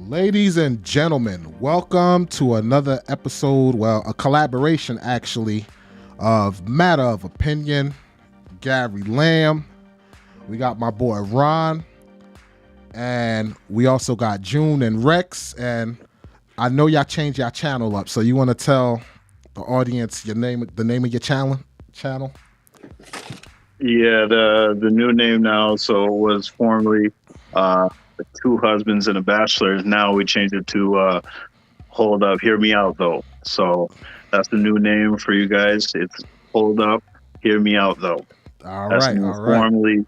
Ladies and gentlemen, welcome to another episode, well, a collaboration actually, of Matter of Opinion. Gary Lamb, we got my boy Ron, and we also got June and Rex. And I know y'all changed your channel up, so you want to tell the audience the name of your channel? Yeah, the new name now. So it was formerly Two Husbands and a Bachelor. Now we changed it to Hold Up, Hear Me Out though. So that's the new name for you guys. It's Hold Up, Hear Me Out though. All That's right. formerly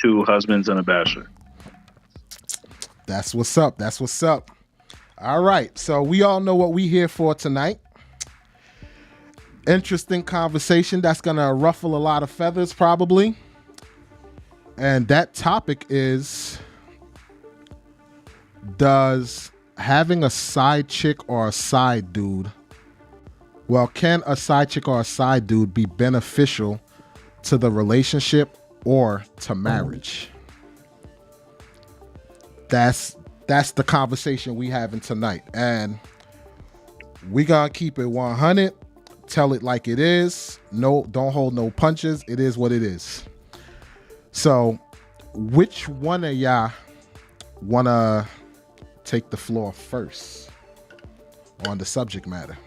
Two Husbands and a Bachelor. That's what's up. All right, so we all know what we here for tonight. Interesting conversation that's gonna ruffle a lot of feathers probably. And that topic is, does having a side chick or a side dude, can a side chick or a side dude be beneficial to the relationship or to marriage? That's the conversation we having tonight. And we gonna keep it 100. Tell it like it is. No, don't hold no punches. It is what it is. So, which one of y'all wanna take the floor first on the subject matter?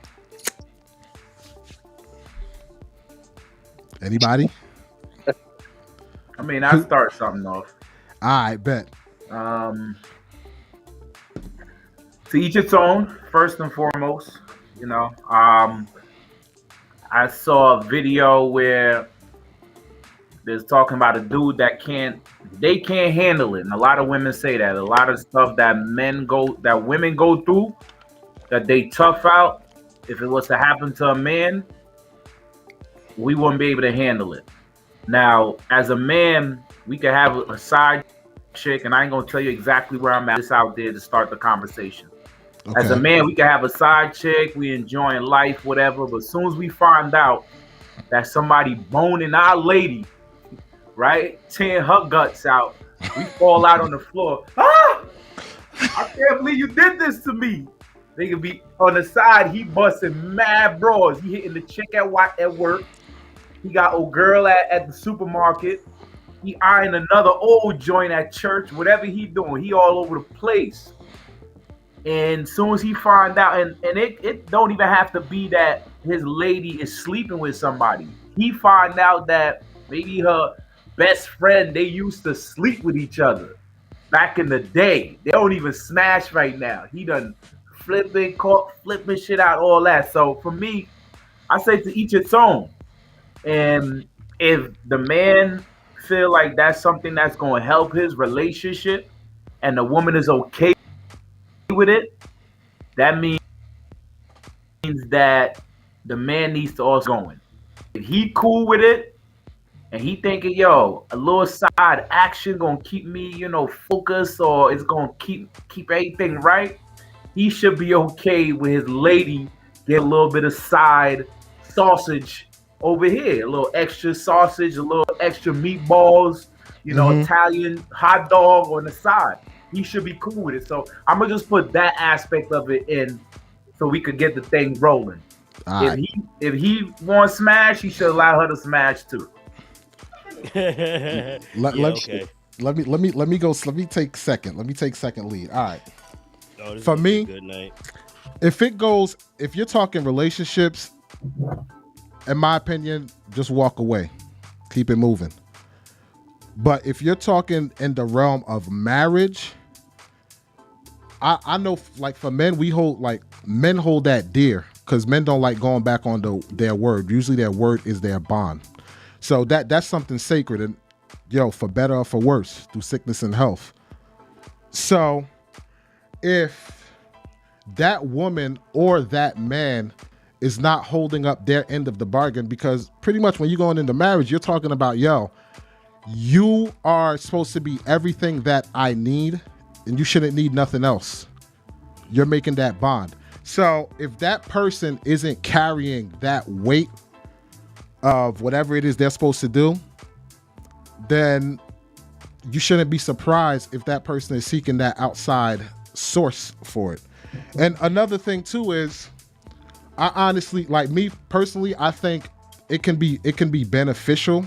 Anybody? I mean, I'll start something off. I bet. To each its own, first and foremost. I saw a video where there's talking about a dude that can't handle it. And a lot of women say that. A lot of stuff that women go through, that they tough out. If it was to happen to a man, we wouldn't be able to handle it. Now, as a man, we could have a side chick, and I ain't gonna tell you exactly where I'm at. This out there to start the conversation. Okay. As a man, we can have a side chick, we enjoying life, whatever. But as soon as we find out that somebody boning our lady, right, tearing her guts out, we fall out on the floor. Ah! I can't believe you did this to me. They could be on the side. He busting mad bras. He hitting the chick at work. He got old girl at the supermarket. He eyeing another old joint at church. Whatever he doing, he all over the place. And as soon as he find out, and it don't even have to be that his lady is sleeping with somebody. He find out that maybe her best friend, they used to sleep with each other back in the day. They don't even smash right now. He done flipping shit out, all that. So for me, I say to each its own. And if the man feel like that's something that's going to help his relationship and the woman is okay with it, that means that the man needs to also going. If he cool with it and he thinking, yo, a little side action gonna keep me, focused, or it's gonna keep everything right, he should be okay with his lady get a little bit of side sausage over here, a little extra sausage, a little extra meatballs, Italian hot dog on the side. He should be cool with it. So I'm gonna just put that aspect of it in, so we could get the thing rolling. If he wants smash, he should allow her to smash too. Let me take second lead. All right. For me, good night. If you're talking relationships, in my opinion, just walk away. Keep it moving. But if you're talking in the realm of marriage, I know, like, for men, men hold that dear, because men don't like going back on their word. Usually their word is their bond. So that's something sacred, and for better or for worse, through sickness and health. So if that woman or that man is not holding up their end of the bargain, because pretty much when you're going into marriage, you're talking about, you are supposed to be everything that I need, and you shouldn't need nothing else. You're making that bond. So if that person isn't carrying that weight of whatever it is they're supposed to do, then you shouldn't be surprised if that person is seeking that outside source for it. And another thing too is, I honestly, like me personally, I think it can be beneficial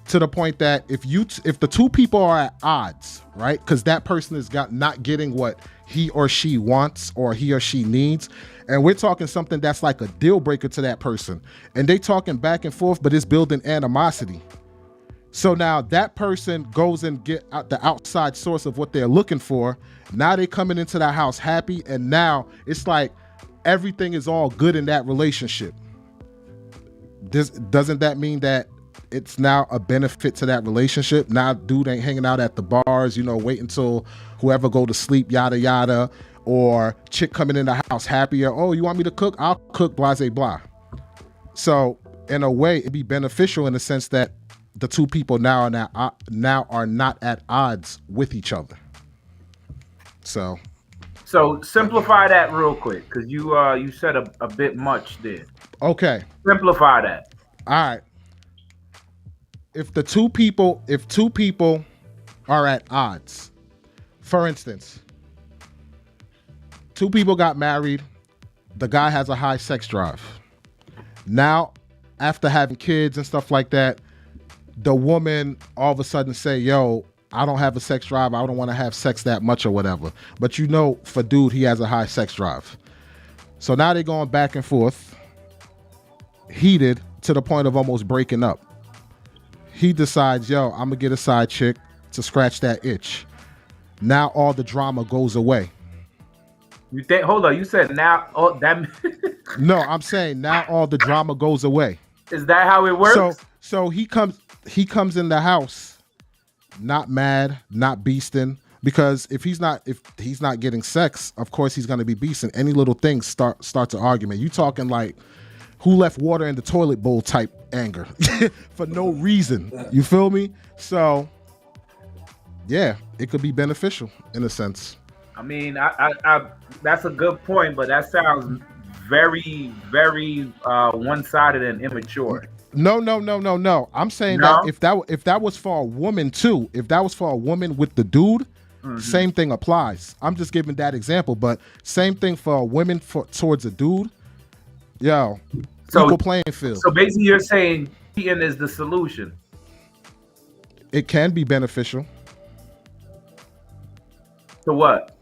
to the point that if the two people are at odds, right? Because that person is not getting what he or she wants or he or she needs, and we're talking something that's like a deal breaker to that person, and they talking back and forth, but it's building animosity. So now that person goes and get out the outside source of what they're looking for. Now they coming into that house happy, and now it's like everything is all good in that relationship. Doesn't that mean that it's now a benefit to that relationship? Now dude ain't hanging out at the bars, wait until whoever go to sleep, yada yada, or chick coming in the house happier. Oh, you want me to cook? I'll cook, blah, blah, blah. So in a way, it'd be beneficial in the sense that the two people now are not at odds with each other. So simplify that real quick, because you said a bit much there. Okay. Simplify that. All right. If two people are at odds, for instance, two people got married, the guy has a high sex drive. Now, after having kids and stuff like that, the woman all of a sudden say, yo, I don't have a sex drive. I don't want to have sex that much or whatever. But for dude, he has a high sex drive. So now they're going back and forth, heated to the point of almost breaking up. He decides, yo, I'm going to get a side chick to scratch that itch. Now all the drama goes away. You think? Hold on. You said now. Oh, that. No, I'm saying now all the drama goes away. Is that how it works? So he comes in the house, not mad, not beasting, because if he's not getting sex, of course he's gonna be beasting. Any little thing starts an argument. You talking like who left water in the toilet bowl type anger for no reason. You feel me? So yeah, it could be beneficial in a sense. I mean, I that's a good point, but that sounds very, very one-sided and immature. No. I'm saying that if that was for a woman too, if that was for a woman with the dude, same thing applies. I'm just giving that example, but same thing for a woman towards a dude. Yo, equal playing field. So basically, you're saying cheating is the solution. It can be beneficial. To what?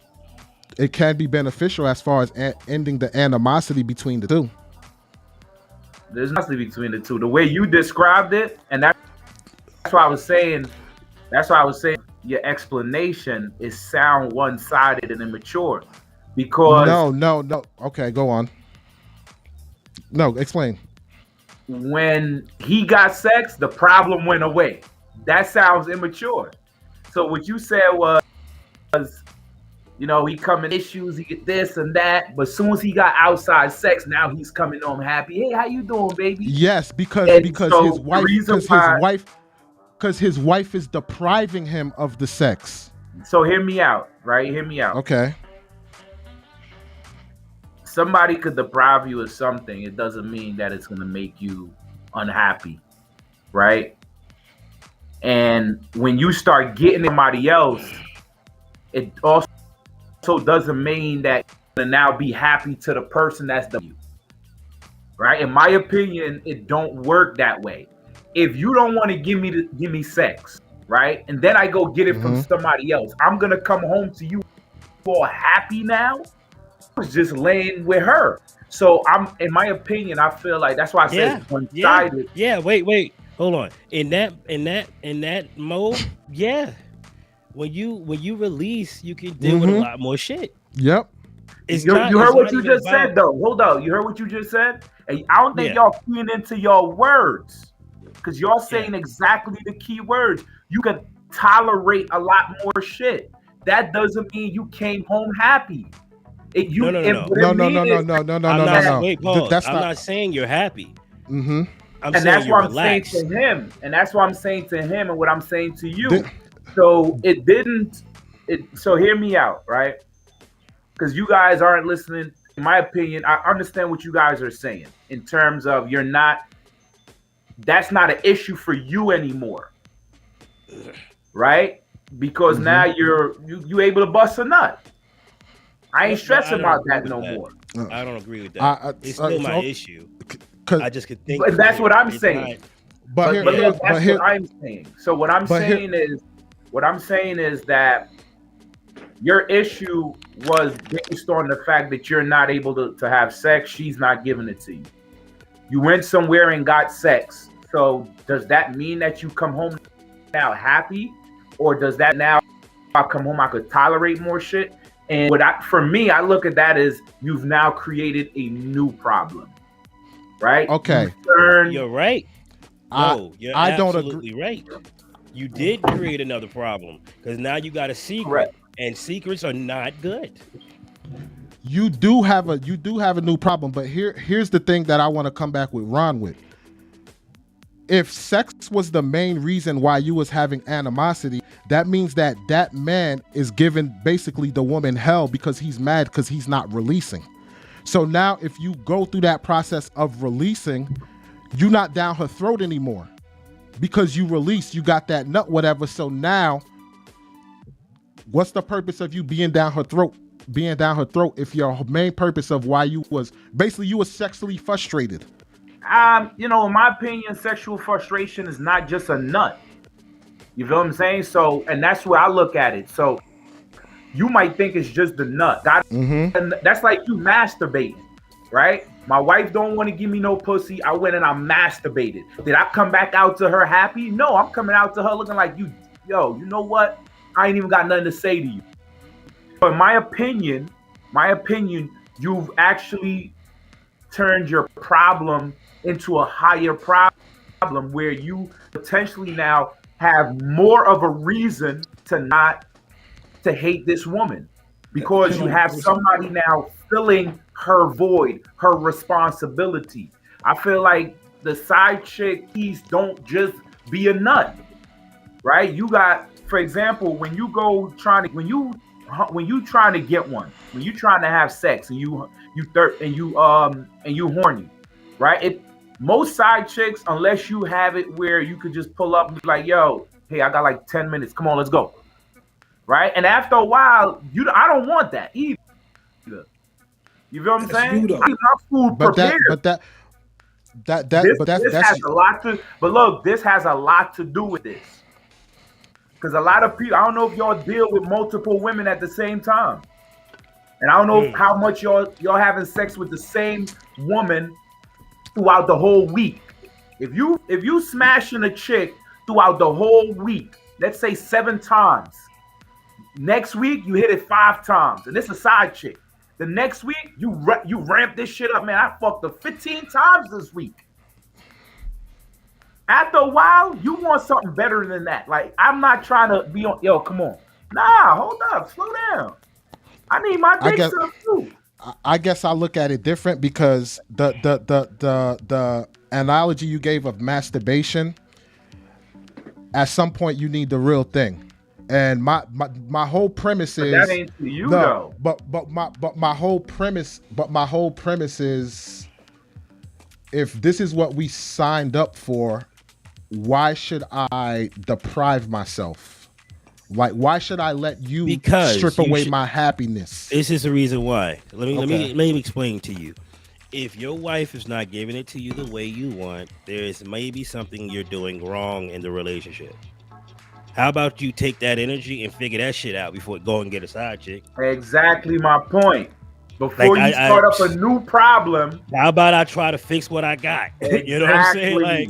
It can be beneficial as far as ending the animosity between the two. There's nothing between the two. The way you described it, and that's why I was saying. That's why I was saying your explanation is sound one-sided and immature. Because no. Okay, go on. No, explain. When he got sex, the problem went away. That sounds immature. So what you said was, he coming issues, he get this and that, but as soon as he got outside sex, now he's coming home happy. Hey, how you doing, baby? Yes, because his wife is depriving him of the sex. So hear me out, right? Hear me out. Okay. Somebody could deprive you of something. It doesn't mean that it's going to make you unhappy, right? And when you start getting somebody else, it also doesn't mean that you're going to now be happy to the person that's done you, right? In my opinion, it don't work that way. If you don't want to give me sex, right, and then I go get it from somebody else, I'm going to come home to you all happy now. I was just laying with her. So in my opinion, I feel like that's why I said one-sided. Yeah. Wait. Hold on. In that mode, yeah. When you release, you can deal with a lot more shit. Yep. You heard what you just said, though. Hold on. You heard what you just said? And I don't think y'all keying into your words, because y'all saying exactly the key words. You can tolerate a lot more shit. That doesn't mean you came home happy. No. Wait, Paul. I'm not saying you're happy. Mm-hmm. And that's what I'm saying to him. And that's what I'm saying to him, and what I'm saying to you. So so hear me out, right? Because you guys aren't listening. In my opinion, I understand what you guys are saying in terms of that's not an issue for you anymore, right? Because now you able to bust a nut. I ain't stressing I don't about agree that with no that. more. I don't agree with that. It's still my issue. I just could think. But that's what I'm it's saying. But But look, that's here, what I'm saying. So what I'm saying is that your issue was based on the fact that you're not able to have sex. She's not giving it to you. You went somewhere and got sex. So does that mean that you come home now happy, or does that now I come home I could tolerate more shit? And for me, I look at that as you've now created a new problem, right? okay, you're right. No, you're I don't absolutely right. You did create another problem because now you got a secret, Correct. and secrets are not good. You do have a new problem, but here's the thing that I want to come back with Ron with. If sex was the main reason why you was having animosity, that means that man is giving basically the woman hell because he's mad because he's not releasing. So now if you go through that process of releasing, you're not down her throat anymore because you release, you got that nut, whatever. So now what's the purpose of you being down her throat if your main purpose of why you was basically you was sexually frustrated? In my opinion, sexual frustration is not just a nut. You feel what I'm saying? So, and that's where I look at it. So, you might think it's just the nut. And that's like you masturbating, right? My wife don't want to give me no pussy. I went and I masturbated. Did I come back out to her happy? No, I'm coming out to her looking like you know what? I ain't even got nothing to say to you. But in my opinion, you've actually turned your problem into a higher problem where you potentially now have more of a reason to hate this woman because you have somebody now filling her void, her responsibility. I feel like the side chick keys don't just be a nut, right? You got, for example, when you trying to get one, when you trying to have sex and you horny, right? Most side chicks, unless you have it where you could just pull up and be like, yo, hey, I got like 10 minutes. Come on, let's go. Right? And after a while, I don't want that either. You feel what I'm saying? I need my food prepared. This has a lot to do with this. Because a lot of people, I don't know if y'all deal with multiple women at the same time. And I don't know how much y'all having sex with the same woman throughout the whole week. If you smashing a chick throughout the whole week, let's say 7 times. Next week you hit it 5 times, and it's a side chick. The next week you ramp this shit up, man. I fucked her 15 times this week. After a while, you want something better than that. Like, I'm not trying to be on. Yo, come on. Nah, hold up, slow down. I need my dick sucked too. I guess I look at it different because the analogy you gave of masturbation, at some point you need the real thing. And my whole premise is that ain't to you though. But my whole premise is, if this is what we signed up for, why should I deprive myself? Like, why should I let you strip away my happiness? This is the reason why. Let me explain to you. If your wife is not giving it to you the way you want, there's maybe something you're doing wrong in the relationship. How about you take that energy and figure that shit out before go and get a side chick? Exactly my point. Before you start up a new problem. How about I try to fix what I got? Exactly. You know what I'm saying? Like,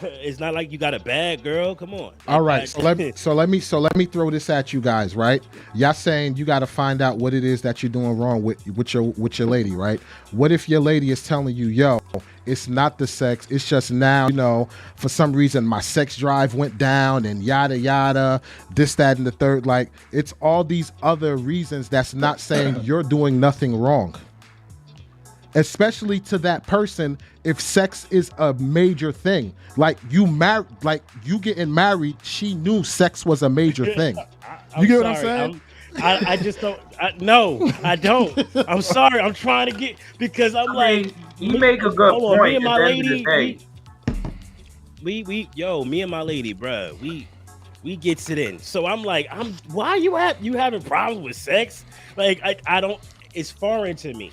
it's not like you got a bad girl. Come on. All right. So let me throw this at you guys, right? Y'all saying you got to find out what it is that you're doing wrong with your lady, right? What if your lady is telling you, yo, it's not the sex, it's just now, for some reason my sex drive went down and yada yada, this, that, and the third. Like, it's all these other reasons that's not saying you're doing nothing wrong. Especially to that person, if sex is a major thing, like you getting married, she knew sex was a major thing. You get what I'm saying? I just don't. No, I don't. I'm sorry. I'm trying to get, because you make a good point. Me and my lady, me and my lady, bro, we gets it in. So I'm like, why you having problems with sex? Like, I don't. it's foreign to me.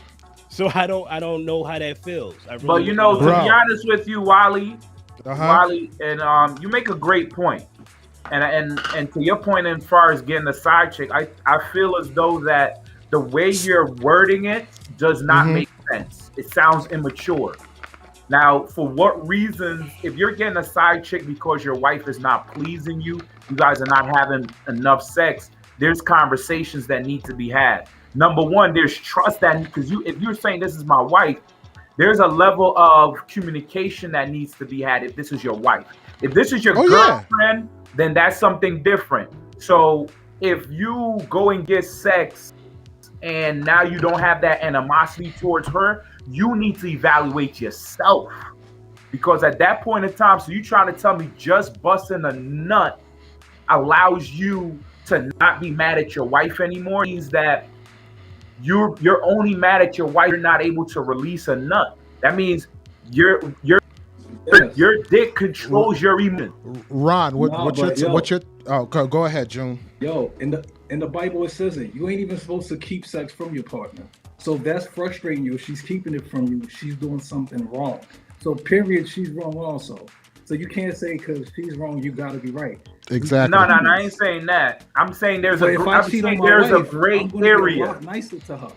So I don't know how that feels. I really But you know, to Bro. be honest with you, Wally, Uh-huh. and you make a great point. And to your point, as far as getting a side chick, I feel as though that the way you're wording it does not Mm-hmm. make sense. It sounds immature. Now, for what reasons, if you're getting a side chick because your wife is not pleasing you, you guys are not having enough sex, there's conversations that need to be had. Number one, there's trust that because if you're saying this is my wife, there's a level of communication that needs to be had if this is your wife. If this is your Oh yeah. girlfriend, then that's something different. So if you go and get sex and now you don't have that animosity towards her, you need to evaluate yourself. Because at that point in time, so you trying to tell me just busting a nut allows you to not be mad at your wife anymore? Means that you're only mad at your wife. You're not able to release a nut. That means Yes. your dick controls your emotions. Ron, Nah, what but your oh go ahead, June. yo, in the Bible it says it. You ain't even supposed to keep sex from your partner. So if that's frustrating you, if she's keeping it from you, she's doing something wrong. So period, she's wrong also. So you can't say because she's wrong, you gotta be right. Exactly. No, I ain't saying that. I'm saying there's But if I I'm cheat on saying my there's a wife, gray I'm gonna be a area. lot nicer to her.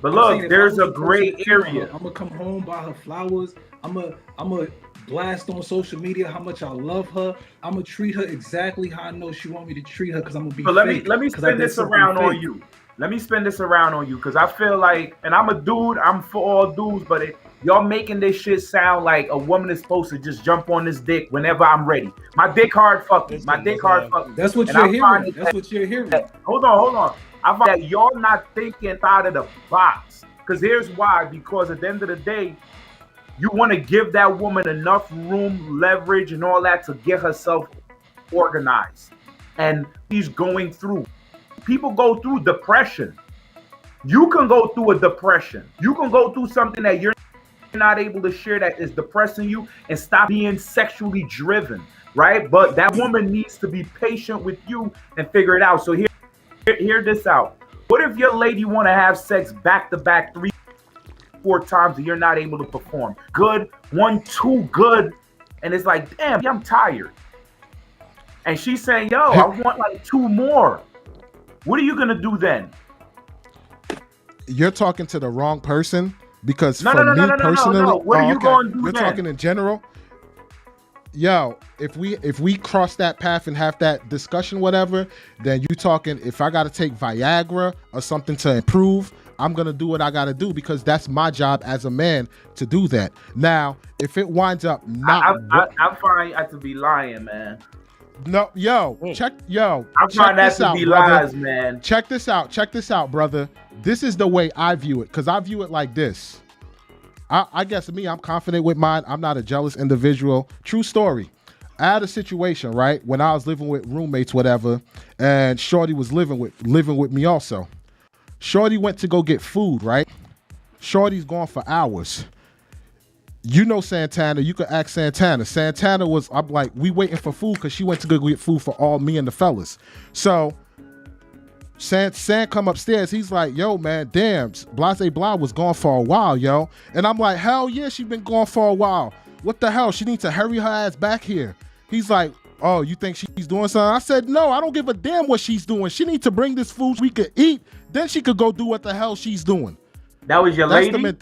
But I'm look, saying if there's I a was the person gray that cheat on her, area. I'm gonna come home, buy her flowers. I'm gonna blast on social media how much I love her. I'm gonna treat her exactly how I know she want me to treat her because I'm gonna be But fake. let me 'cause I spin did this something around on fake. you. Let me spin this around on you because I feel like, and I'm a dude, I'm for all dudes, but y'all making this shit sound like a woman is supposed to just jump on this dick whenever I'm ready. My dick hard fucking. My Listen, dick hard fucking. That's what And you're I find hearing. it That's what you're hearing. hold on. I find that y'all not thinking out of the box. Because here's why. Because at the end of the day, you want to give that woman enough room, leverage, and all that to get herself organized. And she's going through. People go through depression. You can go through a depression. You can go through something that you're not able to share that is depressing you and stop being sexually driven, right? But that woman needs to be patient with you and figure it out. So hear this out. What if your lady want to have sex back to back 3-4 times and you're not able to perform? Good, 1, 2, good. And it's like, damn, I'm tired. And she's saying, yo, I want like 2 more. What are you going to do then? You're talking to the wrong person because No. personally, What are you going to do You're then? talking in general. Yo, if we cross that path and have that discussion, whatever, then you talking. If I got to take Viagra or something to improve, I'm gonna do what I got to do because that's my job as a man to do that. Now, if it winds up not, I find that to be lying, man. no, yo, I check find that this to out, be brother. lies, man. Check this out, brother. This is the way I view it because I view it like this. I guess me, I'm confident with mine. I'm not a jealous individual. True story. I had a situation, right, when I was living with roommates, whatever, and Shorty was living with me also. Shorty went to go get food, right? Shorty's gone for hours. You know Santana. You could ask Santana. Santana was, I'm like, we waiting for food because she went to go get food for all me and the fellas. So San come upstairs. He's like, yo, man, damn, Blase Blah was gone for a while, yo. And I'm like, hell yeah, she been gone for a while. What the hell? She needs to hurry her ass back here. He's like, oh, you think she's doing something? I said, no, I don't give a damn what she's doing. She needs to bring this food we could eat. Then she could go do what the hell she's doing. That was your That's lady?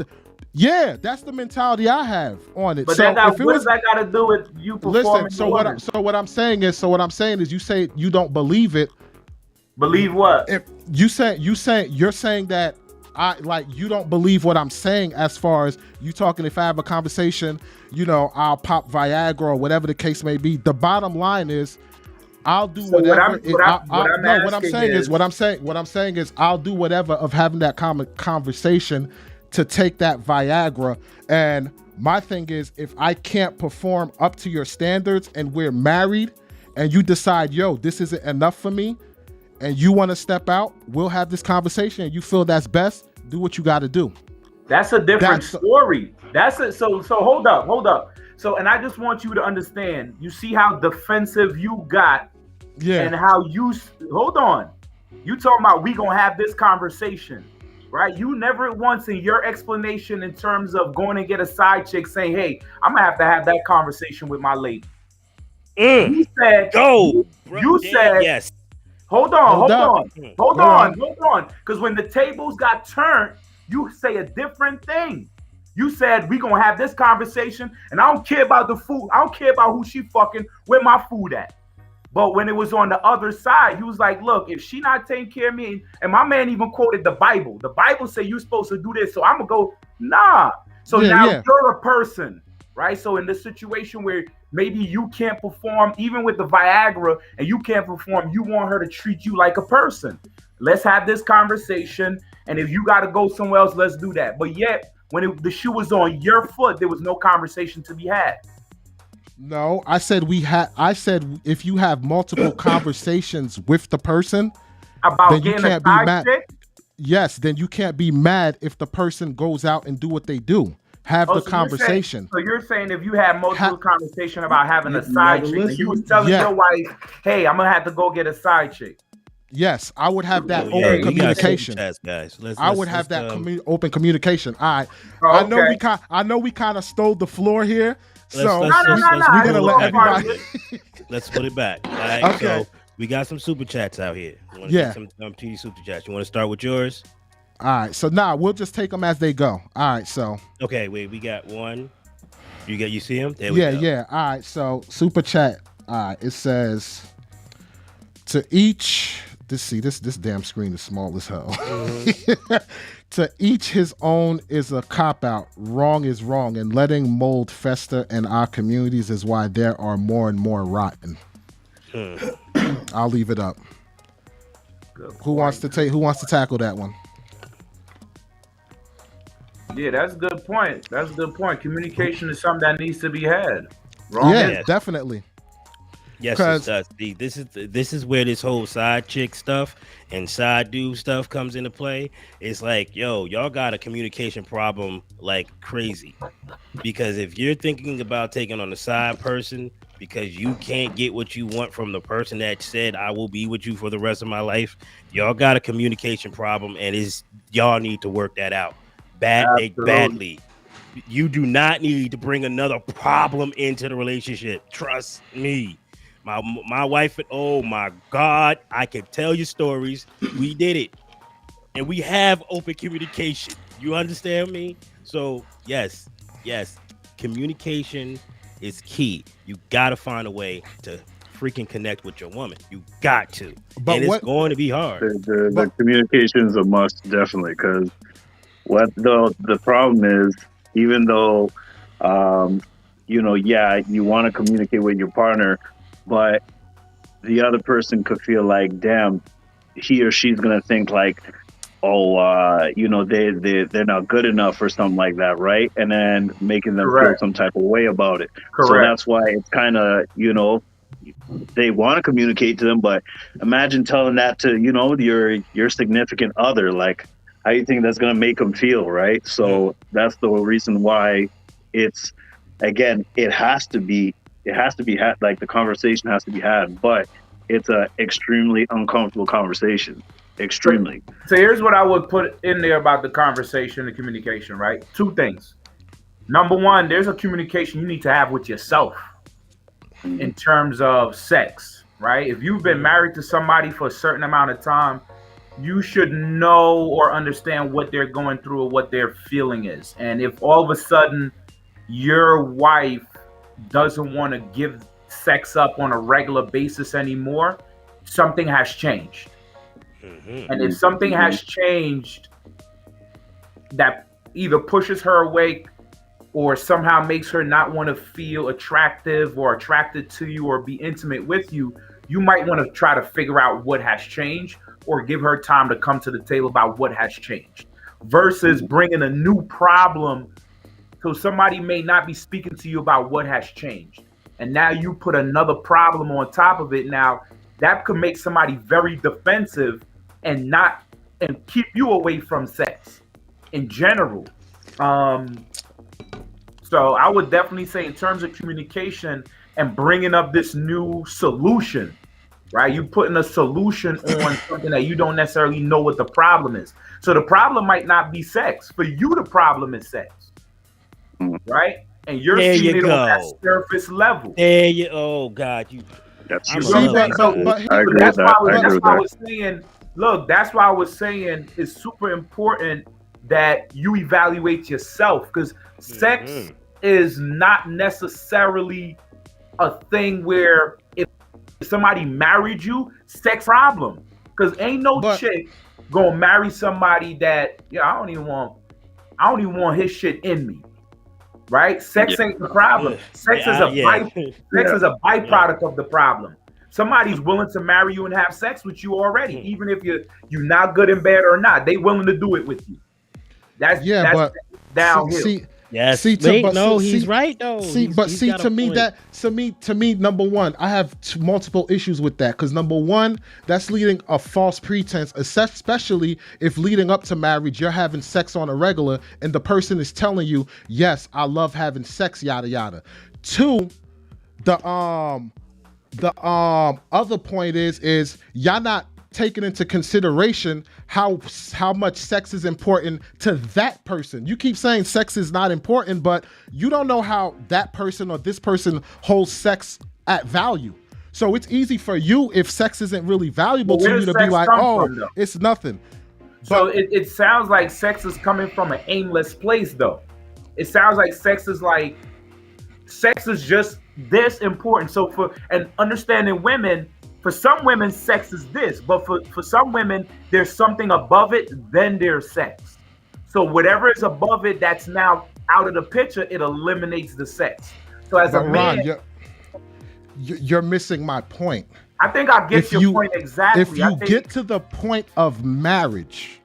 Yeah, that's the mentality I have on it. But so what does that got to do with you performing? Listen, what I'm saying is you say you don't believe it. Believe what? If you're saying that you don't believe what I'm saying as far as you talking. If I have a conversation, I'll pop Viagra or whatever the case may be. The bottom line is I'll do whatever. What I'm saying is I'll do whatever of having that conversation to take that Viagra. And my thing is, if I can't perform up to your standards and we're married and you decide, yo, this isn't enough for me, and you want to step out, we'll have this conversation and you feel that's best, do what you got to do. That's a different story. So hold up. So, and I just want you to understand, you see how defensive you got, yeah, and how you, hold on. You talking about we gonna have this conversation. right? You never once in your explanation in terms of going and get a side chick saying, "Hey, I'm gonna have that conversation with my lady." You said, Go, bro. you said, Yes. hold on, Hold up. hold Go on, on. hold on. Because when the tables got turned, you say a different thing. You said we gonna have this conversation, and I don't care about the food. I don't care about who she fucking, where my food at. But when it was on the other side, he was like, look, if she not taking care of me, and my man even quoted the Bible. The Bible say you're supposed to do this, so I'm gonna go, nah. So Yeah, now yeah. you're a person, right? So in this situation where maybe you can't perform, even with the Viagra, and you can't perform, you want her to treat you like a person. Let's have this conversation, and if you gotta go somewhere else, let's do that. But yet, when the shoe was on your foot, there was no conversation to be had. No, I said I said if you have multiple conversations with the person, About then you getting a can't be side mad. chick. Yes, then you can't be mad if the person goes out and do what they do. Have Oh, the so conversation. you're saying if you had multiple conversation about having a You side never chick, and you was listen. telling Yeah. your wife, "Hey, I'm gonna have to go get a side chick." Yes, I would have that Oh, open yeah, we got communication. super chats, guys. I would have that open communication. All right. Oh, I know okay. I know we kind of stole the floor here. So No, no, no, no. we're It's gonna let all part of everybody. it. Let's put it back. All right. Okay. So we got some super chats out here. We want to Yeah. get some TD super chats. You want to start with yours? All right. So we'll just take them as they go. All right. So Okay. Wait. We got one. You see him? There we yeah, go. yeah. All right. So super chat. All right. It says to each. This damn screen is small as hell. To each his own is a cop-out. Wrong is wrong, and letting mold fester in our communities is why there are more and more rotten. I'll leave it up. Who wants to tackle that one? Yeah, that's a good point. That's a good point. Communication is something that needs to be had. Wrong. Yeah, Yes. definitely. Yes, 'Cause- it does. See, this is where this whole side chick stuff and side dude stuff comes into play. It's like, yo, y'all got a communication problem like crazy. Because if you're thinking about taking on a side person because you can't get what you want from the person that said I will be with you for the rest of my life, y'all got a communication problem, and y'all need to work that out badly. You do not need to bring another problem into the relationship. Trust me. My wife, oh my God, I can tell you stories. We did it. And we have open communication. You understand me? So yes, communication is key. You gotta find a way to freaking connect with your woman. You got to. But and it's going to be hard. The communication is a must, definitely, because what the problem is, even though you want to communicate with your partner, but the other person could feel like, damn, he or she's gonna think like, they're not good enough or something like that, right? And then making them feel some type of way about it. Correct. So that's why it's kind of, they want to communicate to them, but imagine telling that to, your significant other, like, how you think that's going to make them feel, right? So that's the reason why it's, again, it has to be had, like the conversation has to be had, but it's a extremely uncomfortable conversation. Extremely. So here's what I would put in there about the conversation and communication, right? Two things. Number one, there's a communication you need to have with yourself in terms of sex, right? If you've been married to somebody for a certain amount of time, you should know or understand what they're going through or what their feeling is. And if all of a sudden your wife doesn't want to give sex up on a regular basis anymore, something has changed. And if something has changed that either pushes her away or somehow makes her not want to feel attractive or attracted to you or be intimate with you, you might want to try to figure out what has changed or give her time to come to the table about what has changed versus bringing a new problem. So somebody may not be speaking to you about what has changed. And now you put another problem on top of it. Now that could make somebody very defensive and keep you away from sex in general. So I would definitely say in terms of communication and bringing up this new solution, right? You putting a solution on something that you don't necessarily know what the problem is. So the problem might not be sex. For you, the problem is sex, right? And you're There seeing you it on that go. surface level. There you. Oh God, you. That's I'm You true. know in what I'm love saying? with that. I agree with That's that. why I agree with I that. was saying, look, that's why I was saying it's super important that you evaluate yourself, because sex is not necessarily a thing where if somebody married you, sex problem. Because ain't no But- chick gonna marry somebody that, I don't even want his shit in me. Right? Sex ain't the problem. Sex is a sex is a byproduct of the problem. Somebody's willing to marry you and have sex with you already, even if you're not good in bed or not. They willing to do it with you. That's downhill. Yes. See, he's right though. To me, number one, I have multiple issues with that, because number one, that's leading a false pretense, especially if leading up to marriage you're having sex on a regular and the person is telling you, yes, I love having sex, yada yada. Two, the other point is y'all not taking into consideration how much sex is important to that person. You keep saying sex is not important, but you don't know how that person or this person holds sex at value. So it's easy for you, if sex isn't really valuable to you, to be like, it's nothing. So it sounds like sex is coming from an aimless place, though. It sounds like sex is just this important. So and understanding women, for some women, sex is this, but for some women, there's something above it, then there's sex. So whatever is above it that's now out of the picture, it eliminates the sex. So as a man, Ron, you're missing my point. I think I get your point exactly. If you get to the point of marriage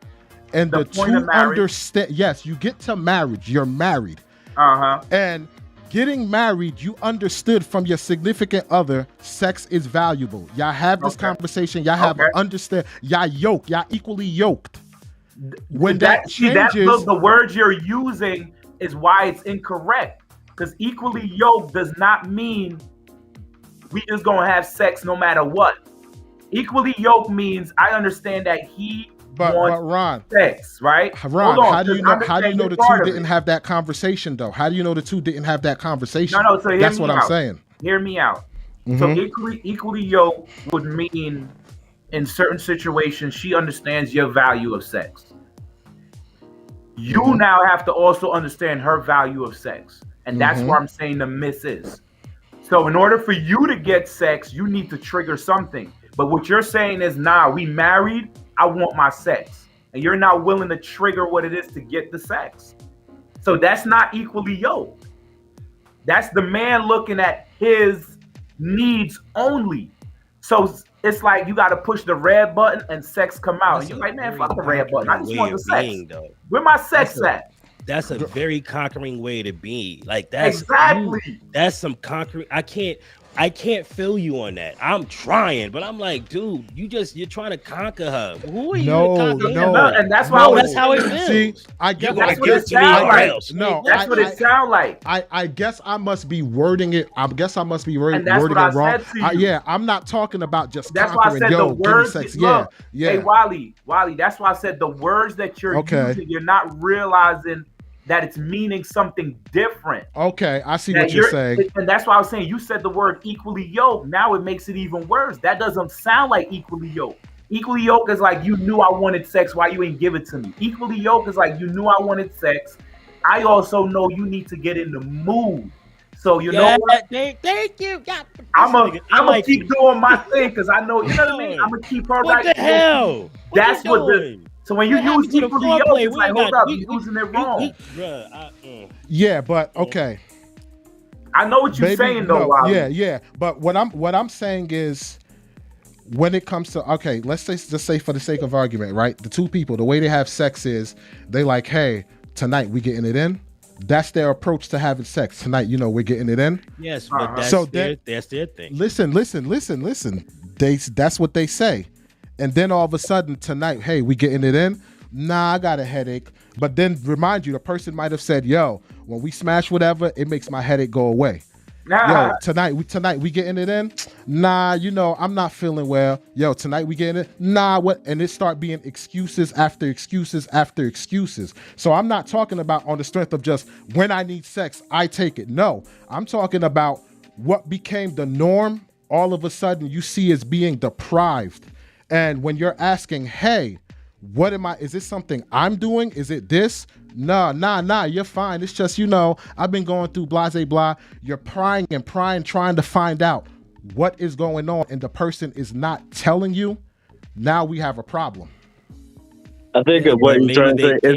and the two understand, yes, you get to marriage, you're married. And getting married, you understood from your significant other, sex is valuable. Y'all have this conversation. Y'all have understand. Y'all yoked. Y'all equally yoked. When that changes, the words you're using is why it's incorrect. Because equally yoked does not mean we just gonna have sex no matter what. Equally yoked means I understand that he wants Ron, sex, right? Ron, how do you know the two didn't have that conversation though? How do you know the two didn't have that conversation? No, so that's what I'm saying. Hear me out. So equally yoked would mean in certain situations she understands your value of sex. You now have to also understand her value of sex. And that's where I'm saying the miss is. So in order for you to get sex, you need to trigger something. But what you're saying is, nah, we married, I want my sex. And you're not willing to trigger what it is to get the sex. So that's not equally yoked. That's the man looking at his needs only. So it's like you got to push the red button and sex come out. And you're like, man, fuck the red button. I just want the sex. Where my sex at? That's a very conquering way to be. Like that's exactly. That's some conquering. I can't feel you on that. I'm trying, but I'm like, dude, you're trying to conquer her. Who are you to conquer her? And that's why that's how it feels. See, I get that's what it sounds like. No, that's what it sounds like. I guess I must be wording it. I guess I must be wording it wrong. I'm not talking about just that's conquering. Why I said the words. Sex. Look, yeah. Hey, Wally. That's why I said the words that you're using, you're not realizing that it's meaning something different. Okay, I see what you're saying. And that's why I was saying, you said the word equally yoked. Now it makes it even worse. That doesn't sound like equally yoked. Equally yoked is like, you knew I wanted sex, why you ain't give it to me? Equally yoked is like, you knew I wanted sex. I also know you need to get in the mood. So you know what? Thank you. I'm gonna keep doing my thing because I know, you know what I mean? I'm gonna keep her right. What the hell? That's what so when you use equally yoked, it's like, hold up, you're using it wrong. Yeah, but okay. I know what you're saying though, Wally. Yeah. But what I'm saying is, when it comes to, okay, let's just say for the sake of argument, right? The two people, the way they have sex is they like, hey, tonight we getting it in. That's their approach to having sex. Tonight, we're getting it in. Yes, but that's their thing. Listen. That's what they say. And then all of a sudden tonight, hey, we getting it in? Nah, I got a headache. But then remind you, the person might have said, yo, when we smash whatever, it makes my headache go away. Yo, tonight we getting it in. Nah, you know I'm not feeling well. Yo, tonight we getting it. Nah, what? And it start being excuses after excuses after excuses. So I'm not talking about on the strength of just when I need sex, I take it. No, I'm talking about what became the norm. All of a sudden, you see as being deprived, and when you're asking, hey, what am I? Is this something I'm doing? Is it this? Nah, you're fine. It's just, you know, I've been going through blah, blah, blah. You're prying, trying to find out what is going on, and the person is not telling you. Now we have a problem. I think what you're trying to say is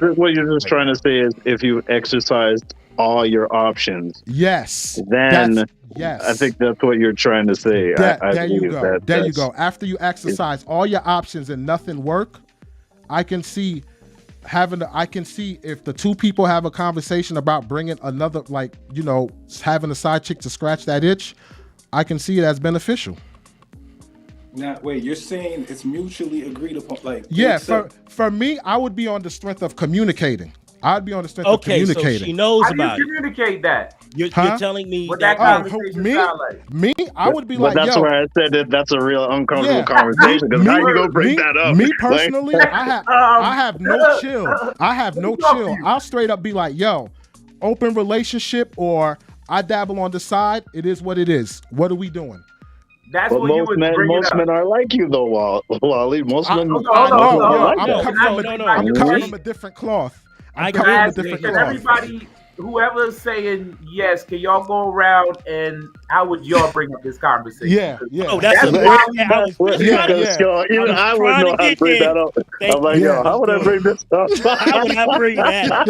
it what you're just trying to say is if you exercised all your options, yes, then yes, I think that's what you're trying to say. There you go. After you exercise all your options and nothing work, I can see if the two people have a conversation about bringing another, like, you know, having a side chick to scratch that itch, I can see it as beneficial. Now, wait, you're saying it's mutually agreed upon? Like, yeah, for me, I would be on the strength of communicating. I'd be on the strength of communicating. So she knows about it. How do you communicate that? You're telling me what that conversation sound like? Me? I would be like, that's where I said that's a real uncomfortable conversation. Because how you gonna bring that up? Me personally, I have no chill. I have no chill. I'll straight up be like, yo, open relationship, or I dabble on the side. It is what it is. What are we doing? That's what most men are like you though, Wally. Most men. I'm coming from a different cloth. Everybody, whoever's saying yes, can y'all go around and how would y'all bring up this conversation? Yeah. Oh, that's even I wouldn't know how to bring that up. I'm like, yo, how would I bring this up? How would I bring that?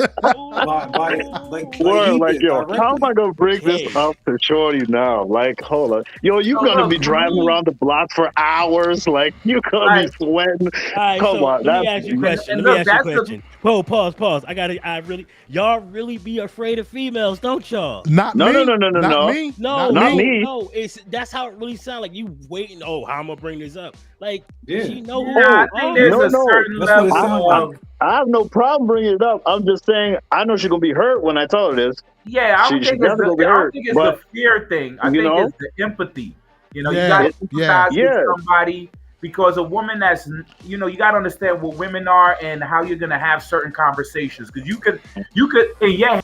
How am I gonna bring this up to Shorty now? Like, hold on, yo, you gonna be driving around the block for hours? Like, you gonna be sweating? Come on, let me ask you a question. Pause. Y'all really be afraid of females, don't y'all? Not me. No. That's how it really sounds. Like you waiting. Oh, how I'm gonna bring this up? Like, she know who. I think there's a certain level. I have no problem bringing it up. I'm just saying I know she's gonna be hurt when I tell her this. Yeah, I don't think it's the fear thing. I think it's the empathy. You know, you gotta empathize with somebody. Because a woman that's, you know, you got to understand what women are and how you're going to have certain conversations. Because you could, in your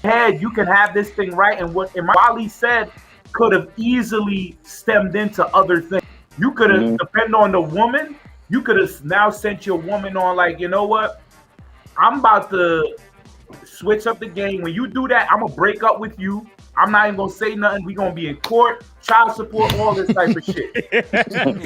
head, you can have this thing right. And what Wally said could have easily stemmed into other things. You could have, depending on the woman, you could have now sent your woman on like, you know what? I'm about to switch up the game. When you do that, I'm going to break up with you. I'm not even going to say nothing. We're going to be in court, child support, all this type of shit.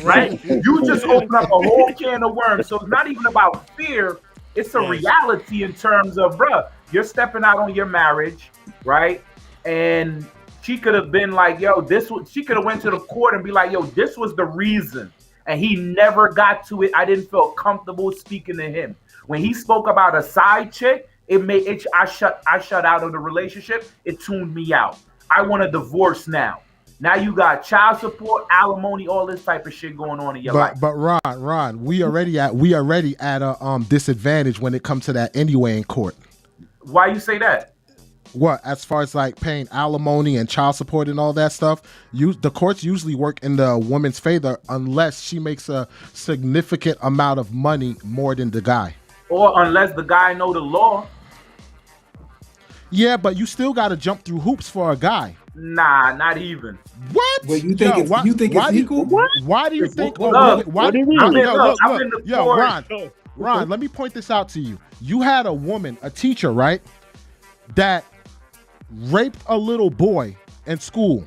Right? You just open up a whole can of worms. So it's not even about fear. It's a reality in terms of, bruh, you're stepping out on your marriage, right? And she could have been like, yo, she could have went to the court and be like, yo, this was the reason. And he never got to it. I didn't feel comfortable speaking to him. When he spoke about a side chick, I shut out of the relationship. It tuned me out. I want a divorce now. Now you got child support, alimony, all this type of shit going on in your life. But Ron, we already at a disadvantage when it comes to that anyway in court. Why you say that? What, as far as like paying alimony and child support and all that stuff, the courts usually work in the woman's favor unless she makes a significant amount of money more than the guy. Or unless the guy know the law. Yeah, but you still got to jump through hoops for a guy. Nah, not even. What? Wait, you think it's equal? Why do you think? Look, Ron, let me point this out to you. You had a woman, a teacher, right, that raped a little boy in school,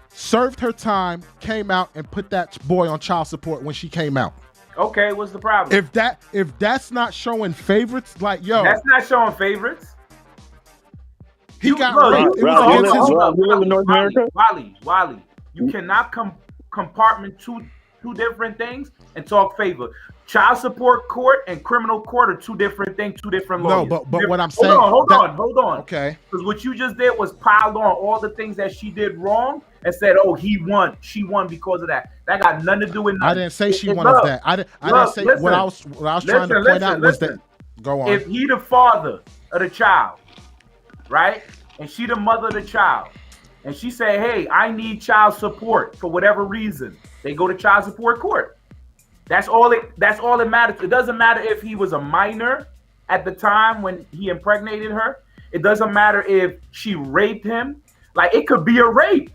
served her time, came out and put that boy on child support when she came out. Okay, what's the problem? If that's not showing favorites, like, yo, that's not showing favorites. He got raped. You live in North America? Wally, you cannot compartment two different things and talk favor. Child support court and criminal court are two different things, two different lawyers. No, but what I'm saying. Hold on. Okay. Because what you just did was piled on all the things that she did wrong and said, "Oh, she won because of that." That got nothing to do with nothing. I didn't say she won of that. I didn't say what I was trying to point out was that. Go on. If he the father of the child, right, and she the mother of the child, and she said, hey, I need child support for whatever reason, they go to child support court. That's all it matters. It doesn't matter if he was a minor at the time when he impregnated her. It doesn't matter if she raped him. Like, it could be a rape.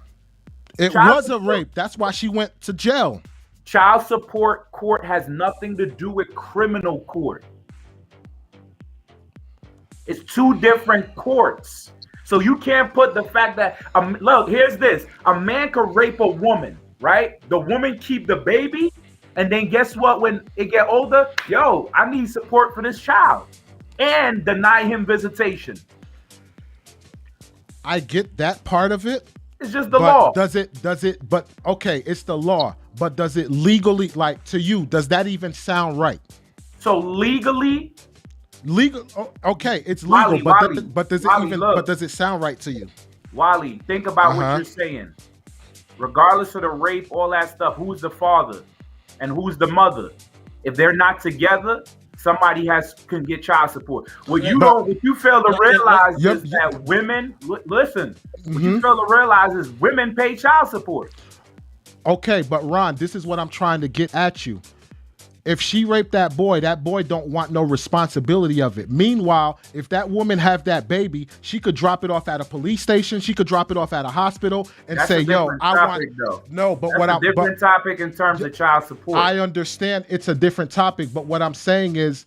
It was a rape. That's why she went to jail. Child support court has nothing to do with criminal court. It's two different courts. So you can't put the fact that, look, here's this. A man could rape a woman, right? The woman keep the baby, and then guess what? When it get older, yo, I need support for this child, and deny him visitation. I get that part of it. It's just the law. Does it, but okay, it's the law. But does it legally, like, to you, does that even sound right? So legal, okay, it's legal, Wally, but does it Wally, even, look. but does it sound right to you? Wally, think about what you're saying. Regardless of the rape, all that stuff, who's the father and who's the mother? If they're not together, somebody can get child support. What you fail to realize is that women, listen, what you fail to realize is women pay child support. Okay, but Ron, this is what I'm trying to get at you. If she raped that boy don't want no responsibility of it. Meanwhile, if that woman have that baby, she could drop it off at a police station. She could drop it off at a hospital and say, "Yo, I want." No, but that's a different topic in terms of child support. I understand it's a different topic, but what I'm saying is,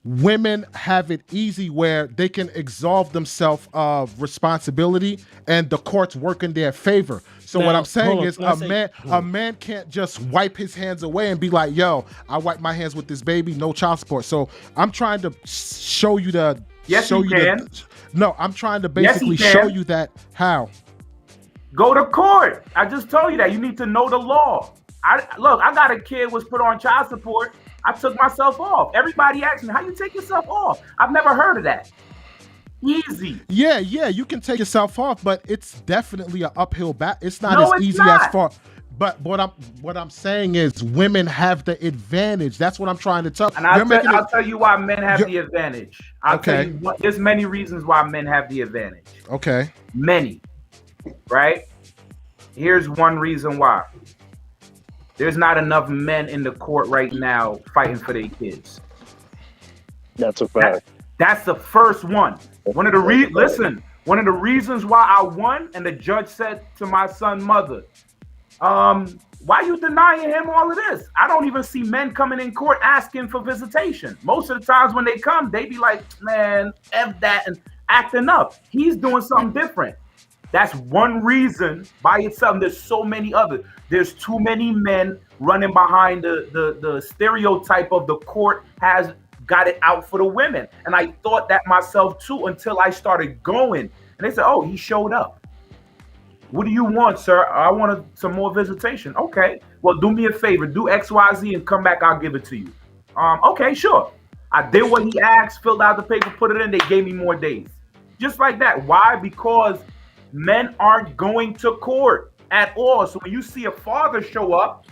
women have it easy where they can absolve themselves of responsibility, and the courts work in their favor. So what I'm saying is, a man can't just wipe his hands away and be like, "Yo, I wipe my hands with this baby, no child support." So I'm trying to show you the. Yes, you can. No, I'm trying to basically show you that how. Go to court. I just told you that. You need to know the law. I got a kid was put on child support. I took myself off. Everybody asked me, how you take yourself off? I've never heard of that. Easy. Yeah, you can take yourself off, but it's definitely an uphill battle. It's not as easy as far. But what I'm saying is, women have the advantage. That's what I'm trying to tell. And I'll tell you why men have the advantage. Tell you there's many reasons why men have the advantage. Okay. Many. Right? Here's one reason why. There's not enough men in the court right now fighting for their kids. That's a fact. That's the first one. One of the reasons why I won, and the judge said to my son's mother, why you denying him all of this? I don't even see men coming in court asking for visitation. Most of the times when they come, they be like, man, F that, and acting up. He's doing something different. That's one reason by itself. There's so many others. There's too many men running behind the stereotype of the court has got it out for the women. And I thought that myself too until I started going. And they said, oh, he showed up. What do you want, sir? I wanted some more visitation. Okay, well, do me a favor. Do X, Y, Z and come back. I'll give it to you. Okay, sure. I did what he asked, filled out the paper, put it in. They gave me more days. Just like that. Why? Because men aren't going to court at all. So when you see a father show up,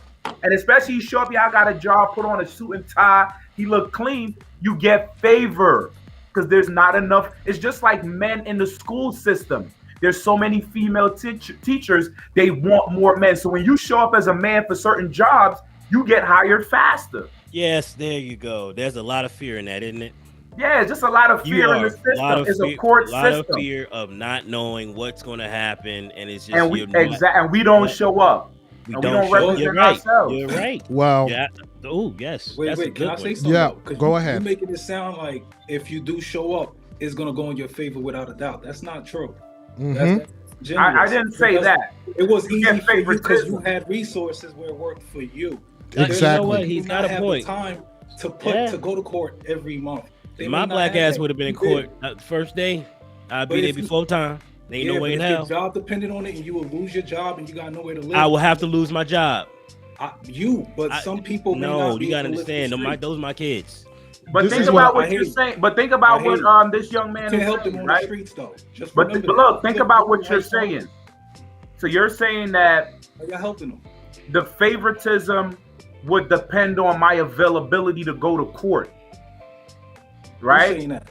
and especially he show up, I got a job, put on a suit and tie, he look clean, you get favor because there's not enough. It's just like men in the school system. There's so many female teachers, they want more men. So when you show up as a man for certain jobs, you get hired faster. Yes, there you go. There's a lot of fear in that, isn't it? Yeah, it's just a lot of fear in the system. It's a court system. A lot of fear of not knowing what's going to happen, and it's just and we don't show up. We don't represent ourselves. You're right. Well, yeah. Oh, yes. Wait, can I say something? Yeah, go ahead. You're making it sound like if you do show up, it's going to go in your favor without a doubt. That's not true. Mm-hmm. I didn't say that. It was easy for you because you had resources where it worked for you. Exactly. You know what? He's got a point. Time to go to court every month. My black ass would have been in court the first day. I'd be there before time. There ain't no way in hell. If your job depended on it and you will lose your job and you got nowhere to live, I will have to lose my job. Some people may not No, be you gotta able to lift understand. the Those are my kids. But think about what you're saying. But think about what this young man is saying, on right? the streets, though. But look, think about what you're saying. So you're saying that you're helping them. The favoritism would depend on my availability to go to court, right? Who's saying that?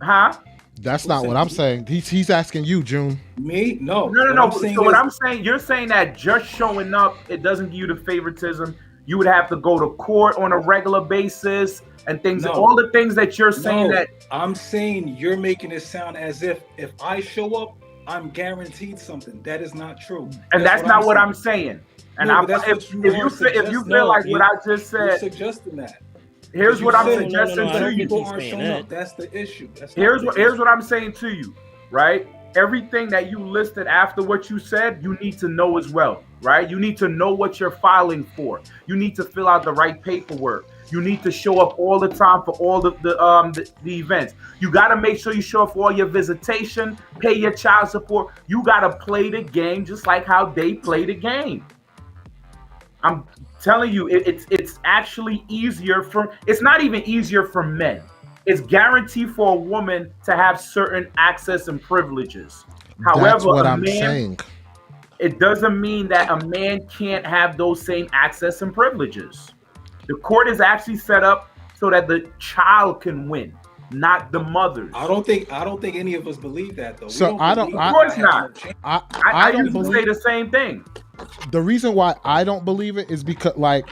Huh? That's not what I'm saying. He's asking you, June. Me? No. No. So what I'm saying, you're saying that just showing up, it doesn't give you the favoritism. You would have to go to court on a regular basis and things. All the things that you're saying that I'm saying, you're making it sound as if I show up, I'm guaranteed something. That is not true. And that's not what I'm saying. And if you feel like what I just said, you're suggesting that. Here's what I'm suggesting to you. People aren't showing up. That's the issue. Here's what I'm saying to you, right? Everything that you listed after what you said, you need to know as well, right? You need to know what you're filing for. You need to fill out the right paperwork. You need to show up all the time for all the events. You got to make sure you show up for all your visitation, pay your child support. You got to play the game just like how they play the game. I'm telling you, it's actually easier it's not even easier for men. It's guaranteed for a woman to have certain access and privileges. However, that's what I'm saying. It doesn't mean that a man can't have those same access and privileges. The court is actually set up so that the child can win, not the mothers. I don't think any of us believe that, though. So I don't. Of course not. I don't used to say the same thing. The reason why I don't believe it is because, like,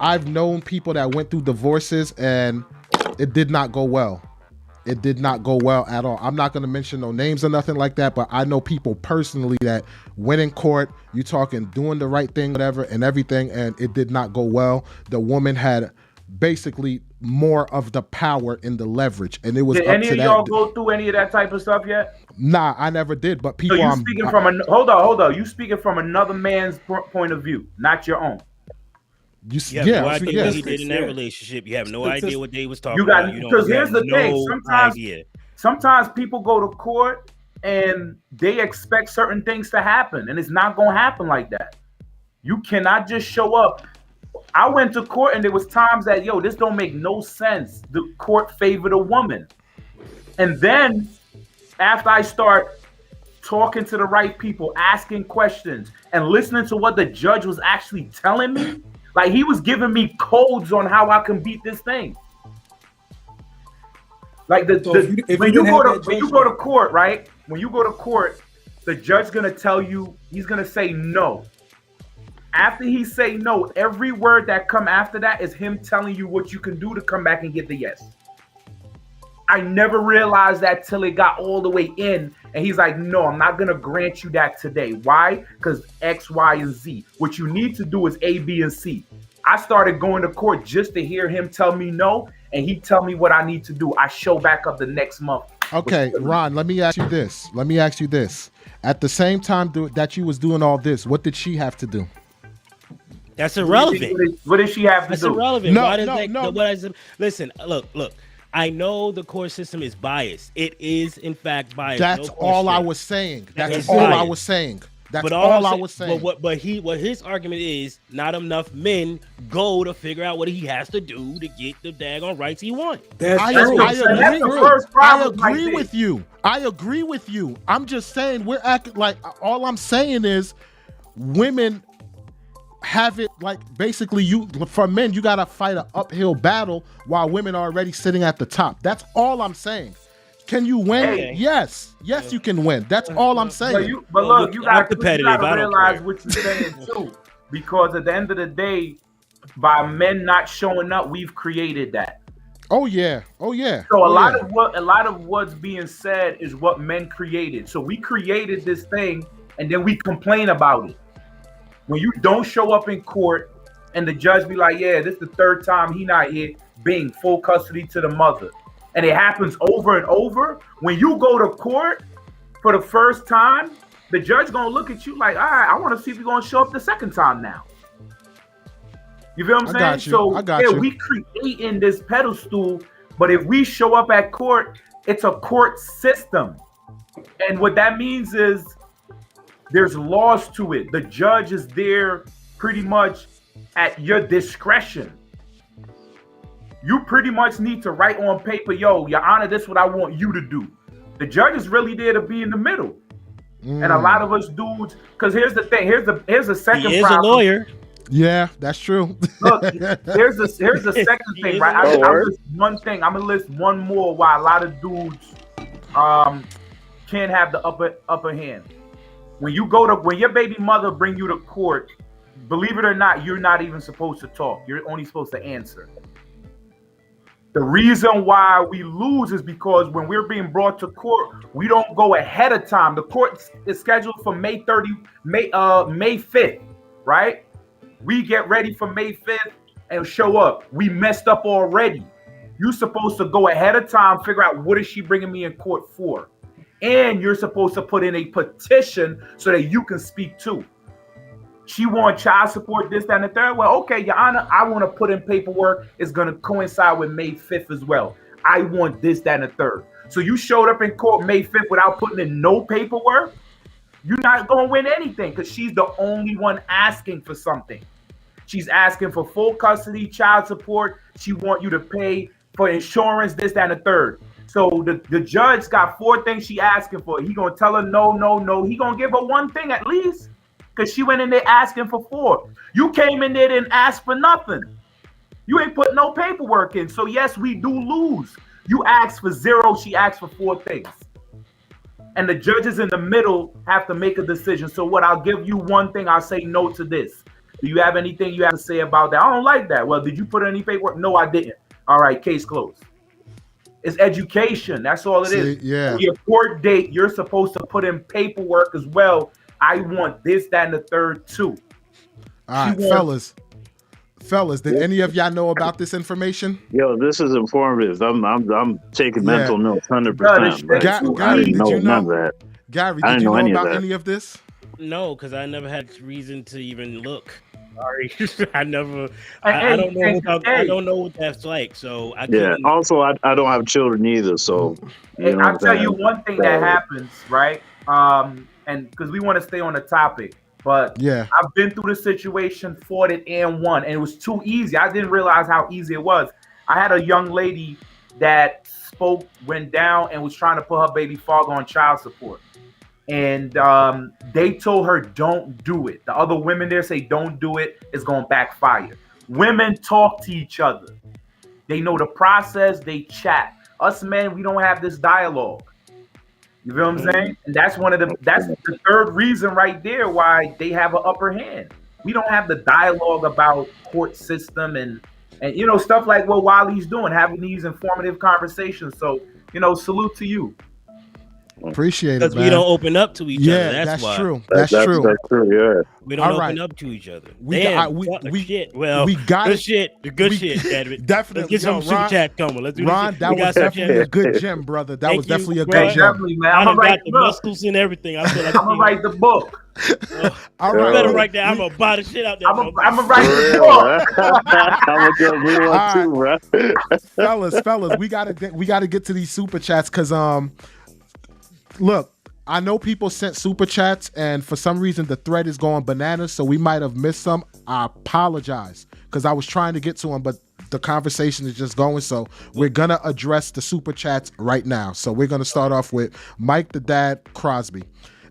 I've known people that went through divorces and it did not go well. It did not go well at all. I'm not going to mention no names or nothing like that, but I know people personally that went in court, you talking, doing the right thing, whatever, and everything, and it did not go well. The woman had basically more of the power and the leverage, and it was did up any to of that. y'all go through any of that type of stuff yet? Nah, I never did, but people. So you speaking from hold on. You speaking from another man's point of view, not your own. You have no idea what he did in that relationship. You have no idea what they was talking about. Because here's the thing. Sometimes people go to court and they expect certain things to happen, and it's not going to happen like that. You cannot just show up. I went to court and there was times that, this don't make no sense. The court favored a woman. And then after I start talking to the right people, asking questions, and listening to what the judge was actually telling me, like, he was giving me codes on how I can beat this thing. Like when you go to court, right? When you go to court, the judge's gonna tell you, he's gonna say no. After he say no, every word that come after that is him telling you what you can do to come back and get the yes. I never realized that till it got all the way in, and he's like, no, I'm not gonna grant you that today. Why? Because X, Y, and Z. What you need to do is A, B, and C. I started going to court just to hear him tell me no, and he tell me what I need to do. I show back up the next month. Okay, Ron, let me ask you this. At the same time that you was doing all this, what did she have to do? That's irrelevant. What did she have to do? That's irrelevant. No. Listen, look. I know the court system is biased. It is, in fact, biased. That's all I was saying. That's all I was saying. But his argument is not enough men go to figure out what he has to do to get the daggone rights he wants. I agree with you. I agree with you. I'm just saying we're acting like all I'm saying is women have it like basically for men you gotta fight an uphill battle while women are already sitting at the top. That's all I'm saying. Can you win? Hey. Yes, you can win. That's all I'm saying. You gotta realize what you're saying too, because at the end of the day, by men not showing up, we've created that. Oh yeah. So a lot of what's being said is what men created. So we created this thing, and then we complain about it. When you don't show up in court and the judge be like, yeah, this is the third time he not here, bing, full custody to the mother. And it happens over and over. When you go to court for the first time, the judge gonna look at you like, all right, I want to see if you're gonna show up the second time now. You feel what I'm saying? We creating this pedestal, but if we show up at court, it's a court system. And what that means is there's laws to it. The judge is there pretty much at your discretion. You pretty much need to write on paper, yo, Your Honor, this is what I want you to do. The judge is really there to be in the middle. And a lot of us dudes, because here's the thing, here's the second problem. He is a lawyer. Yeah, that's true. Look, here's the second thing, right? I'm gonna list one more why a lot of dudes can have the upper hand. When your baby mother bring you to court, believe it or not, you're not even supposed to talk. You're only supposed to answer. The reason why we lose is because when we're being brought to court, we don't go ahead of time. The court is scheduled for May 5th, right? We get ready for May 5th and show up. We messed up already. You're supposed to go ahead of time, figure out what is she bringing me in court for. And you're supposed to put in a petition so that you can speak too. She want child support, this, that, and the third. Well, okay, Your Honor, I want to put in paperwork. It's going to coincide with May 5th as well. I want this, that, and the third. So you showed up in court May 5th without putting in no paperwork? You're not going to win anything because she's the only one asking for something. She's asking for full custody, child support. She want you to pay for insurance, this, that, and the third. So the judge got 4 things she asking for. He going to tell her no, no, no. He going to give her 1 thing at least. Because she went in there asking for 4. You came in there and asked for nothing. You ain't put no paperwork in. So yes, we do lose. You asked for 0. She asked for 4 things. And the judges in the middle have to make a decision. So what? I'll give you 1 thing. I'll say no to this. Do you have anything you have to say about that? I don't like that. Well, did you put any paperwork? No, I didn't. All right, case closed. It's education. That's all it is. Yeah. For your court date, you're supposed to put in paperwork as well. I want this, that, and the third too. All right, fellas, did any of y'all know about this information? Yo, this is informative. I'm taking mental notes, 100%. Gary, did you know that? Gary, did you know about any of this? No, because I never had reason to even look. Sorry, I never. I don't know. I don't know what that's like. So I couldn't. Also, I don't have children either. So I'll tell you one thing that happens, right? And because we want to stay on the topic, but yeah, I've been through the situation, fought it and won, and it was too easy. I didn't realize how easy it was. I had a young lady that went down and was trying to put her baby father on child support. And they told her, don't do it. The other women there say, don't do it. It's going to backfire. Women talk to each other. They know the process. They chat. Us men, we don't have this dialogue. You feel what I'm saying? And that's that's the third reason right there why they have an upper hand. We don't have the dialogue about court system and stuff like what Wiley's doing, having these informative conversations. So, salute to you. Appreciate it, because we don't open up to each other. That's why. True. That's true. That's true. Yeah. We don't open up to each other. We shit. Well, we got good shit. The good shit. Definitely. Let's get some super chat coming. Let's do Ron, that was definitely a good gem, brother. That was definitely a good gem. Definitely, man. I'm gonna got the muscles and everything. I feel like I'm gonna write the book. All right. You better write that. I'm gonna buy the shit out there. I'm gonna write the book. I'm gonna do one too, bro. Fellas, we gotta get to these super chats because look. I know people sent super chats, and for some reason the thread is going bananas, so we might have missed some. I apologize because I was trying to get to them, but the conversation is just going. So we're gonna address the super chats right now. So we're gonna start off with Mike the Dad Crosby,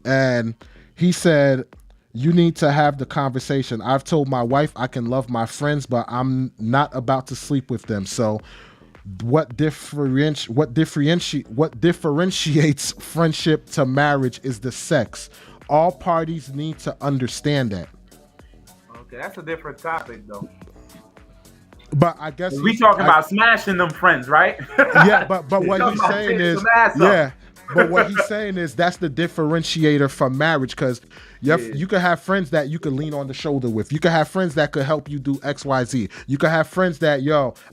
and he said, "You need to have the conversation. I've told my wife I can love my friends, but I'm not about to sleep with them. So." What differentiates friendship to marriage is the sex. All parties need to understand that. Okay, that's a different topic though. But I guess we talking about smashing them friends, right? Yeah, but what he's saying is but what he's saying is that's the differentiator from marriage because you could have friends that you could lean on the shoulder with. You could have friends that could help you do X, Y, Z. You could have friends that,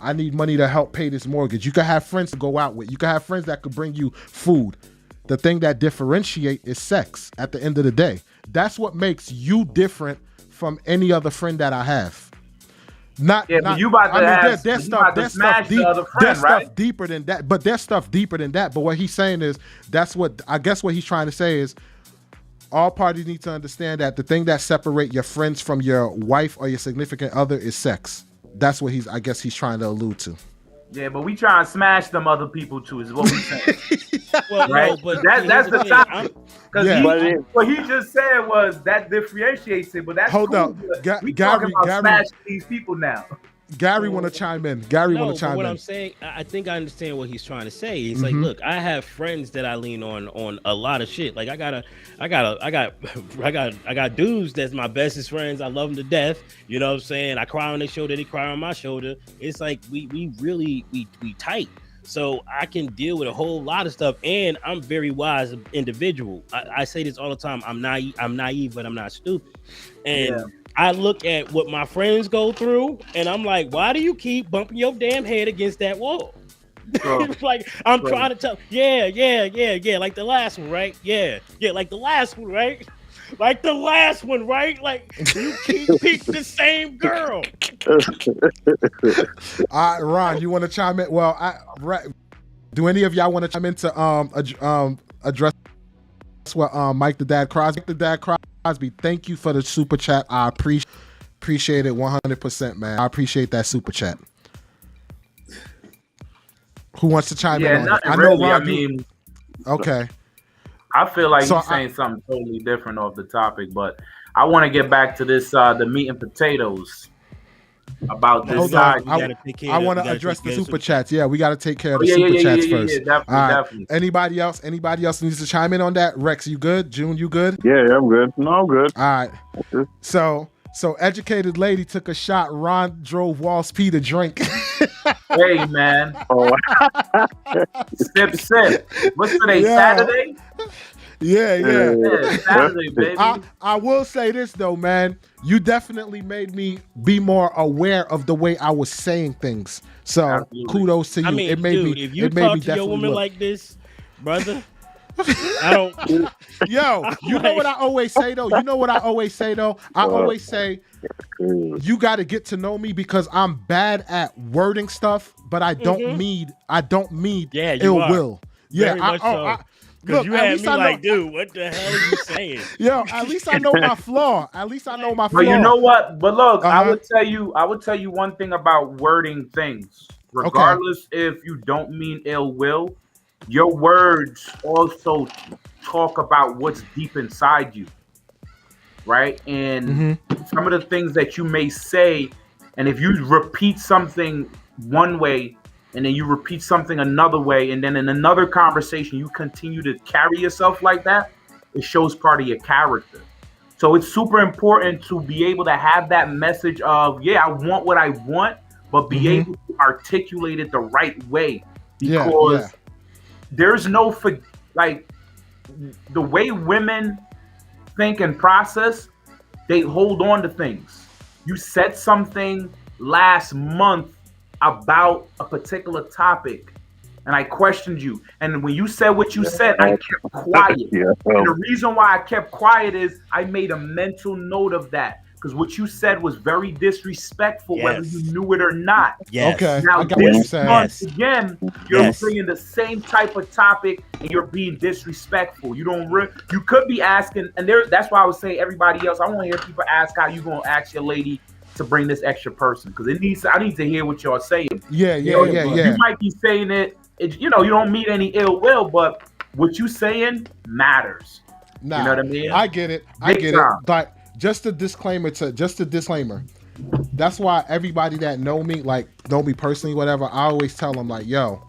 I need money to help pay this mortgage. You could have friends to go out with. You could have friends that could bring you food. The thing that differentiates is sex at the end of the day. That's what makes you different from any other friend that I have. But you about to there's stuff deeper than that. But there's stuff deeper than that. But what he's saying is what he's trying to say is all parties need to understand that the thing that separates your friends from your wife or your significant other is sex. That's what he's trying to allude to. Yeah, but we try and smash them other people too, is what we saying. Well, right? No, but that's the topic. Because what he just said was that differentiates it, but that's hold cool. up. We talking about smashing these people now. Gary want to chime in. Gary want No, to but chime what in. I'm saying, I think I understand what he's trying to say. It's like, look, I have friends that I lean on a lot of shit. Like I got dudes that's my bestest friends. I love them to death. You know what I'm saying? I cry on their shoulder, they cry on my shoulder. It's like we really tight. So I can deal with a whole lot of stuff, and I'm very wise individual. I say this all the time. I'm naive, but I'm not stupid. And I look at what my friends go through, and I'm like, why do you keep bumping your damn head against that wall? Like I'm trying to tell, yeah, like the last one, right? Yeah, like the last one, right? Like the last one, right? Like you keep picking the same girl. Ron, you want to chime in? Well, do any of y'all want to chime in to address what Mike the Dad Crosby? Thank you for the super chat. I appreciate it 100%, man. I appreciate that super chat. Who wants to chime in on it? I know, Ron. I mean, okay. I feel like you're saying something totally different off the topic, but I want to get back to this the meat and potatoes about this. Hold on. I want to address the super chats. Yeah, we got to take care of the super chats first. Yeah, definitely. Anybody else needs to chime in on that? Rex, you good? June, you good? Yeah, I'm good. No, I'm good. All right. So educated lady took a shot. Ron drove Walls P to drink. Hey, man. Oh. Sip. What's today? Saturday? Yeah. Saturday, baby. I will say this though, man. You definitely made me be more aware of the way I was saying things. So kudos to you. I mean, it made dude, me. If you it made talk me to your woman look. like this, brother, I don't. Yo, you know what I always say though. I always say you got to get to know me because I'm bad at wording stuff, but I don't mean ill will. Yeah, very much so. Because you had me like, dude, what the hell are you saying? Yo, at least I know my flaw. But you know what? But look, I would tell you one thing about wording things. Regardless if you don't mean ill will, your words also talk about what's deep inside you. Right? And some of the things that you may say, and if you repeat something one way, and then you repeat something another way, and then in another conversation, you continue to carry yourself like that, it shows part of your character. So it's super important to be able to have that message of, I want what I want, but be able to articulate it the right way. Because there's no, like, the way women think and process, they hold on to things. You said something last month about a particular topic, and I questioned you. And when you said what you said, I kept quiet. And the reason why I kept quiet is I made a mental note of that. Because what you said was very disrespectful, whether you knew it or not. Okay. Now, this month, again, you're Yes. bringing the same type of topic, and you're being disrespectful. You don't. You could be asking, and that's why I was saying everybody else. I want to hear people ask how you gonna ask your lady to bring this extra person, because I need to hear what y'all saying. Yeah. You might be saying it. You don't mean any ill will, but what you saying matters. Nah, you know what I mean? I get it. But just a disclaimer. That's why everybody that know me personally, whatever, I always tell them like, yo.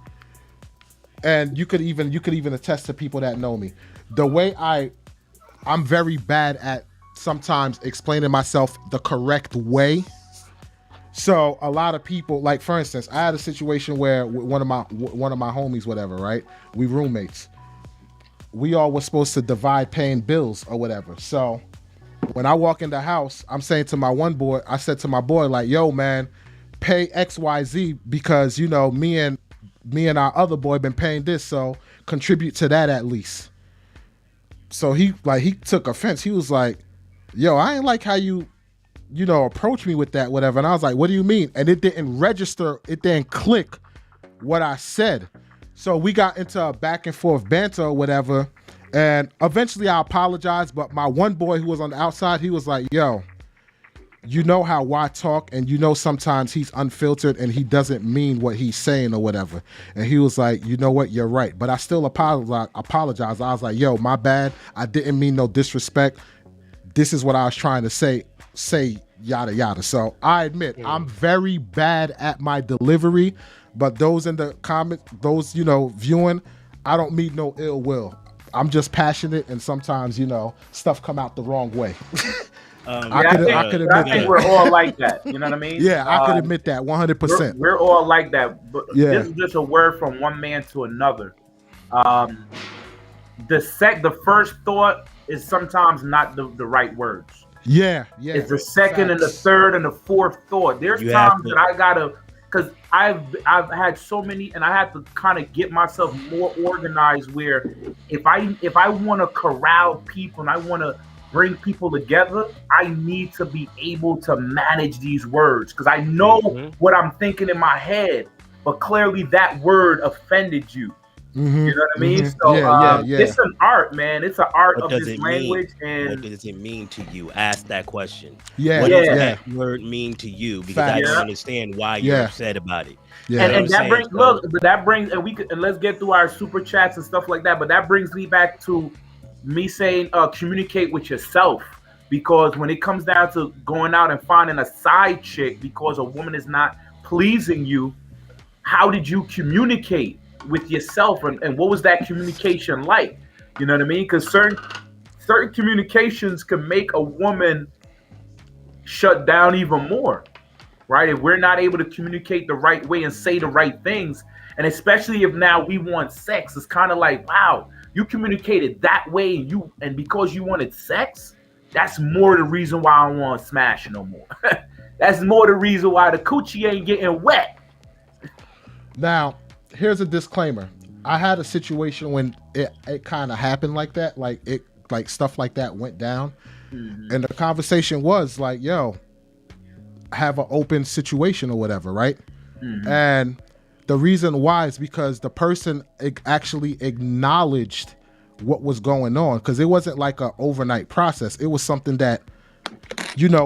And you could even attest to people that know me. The way I'm very bad at sometimes explaining myself the correct way. So a lot of people, like for instance, I had a situation where one of my homies, whatever, right? We roommates. We all were supposed to divide paying bills or whatever. So when I walk in the house, I'm saying to my one boy, I said to my boy, like, yo, man, pay XYZ because, me and our other boy been paying this, so contribute to that at least. So he took offense. He was like, yo, I ain't like how you approach me with that, whatever. And I was like, what do you mean? And it didn't register. It didn't click what I said. So we got into a back and forth banter or whatever. And eventually I apologized. But my one boy who was on the outside, he was like, yo, you know how I talk, and sometimes he's unfiltered and he doesn't mean what he's saying or whatever. And he was like, you know what, you're right. But I still apologized. I was like, yo, my bad. I didn't mean no disrespect. This is what I was trying to say yada yada. So I admit I'm very bad at my delivery, but those in the comment, those viewing, I don't mean no ill will. I'm just passionate, and sometimes stuff come out the wrong way. I could admit I think that. we're all like that. You know what I mean? Yeah, I could admit that 100%. We're all like that. But Yeah. this is just a word from one man to another. The first thought is sometimes not the right words. Yeah. It's the second and the third and the fourth thought. There's times that I gotta, because I've had so many, and I have to kind of get myself more organized. Where if I want to corral people and I want to bring people together, I need to be able to manage these words, because I know what I'm thinking in my head, but clearly that word offended you. You know what I mean? So it's an art, man. It's an art of this language. And what does it mean to you? Ask that question. Yeah. What does that word mean to you? Because I don't understand why you're upset about it. Yeah. And that brings, and let's get through our super chats and stuff like that. But that brings me back to me saying, communicate with yourself. Because when it comes down to going out and finding a side chick because a woman is not pleasing you, how did you communicate with yourself, and what was that communication like? You know what I mean? Because certain communications can make a woman shut down even more, right? If we're not able to communicate the right way and say the right things, and especially if now we want sex, it's kind of like, wow, you communicated that way, and because you wanted sex, that's more the reason why I don't want to smash no more. That's more the reason why the coochie ain't getting wet. Now, here's a disclaimer. I had a situation when it kind of happened like that, like stuff like that went down, and the conversation was like, "Yo, have an open situation or whatever," right? And the reason why is because the person actually acknowledged what was going on, because it wasn't like an overnight process. It was something that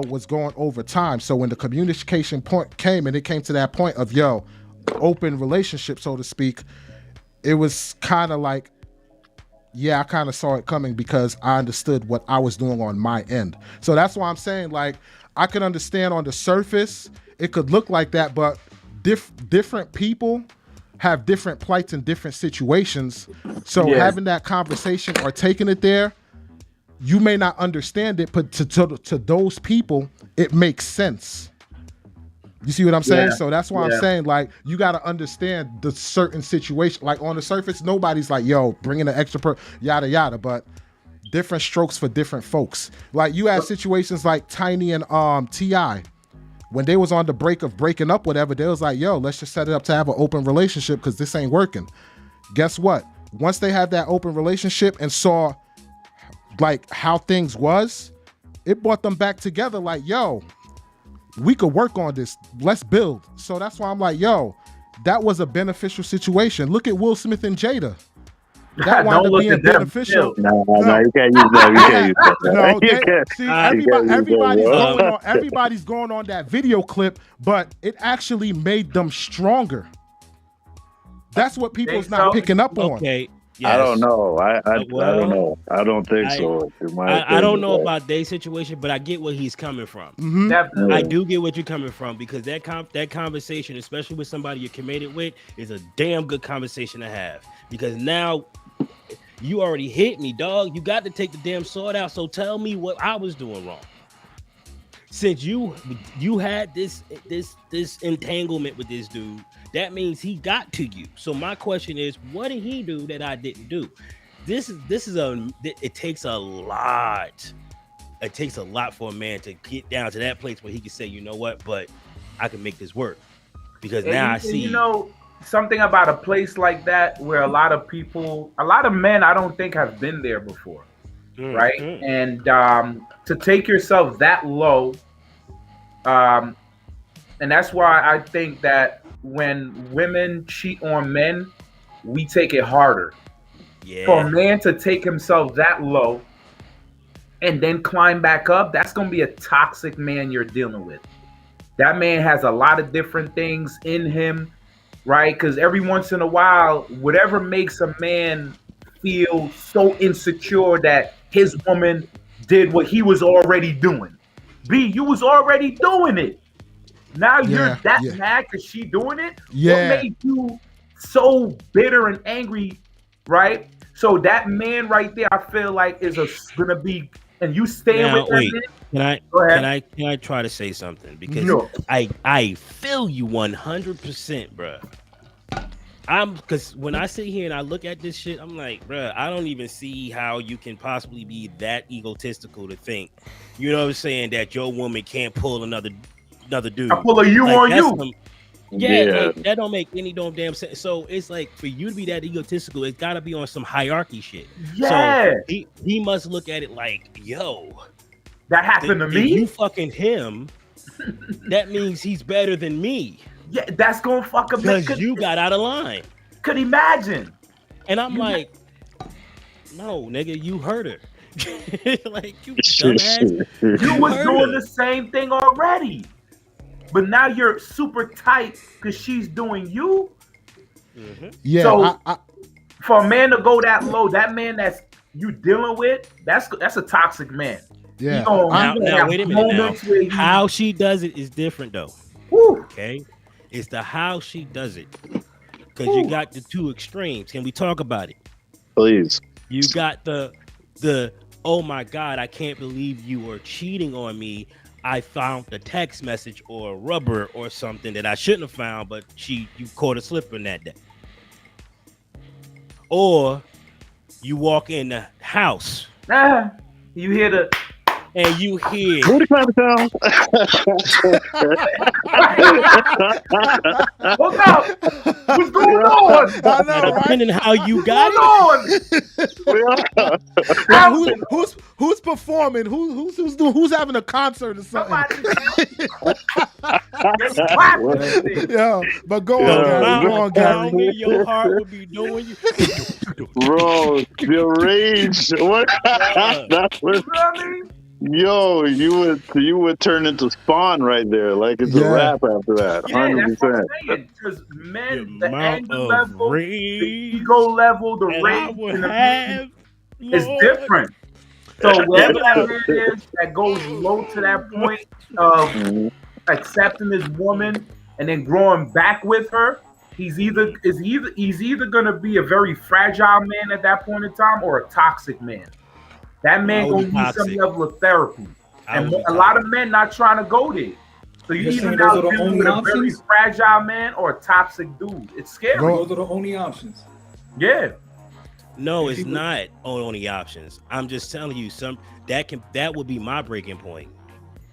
was going over time. So when the communication point came, and it came to that point of open relationship, so to speak, it was kind of like, I kind of saw it coming because I understood what I was doing on my end. So that's why I'm saying, like, I can understand on the surface it could look like that, but different people have different plights and different situations. So having that conversation or taking it there, you may not understand it, but to those people it makes sense. You see what I'm saying? So that's why I'm saying, like, you got to understand the certain situation. Like, on the surface, nobody's like, yo, bringing an extra yada yada, but different strokes for different folks. Like, you had situations like Tiny and T.I. when they was on the break of breaking up, whatever, they was like, yo, let's just set it up to have an open relationship because this ain't working. Guess what? Once they had that open relationship and saw like how things was, it brought them back together. Like, yo, we could work on this. Let's build. So that's why I'm like, yo, that was a beneficial situation. Look at Will Smith and Jada. That wound up being beneficial. No, you can't use that. Everybody's going on that video clip, but it actually made them stronger. That's what people's not picking up on. Okay. Yes. I don't know. I don't know. I don't think so. I don't know about their situation, but I get where he's coming from. Definitely. I do get what you're coming from, because that conversation, especially with somebody you're committed with, is a damn good conversation to have. Because now you already hit me, dog. You got to take the damn sword out. So tell me what I was doing wrong. Since you had this entanglement with this dude, that means he got to you. So my question is, what did he do that I didn't do? It takes a lot. It takes a lot for a man to get down to that place where he can say, you know what, but I can make this work. Because now I see. Something about a place like that where a lot of men, I don't think have been there before. Right. And to take yourself that low, and that's why I think that when women cheat on men, we take it harder. For a man to take himself that low and then climb back up, that's going to be a toxic man you're dealing with. That man has a lot of different things in him, right? Because every once in a while, whatever makes a man feel so insecure that his woman did what he was already doing, B, you was already doing it. Now you're Yeah, that yeah. mad because she doing it. What Yeah. made you so bitter and angry, right? So that man right there, I feel like is gonna be, and you staying with Now that wait, man. can I Go ahead. can I try to say something because Sure. I feel you 100%, bro. Because when I sit here and I look at this shit, I'm like, bro, I don't even see how you can possibly be that egotistical to think, you know what I'm saying, that your woman can't pull another dude. I pull a you Like on that's you. yeah, Yeah. like that don't make any damn sense. So it's like for you to be that egotistical, it's gotta be on some hierarchy shit. Yeah. So he must look at it like, yo, That happened to if me. you fucking him, that means he's better than me. Yeah, that's gonna fuck a man. Because you got out of line. Could imagine. And I'm like, no, nigga, you hurt her. Like, you dumbass. You was hurt doing her. the same thing already. But now you're super tight because she's doing you. Yeah. So I, for a man to go that low, that man that's you dealing with, that's a toxic man. yeah. He gonna Now, have wait a minute. Now, moments where he- how she does it is different, though. Whew. Okay, it's the how she does it. Because you got the two extremes. Can we talk about it? Please. You got the oh my God, I can't believe you were cheating on me. I found a text message or a rubber or something that I shouldn't have found, but you caught a slipper in that day. Or you walk in the house You hear the and you hear Booty clap sound. what's up? What's going on? I know, right? depending how you got What's it. going on? Like, who's performing? Who's having a concert or something? Just clapping. Yeah, but go Yeah. on, Gary. Go on, Gary. Pounding your heart would be doing you. Bro, the rage. What? That was, You know what I mean? yo, you would turn into Spawn right there. Like it's Yeah. a rap after that. Yeah, that's what 100%. I'm saying. Because men, the amount anger of level, the rage ego level, the and I rage would and the have, is Lord. different. So whatever that man is that goes low to that point of Mhm. accepting his woman and then growing back with her, he's either gonna be a very fragile man at that point in time or a toxic man. That man I gonna would be need some toxic. level of therapy. I And would be a lot of men not trying to go there. So you You're either saying now those are the dealing only with a very options? fragile man or a toxic dude. It's scary. Go- Those are the only options. Yeah. No, it's People- not only options. I'm just telling you that would be my breaking point.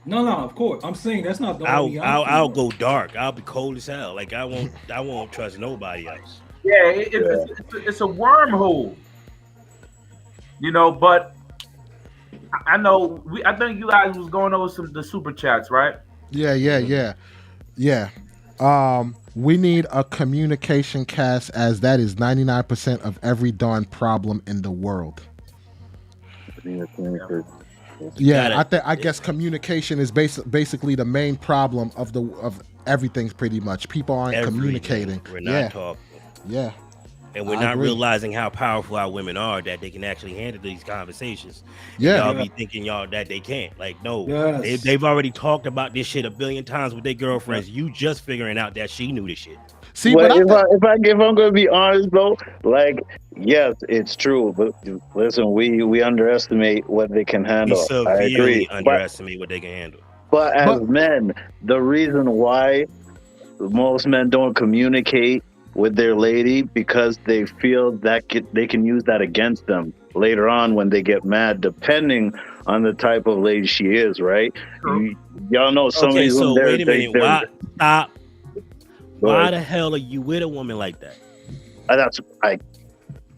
No, of course. I'm saying that's not the only I'll option. go dark. I'll be cold as hell. Like I won't trust nobody else. Yeah, it's a wormhole. You know, but I know I think you guys was going over the super chats, right? Yeah. We need a communication cast, as that is 99% of every darn problem in the world. Yeah, I guess communication is basically the main problem of everything. Pretty much, people aren't Everything. communicating. We're not talking. Yeah. And we're I not agree. realizing how powerful our women are, that they can actually handle these conversations. Yeah. Y'all be thinking that they can't. Like, no, Yes. they've already talked about this shit a billion times with their girlfriends. You just figuring out that she knew this shit. See, But but if I'm gonna be honest though, like yes, it's true. But listen, we underestimate what they can We handle. I severely agree. underestimate what they can handle. But as But- men, the reason why most men don't communicate with their lady because they feel that they can use that against them later on when they get mad, depending on the type of lady she is, right? True. Y'all know some of Okay, these so women, wait a minute. they're- Stop. Go Why ahead. the hell are you with a woman like that?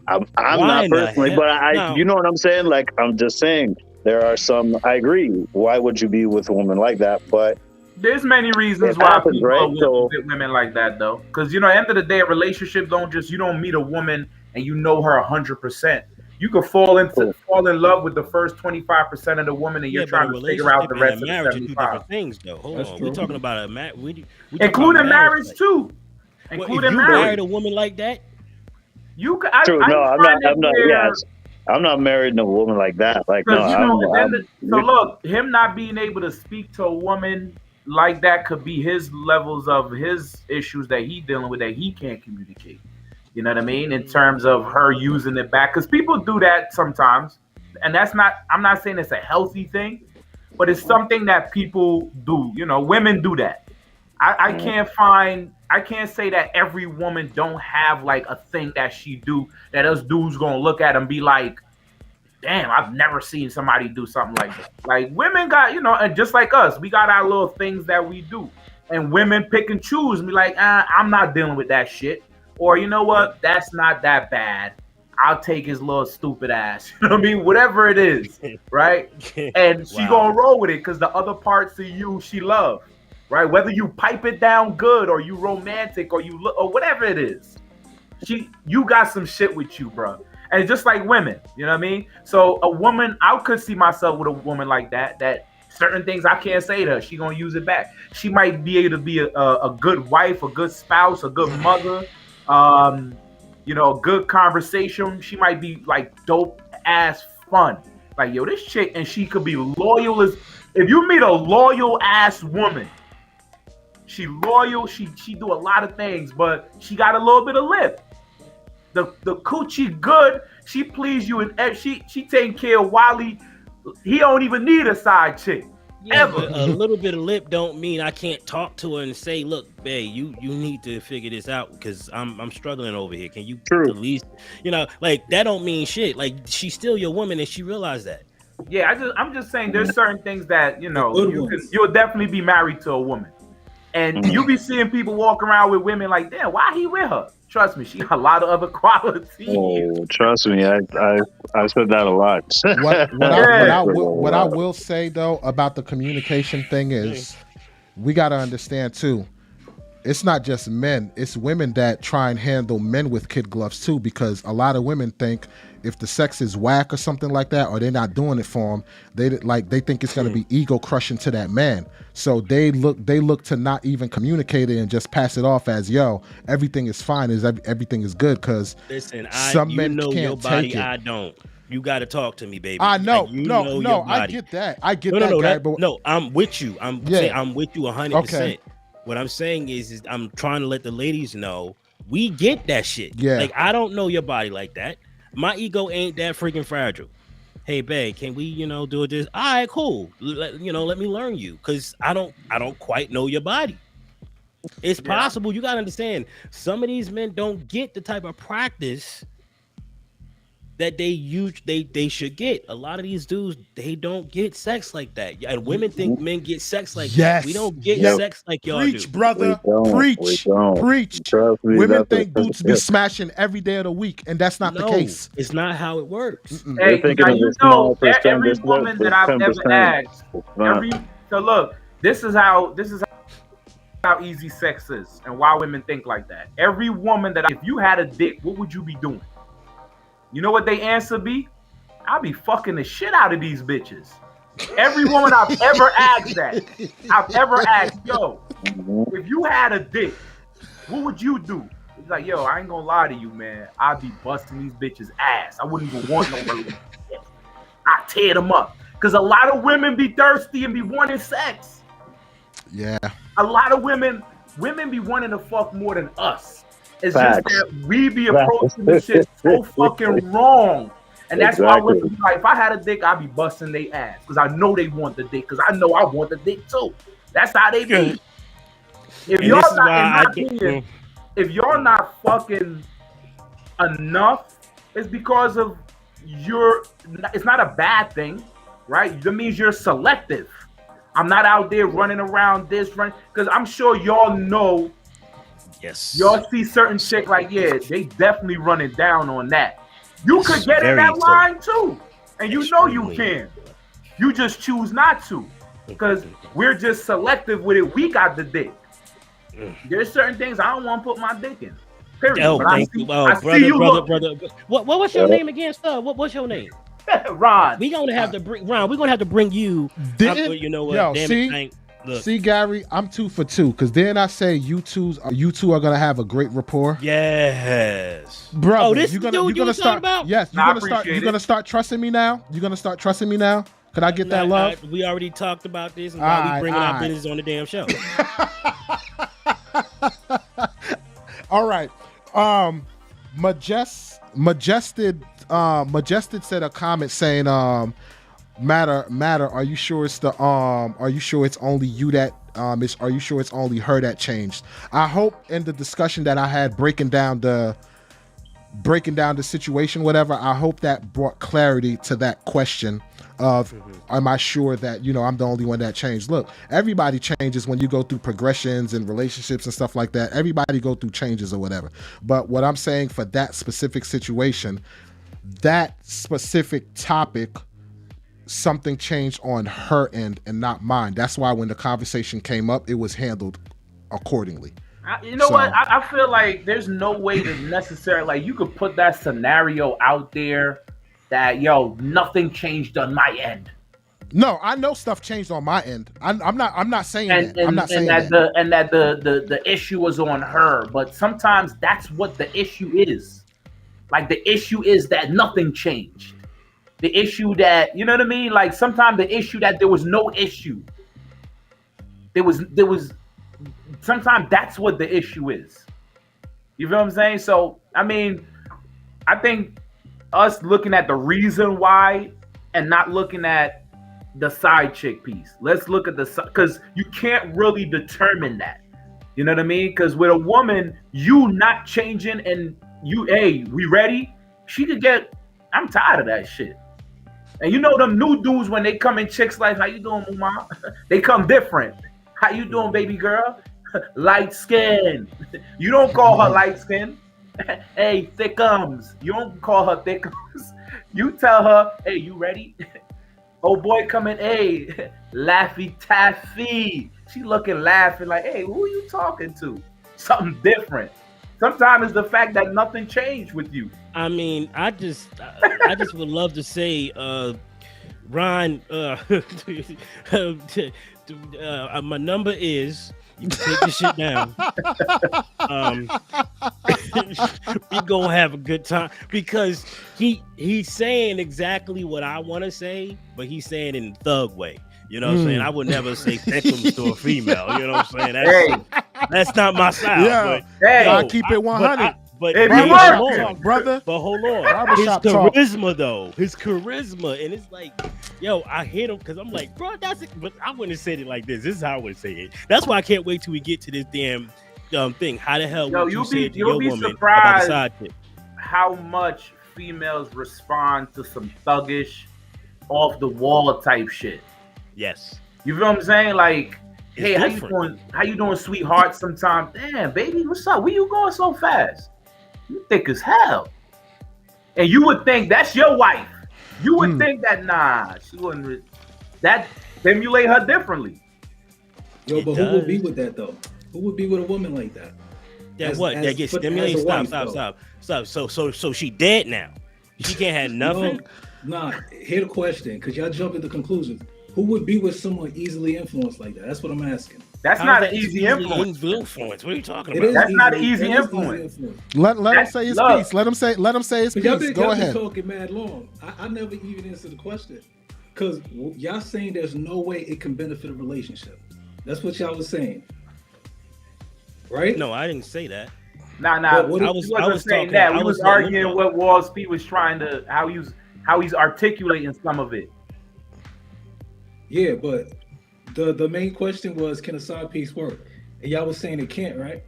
I'm Why not in the personally, hell- but No. you know what I'm saying? Like, I'm just saying there are some, I agree. Why would you be with a woman like that? But There's many reasons It why happens, people right? are So- with women like that, though. Because at the end of the day, a relationship you don't meet a woman and you know her 100%. You could fall in love with the first 25% of the woman, and you're but trying a to figure out the relationship rest and of a the marriage are two 75, different things, though. Hold That's on, true. we're talking about a marriage. including marriage too. Well, Including if you marriage. married a woman like that, You could. true, no, I'm not. find it I'm not. where Yes, I'm not married to a woman like that. Like, no, Because you know, so you- look, him not being able to speak to a woman like that could be his levels of his issues that he dealing with that he can't communicate. You know what I mean? In terms of her using it back, because people do that sometimes, and that's not. I'm not saying it's a healthy thing, but it's something that people do. You know, women do that. I can't find. I can't say that every woman don't have like a thing that she do that us dudes gonna look at and be like, damn, I've never seen somebody do something like that. Like women got, you know, and just like us, we got our little things that we do. And women pick and choose and be like, I'm not dealing with that shit. Or you know what? That's not that bad. I'll take his little stupid ass. You know what I mean? Whatever it is, right? And she gonna roll with it because the other parts of you she love, right? Whether you pipe it down good or you romantic or you look or whatever it is, you got some shit with you, bro. And just like women, you know what I mean? So a woman, I could see myself with a woman like that, that certain things I can't say to her, she gonna use it back. She might be able to be a good wife, a good spouse, a good mother, you know, a good conversation. She might be like dope ass fun. Like, yo, this chick, and she could be loyal as, if you meet a loyal ass woman, she loyal, she do a lot of things, but she got a little bit of lip. The coochie good, she please you, and she taking care of Wally. He don't even need a side chick. Yeah, but a little bit of lip don't mean I can't talk to her and say, look, babe, you need to figure this out because I'm struggling over here. Can you at least, you know, like that don't mean shit. Like she's still your woman and she realized that. Yeah, I'm just saying there's certain things that, you know, you'll definitely be married to a woman. And you be seeing people walk around with women like, damn, why he with her? Trust me, she got a lot of other qualities. Oh, trust me, I've said that a lot. What I will say though about the communication thing is, we got to understand too. It's not just men; it's women that try and handle men with kid gloves too. Because a lot of women think if the sex is whack or something like that, or they're not doing it for them, they think it's going to be ego crushing to that man. So they look to not even communicate it and just pass it off as, yo, everything is fine, everything is good. Because some men know can't your body, take it. I don't. You got to talk to me, baby. I know. Like, I get that. I get that, guy. But no, I'm with you. I'm with you 100%. Okay. What I'm saying is I'm trying to let the ladies know we get that shit. Yeah. Like I don't know your body like that. My ego ain't that freaking fragile. Hey, babe, can we, you know, do this? All right, cool. Let me learn you because I don't quite know your body. It's possible. You gotta understand. Some of these men don't get the type of practice that they should get. A lot of these dudes, they don't get sex like that. And women think men get sex like that. We don't get sex like y'all Preach, do. brother. Preach. Women think dudes be smashing every day of the week, and that's not the case. It's not how it works. Hey, now you know, every woman that I've ever asked, so look, this is how easy sex is and why women think like that. Every woman that if you had a dick, what would you be doing? You know what they answer be? I'll be fucking the shit out of these bitches. Every woman I've ever asked that, yo, if you had a dick, what would you do? It's like, yo, I ain't gonna lie to you, man. I'd be busting these bitches' ass. I wouldn't even want no relationship. I tear them up. Because a lot of women be thirsty and be wanting sex. Yeah. A lot of women be wanting to fuck more than us. It's just that we be approaching this shit so fucking wrong. And that's why women be like, if I had a dick, I'd be busting their ass. Because I know they want the dick. Because I know I want the dick too. That's how they be. If you're not fucking enough, it's because of it's not a bad thing, right? That means you're selective. I'm not out there running around because I'm sure y'all know. Yes. Y'all see certain shit like, yeah, they definitely running down on that. You could get in that line too. And you know you can. You just choose not to. Because we're just selective with it. We got the dick. There's certain things I don't want to put my dick in. Period. Oh, thank you. Brother. What was your name again, sir? What's your name? Ron. We're gonna have to bring you. You know what? Yo, damn see? it, Look, see, Gary, I'm 2 for 2 because then I say you two are gonna have a great rapport. yes, Brother, oh, this you're is gonna dude you was start. talking about. Yes, Nah, I appreciate you're it. gonna start trusting me now. You're gonna start trusting me now. Could I get that love? We already talked about this, and why we bringing our business on the damn show. All right. Majested said a comment saying, matter, are you sure it's only you that are you sure it's only her that changed? I hope in the discussion that I had breaking down the situation, whatever, I hope that brought clarity to that question of am I sure that I'm the only one that changed. Look, everybody changes when you go through progressions and relationships and stuff like that. Everybody go through changes or whatever. But what I'm saying for that specific situation, that specific topic, something changed on her end and not mine. That's why when the conversation came up, it was handled accordingly. You know what? I feel like there's no way to necessarily, like, you could put that scenario out there that, yo, nothing changed on my end. No, I know stuff changed on my end. I'm not saying that. I'm not saying that. The issue was on her, but sometimes that's what the issue is. Like, the issue is that nothing changed. The issue that, you know what I mean? Like, sometimes the issue that there was no issue. There was sometimes that's what the issue is. You feel what I'm saying? So, I mean, I think us looking at the reason why and not looking at the side chick piece. Let's look at because you can't really determine that. You know what I mean? Because with a woman, you not changing and you, hey, we ready? She could get, I'm tired of that shit. And you know them new dudes, when they come in chicks' life, how you doing, mama? They come different. How you doing, baby girl? Light skin. You don't call her light skin. Hey, thickums. You don't call her thickums. You tell her, hey, you ready? Oh boy coming, hey, Laffy Taffy. She looking laughing like, hey, who are you talking to? Something different. Sometimes it's the fact that nothing changed with you. I mean, I just would love to say, Ron, my number is, you can take this shit down. We gonna have a good time because he's saying exactly what I want to say, but he's saying it in thug way. You know what I'm saying? I would never say thickums to a female. You know what I'm saying? That's not my style. Yeah, but, I keep it 100. But hold on, brother. But hold on. Barbershop his talk. charisma, though. His charisma. And it's like, yo, I hit him because I'm like, bro, that's it. But I wouldn't have said it like this. This is how I would say it. That's why I can't wait till we get to this damn thing. How the hell would you say it to your woman about the side chick? How much females respond to some thuggish, off the wall type shit. Yes. You feel what I'm saying? Like, It's hey, different. how you doing, sweetheart? Sometimes, damn, baby, what's up? Where you going so fast? You thick as hell. And you would think that's your wife. You would think that, nah, she wouldn't. That stimulate her differently. Yo, but who would be with that though? Who would be with a woman like that? That gets stimulated. Stop. So she dead now. She can't have nothing. No, hear the question, because y'all jump into conclusions. Who would be with someone easily influenced like that? That's what I'm asking. That's not an easy influence. What are you talking about? That's not an easy influence. Let him say his piece. Let him say his piece. Go ahead. Y'all been talking mad long. I never even answered the question. Because y'all saying there's no way it can benefit a relationship. That's what y'all was saying. Right? No, I didn't say that. Nah. I was saying talking, that. I We was arguing what Wall Speed was trying to, how he's articulating some of it. Yeah, but the main question was, can a side piece work? And y'all was saying it can't, right?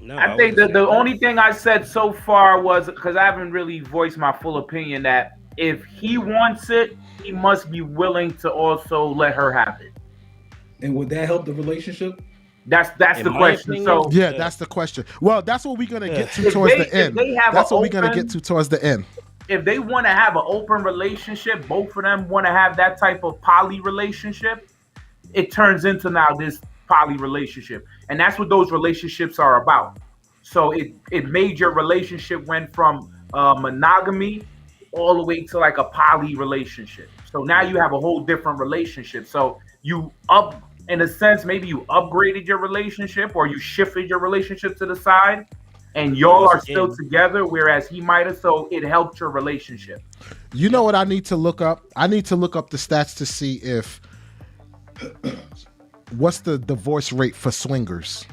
No, I think the only thing I said so far was, because I haven't really voiced my full opinion, that if he wants it, he must be willing to also let her have it. And would that help the relationship? That's the question. Opinion, so that's the question. Well, that's what we're gonna get to towards the end. That's what we're gonna get to towards the end. If they want to have an open relationship, both of them want to have that type of poly relationship, it turns into now this poly relationship. And that's what those relationships are about. So it made your relationship went from monogamy all the way to like a poly relationship. So now you have a whole different relationship. So you up in a sense, maybe you upgraded your relationship or you shifted your relationship to the side, and y'all Once are still again, together, whereas he might have. So it helped your relationship. You know what I need to look up? I need to look up the stats to see if what's the divorce rate for swingers.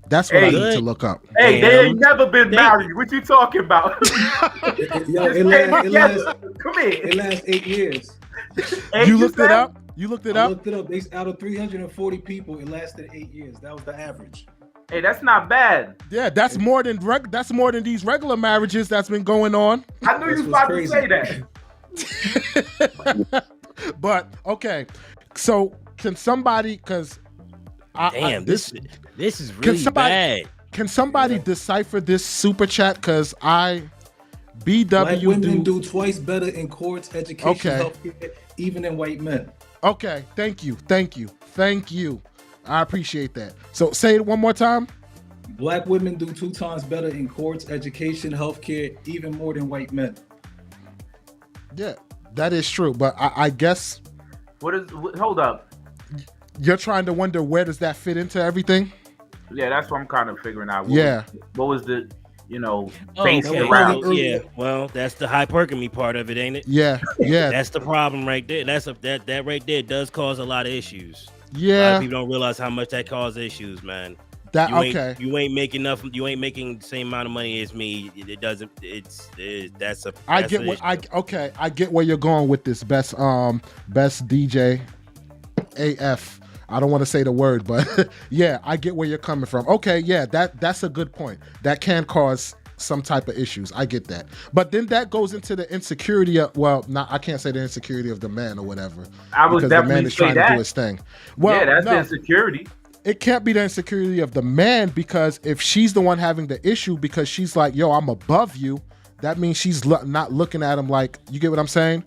That's what I need to Good. look up. Hey, they Damn. ain't never been married. What you talking about? Yo, Just it get lasts, together. Come here. it lasts 8 years. Hey, You looked it said? up? You looked it I up? looked it up. They, out of 340 people, it lasted 8 years. That was the average. Hey, that's not bad. Yeah, that's more than these regular marriages that's been going on. I knew That's you was what's about crazy. to say that. But okay, so can somebody? Because damn, this is Can really somebody- bad. Can somebody decipher this super chat? Because Black BW women do twice better in courts, education, Okay. healthcare, even than white men. Okay, thank you. I appreciate that. So say it one more time. Black women do 2 times better in courts, education, healthcare, even more than white men. Yeah, that is true. But I guess Hold up. you're trying to wonder where does that fit into everything? Yeah, that's what I'm kind of figuring out. What was the, basic Okay, around? so, yeah. Well, that's the hypergamy part of it, ain't it? Yeah. That's the problem right there. That right there does cause a lot of issues. A lot Yeah. of people don't realize how much that causes issues, man. That You ain't, okay. You ain't making enough. You ain't making the same amount of money as me. It doesn't. That's I an get what issue. I get where you're going with this. Best DJ AF. I don't want to say the word, but yeah, I get where you're coming from. Okay, yeah, that's a good point. That can cause some type of issues. I get that. But then that goes into the insecurity of, I can't say the insecurity of the man or whatever. I would because the man definitely is trying say to do that. his thing. Well, Yeah, that's no, the insecurity. it can't be the insecurity of the man, because if she's the one having the issue because she's like, yo, I'm above you, that means she's not looking at him like, you get what I'm saying?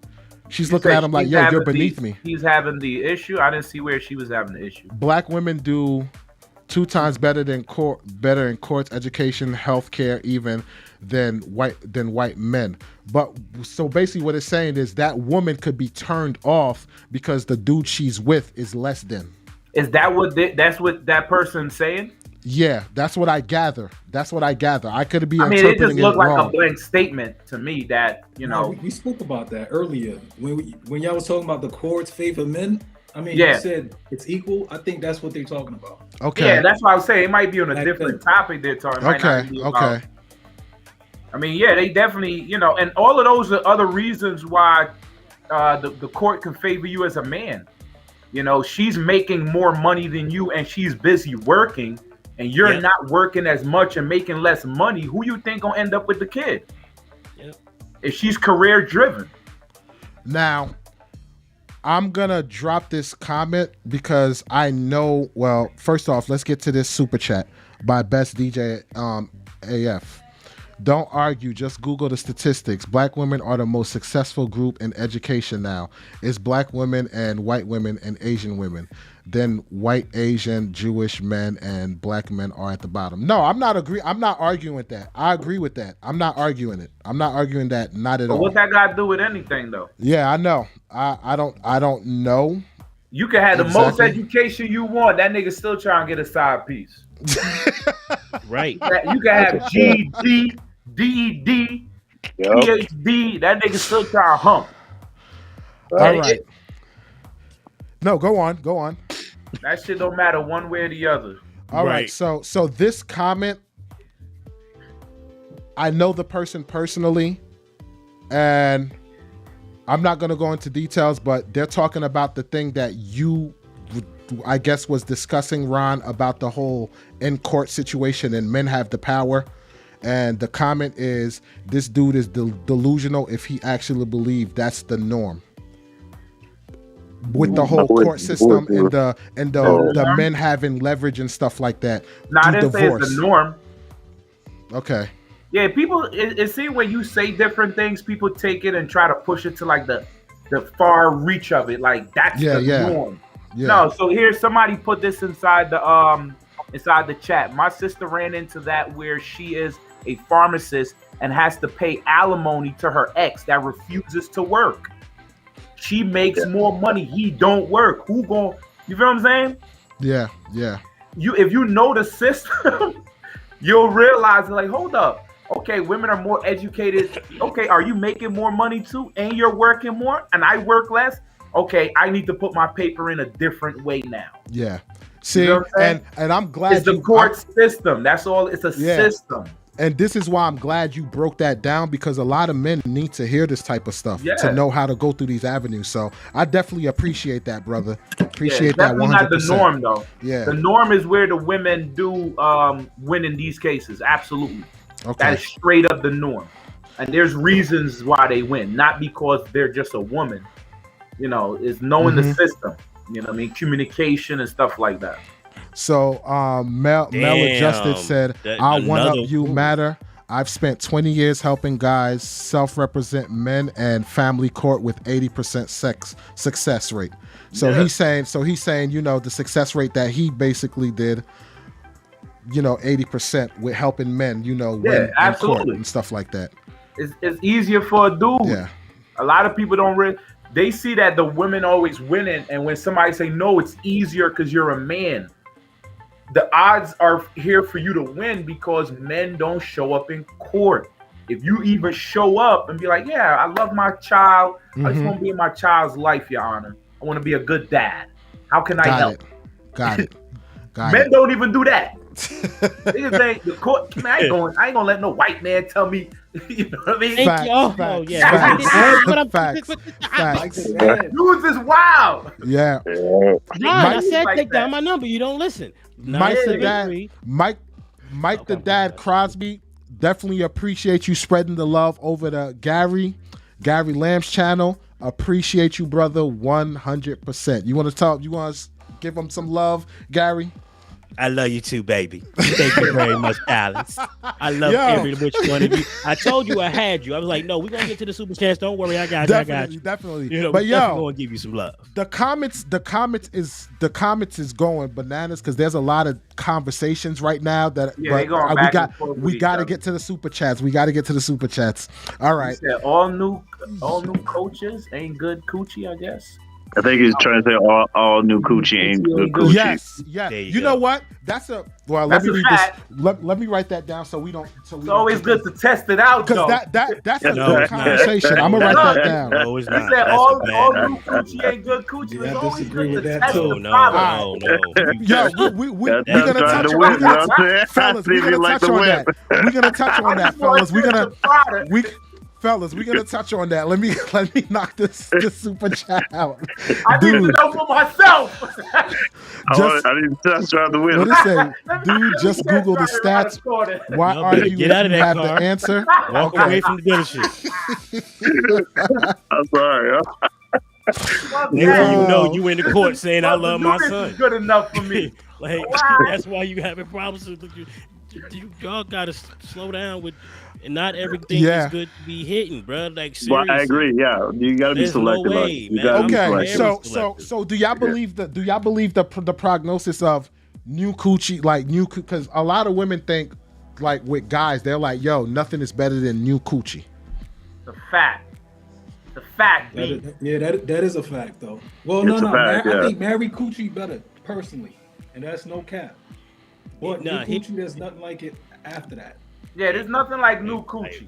She's looking at him like, yo, you're beneath me. He's having the issue. I didn't see where she was having the issue. Black women do 2 times better in courts, education, healthcare, even than white men. But so basically what it's saying is that woman could be turned off because the dude she's with is less than. Is that that's what that person's saying? Yeah, that's what I gather. I could be I mean, it interpreting just looked like wrong. a blank statement to me that, No, we spoke about that earlier when y'all was talking about the courts favor men. I mean, Yeah. you said it's equal. I think that's what they're talking about. Okay. Yeah, that's why I was saying it might be on a Like different that. topic they're talking. Might not Okay. be about- Okay. I mean, yeah, they definitely, and all of those are other reasons why the court can favor you as a man. She's making more money than you, and she's busy working, and you're Yep. not working as much and making less money. Who you think gonna end up with the kid? Yep. If she's career driven. Now, I'm gonna drop this comment because I know. Well, first off, let's get to this super chat by Best DJ AF. Don't argue, just Google the statistics. Black women are the most successful group in education now. It's black women and white women and Asian women. Then white, Asian, Jewish men and black men are at the bottom. No, I'm not arguing with that. I agree with that. I'm not arguing it. I'm not arguing that, not at But all. what that got to do with anything, though? Yeah, I know. I don't know. You can have the most Exactly. education you want. That nigga still trying to get a side piece. Right. You can have GD, DED, Yep. PhD. That nigga still trying to hump. All right. No, go on. That shit don't matter one way or the other. All right. Right. So this comment, I know the person personally, and I'm not going to go into details, but they're talking about the thing that you, I guess, was discussing, Ron, about the whole in-court situation and men have the power. And the comment is, this dude is delusional if he actually believed that's the norm. With the whole court system and the men having leverage and stuff like that. Nah, I through didn't say it's the norm. Okay. Yeah, people, it seems when you say different things, people take it and try to push it to like the far reach of it. Like that's the norm. Yeah. No, so here somebody put this inside the chat. My sister ran into that where she is a pharmacist and has to pay alimony to her ex that refuses to work. She makes more money. He don't work. Who You feel what I'm saying? Yeah. If you know the system, you'll realize like, hold up. Okay, women are more educated. Okay, are you making more money too? And you're working more and I work less? Okay, I need to put my paper in a different way now. Yeah. See, You know what I'm and I'm glad it's the court system. That's all. It's a system. And this is why I'm glad you broke that down, because a lot of men need to hear this type of stuff to know how to go through these avenues. So I definitely appreciate that, brother. Appreciate that 100%. Not the norm, though. Yeah. The norm is where the women do win in these cases. Absolutely. Okay. That is straight up the norm. And there's reasons why they win, not because they're just a woman. You know, it's knowing the system. You know what I mean? Communication and stuff like that. So Mel Adjusted said, I one up you matter. I've spent 20 years helping guys self-represent men and family court with 80% success rate. So he's saying, you know, the success rate that he basically did, you know, 80% with helping men, you know, win in court and stuff like that. It's easier for a dude. Yeah. A lot of people don't they see that the women always winning, and when somebody say no, it's easier because you're a man. The odds are here for you to win because men don't show up in court. If you even show up and be like, yeah, I love my child. I just want to be in my child's life, Your Honor. I want to be a good dad. How can I help? Got it. Men don't even do that. Niggas think the court, man, I ain't gonna let no white man tell me, you know what I mean? Facts. Dudes is wild. Yeah. I said take down my number. You don't listen. Mike the Dad Crosby, definitely appreciate you spreading the love over to Gary Lamb's channel. Appreciate you, brother, 100%. You want to give him some love, Gary? I love you too, baby. Thank you very much, Alex. I love every which one of you. I told you I had you. I was like, no, we're gonna get to the super chats. Don't worry, I got you. Definitely. You know, but gonna give you some love. The comments is going bananas because there's a lot of conversations right now that we got to get to the super chats. All right. All new coaches ain't good coochie, I guess. I think he's trying to say all new coochie ain't good coochie. Yes. You know what? Let me read this. Let me write that down so we don't. It's always good to test it out, because that's a good conversation. I'm gonna write that down. No, it's not. He said all new coochie ain't good coochie. I disagree with that too. No. We're gonna touch on that, fellas. We're gonna touch on that. Fellas, we're gonna touch on that. Let me knock this super chat out. I need to know for myself. I need to touch on the window. What it say? Dude, just Google the stats. Why are you? Get out of that car. The answer. Walk away from the dealership. I'm sorry. You know you in the court saying I love my son. Good enough for me. That's why you having problems with y'all gotta slow down with. And not everything is good to be hitting, bro. Like seriously. Well, I agree. Yeah, you gotta be selective. So do y'all believe the prognosis of new coochie, because a lot of women think like with guys, they're like, yo, nothing is better than new coochie. The fact. That is a fact though. Well, I think married coochie better personally, and that's no cap. But new coochie, there's nothing like it after that. Yeah, there's nothing like new coochie.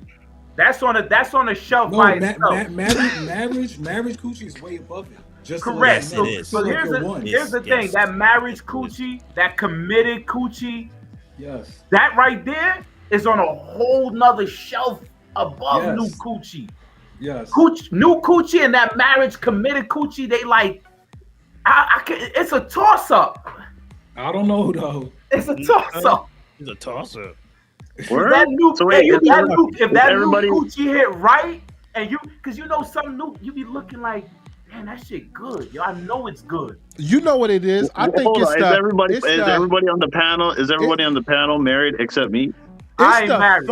That's on the shelf by itself. Marriage coochie is way above it. Just correct. So here's the thing. That marriage coochie, that committed coochie, yes, that right there is on a whole nother shelf above new coochie. Yes. New coochie and that marriage committed coochie, they like, it's a toss up. I don't know though. It's a toss up. It's a toss up. If that new coochie hit right, and because some new, you be looking like, man, that shit good. Yo, I know it's good. You know what it is? I think is everybody on the panel? Is everybody on the panel married except me? I ain't married.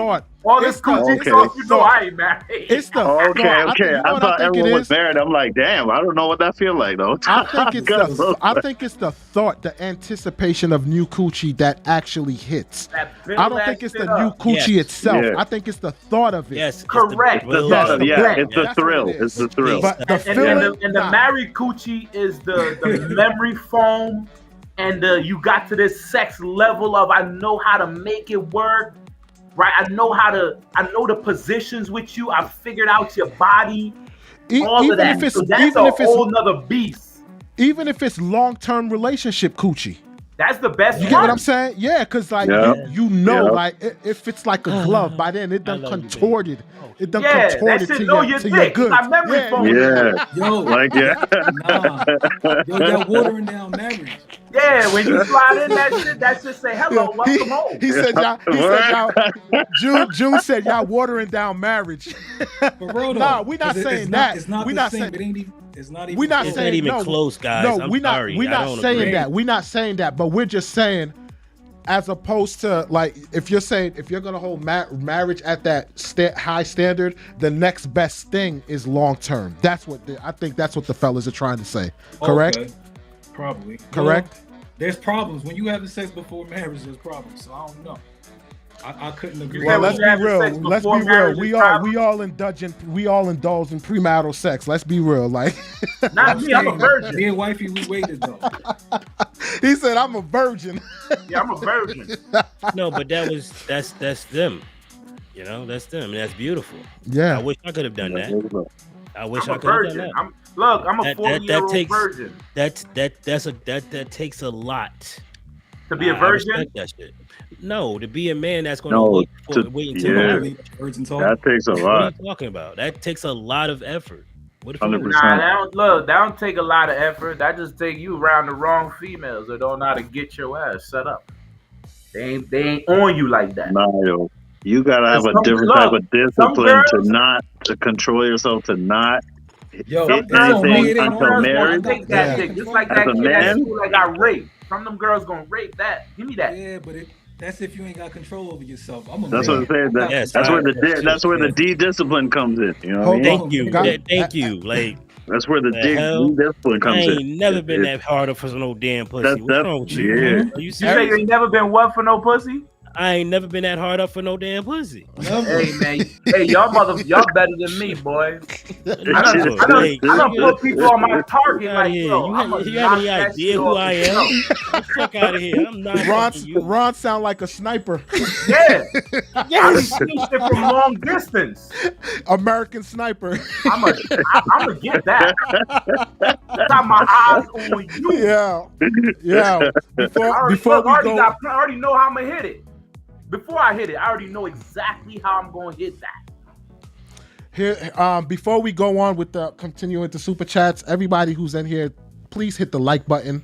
All this coochie talk, you know I ain't married. It's the Okay, thought. okay. You know I what thought I think it everyone was is? married. I'm like, damn, I don't know what that feel like though. I think it's the thought, the anticipation of new coochie that actually hits. That I don't think it's the new coochie itself. Yeah. I think it's the thought of it. Yes, Correct. The Yes, thought of the it's the That's what thrill. it is. It's the thrill. But the And feeling, the married coochie is the memory foam, and you got to this sex level of I know how to make it work, right? I know the positions with you. I figured out your body, all even of that. if it's So that's even a if it's whole nother beast. even if it's long-term relationship coochie. That's the best You one. get what I'm saying? Yeah, because like Yeah. you know, Yeah. like if it's like a glove, by then it done I love you, contorted. It done Yeah, that contorted shit to know your your to your dick. It's goods. got memory Yeah, foam. Yeah. Yo, Like yeah. nah. Yo, y'all watering down marriage. Yeah, when you slide in that shit say hello, welcome home. He said y'all. June said y'all watering down marriage. For real though. Nah, we not 'Cause it's saying not, that. It's not We the not same. saying- It ain't even. It's not even. We not It's saying not even no, close, guys. No, I'm we not. sorry. We I not don't saying agree. that. We not saying that. But we're just saying, as opposed to like, if you're gonna hold marriage at that high standard, the next best thing is long term. That's what I think. That's what the fellas are trying to say. Correct. Okay. Probably. Correct. Well, there's problems when you having sex before marriage. There's problems. So I don't know. I couldn't agree. Well, when let's you be having real. sex Let's be before real. marriage We is all problem. we all indulge in premarital sex. Let's be real. Like Not me, I'm a virgin. Me and wifey, we waited though. he said, I'm a virgin. Yeah, I'm a virgin. No, but that's them. You know, that's them. And that's beautiful. Yeah. I wish I could have done that. I wish I'm I a could have done virgin. that. I'm a That 40-year-old virgin. That takes a lot. To be a I virgin? respect that shit. No, to be a man that's going No, to wait until yeah. marriage. Virgin talk. That takes a What are lot. you talking about? That takes a lot of effort. What if 100%. That don't take a lot of effort. That just take you around the wrong females that don't know how to get your ass set up. They ain't on you like that. Nah, yo. You gotta have a Some- different look, type of some discipline girls- to control yourself to not Yo, Some it's girls, on me, anything it ain't until on me. marriage. take that Yeah. dick. Just like As that a kid at man? school that got raped. Some of them girls gonna rape that. Give me that. Yeah, but that's if you ain't got control over yourself. I'm a That's man. what I'm saying. That, Yes, that's I- where the D discipline comes in. You know what I Hold mean? Thank you. God- Thank you. Like, That's where the The D hell? discipline I comes in. ain't never been It- that hard up for no damn pussy. That's- What's wrong with you? yeah. Are you You say serious? you ain't never been what for no pussy? I ain't never been that hard up for no damn pussy. Hey man, hey y'all better than me, boy. No, I done put people on my target Outta like here. yo. You I'ma have any knock that idea shit who off I the am? shelf. Get the fuck out of here. I'm not fucking you. Ron sound like a sniper. Yeah, I be Yes. shooting shit from long distance. American sniper. I'ma get that. Got my eyes on you. yeah. Yeah. Before we go. I already know how I'm gonna hit it. Before I hit it, I already know exactly how I'm gonna hit that. Here, before we go on with the continue with the super chats, everybody who's in here, please hit the like button.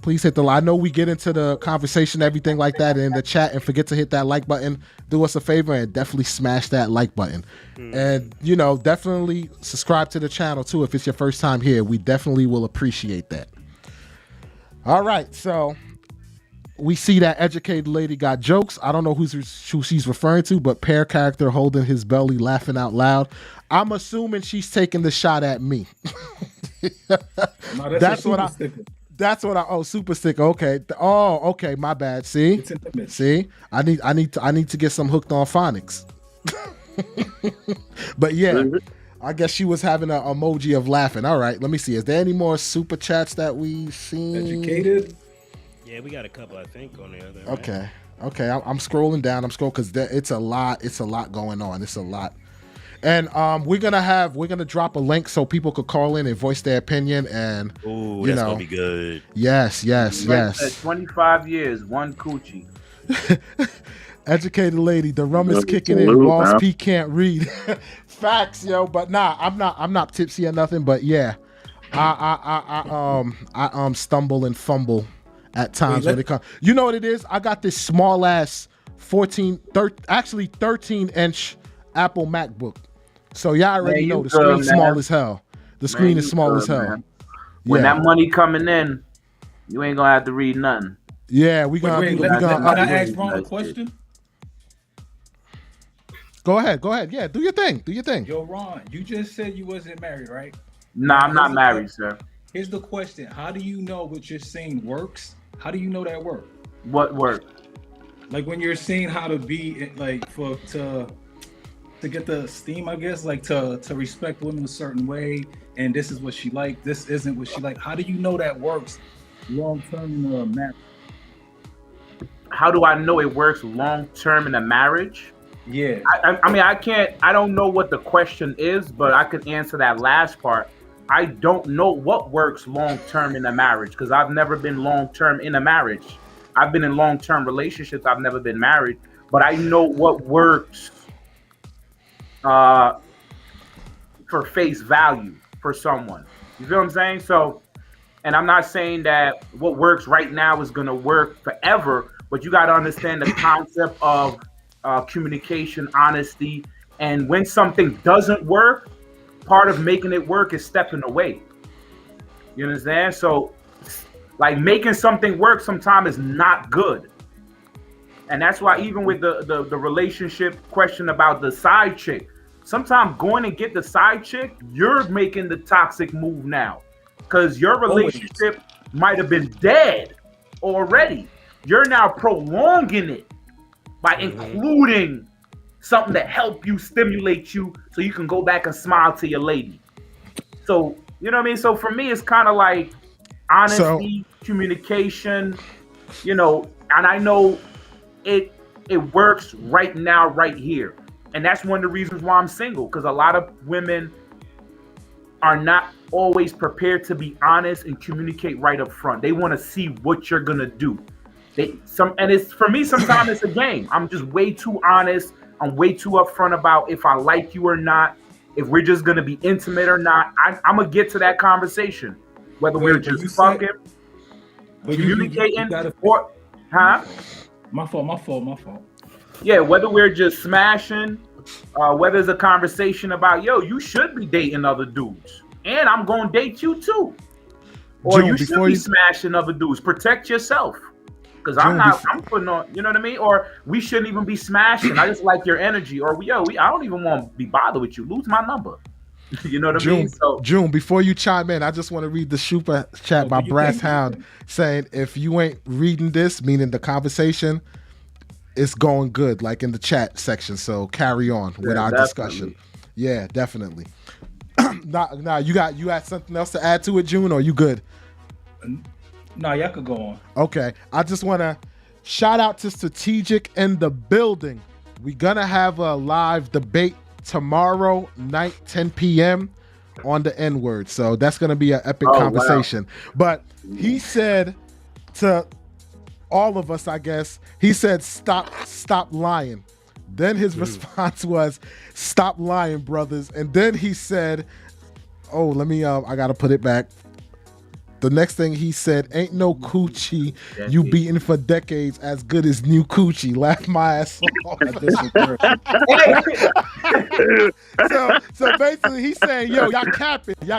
Please hit the. I know we get into the conversation, everything like that in the chat, and forget to hit that like button. Do us a favor and definitely smash that like button, and definitely subscribe to the channel too if it's your first time here. We definitely will appreciate that. All right, so we see that educated lady got jokes. I don't know who she's referring to, but pair character holding his belly, laughing out loud. I'm assuming she's taking the shot at me. No, That's what I. sticker. That's what I. Oh, super sticker. Okay. Oh, okay. My bad. See. It's intimate. See. I need to get some hooked on phonics. But yeah, I guess she was having an emoji of laughing. All right. Let me see. Is there any more super chats that we seen? Educated. Yeah, we got a couple, I think, on there. Right? Okay. I'm scrolling down. I'm scrolling because it's a lot. It's a lot going on. It's a lot. And we're gonna drop a link so people could call in and voice their opinion. And Ooh, that's gonna be good. Yes. 25 years, one coochie. Educated lady, the rum is kicking in. Salute, Walls man. P can't read. Facts, yo. But nah, I'm not tipsy or nothing. But yeah, I stumble and fumble at times when it comes. You know what it is? I got this small ass 13-inch Apple MacBook. So y'all already know the screen's small as hell. The screen is small as hell. Man. When that money coming in, you ain't gonna have to read nothing. Yeah, we Wait, gonna let me upgrade. ask Ron a Nice. question. Go ahead. Yeah, do your thing. Yo, Ron, you just said you wasn't married, right? Nah, I'm not married, sir. Here's the question: how do you know what you're saying works? How do you know that work? What work? Like when you're saying how to be like to get the esteem, I guess, like to respect women a certain way, and this is what she like, this isn't what she like. How do you know that works long term in a marriage? How do I know it works long term in a marriage? Yeah. I mean, I don't know what the question is, but I could answer that last part. I don't know what works long term in a marriage because I've never been long term in a marriage. I've been in long term relationships. I've never been married, but I know what works for face value for someone. You feel what I'm saying? So, and I'm not saying that what works right now is going to work forever, but you got to understand the concept of communication, honesty, and when something doesn't work, part of making it work is stepping away. You understand? So, like making something work sometimes is not good, and that's why even with the relationship question about the side chick, sometimes going and get the side chick, you're making the toxic move now, because your relationship might have been dead already. You're now prolonging it by including something that help you stimulate you so you can go back and smile to your lady. So, you know what I mean? So for me, it's kind of like honesty, communication, you know, and I know it works right now, right here. And that's one of the reasons why I'm single, because a lot of women are not always prepared to be honest and communicate right up front. They want to see what you're gonna do. And it's for me, sometimes it's a game. I'm just way too honest. I'm way too upfront about if I like you or not, if we're just gonna be intimate or not. I'm gonna get to that conversation, whether we're just fucking, communicating, or huh? My fault. Yeah, whether we're just smashing, whether it's a conversation about, yo, you should be dating other dudes, and I'm gonna date you too, or June, you should be smashing other dudes. Protect yourself. Because I'm putting on, you know what I mean? Or we shouldn't even be smashing. I just like your energy. Or I don't even want to be bothered with you. Lose my number. You know what I mean? So, June, before you chime in, I just want to read the super chat by Brass Hound saying, if you ain't reading this, meaning the conversation, it's going good, like in the chat section. So carry on with our discussion. Yeah, definitely. Now, you got something else to add to it, June, or you good? No, y'all could go on. Okay. I just want to shout out to Strategic in the building. We're going to have a live debate tomorrow night, 10 p.m. on the N-word. So that's going to be an epic conversation. Wow. But he said to all of us, I guess, he said, stop lying. Then his response was, stop lying, brothers. And then he said, I got to put it back. The next thing he said, ain't no coochie you beating for decades as good as new coochie. Laugh my ass off. so basically he's saying, yo, y'all capping. No,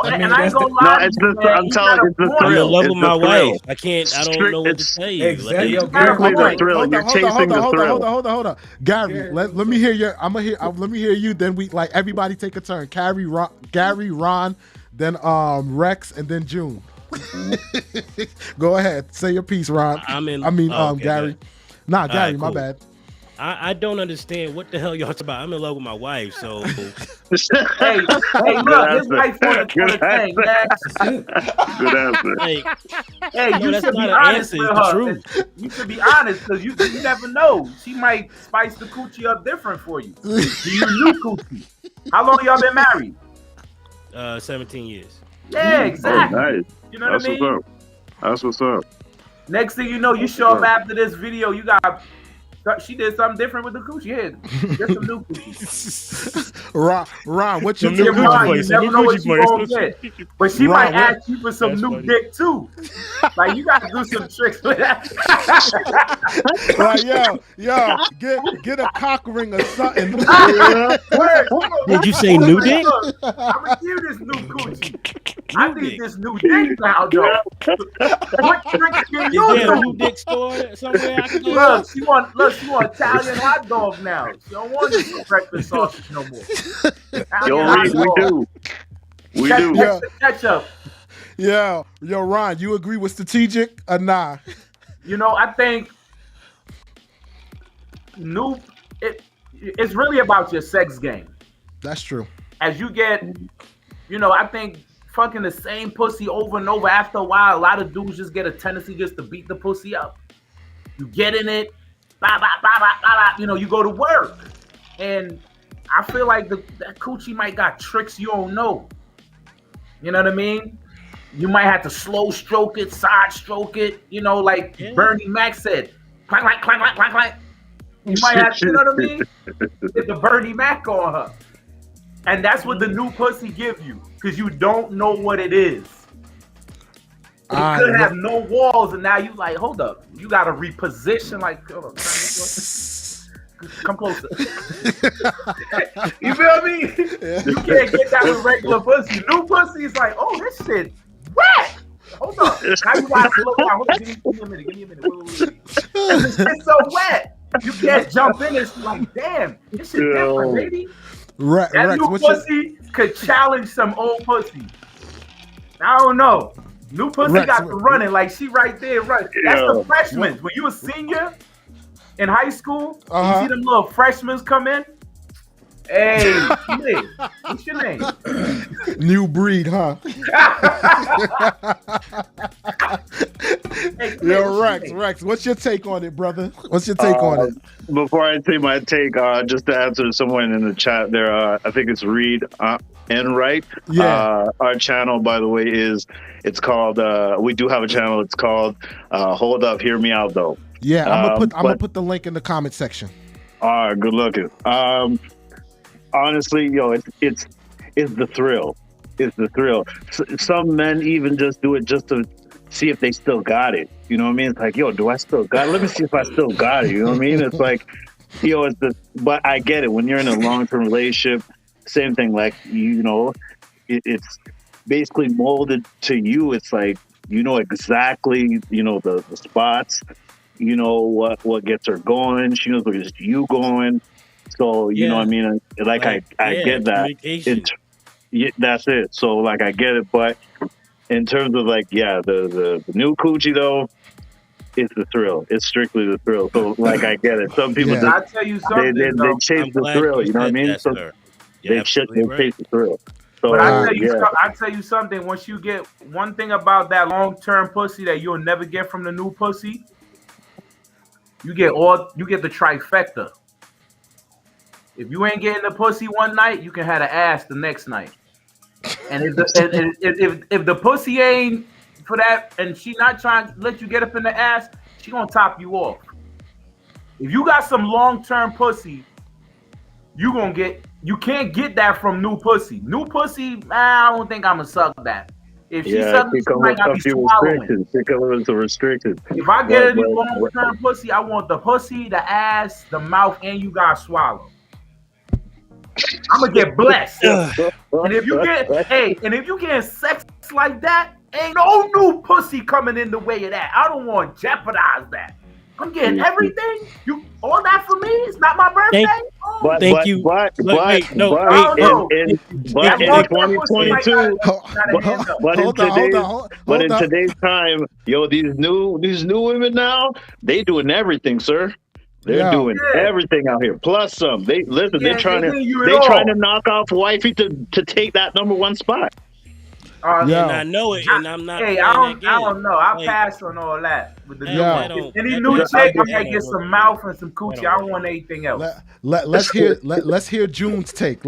and I ain't gonna lie. I'm telling you, it's I'm the in love with my thrill. wife. I don't know what to tell you. Exactly. It's strictly the thrill. You're chasing the thrill. Hold on. Gary, let me hear let me hear you. Then we like everybody take a turn. Gary, Ron, then Rex, and then June. Go ahead, say your piece, Ron. Gary. Nah, Gary, cool. My bad. I don't understand what the hell y'all talking about. I'm in love with my wife, so. hey, look, his wife on the thing, man. Good answer. Hey, you should be honest with her. You should be honest, because you never know. She might spice the coochie up different for you. Do you new coochie? How long y'all been married? 17 years. Yeah, exactly. Oh, nice. You know what I mean? That's what's up. Next thing you know, you show up after this video, she did something different with the coochie. Yeah, there's some new coochie. Ron, what you doing? You never know what you gonna get. But she might ask you for some new dick too. Like, you gotta do some tricks with that. Like, yo, get a cock ring or something. Did you say new dick? I'm gonna give this new coochie. I need this new dick now, Joe. What trick can Is you there a do? new dick store somewhere I can go? Look, she want Italian hot dog now. She don't want this breakfast sausage no more. Yo, Italian hot we dog. do. We do. Yeah. Ketchup. Yo, Ron, you agree with strategic or nah? You know, I think it's really about your sex game. That's true. As you get, I think fucking the same pussy over and over, after a while, a lot of dudes just get a tendency just to beat the pussy up. You get in it, blah, blah, blah, blah, blah, blah, you go to work. And I feel like that coochie might got tricks you don't know. You know what I mean? You might have to slow stroke it, side stroke it, like Bernie Mac said, clank, clank, clank, clank, clank, clank. You might have to, you know what I mean? Get the Bernie Mac on her. And that's what the new pussy give you, because you don't know what it is. It could have no walls, and now you like, hold up, you got to reposition, like, come closer. You feel me? You can't get that with regular pussy. New pussy is like, oh, this shit wet. Hold up. Now you got to slow down. Hold on, give me a minute. Wait. This shit's so wet. You can't jump in. It's like, damn, this shit different, baby. That new pussy could challenge some old pussy. I don't know. New pussy got to running. Like, she right there, right. That's the freshmen. When you a senior in high school, you see them little freshmen come in. Hey, what's your name? New breed, huh? Yo, Rex, what's your take on it, brother? What's your take on it? Before I say my take, just to answer someone in the chat there, I think it's Reed and Wright. Yeah. Our channel, by the way, it's called, we do have a channel. It's called Hold Up, Hear Me Out, though. Yeah, I'm gonna put the link in the comment section. All right, good looking. Honestly, it's the thrill. It's the thrill. Some men even just do it just to see if they still got it. You know what I mean? It's like, yo, do I still got it? Let me see if I still got it. You know what I mean? It's like, but I get it. When you're in a long-term relationship, same thing. Like, it's basically molded to you. It's like, exactly, the spots. You know what gets her going. She knows what gets you going. So you know what I mean. Like I get that. That's it. So like I get it. But in terms of like the new coochie though, it's the thrill. It's strictly the thrill. So like I get it. Some people I tell you something. They chase the thrill. You know what I mean? So they chase the thrill. So, but I tell you something. Once you get one thing about that long-term pussy that you'll never get from the new pussy. You get the trifecta. If you ain't getting the pussy one night, you can have the ass the next night. And if the pussy ain't for that, and she not trying to let you get up in the ass, she gonna top you off. If you got some long-term pussy, you can't get that from new pussy. New pussy, I don't think I'm gonna suck that. If she sucks, she might not be swallowing. Restricted. If I get any long-term pussy, I want the pussy, the ass, the mouth, and you gotta swallow. I'm gonna get blessed. And if you get sex like that, ain't no new pussy coming in the way of that. I don't want to jeopardize that. I'm getting everything. All that for me. It's not my birthday. Thank you. But in 2022, but in today's time, these new women now, they doing everything, sir. They're doing everything out here. Plus some. They're trying to knock off wifey to take that number one spot. And I know it, and I'm not. Hey, I don't know. I pass on all that. With the any new chick, I'm gonna get some mouth and some coochie. I don't want anything else. Let's hear June's take.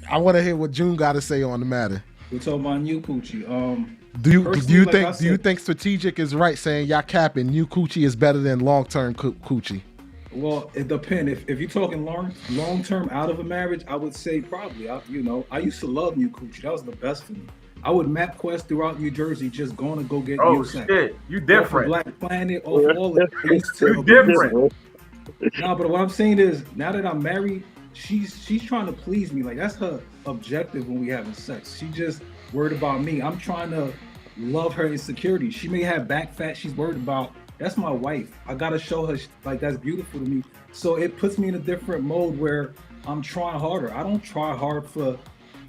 I want to hear what June got to say on the matter. We're talking about new coochie. Do you think strategic is right saying y'all capping new coochie is better than long term coochie? Well, it depends. If you're talking long term out of a marriage, I would say probably. I used to love new coochie. That was the best for me. I would map quest throughout New Jersey, just going to go get new sex. Shit, you different. Black Planet, off all the you different. No, but what I'm saying is, now that I'm married, she's trying to please me. Like that's her objective when we having sex. She just worried about me. I'm trying to love her insecurity. She may have back fat she's worried about. That's my wife. I gotta show her like that's beautiful to me. So it puts me in a different mode where I'm trying harder. I don't try hard for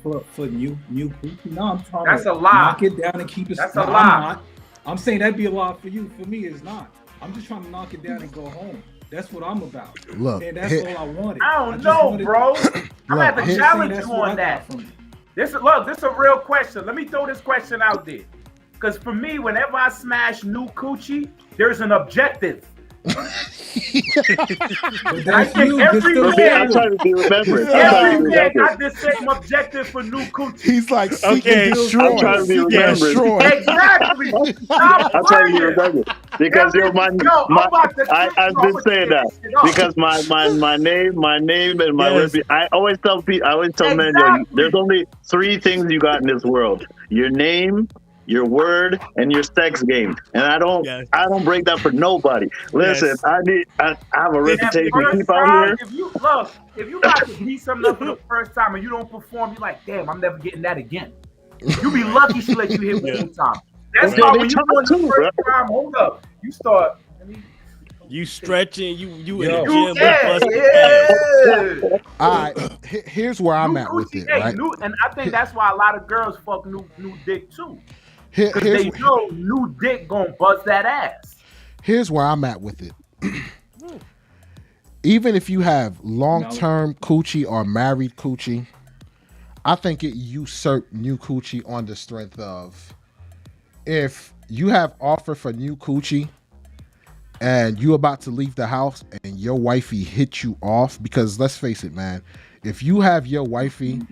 new coochie. No, I'm trying That's to a lie. knock it down and keep it. That's no, a lie. I'm not. I'm saying that'd be a lie for you. For me, it's not. I'm just trying to knock it down and go home. That's what I'm about. Look, and that's all I wanted. I don't know, bro. I'm gonna have to Look, challenge you on that. This is a real question. Let me throw this question out there. Because for me, whenever I smash new coochie, there's an objective. I think every man, I'm trying to be remembered. every man got the same objective for new coochie. He's like seeking Okay. destroy. I'm trying to be Seeking remembered. destroy. Exactly. Stop I'm trying to be playing. remembered because Every- you're my. Yo, I'm about to I've been saying that because my name and my Yes. I always tell men, yo, Exactly. there's only 3 things you got in this world: your name, your word, and your sex game. And I don't break that for nobody. Listen, Yes. I have a And reputation to first keep out time, here. if you about to beat something up for the first time and you don't perform, you're like, damn, I'm never getting that again. You be lucky she let you hit one time. That's Yeah, why they when you try go the too, first time, hold up, you start. You stretching, you in Yo. the gym. Yeah. All right, here's where I'm at with it, right? And I think that's why a lot of girls fuck new dick too. Because Here's, they know new dick gonna bust that ass. here's where I'm at with it. Even if you have long-term coochie or married coochie, I think it usurp new coochie on the strength of if you have offer for new coochie and you about to leave the house and your wifey hit you off, because let's face it, man, if you have your wifey,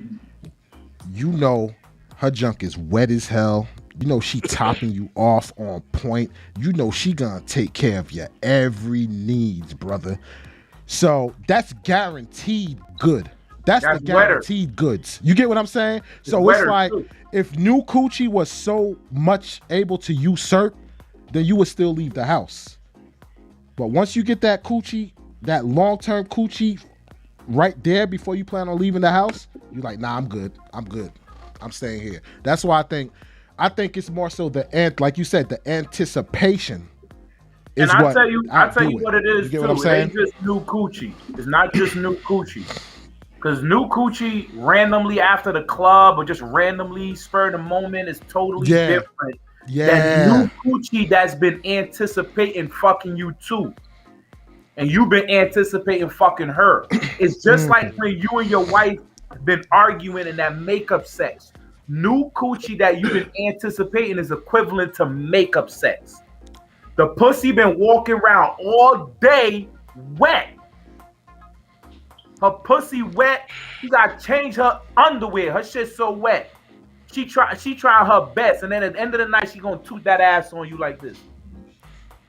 you know her junk is wet as hell. You know she topping you off on point. You know she gonna take care of your every needs, brother. So that's guaranteed good. That's the guaranteed goods. You get what I'm saying? So it's like too. if new coochie was so much able to usurp, then you would still leave the house. But once you get that coochie, that long-term coochie right there before you plan on leaving the house, you're like, nah, I'm good. I'm staying here. That's why I think it's more so like you said, the anticipation. And I'll tell you what it is you get too. What I'm saying? It ain't just new coochie. It's not just new coochie. Because new coochie randomly after the club or just randomly spur of the moment is totally different. Yeah. That new coochie that's been anticipating fucking you too. And you've been anticipating fucking her. It's just like when you and your wife been arguing in that makeup sex. New coochie that you've been anticipating is equivalent to makeup sex. The pussy been walking around all day wet. Her pussy wet. You gotta change her underwear. Her shit's so wet. She trying her best, and then at the end of the night, she gonna toot that ass on you like this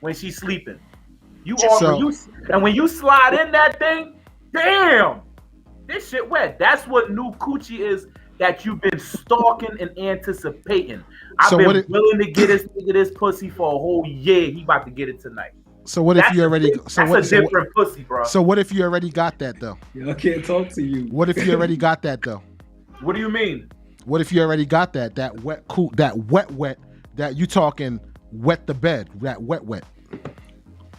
when she's sleeping. When you slide in that thing, damn, this shit wet. That's what new coochie is that you've been stalking and anticipating. I've been willing to get this nigga this pussy for a whole year. He about to get it tonight. So what if you already? That's a different pussy, bro. So what if you already got that though? I can't talk to you. What if you already got that though? What do you mean? What if you already got that wet that you talking wet the bed, that wet?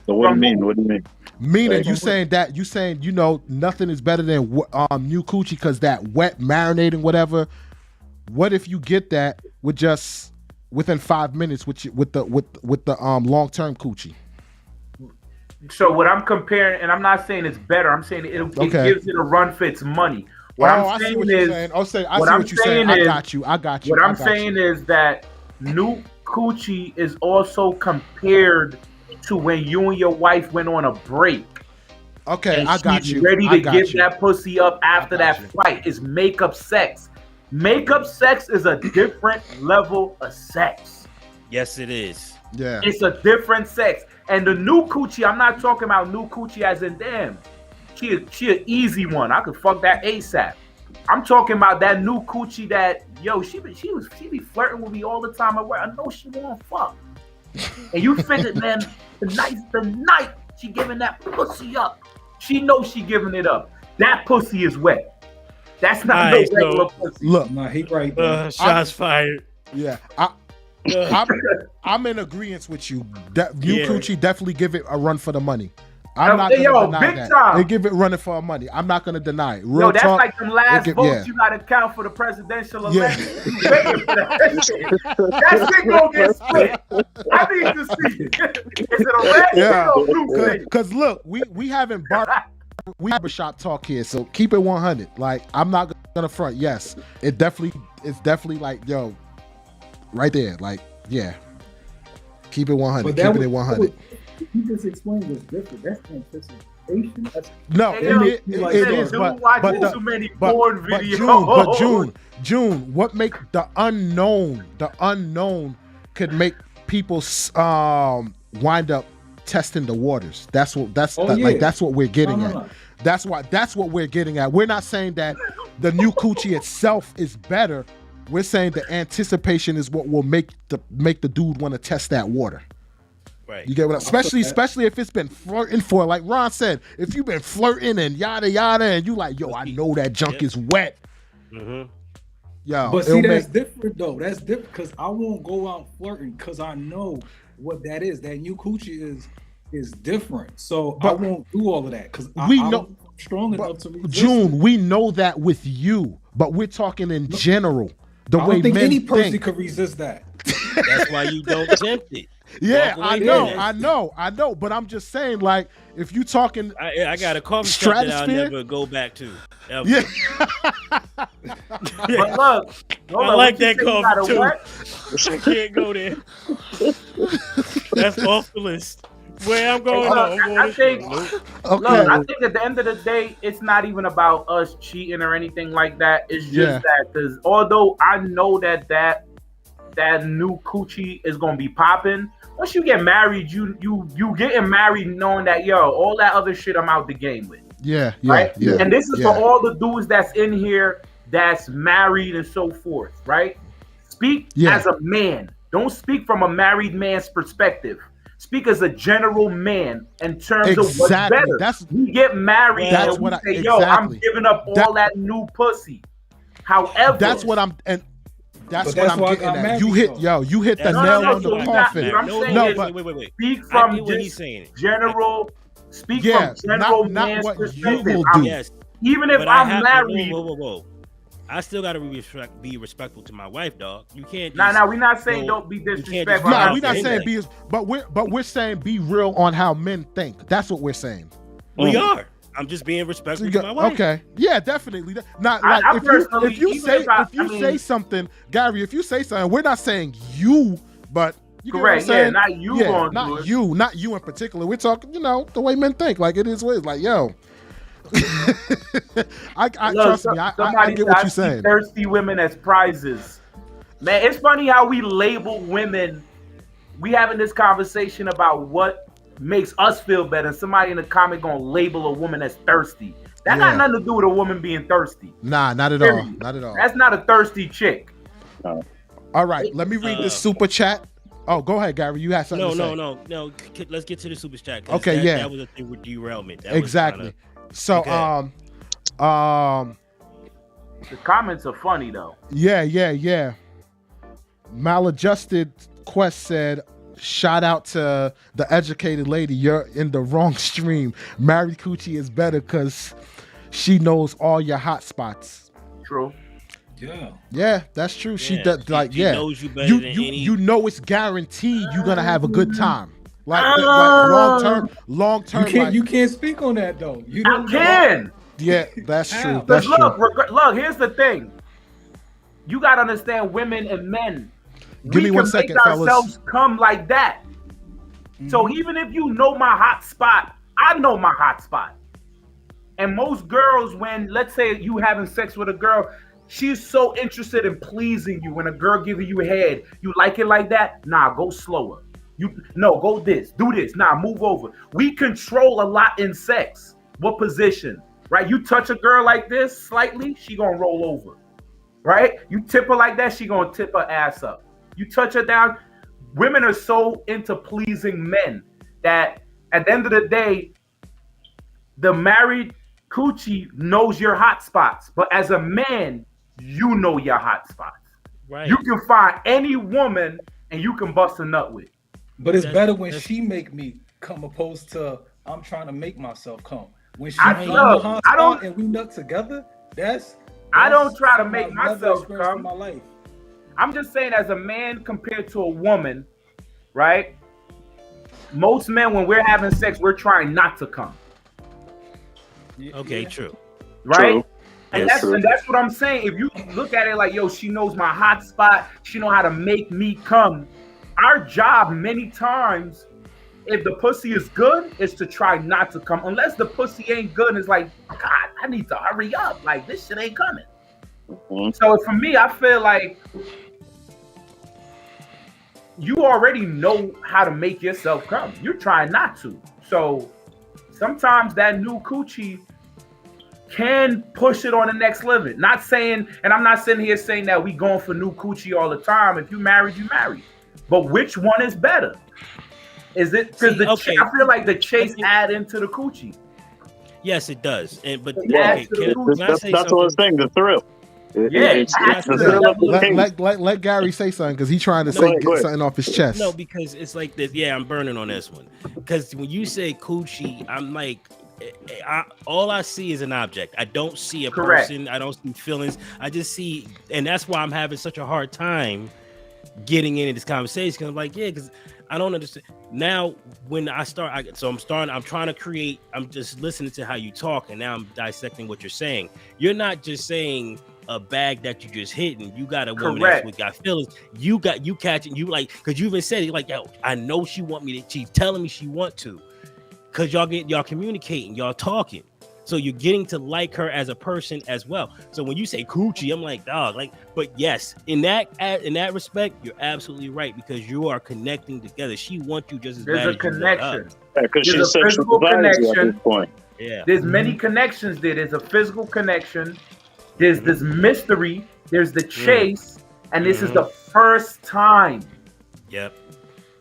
So what do you mean? What do you mean? Meaning you saying you know nothing is better than new coochie because that wet marinating whatever. What if you get that with just within 5 minutes with the long-term coochie? So what I'm comparing, and I'm not saying it's better. I'm saying it gives it a run for its money. I see what you're saying. I got you. What I'm saying is that new coochie is also compared to when you and your wife went on a break. Okay, I got you. Ready to give that pussy up after that fight. It's makeup sex. Makeup sex is a different level of sex. Yes, it is. Yeah. It's a different sex. And the new coochie, I'm not talking about new coochie as in damn. She an easy one. I could fuck that ASAP. I'm talking about that new coochie that she be flirting with me all the time at work. I know she wanna fuck. And you figured, man, the night she giving that pussy up. She knows she giving it up. That pussy is wet. That's not All no right, regular so- pussy. Look, Nah, he right there. Shots fired. yeah, Uh, I'm in agreement with you. New Yeah. Coochie, definitely give it a run for the money. I'm not Hey, gonna yo, deny big that. time. They give it running for our money. I'm not gonna deny it. Real Yo, that's talk. like them last give- votes yeah. you gotta count for the presidential Yeah. election. You waiting for that shit. That shit gonna get split. I need to see. Is it a red Yeah. or blue thing? Cause look, we haven't we barbershop talk here, so keep it 100. Like, I'm not gonna front. Yes, it's definitely like, yo, right there. Like, yeah, keep it 100. But Keep it at 100. You just explained what's different. That's anticipation. That's No, Hey, yo, it dude is. But watching the- too many but- porn but videos. June, what make the unknown could make people wind up testing the waters. That's what that's what we're getting at. No. That's what we're getting at. We're not saying that the new coochie itself is better. We're saying the anticipation is what will make the dude want to test that water. Right. You get what? Especially if it's been flirting for, like Ron said, if you've been flirting and yada yada, and you like, yo, I know that junk is wet. Mm-hmm. Yo, But see, that's different though. That's different because I won't go out flirting because I know what that is. That new coochie is different. So I won't do all of that because we know I'm strong enough to resist June, it. we know that with you, but we're talking in general. The I way don't think men any person think. could resist that. That's why you don't tempt it. Yeah, Walk away I from know. But I'm just saying, like, if you talking, I got a coffee shop that I'll Stratosphere? never go back to. Ever. yeah, But look, I like that coffee too. I can't go there. That's off the list. Where I'm going, Look, I'm going I to think- Nope. okay, Look, I think at the end of the day, it's not even about us cheating or anything like that. It's just Yeah. that because although I know that new coochie is gonna be popping, once you get married, you getting married knowing that all that other shit I'm out the game with. yeah, Right? yeah. And this is yeah. for all the dudes that's in here that's married and so forth, right? Speak Yeah. as a man. Don't speak from a married man's perspective. Speak as a general man in terms of what's Exactly. better. We get married That's and what we I- say, I'm exactly. giving up all that new pussy. However, That's what I'm and. That's But what that's I'm why I getting got at. married, You hit though. you hit the That's- nail no, on so the we coffin. got- I'm saying No, is- but wait. speak I from get what he's just saying. general. Speak Yeah, from general not man's what you perspective. will I'm- do. Yes, Even if but I I'm have married, Whoa. I still got to be respectful to my wife, dog. You can't. nah, we're not saying go- don't be you can't disrespectful. just No, Wow. we're not Okay. saying be, but we're saying be real on how men think. That's what we're saying. We are. I'm just being So respectful you to got- my wife. okay, yeah, definitely. Not I like personally, if you even say if I- if you I mean- say something, Gary. If you say something, we're not saying you, but you get Correct, what I'm saying? not you gonna do not it. you, not you in particular. We're talking, the way men think. Like it is what it's like, yo. I Look, trust me. I somebody get what said, you're I see saying. thirsty women as prizes. Man, it's funny how we label women. We having this conversation about what makes us feel better. Somebody in the comment gonna label a woman as thirsty. That Yeah. got nothing to do with a woman being thirsky. Nah, not at all. Period. Not at all. That's not a thirsty chick. All right, let me read this super chat. Oh, go ahead, Gary. You had something to say. No. Let's get to the super chat. 'Cause Okay, that, yeah. That was a thing with derailment. That Exactly. Was So, Okay. The comments are funny though. yeah. Maladjusted Quest said, shout out to the educated lady. You're in the wrong stream. Married Coochie is better because she knows all your hot spots. True. Yeah. Yeah, that's true. She Yeah, does, like, she yeah. knows you better you, than you, any- you know it's guaranteed you're gonna have a good time. Like long term. You can't speak on that though. You I don't can. Yeah, that's How? true. That's Look, true. look, here's the thing. You gotta understand women and men. Give me we one can second, make fellas. ourselves come like that. So even if you know my hot spot, I know my hot spot. And most girls, when let's say you having sex with a girl, she's so interested in pleasing you. When a girl giving you head, you like it like that? Nah, go slower. Go this, do this. Nah, move over. We control a lot in sex. What position? Right? You touch a girl like this slightly, she gonna roll over. Right? You tip her like that, she gonna tip her ass up. You touch her down. Women are so into pleasing men that at the end of the day, the married coochie knows your hot spots, but as a man, you know your hot spots. Right. You can find any woman and you can bust a nut with. But it's better when she make me come opposed to I'm trying to make myself come. When she I find love- the hot I don't- spot and we nut together, that's I don't try to my make level myself experience in come. my life. I'm just saying, as a man compared to a woman, right? Most men, when we're having sex, we're trying not to come, Okay, true. right? True. And That's true. that's what I'm saying. If you look at it like, yo, she knows my hot spot, she know how to make me come. Our job many times, if the pussy is good, is to try not to come. Unless the pussy ain't good, it's like, God, I need to hurry up. Like, this shit ain't coming. Mhm. So for me, I feel like you already know how to make yourself come. You're trying not to. So sometimes that new coochie can push it on the next level. Not saying, and I'm not sitting here saying that we going for new coochie all the time. If you married, you married. But which one is better? Is it because I feel like the chase add into the coochie. Yes, it does. And but Yeah, okay, can I say That's what I'm something? saying. The thrill. Yeah, It's the absolutely. thrill of the chase. Let Gary say something because he's trying to Go ahead, get go ahead. something off his chest. No, because it's like this. Yeah, I'm burning on this one. Because when you say coochie, I'm like, all I see is an object. I don't see a Correct. person. I don't see feelings. I just see, and that's why I'm having such a hard time getting into this conversation. Because I'm like, yeah, because I don't understand. Now, when I start, I'm trying to create, I'm just listening to how you talk, and now I'm dissecting what you're saying. You're not just saying a bag that you just hit, and you got a woman Correct. that's got feelings. You catching, you like, because you even said it, like, yo, I know she want me to, she's telling me she want to, because y'all communicating, y'all talking. So you're getting to like her as a person as well. So when you say coochie, I'm like, dog, like, but yes, in that respect, you're absolutely right, because you are connecting together. She wants you just as There's bad a as you want connection. her. Because There's she's a physical sexual at connection. this point. Yeah. There's many connections there. There's a physical connection. There's this mystery. There's the chase. And this is the first time. Yep.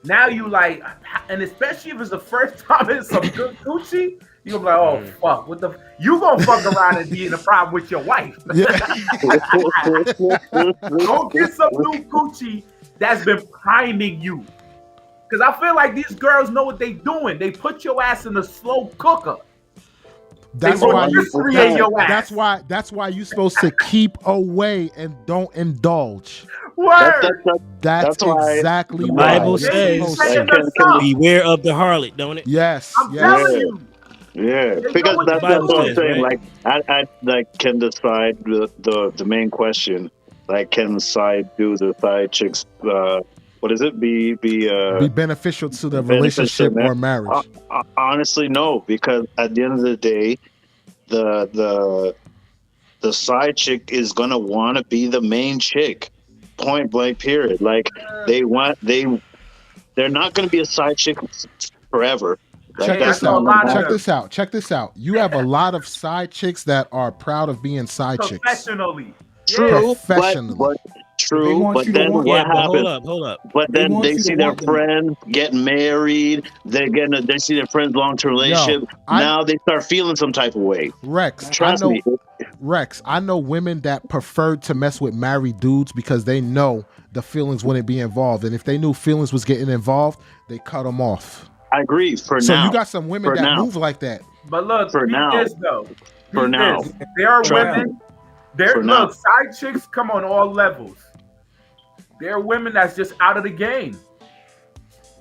Now you like, and especially if it's the first time it's some good coochie, you're gonna be like, oh fuck, what the? You gonna fuck around and be in a problem with your wife. Don't get some new coochie that's been priming you. Because I feel like these girls know what they doing. They put your ass in a slow cooker. That's They why you. rotisserie your ass. That's why you're supposed to keep away and don't indulge. Word. That's why exactly The why. Bible You're says, supposed to. beware of the harlot, don't it? Yes. I'm yes. telling you. Yeah, They because know what that's they're what I'm doing. saying. Right? Like, I like can decide the main question. Like, can the side chicks? What is it? Be beneficial to the beneficial relationship to or marriage. Honestly, no, because at the end of the day, the side chick is gonna want to be the main chick. Point blank. Period. Like they're not gonna be a side chick forever. Like, Check that's this out. not gonna of Check happen. this out. Check this out. You have a lot of side chicks that are proud of being side chicks. Professionally. True, Professionally. but They want but you to then want- what Yeah, but happens? hold up. But They then want they you to see their want them. friends get married. They see their friends long-term relationship. I- Now they start feeling some type of way. Rex, Trust I know. me. Rex, I know women that preferred to mess with married dudes because they know the feelings wouldn't be involved, and if they knew feelings was getting involved, they cut them off. I agree. For So now, you got some women For that now. move like that. But look, For peep now. this though. For Peep now. this. There are Trust women. For now. Look, side chicks come on all levels. There are women that's just out of the game,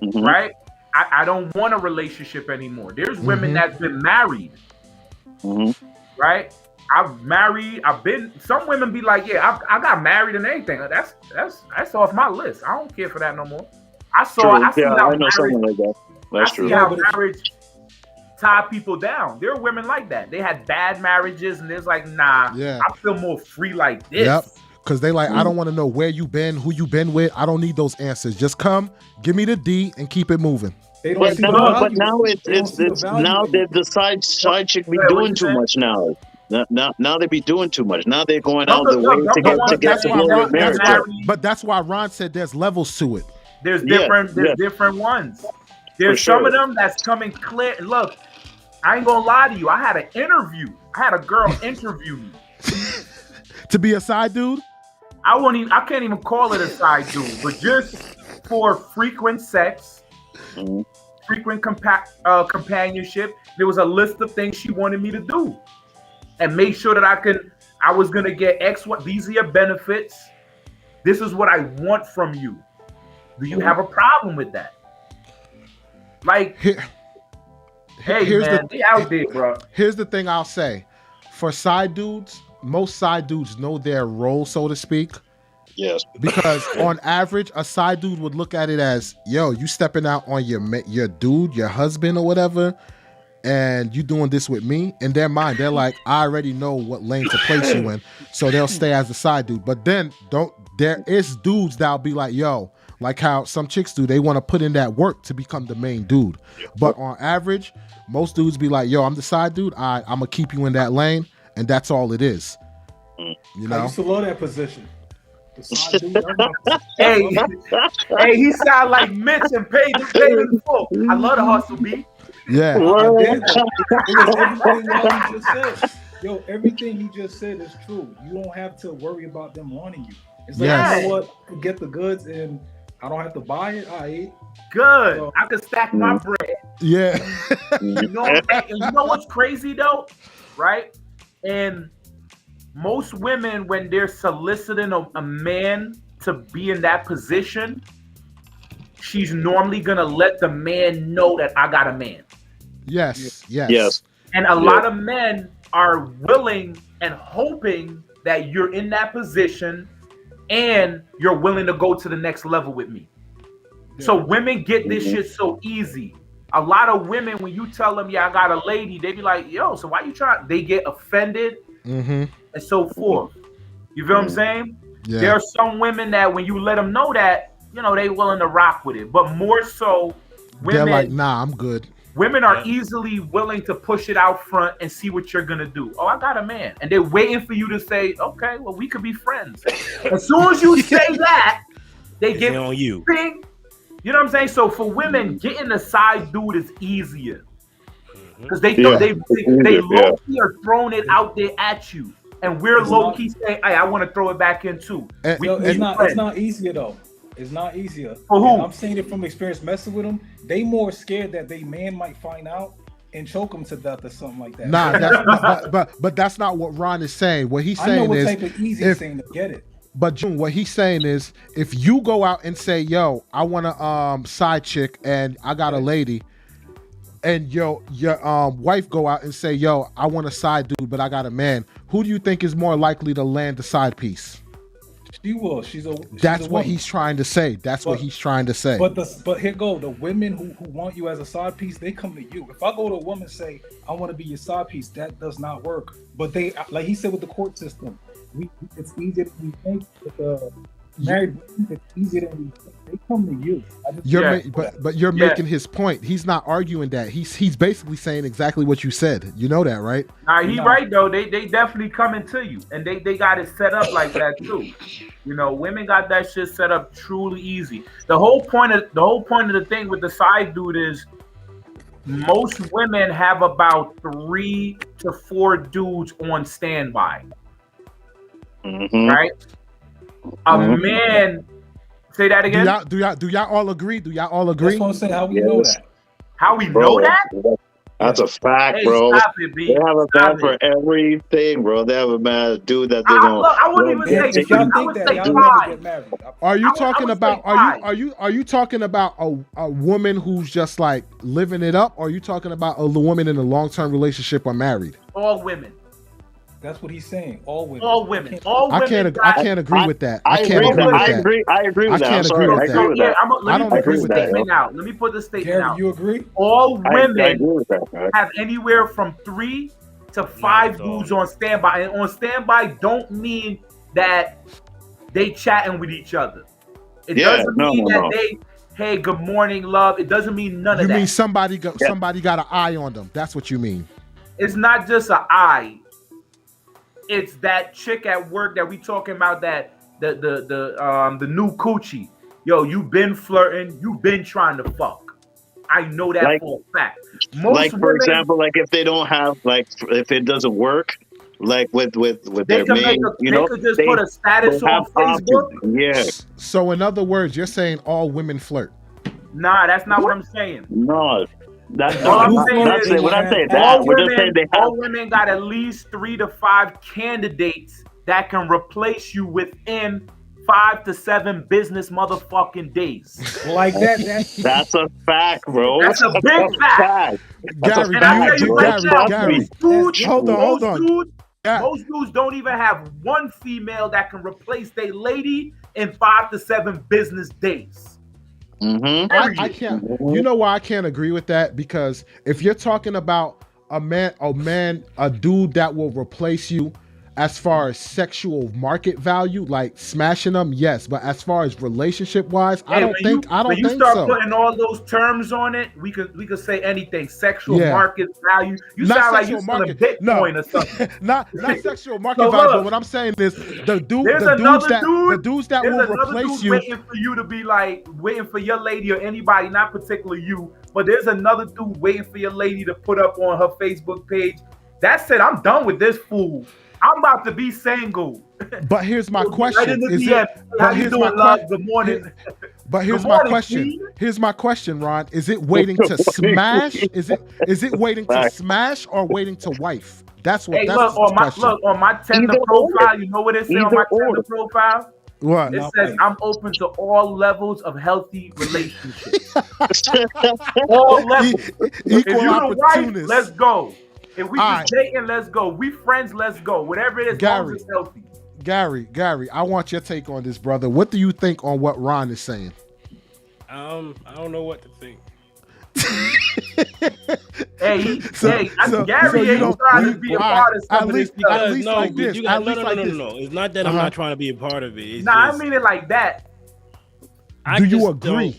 Mhm. right? I don't want a relationship anymore. There's women that's been married, Mhm. right? I've married. Some women be like, yeah, I got married and everything. That's off my list. I don't care for that no more. I see Yeah, how I know marriage. something like that. That's I true. see how marriage tie people down. There are women like that. They had bad marriages, and there's like, nah, Yeah. I feel more free like this. Yep. Because they like, I don't want to know where you been, who you been with. I don't need those answers. Just come, give me the D, and keep it moving. They don't But see the now, value. now They don't it's see the value now in it. the side chick be Wait, what doing you too saying? much now. Now they be doing too much. Now they're going out Number- the way number to one, get that's to why blow Ron- your marriage that's up. why- But that's why Ron said there's levels to it. There's Yes, different. There's yes. different ones. There's For sure. some of them that's coming clear. Look, I ain't gonna lie to you. I had an interview I had a girl interview me. To be a side dude? I can't even call it a side dude, but just for frequent sex, frequent companionship, there was a list of things she wanted me to do, and make sure that I was gonna get X. What these are your benefits. This is what I want from you. Do you have a problem with that? Like, hey man, they out there, bro. Here's the thing I'll say. For side dudes, most side dudes know their role, so to speak. Yes. Because on average, a side dude would look at it as, yo, you stepping out on your dude, your husband or whatever, and you doing this with me. In their mind, they're like, I already know what lane to place you in, so they'll stay as a side dude. But then there is dudes that'll be like, yo, like how some chicks do, they want to put in that work to become the main dude. But on average, most dudes be like, yo, I'm the side dude, I'm gonna keep you in that lane, and that's all it is. You know? I used to love that position. The side dude, Hey, he sound like Mitch and paid in full. I love the hustle, B. Yeah. it was everything y'all he just said. Yo, everything he just said is true. You don't have to worry about them wanting you. It's like, you know what? Get the goods and I don't have to buy it. I eat. Good. So, I can stack my bread. Yeah. You know what's crazy though? Right? And most women, when they're soliciting a man to be in that position, she's normally gonna let the man know that I got a man. Yes. And a lot of men are willing and hoping that you're in that position and you're willing to go to the next level with me. Yeah. So women get this shit so easy. A lot of women, when you tell them, yeah, I got a lady, they be like, yo, so why you trying? They get offended and so forth. You feel what I'm saying? Yeah. There are some women that when you let them know that, you know, they willing to rock with it. But more so, women, they're like, nah, I'm good. Women are easily willing to push it out front and see what you're gonna do. Oh, I got a man, and they're waiting for you to say, "Okay, well, we could be friends." As soon as you say that, they get on you. Bing. You know what I'm saying? So for women, getting a side dude is easier because they low key are throwing it out there at you, and we're low key saying, "Hey, I want to throw it back in too." It's not easier though. It's not easier. For who? And I'm saying it from experience messing with them. They more scared that they man might find out and choke them to death or something like that. Nah, but that's not what Ron is saying. What he's saying I know what is, type of easy saying to get it. But June, what he's saying is, if you go out and say, "Yo, I want a side chick and I got a lady," and your wife go out and say, "Yo, I want a side dude, but I got a man," who do you think is more likely to land the side piece? She will. That's what he's trying to say. What he's trying to say. But here go the women who want you as a side piece. They come to you. If I go to a woman and say I want to be your side piece, that does not work. But they, like he said with the court system, it's easier than we think. With the married women, it's easier than we think. They come to you. But you're making his point. He's not arguing that. He's basically saying exactly what you said. You know that, right? He's right though. They definitely coming to you, and they got it set up like that too. You know, women got that shit set up truly easy. The whole point of the thing with the side dude is most women have about 3 to 4 dudes on standby. Right? A man. Say that again. Do y'all all agree? That's what I'm saying. How we know that? How we know that? That's a fact, bro. Stop it, B. They have a man for everything, bro. They have a man dude that they don't. I wouldn't even say. If y'all think that, y'all never get married. Are you talking about? Are you talking about a woman who's just like living it up? Or are you talking about a woman in a long-term relationship or married? All women. That's what he's saying. All women. All women. All women. I can't agree with that. I agree with that. I agree with that. I don't agree with that. Let me put the statement Gary, out. You agree? All women have anywhere from 3 to 5 dudes on standby. And on standby don't mean that they chatting with each other. It doesn't mean that they, hey, good morning, love. It doesn't mean none of that. You mean somebody got an eye on them. That's what you mean. It's not just an eye. It's that chick at work that we talking about, that the new coochie. Yo, you been flirting, you been trying to fuck. I know that Like- for a fact. Most Like, for women, example, like if they don't have, like, if it doesn't work, like with they their could main, they could just they, put a status have on Facebook. options. Yeah. So in other words, you're saying all women flirt. Nah, that's not what I'm saying. No, that's All I'm not. saying Not is saying, we're not saying all that. We're just saying they have. women got at least 3 to 5 candidates that can replace you within 5 to 7 business motherfucking days. Like that. That's a fact, bro. That's a big fact. Gary, And I tell you right Gary, now, Gary, most dudes, hold on. most dudes don't even have one female that can replace their lady in 5 to 7 business days. Mm-hmm. I can't. You know why I can't agree with that? Because if you're talking about a dude that will replace you as far as sexual market value, like smashing them, yes. But as far as relationship wise, I don't think When you so. start putting all those terms on it, we could say anything. Sexual market value. You Not sound like you sexual selling market. Bitcoin or something. not sexual market So value. look, But what I'm saying is the dudes that There's will another replace dude you. waiting for you to be like, waiting for your lady or anybody, not particularly you, but there's another dude waiting for your lady to put up on her Facebook page. That said, I'm done with this fool. I'm about to be single. But here's my question: Right in the is DM. it? How But you here's doing, my love? question. Good morning. But here's Good my morning, question. Queen. Here's my question, Ron. Is it waiting to smash? Is it waiting to smash or waiting to wife? That's what. Hey, That's look the question. on my Tinder Either profile. or. You know what it says on Either my or. Tinder profile? What? It No, says wife. I'm open to all levels of healthy relationships. All levels. If Equal you the wife, opportunist. let's go. If we All just dating, let's go. We friends, let's go. Whatever it is, as long as it's healthy. Gary, I want your take on this, brother. What do you think on what Ron is saying? I don't know what to think. Hey, so Gary you ain't don't- trying you- to be a all right, part of some at of least- this stuff. at least no, like this. you got, At least like this. no. It's not that I'm not trying to be a part of it. It's Nah, just, I mean it like that. Do you just agree?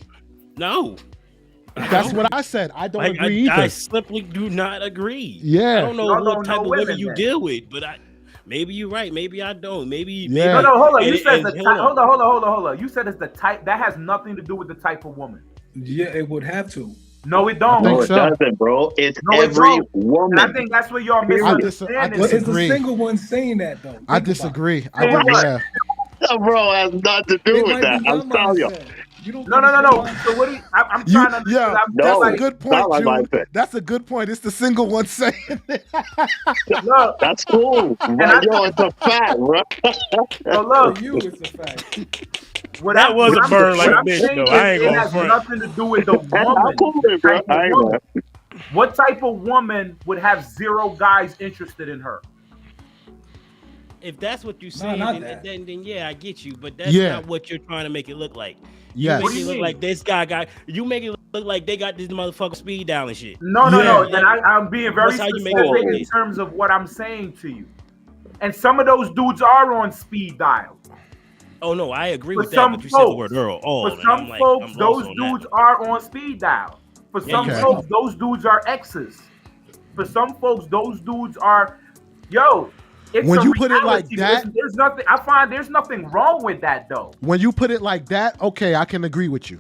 don't- No. That's what I said. I don't Like, agree either. I simply do not agree. Yeah. I don't know Y'all what don't type know of women women you then. deal with, but maybe you're right. Maybe I don't. Maybe. Yeah. No, hold on. You and- said and- the type. Hold on. You said it's the type. That has nothing to do with the type of woman. Yeah, it would have to. No, it don't. think No, it so. doesn't, bro. It's No, it every don't. woman. And I think that's where y'all misunderstanding. I But it's the disagree. single one saying that though. I Think about disagree. Say what? Yeah. Bro, has nothing to it. do It with might that. be your I'm telling you. mindset. You don't No. think it's your mindset? So what? I'm trying to. Yeah, I'm that's No. a good point, Not like June. mindset. That's a good point. It's the single one saying it. Look, That's cool. But yo, it's a fact, bro. so look. For you, it's a fact. What That I'm- was what a I'm- burn like what a I'm bitch, saying though. I is ain't it gonna has front. nothing to do with the I'm woman. cool with it, bro. Type of I ain't woman. gonna- What type of woman would have 0 guys interested in her? If that's what you say, not then, that. then yeah, I get you. But that's Yeah. not what you're trying to make it look like. Yes. You What make do it you look mean? like this guy. You make it look like they got this motherfucker speed dial and shit. No. Yeah. Then I'm being very That's how you make specific it look. in terms of what I'm saying to you. And some of those dudes are on speed dial. Oh no, I agree For with that. some But you said the folks- word Earl. Oh, For and some I'm like, folks, I'm those lost on that. dudes are on speed dial. For Yeah, some you're folks, those dudes are exes. For some folks, those dudes are, it's When a you put it like reality. that- there's nothing. I find there's nothing wrong with that though. When you put it like that, okay, I can agree with you.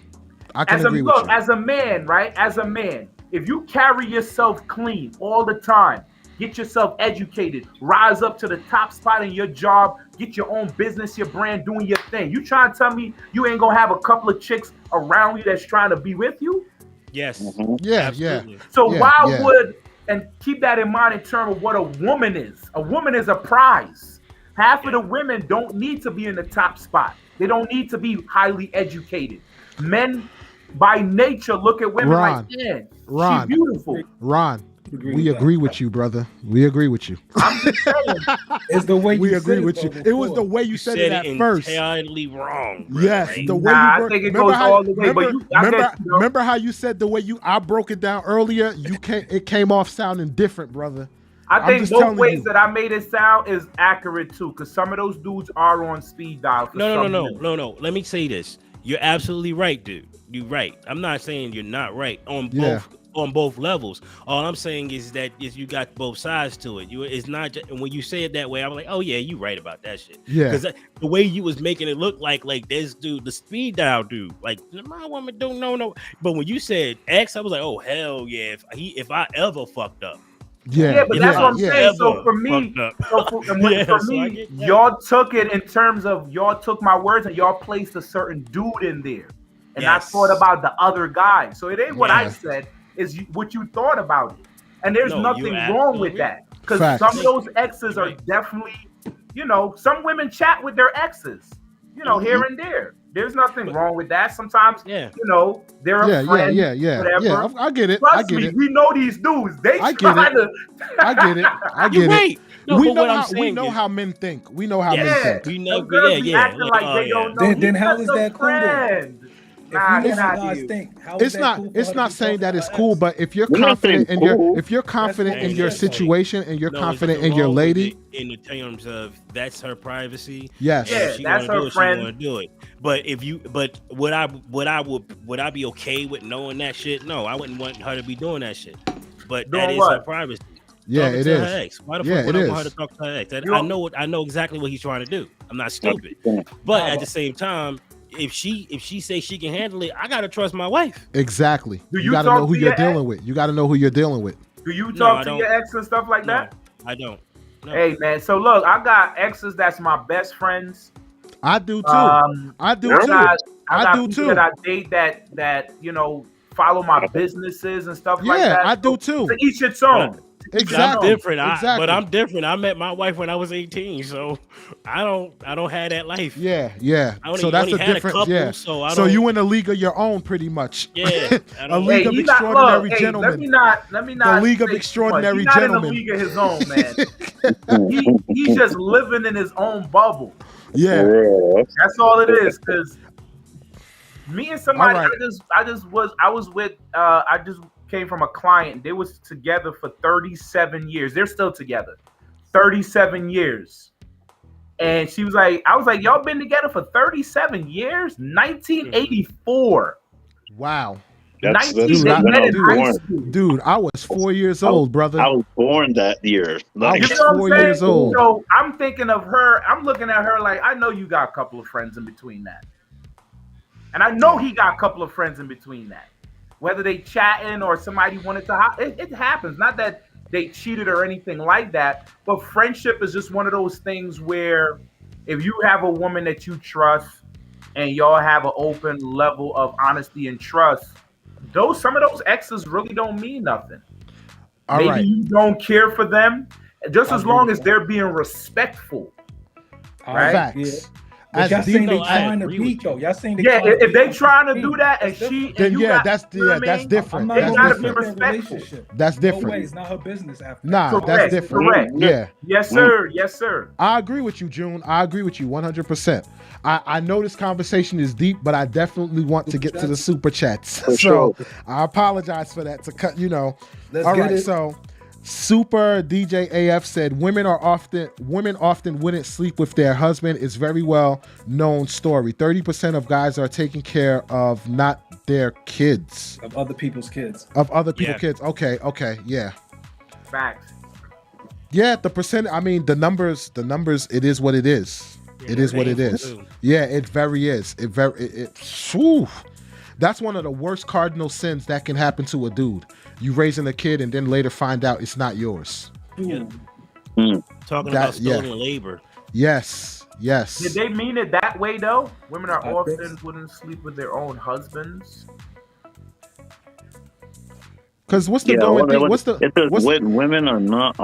I can agree with you. As a man, right? As a man, if you carry yourself clean all the time, get yourself educated, rise up to the top spot in your job, get your own business, your brand, doing your thing. You trying to tell me you ain't gonna have a couple of chicks around you that's trying to be with you? Yes. Yeah, Absolutely. So Yeah, why yeah. would, and keep that in mind in terms of what a woman is. A woman is a prize. Half of the women don't need to be in the top spot. They don't need to be highly educated. Men, by nature, look at women Ron. like, man, Ron. she's beautiful. Ron, Agree we with agree that. with you, brother. We agree with you. I'm just saying. It's the way you We said agree it, with though, you. It was the before. way you said it at first. entirely wrong. Bro, Yes, right? the way Nah, you I think it remember goes how, all the way, but remember, I guess, you know. remember how you said the way I broke it down earlier. It came off sounding different, brother. I I'm think just both telling ways you. that I made it sound is accurate too, because some of those dudes are on speed dial. For some women. No. Let me say this. You're absolutely right, dude. You're right. I'm not saying you're not right on Yeah. both on both levels. All I'm saying is that you got both sides to it. It's not just, and when you say it that way, I'm like, oh yeah, you right about that shit. Yeah. Because the way you was making it look like this dude, the speed dial dude, like my woman don't know no. But when you said X, I was like, oh hell yeah, if I ever fucked up. Yeah, but that's what I'm saying. So Ever for me, fucked up. y'all took it in terms of y'all took my words and y'all placed a certain dude in there, and I thought about the other guy. So it ain't what I said; is what you thought about it. And there's nothing wrong with that, because some of those exes are definitely, some women chat with their exes, here and there. There's nothing wrong with that. Sometimes, they're a friend. Whatever. I get it. Trust I get me, it. we know these dudes. I get it. I get it. I get You're it. right. No, we know how men think. We know how men think. We know. Acting like they don't know. Then how is that cool? Nah, if guys think, it's not. Cool, it's not saying that it's cool, but if you're confident in your situation and you're confident in your lady, in the terms of that's her privacy. Yes, she that's her friend. She want to do it. But would I be okay with knowing that shit? No, I wouldn't want her to be doing that shit. But that is her privacy. Yeah, it is. Her ex. Why the fuck would I want her to talk to her ex? I know exactly what he's trying to do. I'm not stupid. But at the same time, if she says she can handle it, I gotta trust my wife. Exactly. You gotta know who you're dealing with. You gotta know who you're dealing with. Do you talk to your ex and stuff like that? I don't. No. Hey man, so look, I got exes that's my best friends. I do too. I do too. I do too. That I date that follow my businesses and stuff like that. Yeah, I do too. To each its own. Exactly. I'm different. But I'm different. I met my wife when I was 18, so I don't have that life. Yeah. So that's a different. So you in a league of your own, pretty much. Yeah. A league of extraordinary gentlemen. Let me not. The league of extraordinary gentlemen. He's not in the league of his own, man. He's just living in his own bubble. Yeah. That's all it is. Because me and somebody, I just came from a client. They was together for 37 years. They're still together. 37 years. And she was like, I was like, y'all been together for 37 years? 1984. Wow. Dude, I was 4 years old, brother. I was born that year. I was 4 years old. So I'm thinking of her. I'm looking at her like, I know you got a couple of friends in between that. And I know he got a couple of friends in between that. Whether they chatting or somebody wanted to, it happens. Not that they cheated or anything like that, but friendship is just one of those things where if you have a woman that you trust and y'all have an open level of honesty and trust, some of those exes really don't mean nothing. Maybe you don't care for them, just as long as they're being respectful. Right? Facts. Yeah. But y'all saying they trying to beat though. Y'all saying if they trying to do that and that's different. That's different. No way, it's not her business after. Nah, that's different. Correct. Yeah. Yes, sir. Yes, sir. I agree with you, June. I agree with you 100%. I know this conversation is deep, but I definitely want to get to the super chats. So I apologize for that. To cut, Let's get it. So Super DJ AF said women often wouldn't sleep with their husband. It's very well known story. 30% of guys are taking care of not their kids. Of other people's kids. Kids. Okay, yeah. Facts. Yeah, the numbers, it is what it is. It is what it is. Yeah, it very is. That's one of the worst cardinal sins that can happen to a dude. You raising a kid and then later find out it's not yours. Yeah. Talking about stolen labor. Yes. Did they mean it that way though? Women are often wouldn't sleep with their own husbands. Because what's the going thing? Women are not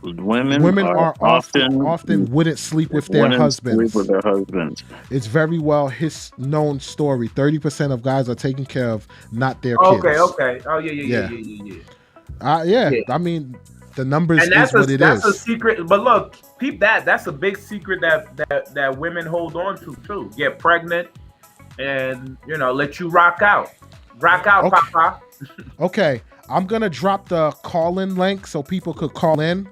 women are often wouldn't sleep with their husbands. It's very well his known story. 30% of guys are taking care of not their kids. Okay. Oh yeah. I mean, the numbers is what it is. That's a secret. But look, peep that. That's a big secret that women hold on to too. Get pregnant and let you rock out, Papa. Okay. I'm gonna drop the call-in link so people could call in.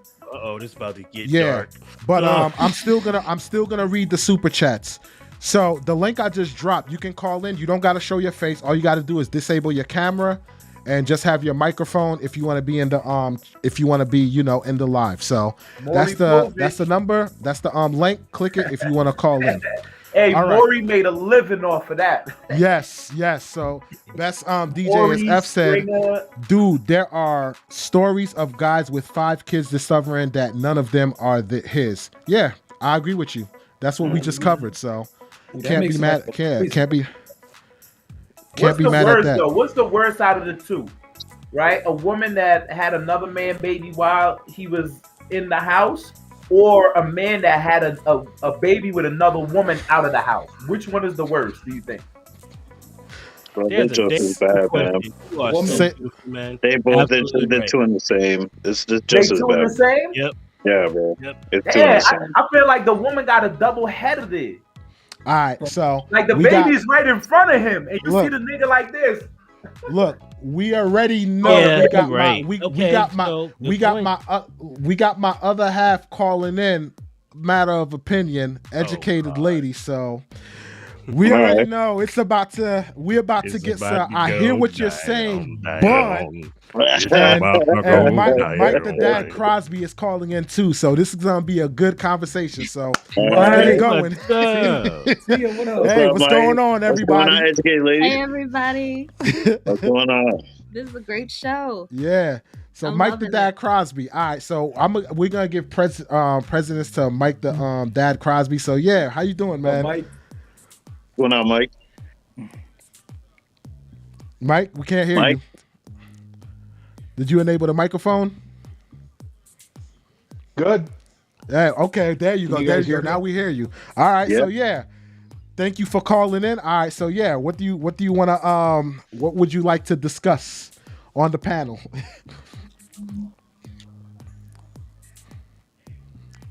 This is about to get dark. But I'm still gonna read the super chats. So the link I just dropped, you can call in. You don't gotta show your face. All you gotta do is disable your camera, and just have your microphone if you want to be in the if you want to be, you know, in the live. So that's the number. That's the link. Click it if you want to call in. Hey, All Maury made a living off of that. Yes. So best DJ Maury, as F said, Stringer. dude, there are stories of guys with 5 kids discovering that none of them are his. Yeah, I agree with you. That's what we just covered. So can't be mad. Can't be mad at that. Though? What's the worst out of the two? Right, a woman that had another man baby while he was in the house, or a man that had a baby with another woman out of the house. Which one is the worst, do you think? Well, they're just as bad, man. They both they're two in the same. It's just as bad. The same? Yep. Yeah, bro. Yep. It's I feel like the woman got a double head of it. All right, so like the baby's right in front of him, and you see the nigga like this. Look, we already know we got my other half calling in. Matter of opinion, educated lady. So we already know we're about to get some. I hear what you're saying, but and Mike the Dad Crosby is calling in too. So this is gonna be a good conversation. So let's get it going. Hey, what's going on, everybody? Hey, everybody. What's going on? This is a great show. Yeah. So Mike the Dad Crosby. All right. So we're gonna give precedence to Mike the Dad Crosby. So yeah, how you doing, man? Mike. What's going on, Mike? Mike, we can't hear you. Did you enable the microphone? Good. Yeah. Okay. There you go. There you go. Now we hear you. All right. Yep. So yeah. Thank you for calling in. All right. So yeah, what do you want to what would you like to discuss on the panel?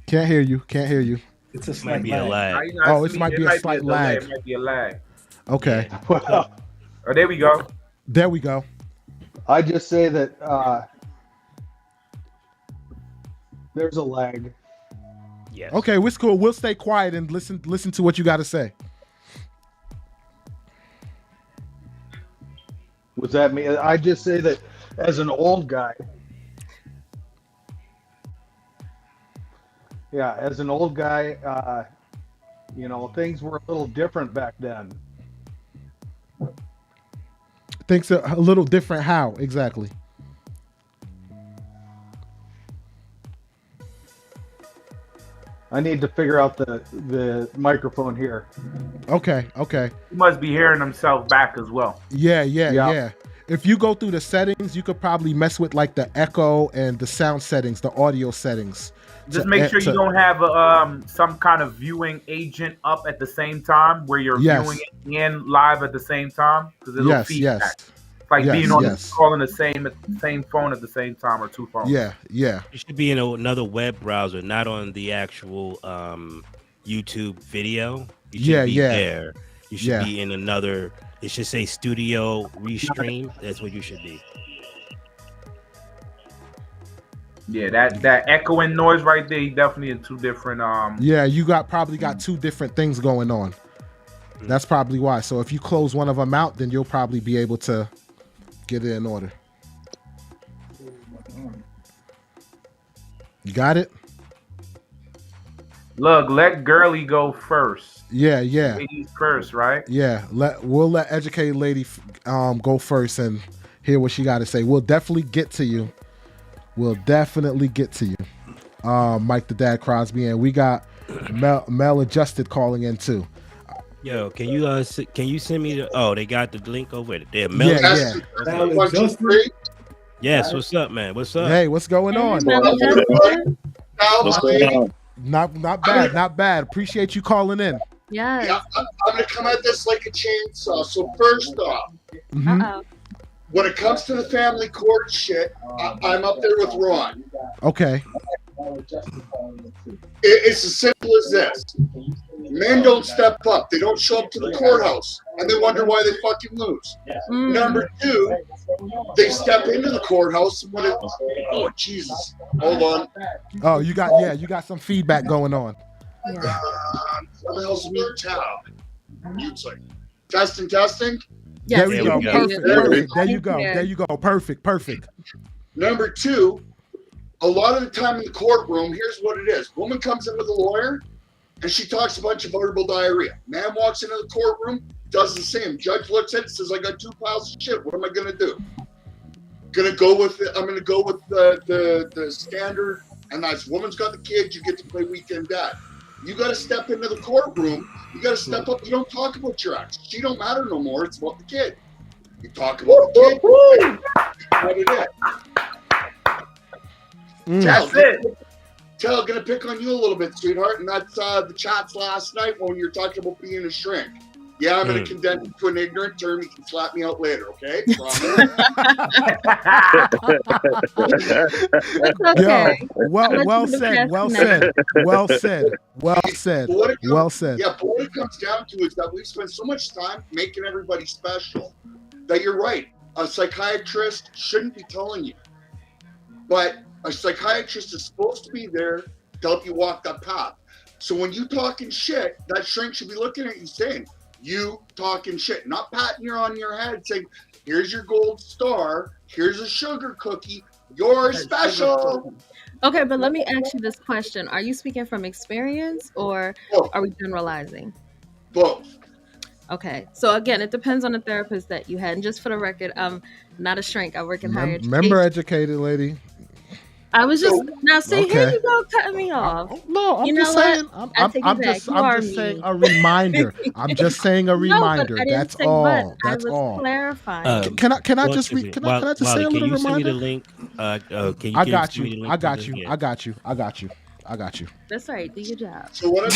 Can't hear you. It's a slight lag. Oh, it might be a slight lag. It might be a lag. Okay. Well, there we go. There we go. I just say that there's a lag. Yes. Okay, it's cool. We'll stay quiet and listen to what you got to say. Was that me? I just say that as an old guy. Yeah, as an old guy, you know, things were a little different back then. Things are a little different. How exactly? I need to figure out the microphone here. Okay. He must be hearing himself back as well. Yeah. If you go through the settings, you could probably mess with like the echo and the sound settings, the audio settings. Just make sure you don't have some kind of viewing agent up at the same time where you're viewing it and live at the same time, because it'll feedback. It's like being on calling the same phone at the same time, or two phones. Yeah. You should be in another web browser, not on the actual YouTube video. You should be there. You should be in another. It should say Studio Restream. That's what you should be. Yeah, that echoing noise right there, definitely in two different Yeah, you probably got two different things going on. That's probably why. So if you close one of them out, then you'll probably be able to get it in order. You got it? Look, let Girly go first. Yeah. Ladies first, right? Yeah, we'll let educated lady go first and hear what she got to say. We'll definitely get to you. Mike the Dad Crosby, and we got Mel Adjusted calling in too. Yo, can you send me the? They got the link over there. Mel Yes, what's up, man? What's up? Hey, what's going on? What's going on? Not bad. Appreciate you calling in. Yeah. I'm gonna come at this like a chainsaw. So first off, when it comes to the family court shit, I'm up there with Ron. Okay. It's as simple as this. Men don't step up. They don't show up to the courthouse, and they wonder why they fucking lose. Number two, they step into the courthouse when it. Oh Jesus! Hold on. Oh, you got some feedback going on. What the hell's a new tab? Testing. Yes, There we There go. we go. Perfect. There we Perfect. There you Thank go. you. There you go. Perfect. Perfect. Number two, a lot of the time in the courtroom, here's what it is. Woman comes in with a lawyer and she talks a bunch of verbal diarrhea. Man walks into the courtroom, does the same. Judge looks at it, says, I got 2 piles of shit. What am I gonna do? I'm gonna go with the standard, and that's woman's got the kids, you get to play weekend dad. You gotta step into the courtroom, you gotta step up, you don't talk about your ex. She don't matter no more, it's about the kid. You talk about the kid, what it is. That's it. Tell, gonna pick on you a little bit, sweetheart, and that's the chats last night when you're talking about being a shrink. Yeah, I'm gonna condense it to an ignorant term. You can slap me out later, okay? It's okay. Well said. Well said. Well said. Well said. Well said. Yeah, but what it comes down to is that we spend so much time making everybody special that you're right. A psychiatrist shouldn't be telling you, but a psychiatrist is supposed to be there to help you walk that path. So when you talking shit, that shrink should be looking at you saying, you talking shit, not patting you on your head saying, here's your gold star, here's a sugar cookie, you're special. Okay, but let me ask you this question. Are you speaking from experience or are we generalizing? Both. Okay, so again, it depends on the therapist that you had. And just for the record, I'm not a shrink. I work in higher education. Member educated lady. I was just now see here Okay. you go cutting me off. No, I'm You just know saying. what? I take it I'm back. just You are saying mean. a reminder. I'm just saying a No, but reminder. I didn't That's say all. but. That's I was all. clarifying. Can I Well, just excuse me. can I just say Wally, a can little you send me the reminder? link? Can I you got send me you. the link I to got this? you. Yeah. I got you. I got you. I got you. That's right. Do your job. So what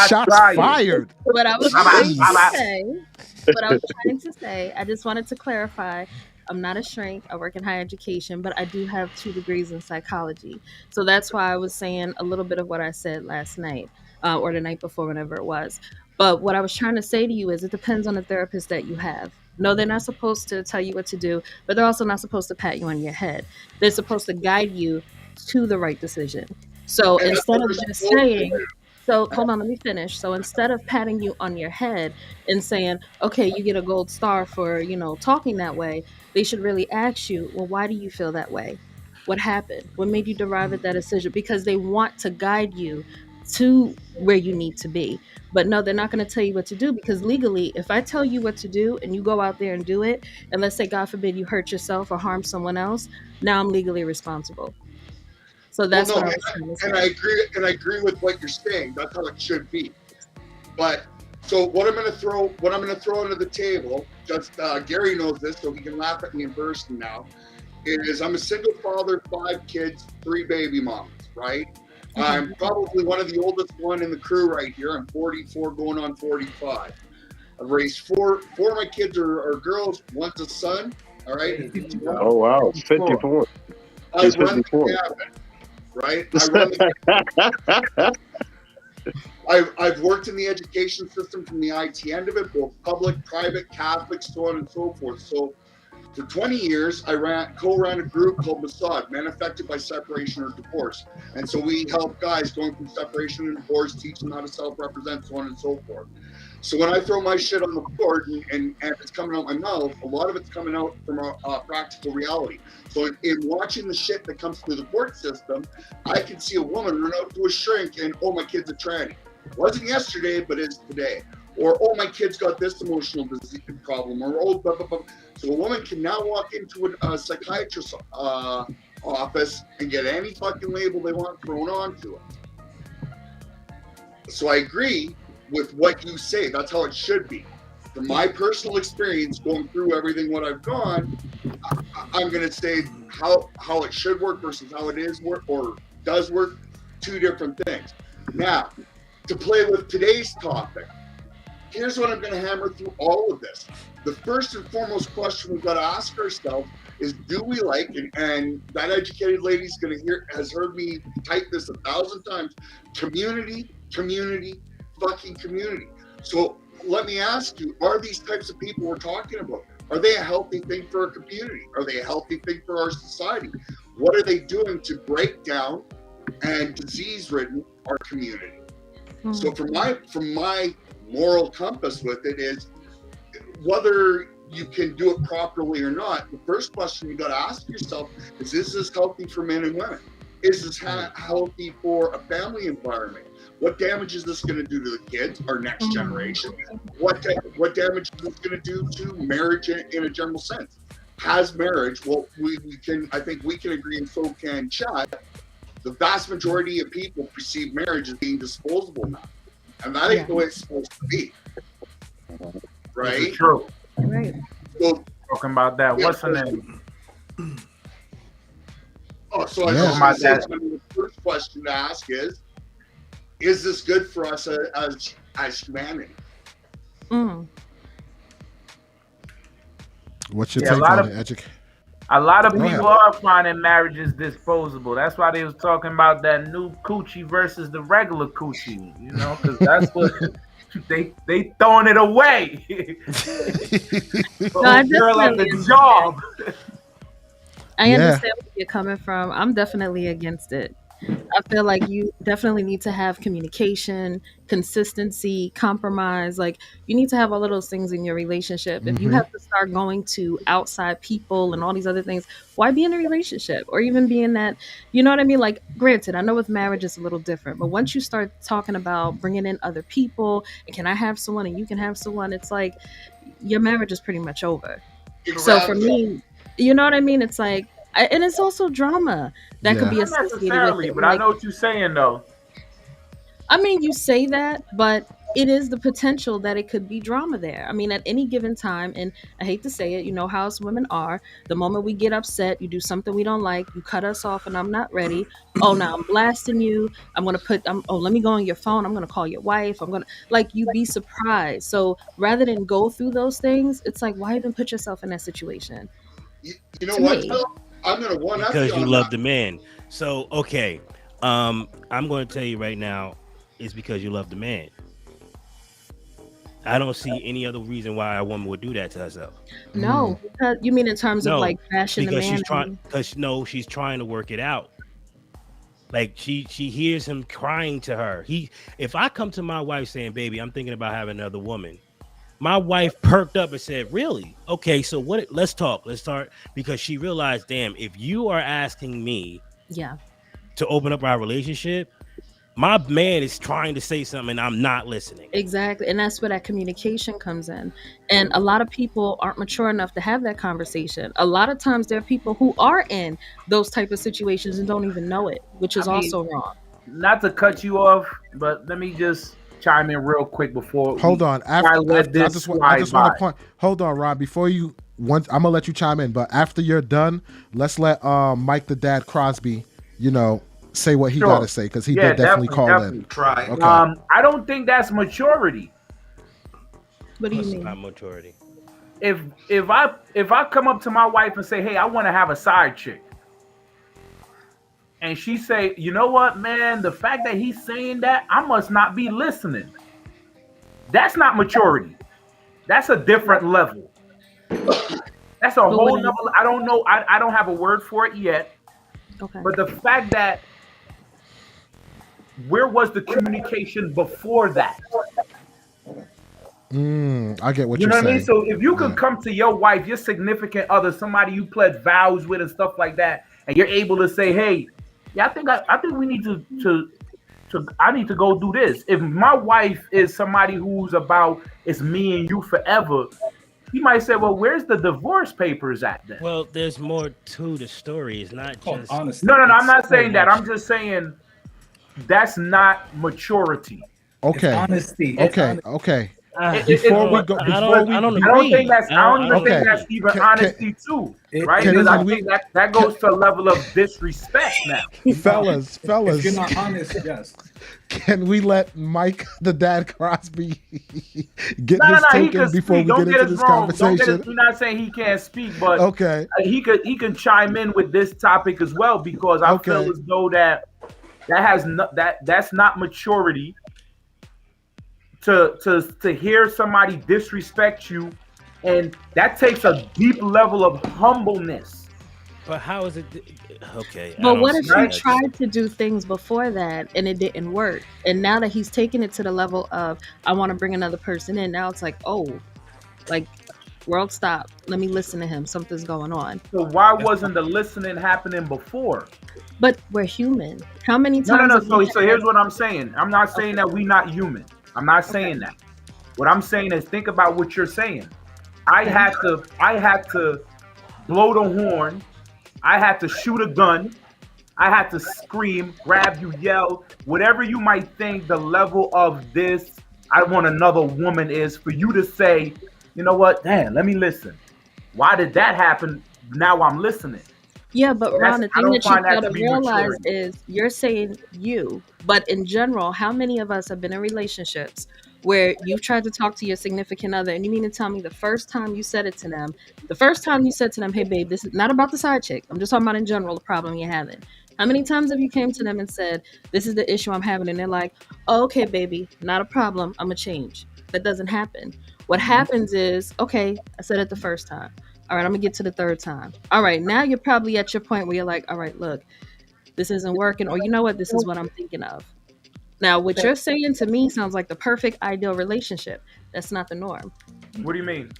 Shots fired. What I was trying to say, I just wanted to clarify. I'm not a shrink. I work in higher education, but I do have 2 degrees in psychology. So that's why I was saying a little bit of what I said last night or the night before, whenever it was. But what I was trying to say to you is it depends on the therapist that you have. No, they're not supposed to tell you what to do, but they're also not supposed to pat you on your head. They're supposed to guide you to the right decision. So instead of just saying, so hold on, let me finish. So instead of patting you on your head and saying, okay, you get a gold star for, talking that way, they should really ask you, well, why do you feel that way? What happened? What made you derive at that decision? Because they want to guide you to where you need to be. But no, they're not going to tell you what to do because legally, if I tell you what to do and you go out there and do it, and let's say, God forbid, you hurt yourself or harm someone else, now I'm legally responsible. So that's what I was trying to say. And I agree with what you're saying. That's how it should be. But so what I'm gonna throw into the table, just Gary knows this, so he can laugh at me in person now, is I'm a single father, 5 kids, 3 baby mamas, right? I'm probably one of the oldest one in the crew right here. I'm 44 going on 45. I've raised 4 of my kids are girls, one's a son, all right? Oh wow, 54. I run the cabin, right? I've worked in the education system from the IT end of it, both public, private, Catholic, so on and so forth. So for 20 years, I co-ran a group called Masad, Men Affected by Separation or Divorce. And so we help guys going through separation and divorce, teach them how to self-represent, so on and so forth. So when I throw my shit on the board and it's coming out my mouth, a lot of it's coming out from a practical reality. So in watching the shit that comes through the court system, I can see a woman run out to a shrink and, oh, my kid's a tranny. Wasn't yesterday, but is today. Or, oh, my kid's got this emotional disease problem. Or, oh, blah, blah, blah. So a woman can now walk into a psychiatrist's office and get any fucking label they want thrown onto it. So I agree with what you say. That's how it should be. From my personal experience going through everything what I've gone, I'm going to say how it should work versus how it is work or does work, 2 different things. Now, to play with today's topic, here's what I'm going to hammer through all of this. The first and foremost question we've got to ask ourselves is, do we like, and that educated lady's has heard me type this 1,000 times, community, fucking community. So let me ask you, are these types of people we're talking about, are they a healthy thing for our community? Are they a healthy thing for our society? What are they doing to break down and disease-ridden our community? So from my moral compass with it is, whether you can do it properly or not, the first question you got to ask yourself is this healthy for men and women? Is this healthy for a family environment? What damage is this going to do to the kids, our next generation? What damage is this going to do to marriage in a general sense? Has marriage, well, I think we can agree, and so can Chad, the vast majority of people perceive marriage as being disposable now. And that ain't the way it's supposed to be. Right? It's true. Right. So, Talking about that. What's her name? So the first question to ask is this good for us as humanity? What's your take on it, Educate? A lot of people are finding marriages disposable. That's why they was talking about that new coochie versus the regular coochie, you know, because that's what they throwing it away. Girl at the job. I understand where you're coming from. I'm definitely against it. I feel like you definitely need to have communication, consistency, compromise. Like, you need to have all of those things in your relationship. If you have to start going to outside people and all these other things, why be in a relationship? Or even be in that, you know what I mean? Like, granted, I know with marriage it's a little different, but once you start talking about bringing in other people, and can I have someone and you can have someone, it's like your marriage is pretty much over. Exactly. So for me, you know what I mean? It's like, and it's also drama that could be associated with it. But I know what you're saying, though. I mean, you say that, but it is the potential that it could be drama there. I mean, at any given time, and I hate to say it, you know how us women are. The moment we get upset, you do something we don't like, you cut us off, and I'm not ready. Oh, now I'm blasting you. I'm going to let me go on your phone. I'm going to call your wife. I'm going to, like, you be surprised. So rather than go through those things, it's like, why even put yourself in that situation? You know what, Phil? I'm going to one up because you love the man. So, okay. I'm going to tell you right now, it's because you love the man. I don't see any other reason why a woman would do that to herself. No, because you mean in terms of like bashing the man? She's trying to work it out. Like she hears him crying to her. If I come to my wife saying, "Baby, I'm thinking about having another woman," my wife perked up and said, "Really? Okay, so what? Let's talk. Let's start." Because she realized, damn, if you are asking me, to open up our relationship, my man is trying to say something and I'm not listening. Exactly. And that's where that communication comes in. And a lot of people aren't mature enough to have that conversation. A lot of times there are people who are in those type of situations and don't even know it, which is also wrong. Not to cut you off, but let me just chime in real quick before. Hold on. I just want to point. Hold on, Rob. Before you, I'm gonna let you chime in, but after you're done, let's let Mike the Dad Crosby, say what he got to say, because he did definitely call in. Try. Okay. I don't think that's maturity. What do you mean? Not maturity. If I come up to my wife and say, "Hey, I want to have a side chick," and she say, "You know what, man? The fact that he's saying that, I must not be listening." That's not maturity. That's a different level. That's a whole level. I don't know. I don't have a word for it yet. Okay. But the fact that, where was the communication before that? I get what you're saying. You know what I mean? So if you could come to your wife, your significant other, somebody you pled vows with and stuff like that, and you're able to say, "Hey, I think we need to I need to go do this." If my wife is somebody who's about, it's me and you forever, he might say, "Well, where's the divorce papers at then?" Well, there's more to the story. It's not just honesty. No. I'm not saying that. I'm just saying that's not maturity. Okay. It's honesty. Okay. I don't think that's even honesty too, right? Because I think that goes to a level of disrespect now. Fellas. If you're not honest, yes. Can we let Mike the Dad Crosby get his take in before we get into this conversation? We're not saying he can't speak, but okay, he can chime in with this topic as well, because I feel as though that's not maturity. To hear somebody disrespect you, and that takes a deep level of humbleness. But how is it? Okay. But what if he tried to do things before that and it didn't work? And now that he's taken it to the level of, I want to bring another person in, now it's like, oh, like World, stop. Let me listen to him. Something's going on. So why wasn't the listening happening before? But we're human. How many No, times? So here's what I'm saying. I'm not saying that we're not human. I'm not saying that. What I'm saying is think about what you're saying. I had to blow the horn. I had to shoot a gun. I had to scream, grab you, yell, whatever you might think the level of this I want another woman is for you to say, you know what, damn, let me listen. Why did that happen? Now I'm listening. Yeah, but Ron, the thing that you gotta realize maturity. is you're saying you, but in general, how many of us have been in relationships where you've tried to talk to your significant other and you mean to tell me the first time you said it to them, hey babe, this is not about the side chick. I'm just talking about in general the problem you're having. How many times have you came to them and said, this is the issue I'm having? And they're like, oh, okay, baby, not a problem. I'm going to change. That doesn't happen. What happens is, okay, I said it the first time. All right, I'm going to get to the third time. All right, now you're probably at your point where you're like, all right, look, this isn't working. Or you know what? This is what I'm thinking of. Now, what you're saying to me sounds like the perfect ideal relationship. That's not the norm. What do you mean?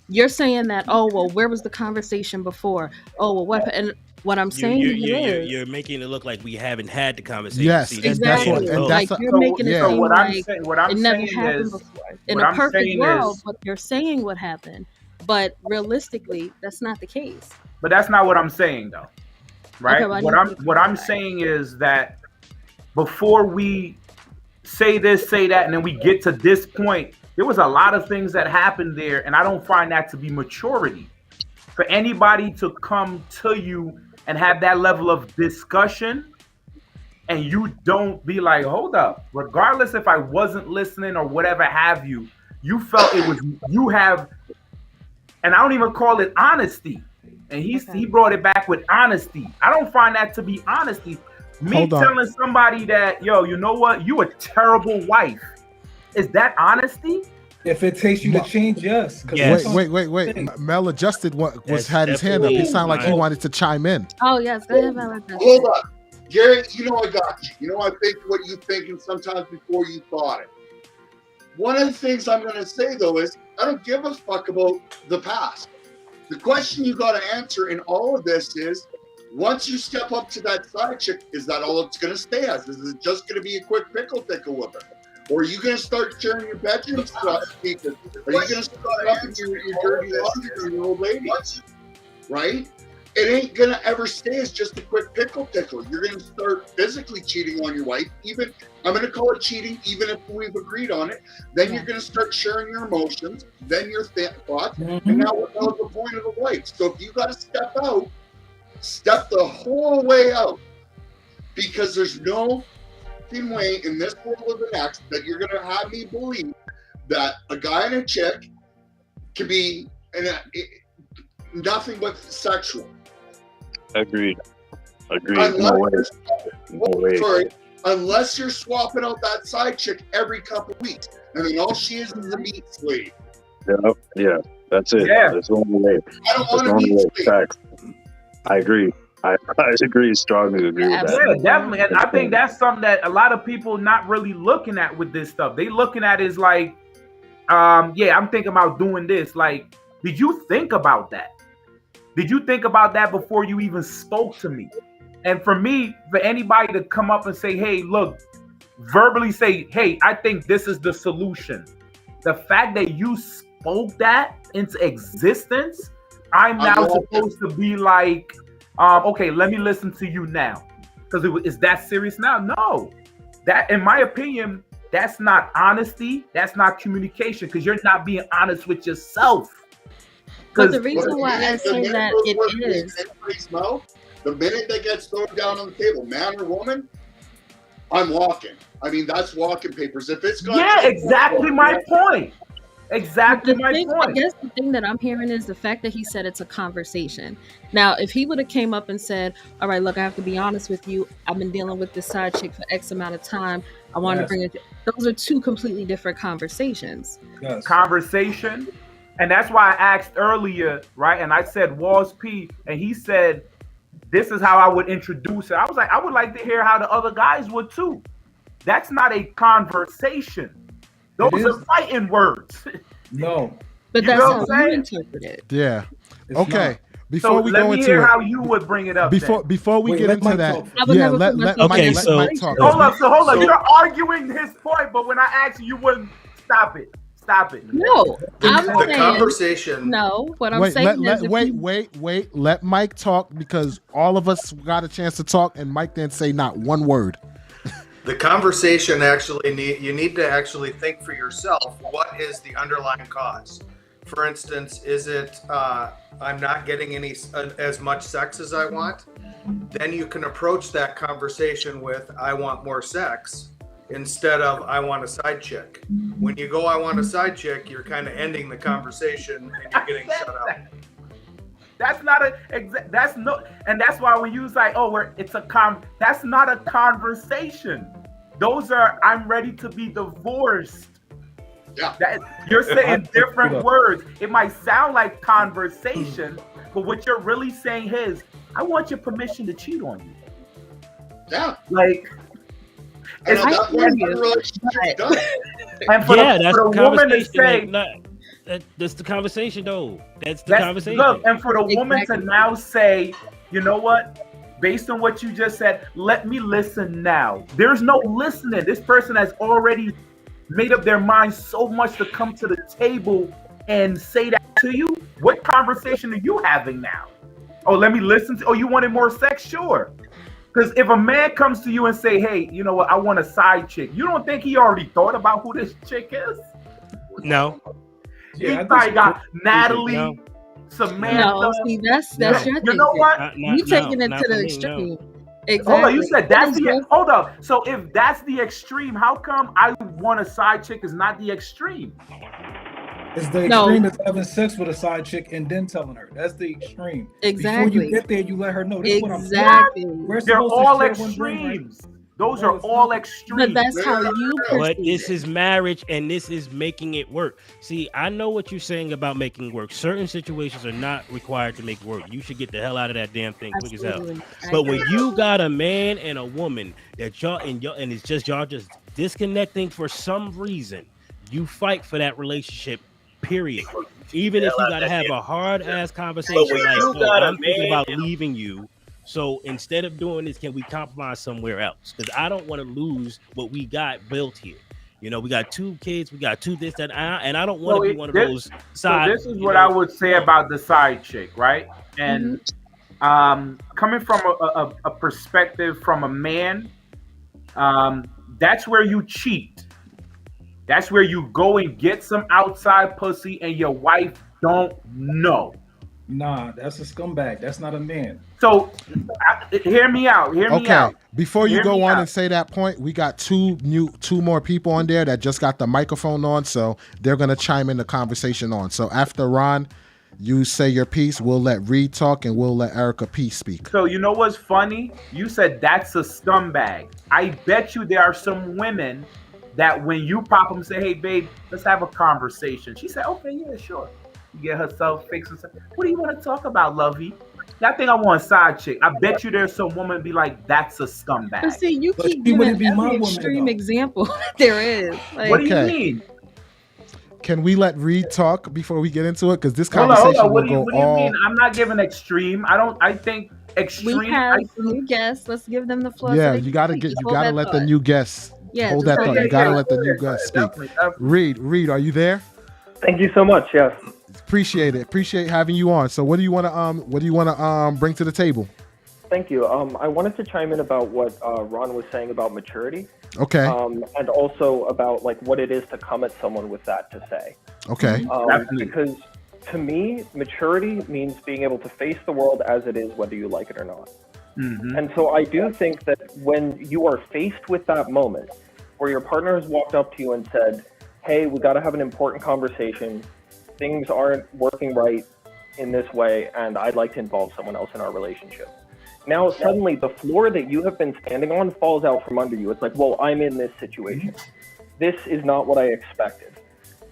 You're saying that, oh, well, where was the conversation before? Oh, well, what? And what I'm saying you're making it look like we haven't had the conversation. Yes, See, and that's what, and that's like you're making it seem what like I'm it never saying happened is, before. In a perfect world, what you're saying would happen, but realistically, that's not the case. But that's not what I'm saying, though, right? Okay, what I'm saying is that before we say this, say that, and then we get to this point, there was a lot of things that happened there, and I don't find that to be maturity. For anybody to come to you and have that level of discussion, and you don't be like, hold up, regardless if I wasn't listening or whatever have you, you felt it was, you have, and I don't even call it honesty. And he brought it back with honesty. I don't find that to be honesty. Me telling somebody that, yo, you know what, you a terrible wife. Is that honesty? If it takes you to change, yes. Yes. Wait. Mel adjusted what was had his hand up. He sounded like he wanted to chime in. Oh yes, go ahead, Mel. Hold up, Gary. You know I got you. You know I think what you thinking sometimes before you thought it. One of the things I'm going to say though is I don't give a fuck about the past. The question you got to answer in all of this is, once you step up to that side chick, is that all it's going to stay as? Is it just going to be a quick pickle with her? Or are you going to start sharing your bedroom stuff? Are you going to start up in your dirty laundry with your old lady? Right? It ain't going to ever stay as just a quick pickle. You're going to start physically cheating on your wife. Even, I'm going to call it cheating, even if we've agreed on it. Then you're going to start sharing your emotions, then your thoughts, and now what was the point of the wife? So if you got to step out, step the whole way out. Because there's no way in this world of the next that you're going to have me believe that a guy and a chick can be nothing but sexual. Agreed. Unless you're swapping out that side chick every couple weeks, and then all she is a meat slave. Yeah, that's it. Yeah. That's the only way. I don't want to meat slave. I agree. I strongly agree with that. Yeah, definitely. And I think that's something that a lot of people not really looking at with this stuff. They looking at it as like, yeah, I'm thinking about doing this. Like, did you think about that? Did you think about that before you even spoke to me? And for me, for anybody to come up and say, hey, look, verbally say, hey, I think this is the solution. The fact that you spoke that into existence, I'm now supposed to be like, okay, let me listen to you now. Because is that serious now? No. That, in my opinion, that's not honesty. That's not communication, because you're not being honest with yourself. But the reason why I say that it is... The minute that gets thrown down on the table, man or woman, I'm walking. I mean, that's walking papers. If it's got... Yeah, exactly my point. Exactly my point. I guess the thing that I'm hearing is the fact that he said it's a conversation. Now, if he would have came up and said, all right, look, I have to be honest with you. I've been dealing with this side chick for X amount of time. I want to bring it. Those are two completely different conversations. Yes. Conversation. And that's why I asked earlier, right? And I said, Walls P, and he said, this is how I would introduce it. I was like, I would like to hear how the other guys would too. That's not a conversation. Those are fighting words. No. But You that's know how what I'm you saying? interpret it. Yeah. It's Okay. not. Before So we let go me into hear it, how you would bring it up. Then. before we Wait, get let into Mike that, talk first. I would never put let myself Okay, in let that Mike situation. talk. Hold up. So- You're arguing his point, but when I asked you, you wouldn't stop it. Stop it. No, I'm The saying conversation. no. What I'm Wait, saying is, if you, wait. Let Mike talk because all of us got a chance to talk, and Mike didn't say not one word. The conversation you need to actually think for yourself, what is the underlying cause? For instance, is it I'm not getting as much sex as I want? Then you can approach that conversation with I want more sex instead of I want a side chick. When you go I want a side chick, you're kind of ending the conversation and you're getting shut up. That's not that's no, and that's why we use like, that's not a conversation. Those are, I'm ready to be divorced. Yeah. You're saying different words. It might sound like conversation, but what you're really saying is, I want your permission to cheat on you. Yeah. Like, And at that point, the relationship's done. and for Yeah, the, that's for the the woman to conversation. say, That's the conversation, though. That's the conversation. look, and for the woman to Exactly. now say, you know what? Based on what you just said, let me listen now. There's no listening. This person has already made up their mind so much to come to the table and say that to you. What conversation are you having now? Oh, let me listen to. Oh, you wanted more sex? Sure. Because if a man comes to you and say, hey, you know what? I want a side chick. You don't think he already thought about who this chick is? No. He Yeah, I probably think- got Natalie, No. Samantha. no, see, that's No. your You thinking. know what? You taking it not to for the me, extreme. no. Exactly. Hold on, you said that's That is the your- hold up. So if that's the extreme, how come I want a side chick is not the extreme? It's the No. extreme is having sex with a side chick and then telling her. That's the extreme. Before Exactly. you get there, you let her know this is what I'm doing. Exactly. We're They're supposed to all share one brain, right? extremes. Those No, are it's all not. extremes. But that's how you But perceive this it. is marriage, and this is making it work. See, I know what you're saying about making work. Certain situations are not required to make work. You should get the hell out of that damn thing quick as hell. Absolutely. I But when agree. you got a man and a woman that and it's just y'all just disconnecting for some reason, you fight for that relationship. Period. Even if you gotta have a hard ass conversation when like, you "Oh, got a I'm thinking man about leaving you. So instead of doing this, can we compromise somewhere else? Because I don't want to lose what we got built here. You know, we got 2 kids, we got 2 this, that, and I don't want to be one of those side. So this is what I would say about the side chick, right? And coming from a perspective from a man, that's where you cheat. That's where you go and get some outside pussy and your wife don't know. Nah, that's a scumbag. That's not a man. So hear me out. Hear me Okay, out. before you Hear go me on out. and say that point, we got two more people on there that just got the microphone on, so they're gonna chime in the conversation on. So after Ron, you say your piece, we'll let Reed talk, and we'll let Erica P speak. So you know what's funny? You said that's a scumbag. I bet you there are some women that when you pop them, say, "Hey, babe, let's have a conversation." She said, "Okay, yeah, sure." You get herself fixed and say, "What do you want to talk about, lovey?" I think I want a side chick. I bet you there's some woman be like, "That's a scumbag." But see, you But keep she giving wouldn't be my every woman, extreme though. example there is. Like, What do you Okay. mean? Can we let Reed talk before we get into it? Because this Hold on. conversation will What do go you all. mean? I'm not giving extreme. I think extreme. we have I think, new guests. Let's give them the floor. Yeah, so they you can gotta speak. get, Just you hold gotta that let the thought. new guests Yeah, hold just that hold thought. that You gotta yeah, let the new yeah, guests speak. definitely. Reed, are you there? Thank you so much. Yes. Appreciate it. Appreciate having you on. So, what do you want to bring to the table? Thank you. I wanted to chime in about what Ron was saying about maturity, Okay. and also about like what it is to come at someone with that to say. Okay. Definitely. Because to me, maturity means being able to face the world as it is, whether you like it or not. Mhm. And so I do think that when you are faced with that moment where your partner has walked up to you and said, "Hey, we got to have an important conversation. Things aren't working right in this way, and I'd like to involve someone else in our relationship." Now, suddenly, the floor that you have been standing on falls out from under you. It's like, well, I'm in this situation. This is not what I expected.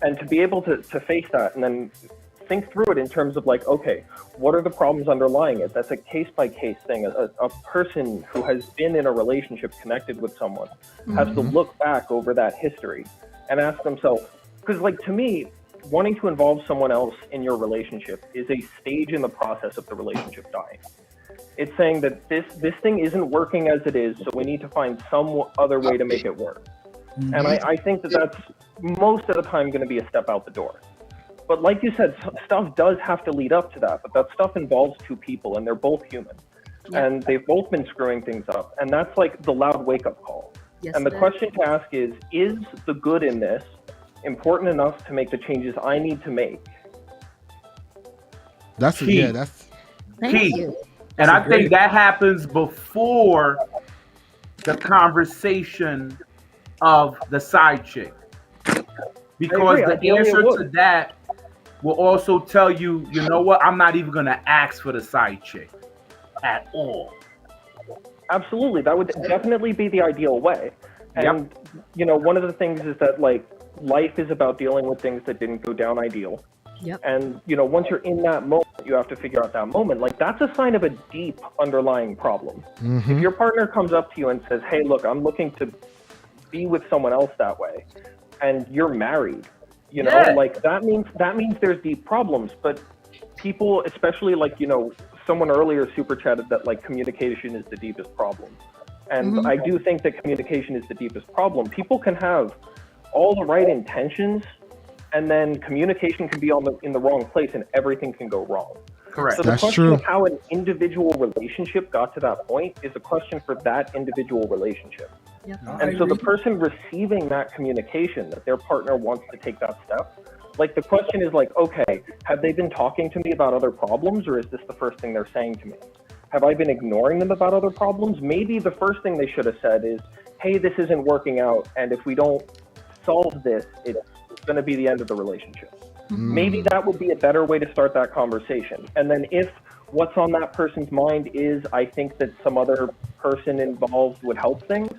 And to be able to face that and then think through it in terms of like, okay, what are the problems underlying it? That's a case-by-case thing. A person who has been in a relationship connected with someone has to look back over that history and ask themselves, because like to me, wanting to involve someone else in your relationship is a stage in the process of the relationship dying. It's saying that this thing isn't working as it is, so we need to find some other way to make it work. Mm-hmm. And I think that that's most of the time going to be a step out the door. But like you said, stuff does have to lead up to that, but that stuff involves two people, and they're both human. Yeah. And they've both been screwing things up. And that's like the loud wake-up call. Yes, and the question to ask is the good in this important enough to make the changes I need to make? That's key. Yeah, that's key. And I think that happens before the conversation of the side chick. Because the answer to that will also tell you, you know what, I'm not even going to ask for the side chick at all. Absolutely. That would definitely be the ideal way. And, you know, one of the things is that, like, life is about dealing with things that didn't go down ideal. Yep. And, you know, once you're in that moment, you have to figure out that moment. Like, that's a sign of a deep underlying problem. Mm-hmm. If your partner comes up to you and says, hey, look, I'm looking to be with someone else that way, and you're married, you know, like, that means there's deep problems. But people, especially, like, you know, someone earlier super chatted that, like, communication is the deepest problem. And I do think that communication is the deepest problem. People can have all the right intentions, and then communication can be in the wrong place, and everything can go wrong. Correct. So the question of how an individual relationship got to that point is a question for that individual relationship. Yep. And so the person receiving that communication that their partner wants to take that step, like, the question is like, okay, have they been talking to me about other problems, or is this the first thing they're saying to me? Have I been ignoring them about other problems? Maybe the first thing they should have said is, hey, this isn't working out, and if we don't solve this, it's going to be the end of the relationship. Maybe that would be a better way to start that conversation. And then if what's on that person's mind is, I think that some other person involved would help things,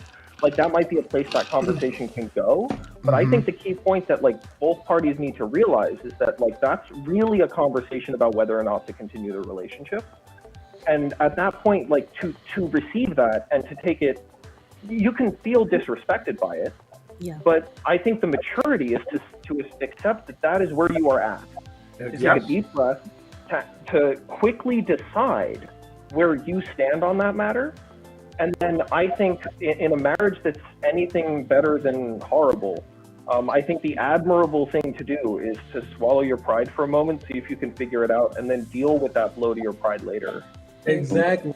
like, that might be a place that conversation can go. But I think the key point that, like, both parties need to realize is that, like, that's really a conversation about whether or not to continue the relationship. And at that point, like, to receive that and to take it, you can feel disrespected by it. Yeah. But I think the maturity is to accept that that is where you are at. To take a deep breath, to quickly decide where you stand on that matter. And then I think in a marriage that's anything better than horrible, I think the admirable thing to do is to swallow your pride for a moment, see if you can figure it out, and then deal with that blow to your pride later. Exactly.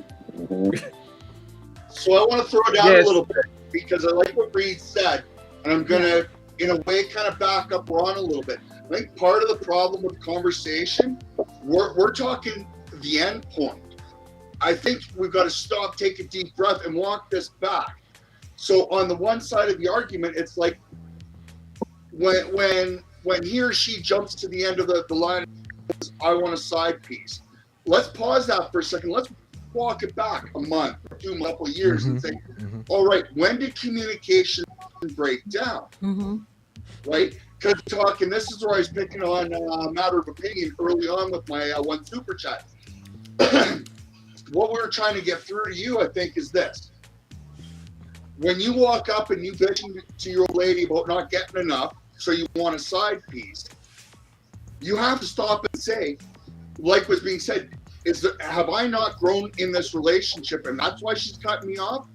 So I want to throw it down a little bit, because I like what Reed said, and I'm going to, in a way, kind of back up Ron a little bit. I think part of the problem with conversation, we're talking the end point. I think we've got to stop, take a deep breath, and walk this back. So on the one side of the argument, it's like when he or she jumps to the end of the line, I want a side piece. Let's pause that for a second. Let's walk it back a month or 2 months, couple of years, and say, all right, when did communication break down? Right? Because talking, this is where I was picking on a matter of opinion early on with my one super chat. What we're trying to get through to you, I think, is this. When you walk up and you bitch to your lady about not getting enough, so you want a side piece, you have to stop and say, like was being said, have I not grown in this relationship and that's why she's cutting me off?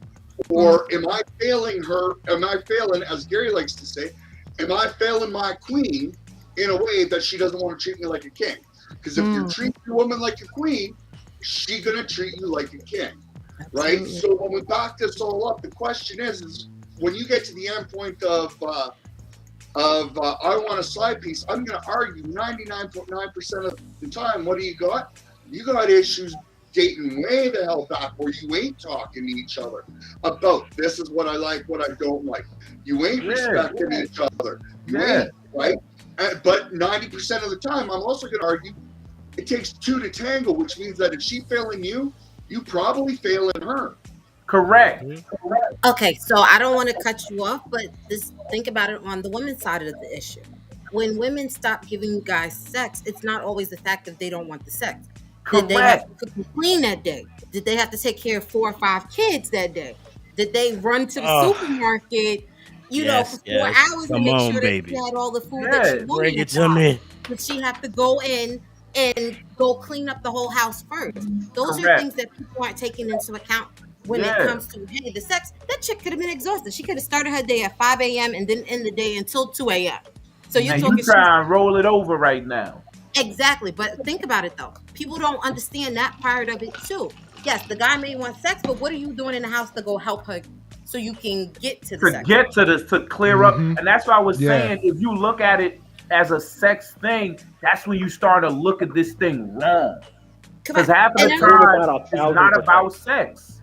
Or am I failing her? Am I failing, as Gary likes to say, am I failing my queen in a way that she doesn't want to treat me like a king? Because if you treat your woman like a queen, she's going to treat you like a king, right? So when we back this all up, the question is when you get to the end point of I want a side piece, I'm going to argue 99.9% of the time, what do you got? You got issues dating way the hell back where you ain't talking to each other about this is what I like, what I don't like. You ain't respecting each other. You ain't, right? But 90% of the time, I'm also going to argue it takes two to tango, which means that if she's failing you, you probably failing her. Correct. Okay, so I don't want to cut you off, but think about it on the women's side of the issue. When women stop giving you guys sex, it's not always the fact that they don't want the sex. Did they have to cook and clean that day? Did they have to take care of 4 or 5 kids that day? Did they run to the supermarket you know, for 4 hours to Come make on, sure baby. that she had all the food that she wanted. Bring it to me. But she have to go in and go clean up the whole house first. Those are things that people aren't taking into account when it comes to, hey, the sex. That chick could have been exhausted. She could have started her day at 5 a.m. and then end the day until 2 a.m. So you're talking. You trying to roll it over right now. Exactly, but think about it though. People don't understand that part of it too. Yes, the guy may want sex, but what are you doing in the house to go help her so you can get to the sex? Get to this, to clear up. And that's why I was saying, if you look at it as a sex thing, that's when you start to look at this thing wrong. Because half of the time, it's not about sex.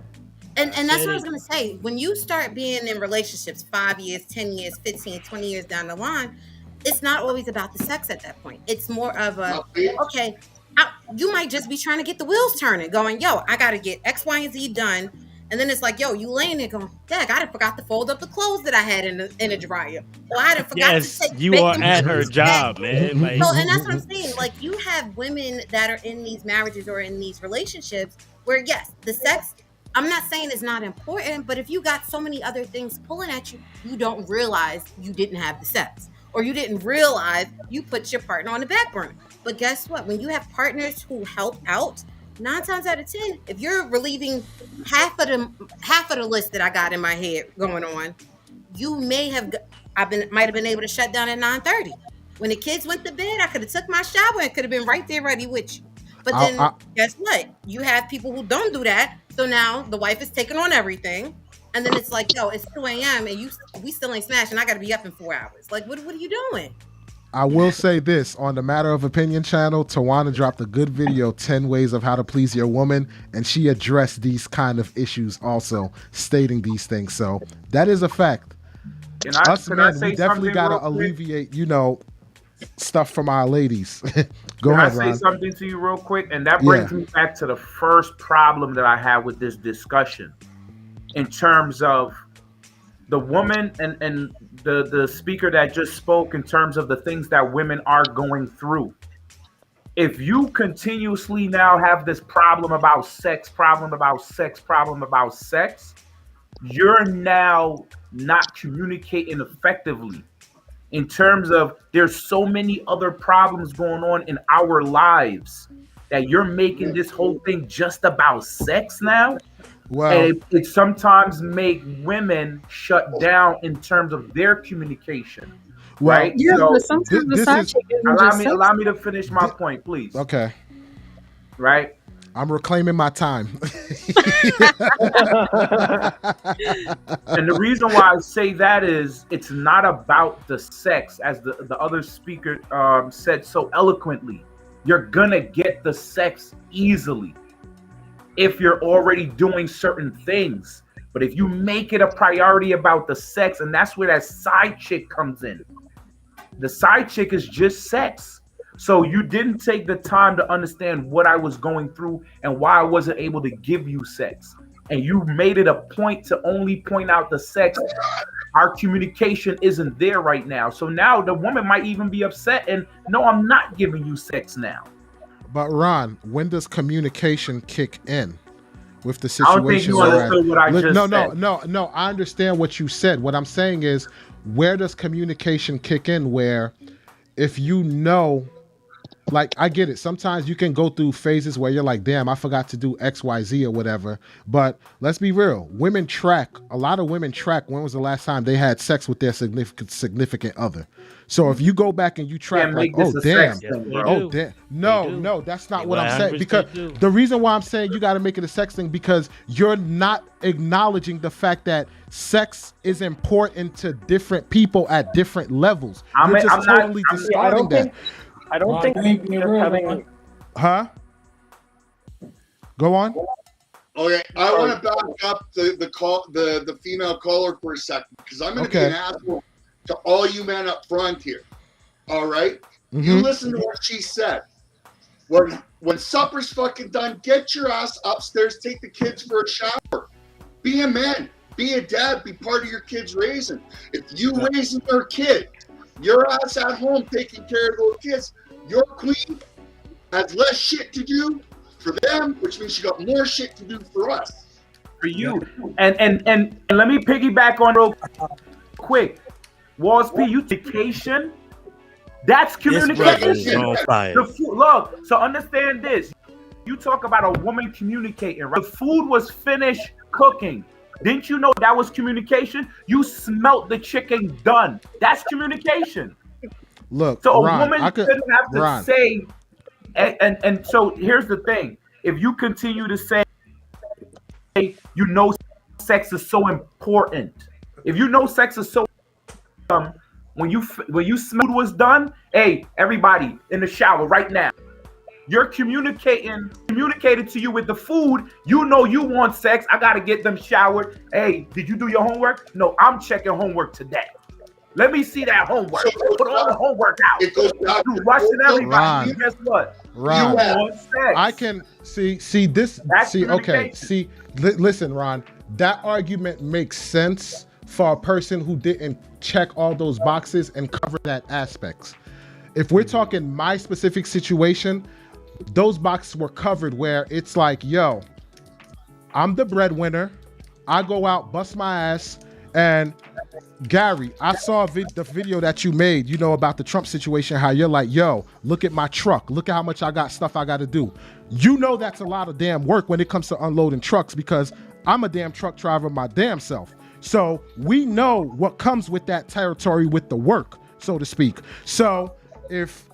And that's what I was going to say. When you start being in relationships 5 years, 10 years, 15, 20 years down the line, it's not always about the sex at that point. It's more of a, okay, you might just be trying to get the wheels turning, going, yo, I got to get X, Y, and Z done. And then it's like, yo, you laying there going, Dag, I forgot to fold up the clothes that I had in the dryer. Or I forgot to take you are at her job, man. Like, so, and that's what I'm saying. Like, you have women that are in these marriages or in these relationships where, yes, the sex, I'm not saying it's not important, but if you got so many other things pulling at you, you don't realize you didn't have the sex. Or you didn't realize you put your partner on the back burner. But guess what? When you have partners who help out, 9 times out of 10, if you're relieving half of the list that I got in my head going on, you might have been able to shut down at 9:30. When the kids went to bed, I could have took my shower and could have been right there ready with you. But then guess what? You have people who don't do that. So now the wife is taking on everything. And then it's like, yo, it's 2 a.m. and we still ain't smashing. I got to be up in 4 hours. Like, what are you doing? I will say this on the Matter of Opinion channel. Tawana dropped a good video, 10 ways of how to please your woman, and she addressed these kind of issues also, stating these things. So that is a fact. Us men, we definitely got to alleviate, stuff from our ladies. Go ahead, Ron. Can I say something to you real quick? And that brings me back to the first problem that I had with this discussion in terms of the woman and the speaker that just spoke in terms of the things that women are going through. If you continuously now have this problem about sex, you're now not communicating effectively in terms of there's so many other problems going on in our lives that you're making this whole thing just about sex now. Well, and it sometimes make women shut down in terms of their communication, right? Yeah, so but sometimes the side chick isn't allow me to finish my point, please. Okay. Right? I'm reclaiming my time. And the reason why I say that is it's not about the sex, as the other speaker said so eloquently. You're gonna get the sex easily if you're already doing certain things. But if you make it a priority about the sex, and that's where that side chick comes in. The side chick is just sex. So you didn't take the time to understand what I was going through and why I wasn't able to give you sex. And you made it a point to only point out the sex. Our communication isn't there right now. So now the woman might even be upset and no, I'm not giving you sex now. But Ron, when does communication kick in with the situation? I don't think you understood what I just said. No. I understand what you said. What I'm saying is, where does communication kick in? Where if you know, like, I get it. Sometimes you can go through phases where you're like, damn, I forgot to do X, Y, Z or whatever. But let's be real. A lot of women track when was the last time they had sex with their significant other. So if you go back and you track like, no, that's not what I'm saying. Because the reason why I'm saying you got to make it a sex thing, because you're not acknowledging the fact that sex is important to different people at different levels. You're just totally discarding that. I don't think just having... Huh? Go on. Okay, I want to back up the female caller for a second, because I'm going to be an asshole to all you men up front here. All right? Mm-hmm. You listen to what she said. When supper's fucking done, get your ass upstairs, take the kids for a shower. Be a man. Be a dad. Be part of your kids' raising. If you raising your kid, your ass at home taking care of those kids, your queen has less shit to do for them, which means she got more shit to do for us. For you. And let me piggyback on real quick. Walls P, you vacation. That's communication. On fire. Look, so understand this. You talk about a woman communicating, right? The food was finished cooking. Didn't you know that was communication? You smelt the chicken done. That's communication. Look, so a Ron, woman shouldn't have to say, and so here's the thing. If you continue to say, you know, sex is so important. If you know sex is so when you smooth was done, hey, everybody in the shower right now. You're communicated to you with the food. You know you want sex. I gotta get them showered. Hey, did you do your homework? No, I'm checking homework today. Let me see that homework. Put all the homework out. You rushing everybody. Guess what? Ron, you want sex. I can see this. That's see, okay. See, listen, Ron. That argument makes sense for a person who didn't check all those boxes and cover that aspects. If we're talking my specific situation, those boxes were covered where it's like, yo, I'm the breadwinner. I go out, bust my ass, and Gary, I saw the video that you made, you know, about the Trump situation, how you're like, yo, look at my truck. Look at how much I got stuff I got to do. You know that's a lot of damn work when it comes to unloading trucks because I'm a damn truck driver my damn self. So we know what comes with that territory with the work, so to speak. So if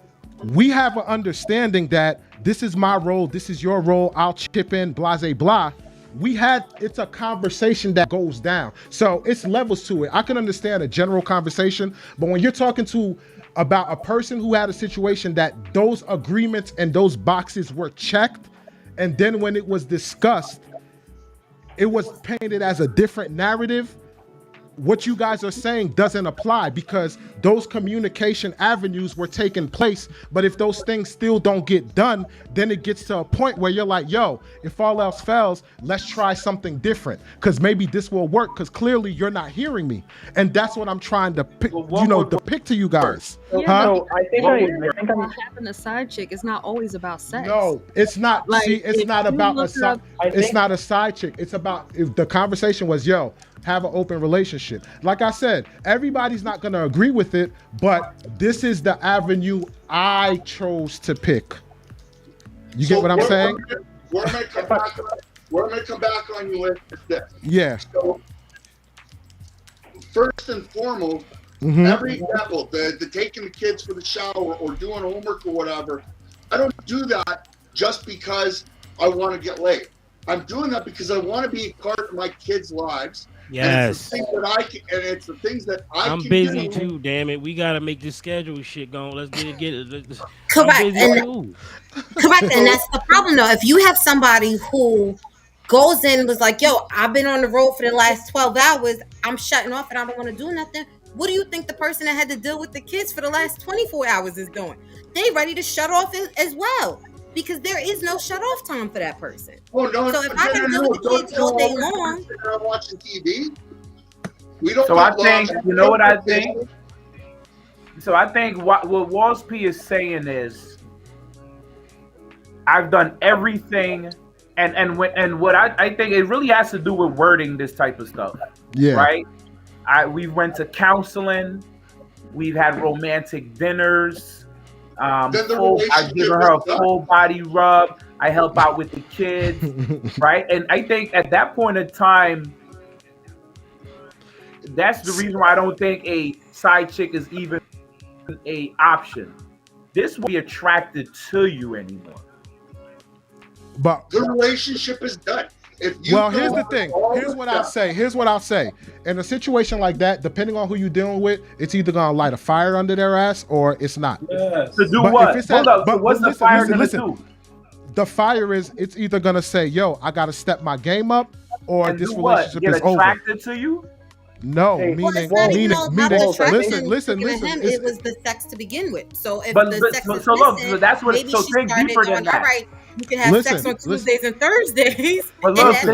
we have an understanding that this is my role, this is your role, I'll chip in, blase blah. It's a conversation that goes down. So it's levels to it. I can understand a general conversation, but when you're talking about a person who had a situation that those agreements and those boxes were checked, and then when it was discussed, it was painted as a different narrative. What you guys are saying doesn't apply because those communication avenues were taking place. But if those things still don't get done, then it gets to a point where you're like, yo, if all else fails, let's try something different because maybe this will work because clearly you're not hearing me. And that's what I'm trying to pick, depict to you guys. Yeah, So I think I'm having a side chick. It's not always about sex. No, it's not. Like, see, it's not about a side. It's not a side chick. It's about if the conversation was, yo, have an open relationship. Like I said, everybody's not going to agree with it, but this is the avenue I chose to pick. You get what I'm saying? Where am I come back on you with this? Yeah. So, first and foremost, every example, the taking the kids for the shower or doing homework or whatever, I don't do that just because I want to get laid. I'm doing that because I want to be part of my kids' lives. Yes. And it's the things that I I'm can busy do. too, damn it. We gotta make this schedule shit going. Let's get it. Correct. And that's the problem though. If you have somebody who goes in and was like, yo, I've been on the road for the last 12 hours, I'm shutting off and I don't want to do nothing. What do you think the person that had to deal with the kids for the last 24 hours is doing? They ready to shut off as well. Because there is no shut off time for that person. Oh, no, so if I can deal with the kids all day long, I'm watching TV. We don't. So I think you know what I think. So I think what Walls P is saying is, I've done everything, and what I think it really has to do with wording this type of stuff. Yeah. Right. We went to counseling. We've had romantic dinners. I give her a full body rub. I help out with the kids, right? And I think at that point in time, that's the reason why I don't think a side chick is even a option. This will be attracted to you anymore. But the relationship is done. Well, here's the thing. Here's what I'll say. In a situation like that, depending on who you're dealing with, it's either gonna light a fire under their ass or it's not. Yes. To do what? What's the fire gonna do? The fire is it's either gonna say, "Yo, I gotta step my game up," or and this do what? relationship Get is over. attracted to you? No, Well, meaning, it's not even about the attraction. listen. It was the sex to begin with. So if But- the but- sex so is look, missing, so that's what- maybe so she think started deeper going, than that. all right, you can have sex on Tuesdays and Thursdays. But and look, that's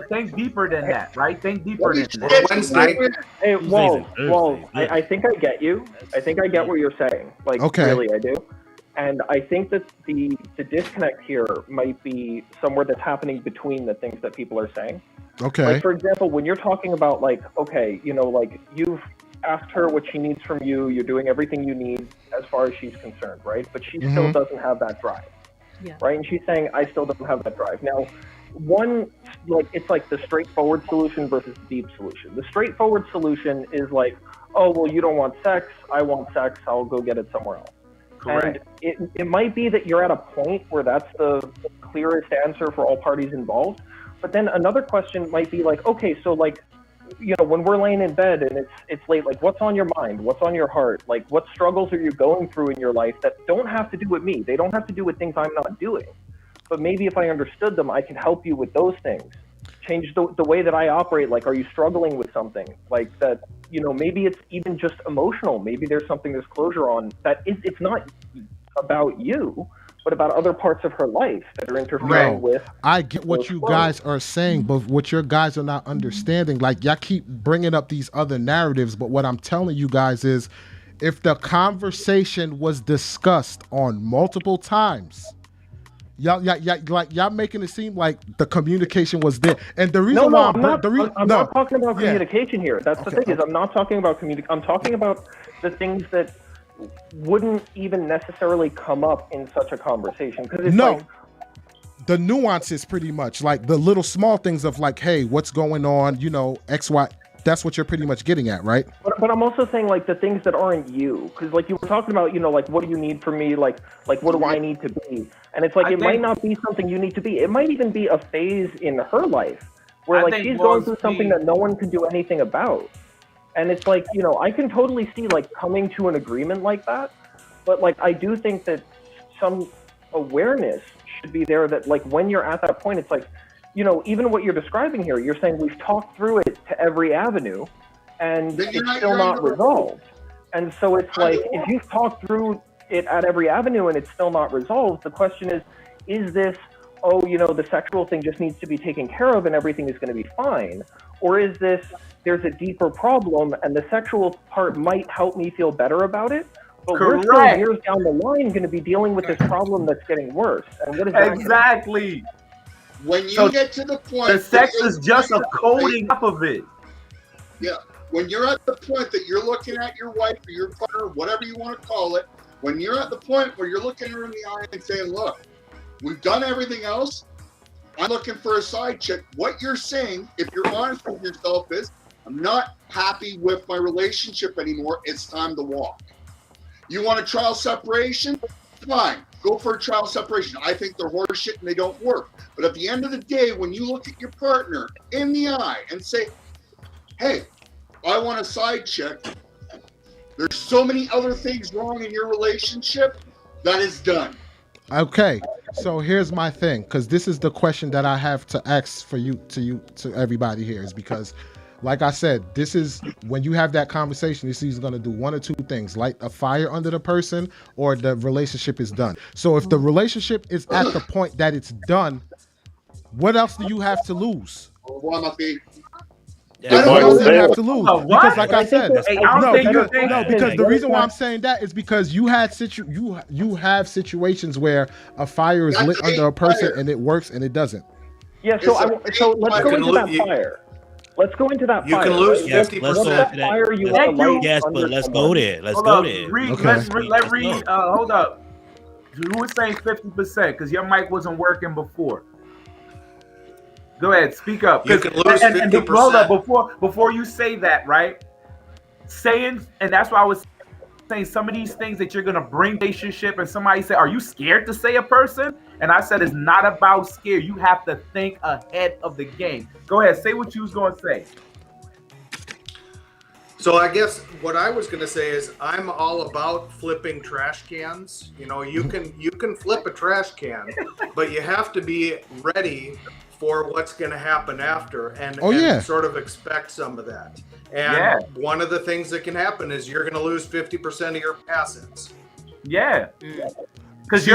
think deeper than that, right? Think deeper than that. Wednesday. Hey, Walls, Thursday. I think I get you. I think I get what you're saying. Like, Okay. really, I do. And I think that the disconnect here might be somewhere that's happening between the things that people are saying. Okay. Like, for example, when you're talking about, like, okay, you know, like, asked her what she needs from you. You're doing everything you need as far as she's concerned, right? But she still doesn't have that drive, right? And she's saying, I still don't have that drive. Now, it's like the straightforward solution versus the deep solution. The straightforward solution is like, oh, well, you don't want sex. I want sex. I'll go get it somewhere else. Correct. And it might be that you're at a point where that's the clearest answer for all parties involved. But then another question might be like, okay, so like, you know, when we're laying in bed and it's late, like what's on your mind? What's on your heart? Like what struggles are you going through in your life that don't have to do with me? They don't have to do with things I'm not doing. But maybe if I understood them, I can help you with those things. Change the way that I operate. Like, are you struggling with something? Like that, you know, maybe it's even just emotional. Maybe there's something there's closure on that it's not about you, but about other parts of her life that are interfering with. I get what you guys are saying, but what your guys are not understanding, like y'all keep bringing up these other narratives, but what I'm telling you guys is if the conversation was discussed on multiple times, y'all making it seem like the communication was there. And the reason why I'm not talking about communication here. That's the thing is I'm not talking about communication. I'm talking about the things that wouldn't even necessarily come up in such a conversation. Because it's the nuances pretty much, like the little small things of like, hey, what's going on, you know, X, Y. That's what you're pretty much getting at, right? But I'm also saying like the things that aren't you. Because like you were talking about, you know, like what do you need from me? Like what do I need to be? And it's like might not be something you need to be. It might even be a phase in her life where like she's going through something that no one can do anything about. And it's like, you know, I can totally see like coming to an agreement like that, but like I do think that some awareness should be there that like when you're at that point, it's like, you know, even what you're describing here, you're saying we've talked through it to every avenue and it's still not resolved. And so it's like, if you've talked through it at every avenue and it's still not resolved, the question is this, oh, you know, the sexual thing just needs to be taken care of and everything is going to be fine? Or is this, there's a deeper problem and the sexual part might help me feel better about it, but we're still years down the line going to be dealing with this problem that's getting worse. And what is that? Exactly. When you get to the point, the sex is just a coating up of it. Yeah. When you're at the point that you're looking at your wife or your partner, whatever you want to call it, when you're at the point where you're looking her in the eye and saying, look, we've done everything else. I'm looking for a side chick. What you're saying, if you're honest with yourself, is I'm not happy with my relationship anymore. It's time to walk. You want a trial separation? Fine. Go for a trial separation. I think they're horseshit and they don't work. But at the end of the day, when you look at your partner in the eye and say, hey, I want a side chick, there's so many other things wrong in your relationship, that is done. Okay, so here's my thing, because this is the question that I have to ask for to everybody here, is because, like I said, this is when you have that conversation, this is going to do one or two things: light a fire under the person, or the relationship is done. So if the relationship is at the point that it's done, what else do you have to lose? What else do you have to lose? Because, like I said, because the reason why I'm saying that is because you have situations where a fire is lit under a person and it works and it doesn't. Yeah, so let's go into that fire. Let's go into that fire. You can lose 50%. Yes, but let's go there. Let's go there. Let's read. Hold up. Who was saying 50%? Because your mic wasn't working before. Go ahead, speak up. You can lose 50%. Hold up, before you say that, right? And that's why I was saying some of these things that you're gonna bring relationship, and somebody said, "Are you scared to say a person?" And I said, "It's not about scared. You have to think ahead of the game." Go ahead, say what you was gonna say. So I guess what I was going to say is I'm all about flipping trash cans. You know, you can flip a trash can, but you have to be ready for what's going to happen after and sort of expect some of that. And one of the things that can happen is you're going to lose 50% of your assets. Yeah. Because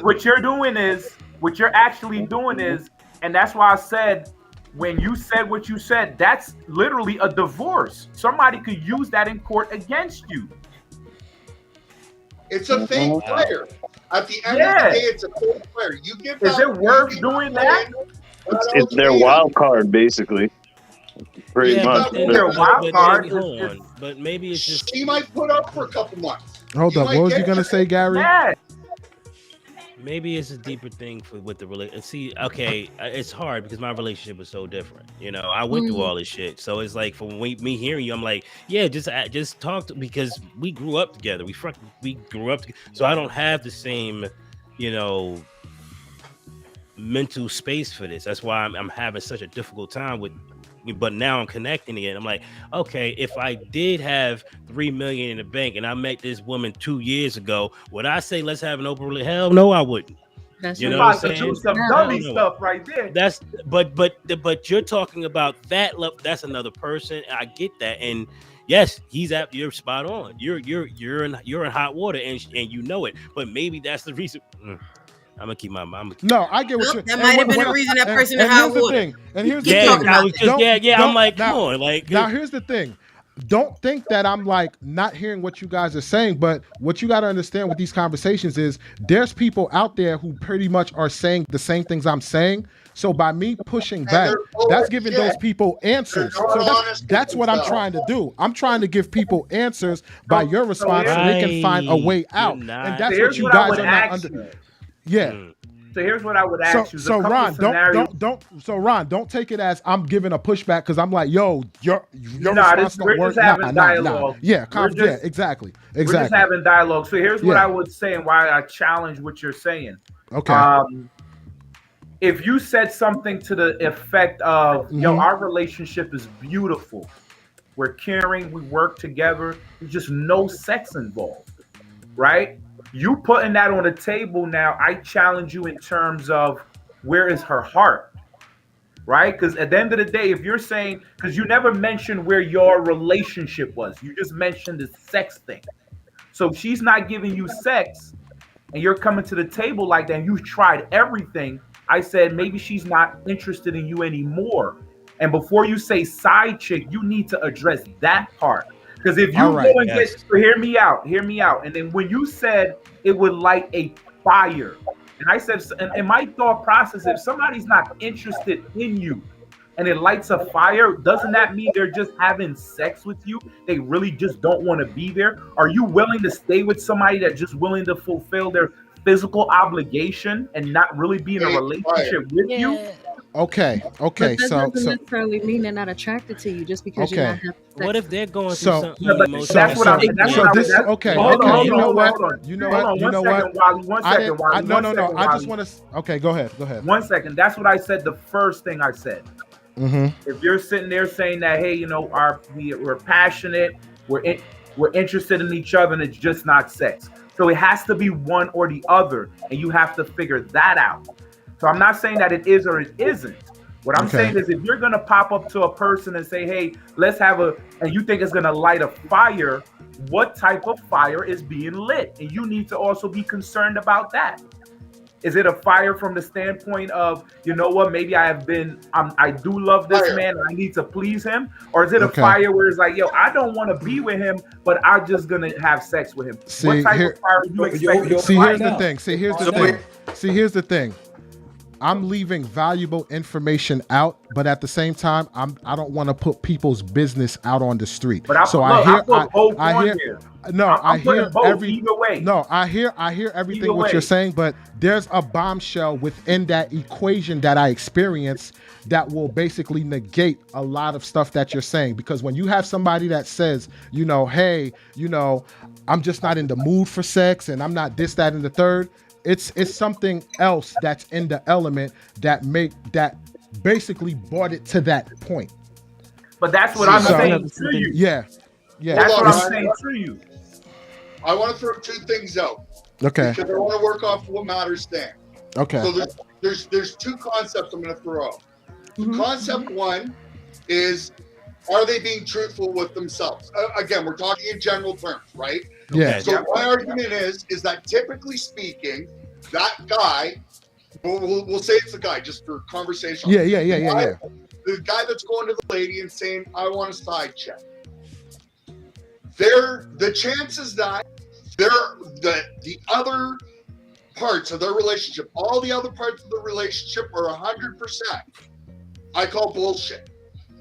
what you're actually doing is, and that's why I said, when you said what you said, that's literally a divorce. Somebody could use that in court against you. It's a fake fire. At the end of the day, it's a fake fire. You give. Is it worth doing that? It's their wild card, basically. Pretty much. But, then, but maybe, hold on. But maybe it's just she might put up for a couple months. Hold up. What was you gonna say, Gary? Yeah. Maybe it's a deeper thing with the relationship. See, okay, it's hard because my relationship was so different. You know, I went through all this shit, so it's like for me hearing you, I'm like, yeah, just talk to, because we grew up together. We grew up together, so I don't have the same, you know, mental space for this. That's why I'm having such a difficult time with. But now I'm connecting again. I'm like, okay, if I did have $3 million in the bank and I met this woman 2 years ago, would I say let's have an open relationship? Hell no, I wouldn't. That's what I'm saying. Do some dummy stuff right there. That's but you're talking about that level. That's another person. I get that, and yes, you're spot on. You're in hot water, and you know it. But maybe that's the reason. I'm gonna keep my. No, I get what you're. That might have been the reason that person in hot water. And here's the thing. I'm like, come on, like. Now here's the thing. Don't think that I'm like not hearing what you guys are saying, but what you got to understand with these conversations is there's people out there who pretty much are saying the same things I'm saying. So by me pushing back, that's giving those people answers. So that's what I'm trying to do. I'm trying to give people answers by your response so they can find a way out. And that's what you guys are not under. Yeah. So here's what I would ask you. So Ron, don't take it as I'm giving a pushback because I'm like, yo, your response don't work. Dialogue. Yeah, exactly. We're just having dialogue. So here's what I would say and why I challenge what you're saying. Okay. If you said something to the effect of, yo, our relationship is beautiful. We're caring, we work together. There's just no sex involved, right? You putting that on the table now, I challenge you in terms of where is her heart, right? Because at the end of the day, if you're saying, because you never mentioned where your relationship was, you just mentioned the sex thing. So if she's not giving you sex and you're coming to the table like that and you've tried everything, I said maybe she's not interested in you anymore. And before you say side chick, you need to address that part. Because if you go and get, so hear me out. And then when you said it would light a fire, and I said, and my thought process, if somebody's not interested in you and it lights a fire, doesn't that mean they're just having sex with you? They really just don't want to be there? Are you willing to stay with somebody that's just willing to fulfill their physical obligation and not really be in a relationship with you? Okay. But that doesn't necessarily mean they're not attracted to you just because you're not having sex. What if they're going through something emotional? That's what I'm saying. Hold on. You know what? One second. No. I just want to. Okay, go ahead. 1 second. That's what I said. The first thing I said. If you're sitting there saying that, hey, you know, we're passionate, we're interested in each other, and it's just not sex. So it has to be one or the other, and you have to figure that out. So I'm not saying that it is or it isn't. What I'm saying is if you're going to pop up to a person and say, hey, let's have and you think it's going to light a fire, what type of fire is being lit? And you need to also be concerned about that. Is it a fire from the standpoint of, you know what, maybe I do love this man and I need to please him? Or is it a fire where it's like, yo, I don't want to be with him, but I'm just going to have sex with him? What type of fire do you expect? Here's the thing. I'm leaving valuable information out, but at the same time, I don't want to put people's business out on the street. But I hear everything what you're saying, but there's a bombshell within that equation that I experience that will basically negate a lot of stuff that you're saying. Because when you have somebody that says, you know, hey, you know, I'm just not in the mood for sex and I'm not this, that, and the third. It's something else that's in the element that basically brought it to that point. But that's what I'm saying to you. Yeah. That's what I'm saying to you. I want to throw two things out. Okay. Because I want to work off what matters stand. Okay. So there's two concepts I'm going to throw out. Concept one is, are they being truthful with themselves? Again, we're talking in general terms, right? Yeah. So my argument is that typically speaking, that guy, we'll say it's the guy just for conversation. Yeah. The guy that's going to the lady and saying, I want a side check. The chances that the other parts of their relationship, all the other parts of the relationship are 100%, I call bullshit.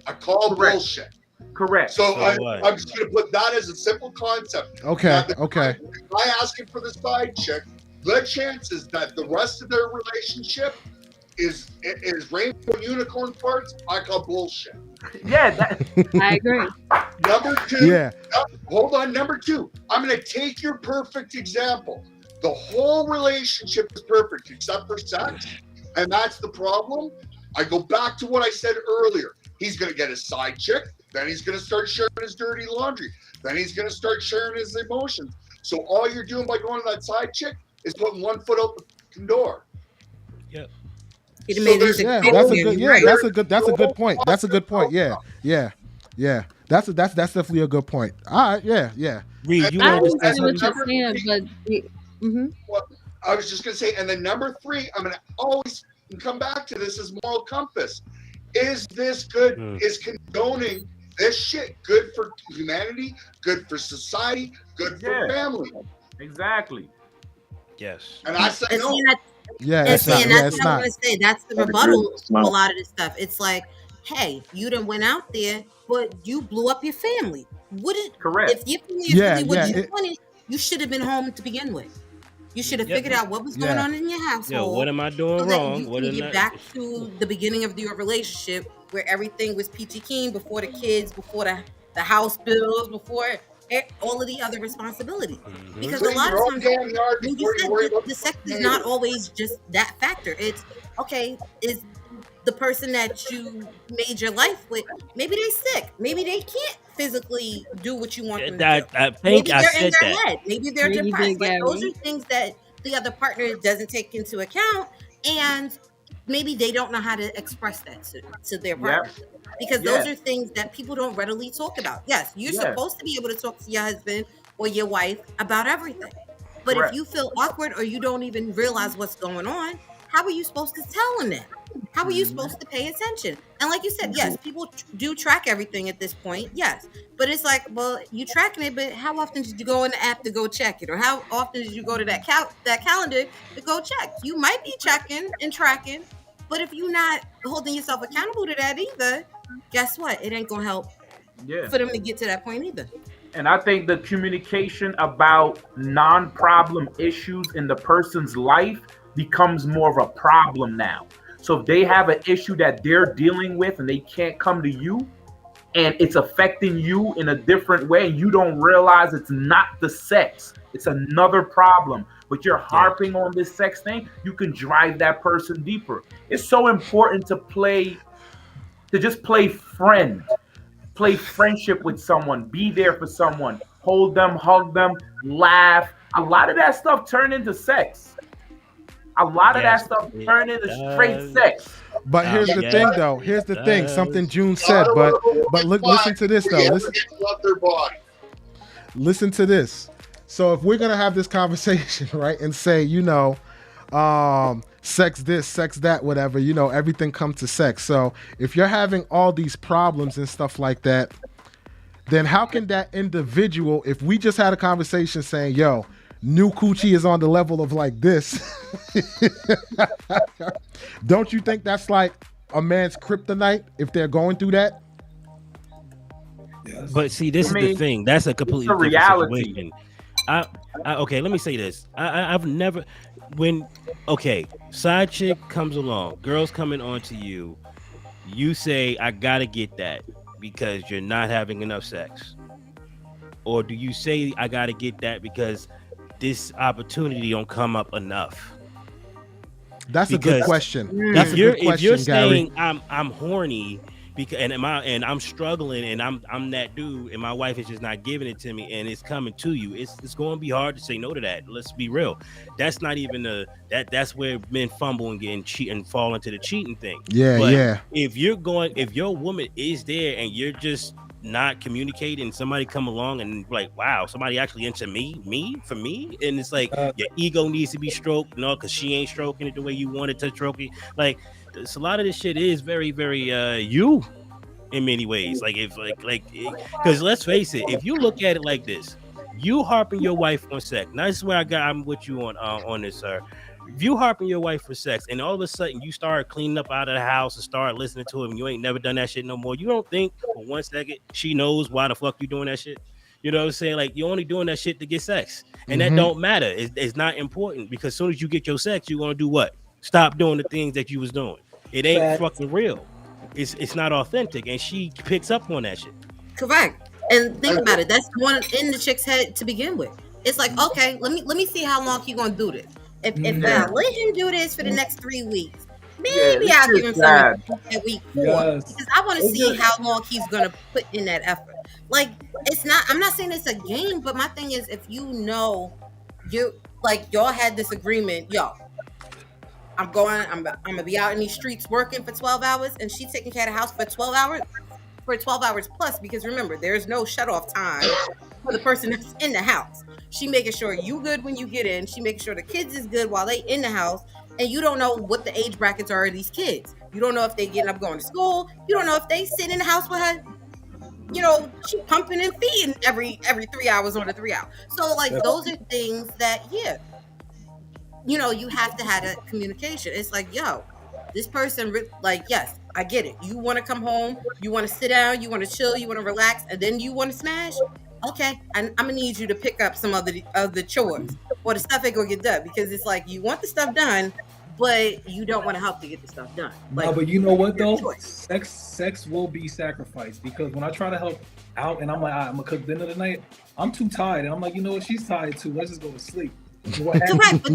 I call bullshit. Correct. So I'm just going to put that as a simple concept. Okay. The guy asking for the side chick, good chances that the rest of their relationship is rainbow unicorn parts. I call bullshit. Yeah, I agree. Number two. Yeah. Hold on. Number two. I'm going to take your perfect example. The whole relationship is perfect except for sex, and that's the problem. I go back to what I said earlier. He's going to get a side chick. Then he's going to start sharing his dirty laundry. Then he's going to start sharing his emotions. So all you're doing by going to that side chick is putting one foot out the door. Yep. That's a good point. That's a good point. Yeah. That's definitely a good point. All right. Yeah. Reed, you I want to understand what you're saying, but well, I was just going to say, and then number three, I'm going to always come back to this as moral compass. Is this good? Is condoning this shit good for humanity, good for society, good for family? Exactly. Yes. And I say no. That's what I'm going to say. That's the rebuttal to a lot of this stuff. It's like, hey, you done went out there, but you blew up your family. Correct. If your family is really what you wanted, you should have been home to begin with. You should have figured out what was going on in your household. Yo, what am I doing wrong? What can get back to the beginning of your relationship where everything was peachy keen before the kids, before the house bills, before all of the other responsibilities. Because a lot of times, when you said the sex is not always just that factor. It's okay. Is the person that you made your life with, maybe they sick, maybe they can't physically do what you want them to do. I think maybe I they're said in their that. head, maybe they're depressed. Like those are things that the other partner doesn't take into account, and maybe they don't know how to express that to their partner. Because those are things that people don't readily talk about. Yes, you're supposed to be able to talk to your husband or your wife about everything. But if you feel awkward or you don't even realize what's going on, how are you supposed to tell them that? How are you supposed to pay attention? And like you said, yes, people do track everything at this point. Yes. But it's like, well, you tracking it, but how often did you go in the app to go check it? Or how often did you go to that calendar to go check? You might be checking and tracking, but if you're not holding yourself accountable to that either, guess what? It ain't going to help for them to get to that point either. And I think the communication about non-problem issues in the person's life becomes more of a problem now. So if they have an issue that they're dealing with and they can't come to you and it's affecting you in a different way and you don't realize it's not the sex, it's another problem, but you're harping on this sex thing, you can drive that person deeper. It's so important to just play friend. Play friendship with someone, be there for someone, hold them, hug them, laugh. A lot of that stuff turned into sex. A lot of that stuff turned into straight sex. But here's the thing, though. Here's the thing. Something June said, but listen to this, though. Listen to this. So if we're gonna have this conversation, right, and say, sex this, sex that, whatever, everything comes to sex. So if you're having all these problems and stuff like that, then how can that individual, if we just had a conversation saying, yo, new coochie is on the level of like this, don't you think that's like a man's kryptonite if they're going through that? Yes. But see, this is the thing. That's a completely different situation. Okay, let me say this. I've never, side chick comes along, girls coming on to you, you say, I gotta get that because you're not having enough sex? Or do you say, I gotta get that because this opportunity don't come up enough? That's a good question. That's a good question, if you're Gary. saying I'm horny because and I'm struggling and I'm that dude and my wife is just not giving it to me and it's coming to you, it's going to be hard to say no to that. Let's be real. That's not even that's where men fumble and and fall into the cheating thing. Yeah. If your woman is there and you're just not communicating, somebody come along and like, wow, somebody actually into me, and it's like your ego needs to be stroked, because she ain't stroking it the way you wanted to stroke it. Like, a lot of this shit is very, very you in many ways. Like, if like because let's face it, if you look at it like this, you harping your wife on sex. Now this is where I'm with you on this, sir. If you harping your wife for sex, and all of a sudden you start cleaning up out of the house and start listening to him, you ain't never done that shit no more. You don't think for 1 second she knows why the fuck you doing that shit? You know what I'm saying? Like, you're only doing that shit to get sex, and that don't matter. It's not important, because as soon as you get your sex, you're gonna do what? Stop doing the things that you was doing. It ain't fucking real. It's not authentic, and she picks up on that shit. Correct. And think about it. That's one in the chick's head to begin with. It's like, okay, let me see how long he gonna do this. If I let him do this for the next 3 weeks, maybe I'll give him some at week 4, because I want to see how long he's gonna put in that effort. Like, it's not. I'm not saying it's a game, but my thing is, if you know, y'all had this agreement, I'm gonna be out in these streets working for 12 hours, and she's taking care of the house for 12 hours. For 12 hours plus, because remember, there's no shut-off time for the person that's in the house. She making sure you good when you get in. She making sure the kids is good while they in the house. And you don't know what the age brackets are of these kids. You don't know if they getting up going to school. You don't know if they sit in the house with her. She pumping and feeding every 3 hours on the 3 hour. So like, those are things that, you have to have a communication. It's like, this person, like, yes, I get it. You want to come home, you want to sit down, you want to chill, you want to relax, and then you want to smash. Okay, I'm gonna need you to pick up some of the chores, or the stuff ain't gonna get done, because it's like, you want the stuff done, but you don't want to help to get the stuff done. Like, no, but you know what though? Sex will be sacrificed, because when I try to help out and I'm like, I'm gonna cook dinner tonight, I'm too tired, and I'm like, you know what? She's tired too. Let's just go to sleep. Correct,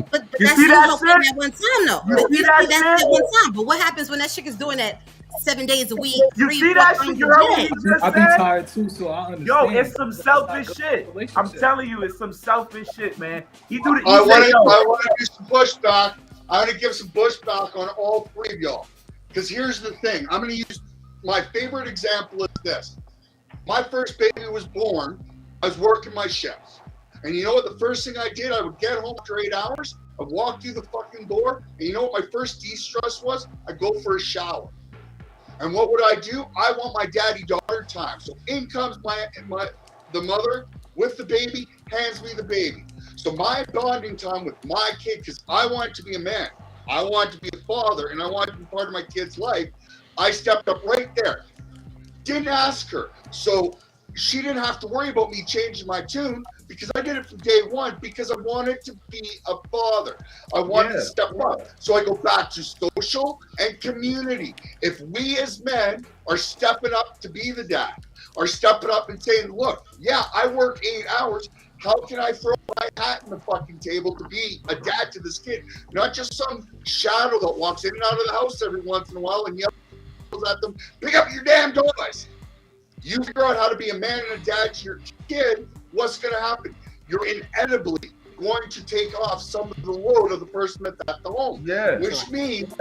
but that's still helping at one time though. But you see that at one time. But what happens when that chick is doing that 7 days a week? You see that shit? You heard what he just I said? be tired too, so I understand. Yo, it's some selfish shit. I'm telling you, it's some selfish shit, man. He do the. I want to do some pushback. I want to give some pushback on all 3 of y'all, because here's the thing. I'm going to use my favorite example is this. My first baby was born. I was working my shifts. And you know what the first thing I did? I would get home after 8 hours. I'd walk through the fucking door. And you know what my first de-stress was? I'd go for a shower. And what would I do? I want my daddy-daughter time. So in comes the mother with the baby, hands me the baby. So my bonding time with my kid, because I want to be a man. I want to be a father, and I want to be part of my kid's life. I stepped up right there. Didn't ask her. So she didn't have to worry about me changing my tune, because I did it from day one, because I wanted to be a father. I wanted to step up. So I go back to social and community. If we as men are stepping up to be the dad, are stepping up and saying, look, I work 8 hours. How can I throw my hat in the fucking table to be a dad to this kid? Not just some shadow that walks in and out of the house every once in a while and yells at them, pick up your damn toys. You figure out how to be a man and a dad to your kid, what's going to happen? You're inevitably going to take off some of the load of the person that's at the home. Yeah. Which means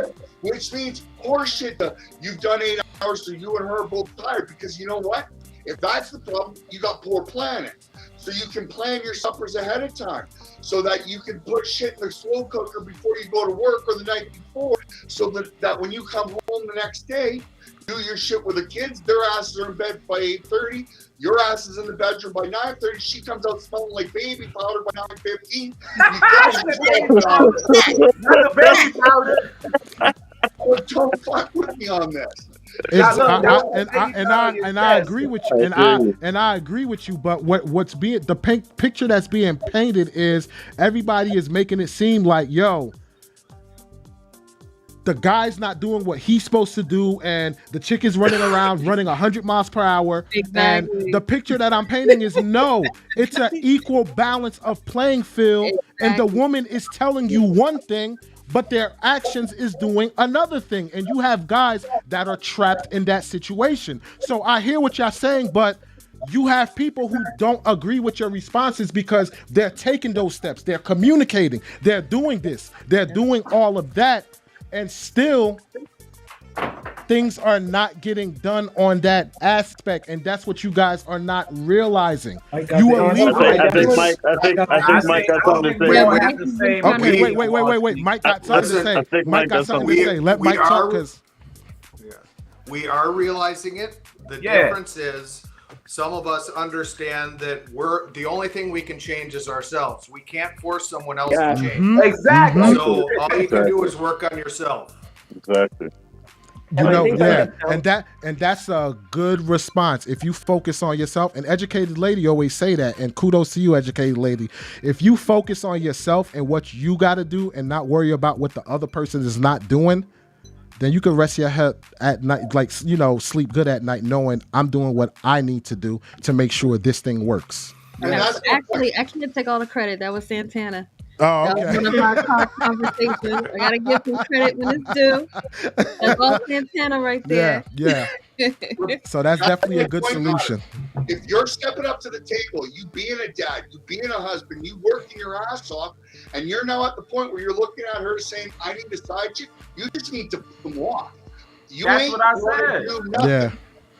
horseshit. You've done 8 hours, so you and her are both tired, because you know what? If that's the problem, you got poor planning. So you can plan your suppers ahead of time, so that you can put shit in the slow cooker before you go to work or the night before, so that when you come home the next day, do your shit with the kids. Their asses are in bed by 8:30. Your ass is in the bedroom by 9:30. She comes out smelling like baby powder by 9:15. Don't fuck with me on this. I agree with you, and I agree with you. But what's being the picture that's being painted is everybody is making it seem like, the guy's not doing what he's supposed to do, and the chick is running around running 100 miles per hour. Exactly. And the picture that I'm painting is it's an equal balance of playing field, and the woman is telling you one thing, but their actions is doing another thing. And you have guys that are trapped in that situation. So I hear what y'all saying, but you have people who don't agree with your responses because they're taking those steps. They're communicating. They're doing this. They're doing all of that. And still, things are not getting done on that aspect, and that's what you guys are not realizing. You are leaving. I think Mike got something to say. Okay, wait. Mike got something to say. Mike got something to say. Let Mike talk, because we are realizing it. The difference is some of us understand that the only thing we can change is ourselves. We can't force someone else to change. Exactly. So all you can do is work on yourself. Exactly. You know, yeah, and that's a good response. If you focus on yourself, an educated lady always say that, and kudos to you, educated lady. If you focus on yourself and what you got to do, and not worry about what the other person is not doing, then you can rest your head at night, like, you know, sleep good at night, knowing I'm doing what I need to do to make sure this thing works. Actually, I can't take all the credit. That was Santana. Oh, okay. That was one of our conversations. I gotta give him credit when it's due. That's all Santana right there. Yeah. So that's definitely a good solution. If you're stepping up to the table, you being a dad, you being a husband, you working your ass off, and you're now at the point where you're looking at her saying, "I need a side chick," you just need to put them off. That's what I said. Yeah.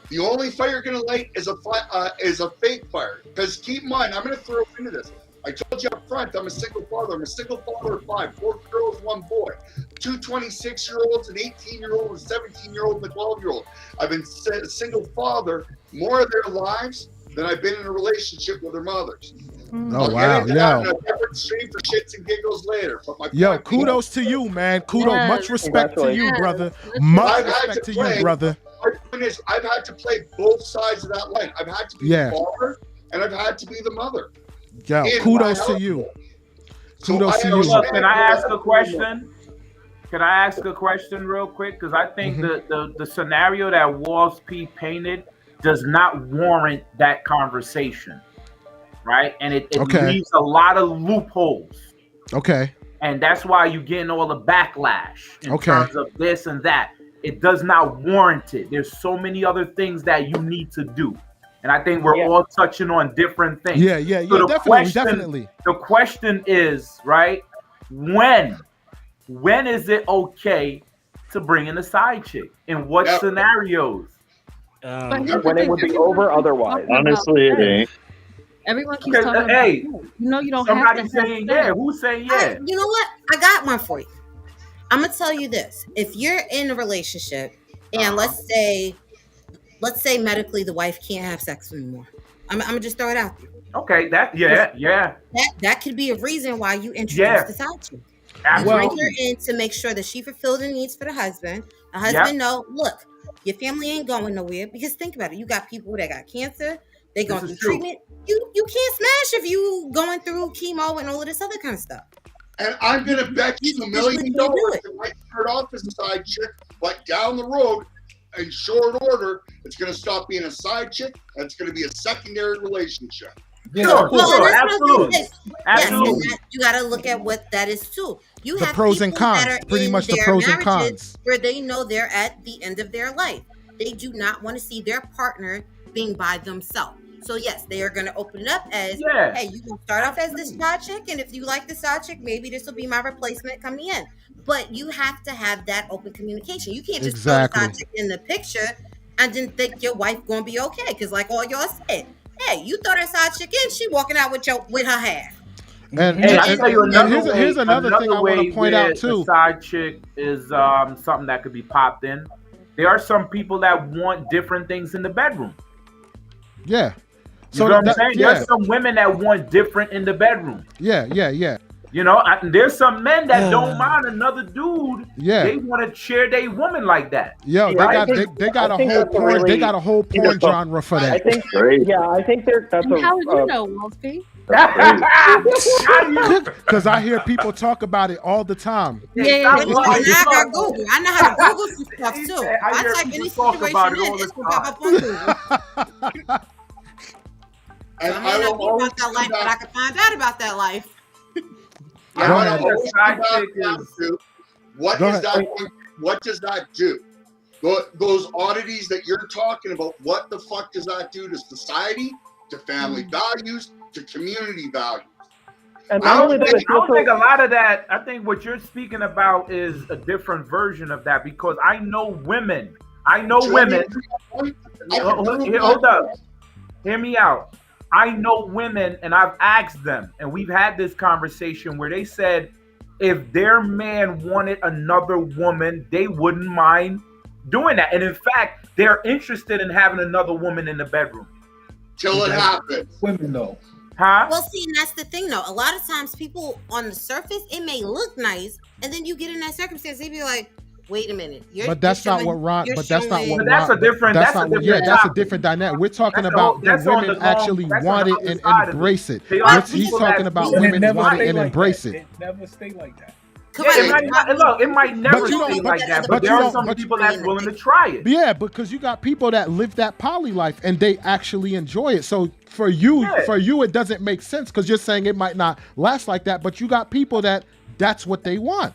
The only fire you're gonna light is a fake fire. Because keep in mind, I'm gonna throw into this. I told you up front, I'm a single father. I'm a single father of 5, 4 girls, 1 boy, 2 26-year-olds, an 18-year-old, a 17-year-old, and a 12-year-old. I've been a single father more of their lives than I've been in a relationship with their mothers. Oh, wow. Yeah. A different stream for shits and giggles later. But yo, kudos to you, man. Kudos. Much respect to you, brother. Much respect to you, brother. My point is, I've had to play both sides of that line. I've had to be the father, and I've had to be the mother. Yeah, kudos to you. Kudos to you. Look, can I ask a question? Can I ask a question real quick? Because I think the scenario that Walls P painted does not warrant that conversation, right? And it leaves a lot of loopholes. Okay. And that's why you're getting all the backlash in terms of this and that. It does not warrant it. There's so many other things that you need to do. And I think we're all touching on different things. Yeah, so definitely. The question is, right, when is it okay to bring in a side chick? In what scenarios? When it would be over otherwise. Honestly, it ain't. Everyone keeps talking about, you know, you don't have to saying yeah. Who's saying yeah? You know what? I got one for you. I'm going to tell you this. If you're in a relationship and let's say medically the wife can't have sex anymore. I'm gonna just throw it out there. Okay, that could be a reason why you introduce the side chick. You bring her in to make sure that she fulfills the needs for the husband. The husband know, look, your family ain't going nowhere, because think about it. You got people that got cancer, they going through treatment. You can't smash if you going through chemo and all of this other kind of stuff. And I'm gonna bet you $1 million that might start off as a side chick, but down the road, in short order, it's going to stop being a side chick, and it's going to be a secondary relationship. Absolutely. Yes, and you got to look at what that is too. You the have pros and cons, pretty much the pros and cons, where they know they're at the end of their life. They do not want to see their partner being by themselves. So yes, they are going to open it up as, hey, you can start off as this side chick, and if you like the side chick, maybe this will be my replacement coming in. But you have to have that open communication. You can't just throw the side chick in the picture and then think your wife going to be okay. Because like all y'all said, hey, you throw that side chick in, she walking out with her half. And here's another thing I want to point out too. The side chick is something that could be popped in. There are some people that want different things in the bedroom. Yeah. So you know what I'm saying? There's some women that want different in the bedroom. Yeah. You know, there's some men that don't mind another dude. Yeah, they want to share their woman like that. Yo, they got a whole porn. They got a whole porn genre for that. I think that's a. How would you know, Wolfie? Because I hear people talk about it all the time. Yeah, I got Google. I know how to Google some stuff too. I type any situation in, it's gonna pop up on Google. And I may not be about that life, but I can find out about that life. What does that do? Those oddities that you're talking about, what the fuck does that do to society, to family values, to community values? And I don't think a lot of that. I think what you're speaking about is a different version of that, because I know women. Hold up. Hear me out. I know women, and I've asked them, and we've had this conversation where they said if their man wanted another woman, they wouldn't mind doing that. And in fact, they're interested in having another woman in the bedroom. till it happens. Women though. Huh? Well, see, and that's the thing, though. A lot of times, people on the surface, it may look nice, and then you get in that circumstance, they be like, "Wait a minute." But that's not what Ron. But that's not what. But that's a different. That's That's not. a Yeah, different. that's a different dynamic. We're talking about the women actually want it and embrace it. He's talking about women want it and embrace it. It never stay like that. Yeah, it might never stay like that, but there are some people that's willing to try it. Yeah, because you got people that live that poly life and they actually enjoy it. So for you, it doesn't make sense because you're saying it might not last like that, but you got people that's what they want.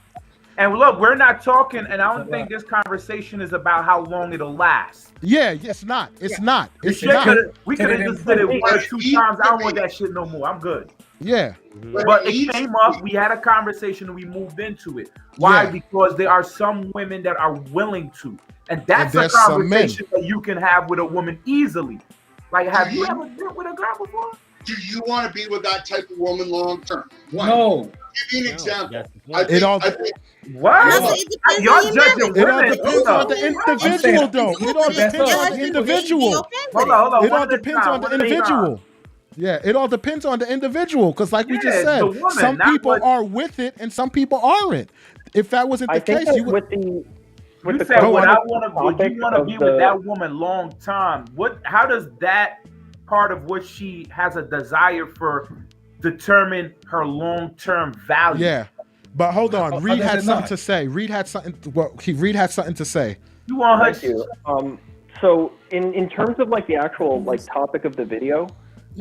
And look, we're not talking, and I don't think this conversation is about how long it'll last. Yeah, it's not. It's not. It's not. We could have just did it 1 or 2 times. I don't want that shit no more. I'm good. Yeah. But it came up, we had a conversation, and we moved into it. Why? Yeah. Because there are some women that are willing to. And that's a conversation that you can have with a woman easily. Like, have you ever been with a girl before? Do you want to be with that type of woman long term? No. Give me an example. What? It all Y'all depends judging women. on the individual, though. It all depends on the individual. Hold on. It all depends on the individual. Yeah, it all depends on the individual. Because like we just said, some people are with it and some people aren't. If that wasn't the case, you would. You said, would you want to be with that woman long time? How does that part of what she has a desire for determine her long-term value? Yeah, but hold on. Reed had something to say. Reed had something to say. You want her? Thank you. So in terms of like the actual like topic of the video,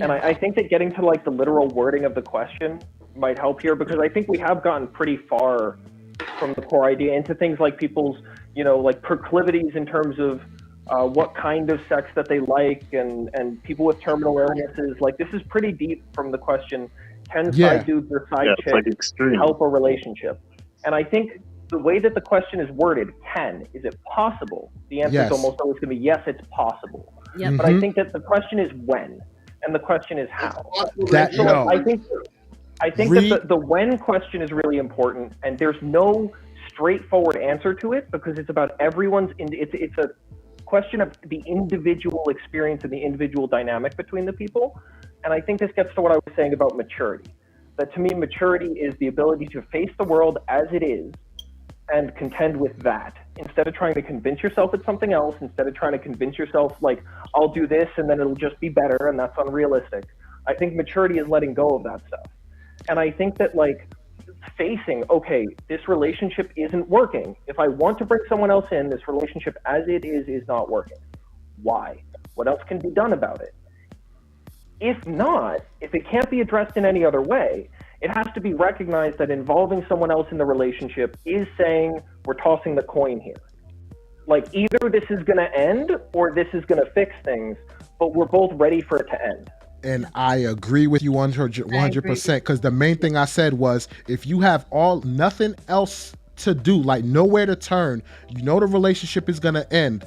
and I think that getting to like the literal wording of the question might help here, because I think we have gotten pretty far from the core idea into things like people's, like proclivities in terms of what kind of sex that they like, and people with terminal illnesses. Like, this is pretty deep from the question, can side dudes or side chicks help a relationship? And I think the way that the question is worded, is it possible? The answer is almost always going to be yes, it's possible. Yep. But I think that the question is when, and the question is how. I think that the when question is really important, and there's no straightforward answer to it, because it's about everyone's. It's a question of the individual experience and the individual dynamic between the people. And I think this gets to what I was saying about maturity. That to me, maturity is the ability to face the world as it is and contend with that, instead of trying to convince yourself it's something else, instead of trying to convince yourself like, I'll do this and then it'll just be better, and that's unrealistic. I think maturity is letting go of that stuff. And I think that like facing, okay, this relationship isn't working. If I want to bring someone else in, this relationship as it is not working. Why? What else can be done about it? If not, if it can't be addressed in any other way, it has to be recognized that involving someone else in the relationship is saying we're tossing the coin here. Like, either this is going to end or this is going to fix things, but we're both ready for it to end. And I agree with you 100%, because the main thing I said was, if you have nothing else to do, like nowhere to turn, the relationship is going to end.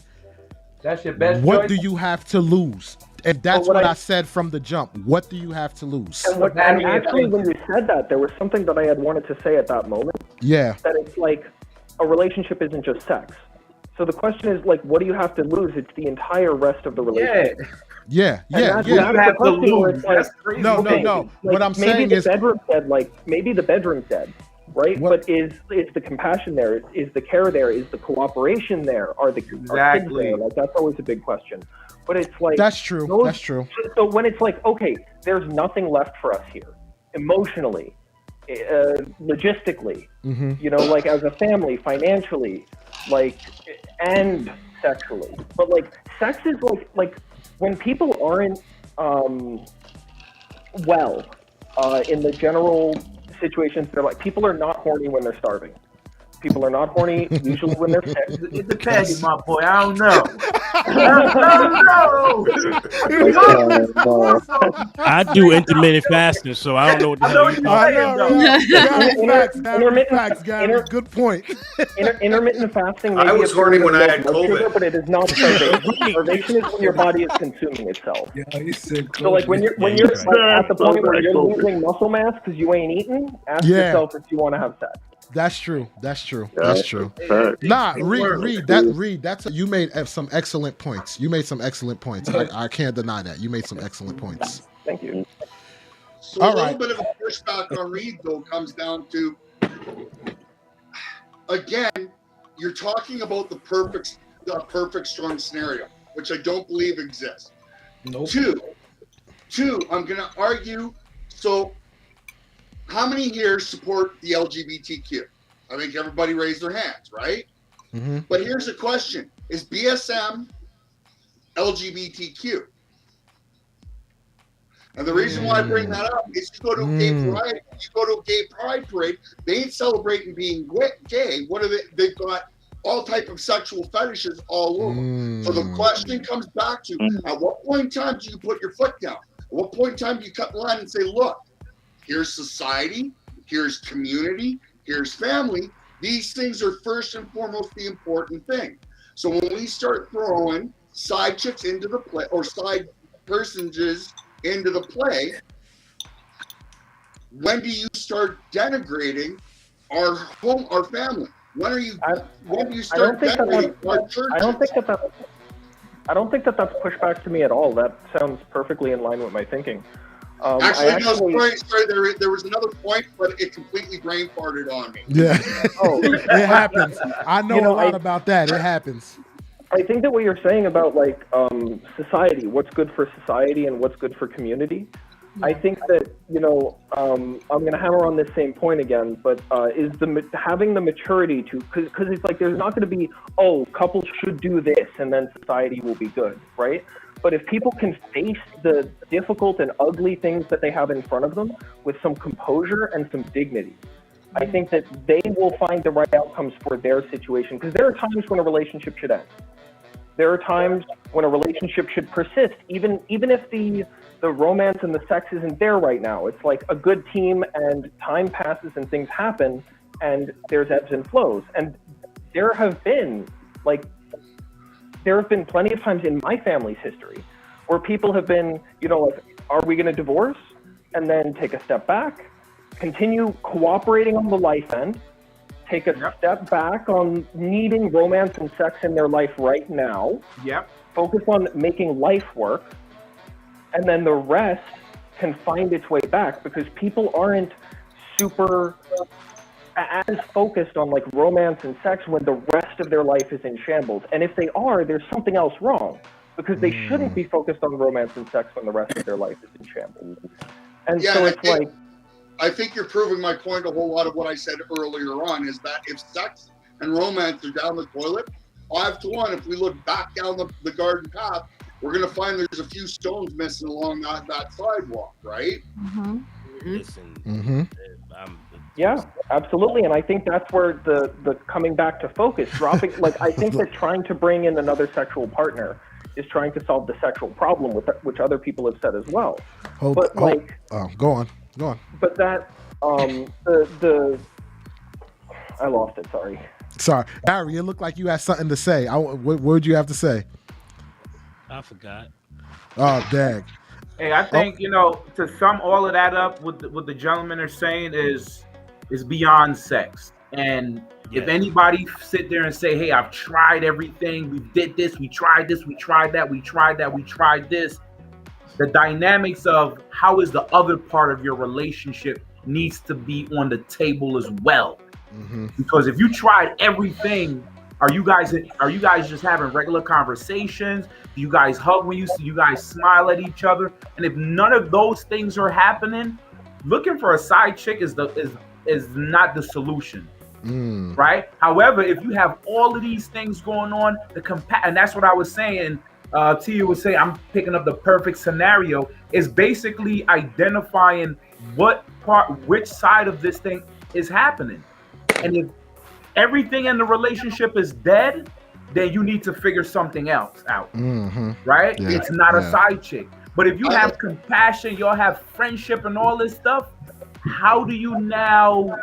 That's your best What choice? do you have to lose? And that's what I said from the jump. What do you have to lose? And actually, when you said that, there was something that I had wanted to say at that moment. Yeah. That it's like, a relationship isn't just sex. So the question is, like, what do you have to lose? It's the entire rest of the relationship. Yeah. You have to lose. Like, No. What I'm saying is, maybe the bedroom's dead, right? But is the compassion there? Is the care there? Is the cooperation there? Are kids there? Like, that's always a big question. But it's like, that's true. That's true. So when it's like, okay, there's nothing left for us here, emotionally, logistically, like as a family, financially, like, and sexually. But like, sex is like when people aren't in the general situations, they're like, people are not horny when they're starving. People are not horny usually when they're sick. It depends, my boy. I don't know. I do intermittent fasting, so I don't know what the hell you're talking about. Good point. Intermittent fasting. I was horny when I had COVID. Sugar, but it is not starvation. Starvation is when your body is consuming itself. So like when you're at the point where you're losing muscle mass because you ain't eating, ask yourself if you want to have sex. That's true. That's true. Yeah, That's true. fact. Nah, Reed. That's you made some excellent points. You made some excellent points. I can't deny that. You made some excellent points. Thank you. So All a little right. bit of a pushback on Reed, though, comes down to, again, you're talking about the perfect storm scenario, which I don't believe exists. Nope. Two, I'm going to argue. So, how many here support the LGBTQ? I think everybody raised their hands, right? Mm-hmm. But here's the question: is BSM LGBTQ? And the reason why I bring that up is you go to a gay pride parade, they ain't celebrating being gay. What are they? They've got all type of sexual fetishes all over. So the question comes back to: at what point in time do you put your foot down? At what point in time do you cut the line and say, "Look, here's society, here's community, here's family. These things are first and foremost the important thing." So when we start throwing side chicks into the play or side personages into the play, when do you start denigrating our home, our family? When do you start denigrating our churches? I don't think that that's pushback to me at all. That sounds perfectly in line with my thinking. Sorry, there was another point, but it completely brain farted on me. Yeah. It happens. I know a lot about that. It happens. I think that what you're saying about like society, what's good for society and what's good for community, I think that, I'm going to hammer on this same point again, but is having the maturity to, because it's like there's not going to be, couples should do this and then society will be good, right? But if people can face the difficult and ugly things that they have in front of them with some composure and some dignity, I think that they will find the right outcomes for their situation. Because there are times when a relationship should end. There are times when a relationship should persist, even if the romance and the sex isn't there right now. It's like a good team and time passes and things happen and there's ebbs and flows. And there have been plenty of times in my family's history where people have been, like, are we going to divorce? And then take a step back, continue cooperating on the life end, take a step back on needing romance and sex in their life right now. Yep. Focus on making life work. And then the rest can find its way back because people aren't super as focused on like romance and sex when the rest of their life is in shambles. And if they are, there's something else wrong because they shouldn't be focused on romance and sex when the rest of their life is in shambles. And so it's I think you're proving my point. A whole lot of what I said earlier on is that if sex and romance are down the toilet, 5-1, if we look back down the garden path, we're going to find there's a few stones missing along that sidewalk, right? Mm-hmm. Mm-hmm. Yeah, absolutely. And I think that's where the coming back to focus, dropping, like, I think that trying to bring in another sexual partner is trying to solve the sexual problem, which other people have said as well. Go on. But that, I lost it, sorry. Sorry. Barry, it looked like you had something to say. What would you have to say? I forgot. Oh, dag. Hey, I think, to sum all of that up, what the gentlemen are saying is beyond sex. And if anybody sit there and say, hey, I've tried everything, we did this, we tried this, we tried that, we tried that, we tried this, the dynamics of how is the other part of your relationship needs to be on the table as well. Mm-hmm. Because if you tried everything, are you guys just having regular conversations? Do you guys hug when you see? You guys smile at each other? And if none of those things are happening, looking for a side chick is not the solution. Right? However, if you have all of these things going on, and that's what I was saying. Tia was saying, I'm picking up the perfect scenario, is basically identifying which side of this thing is happening. And if everything in the relationship is dead, then you need to figure something else out. Mm-hmm. Right? Yeah. It's not a side chick. But if you have compassion, y'all have friendship and all this stuff, how do you now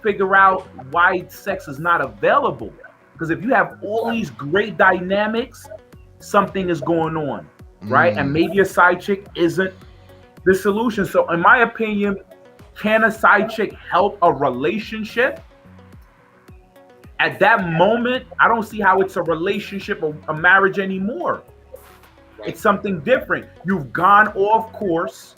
figure out why sex is not available? Because if you have all these great dynamics, something is going on, right? And maybe a side chick isn't the solution. So in my opinion, can a side chick help a relationship? at that moment, I don't see how it's a relationship or a marriage anymore. Right. It's something different. You've gone off course,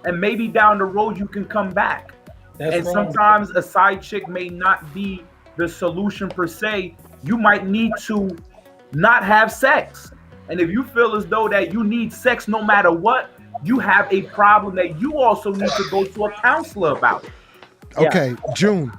and maybe down the road you can come back. That's And wrong. sometimes a side chick may not be the solution per se. You might need to not have sex. And if you feel as though that you need sex no matter what, you have a problem that you also need to go to a counselor about. Okay, June,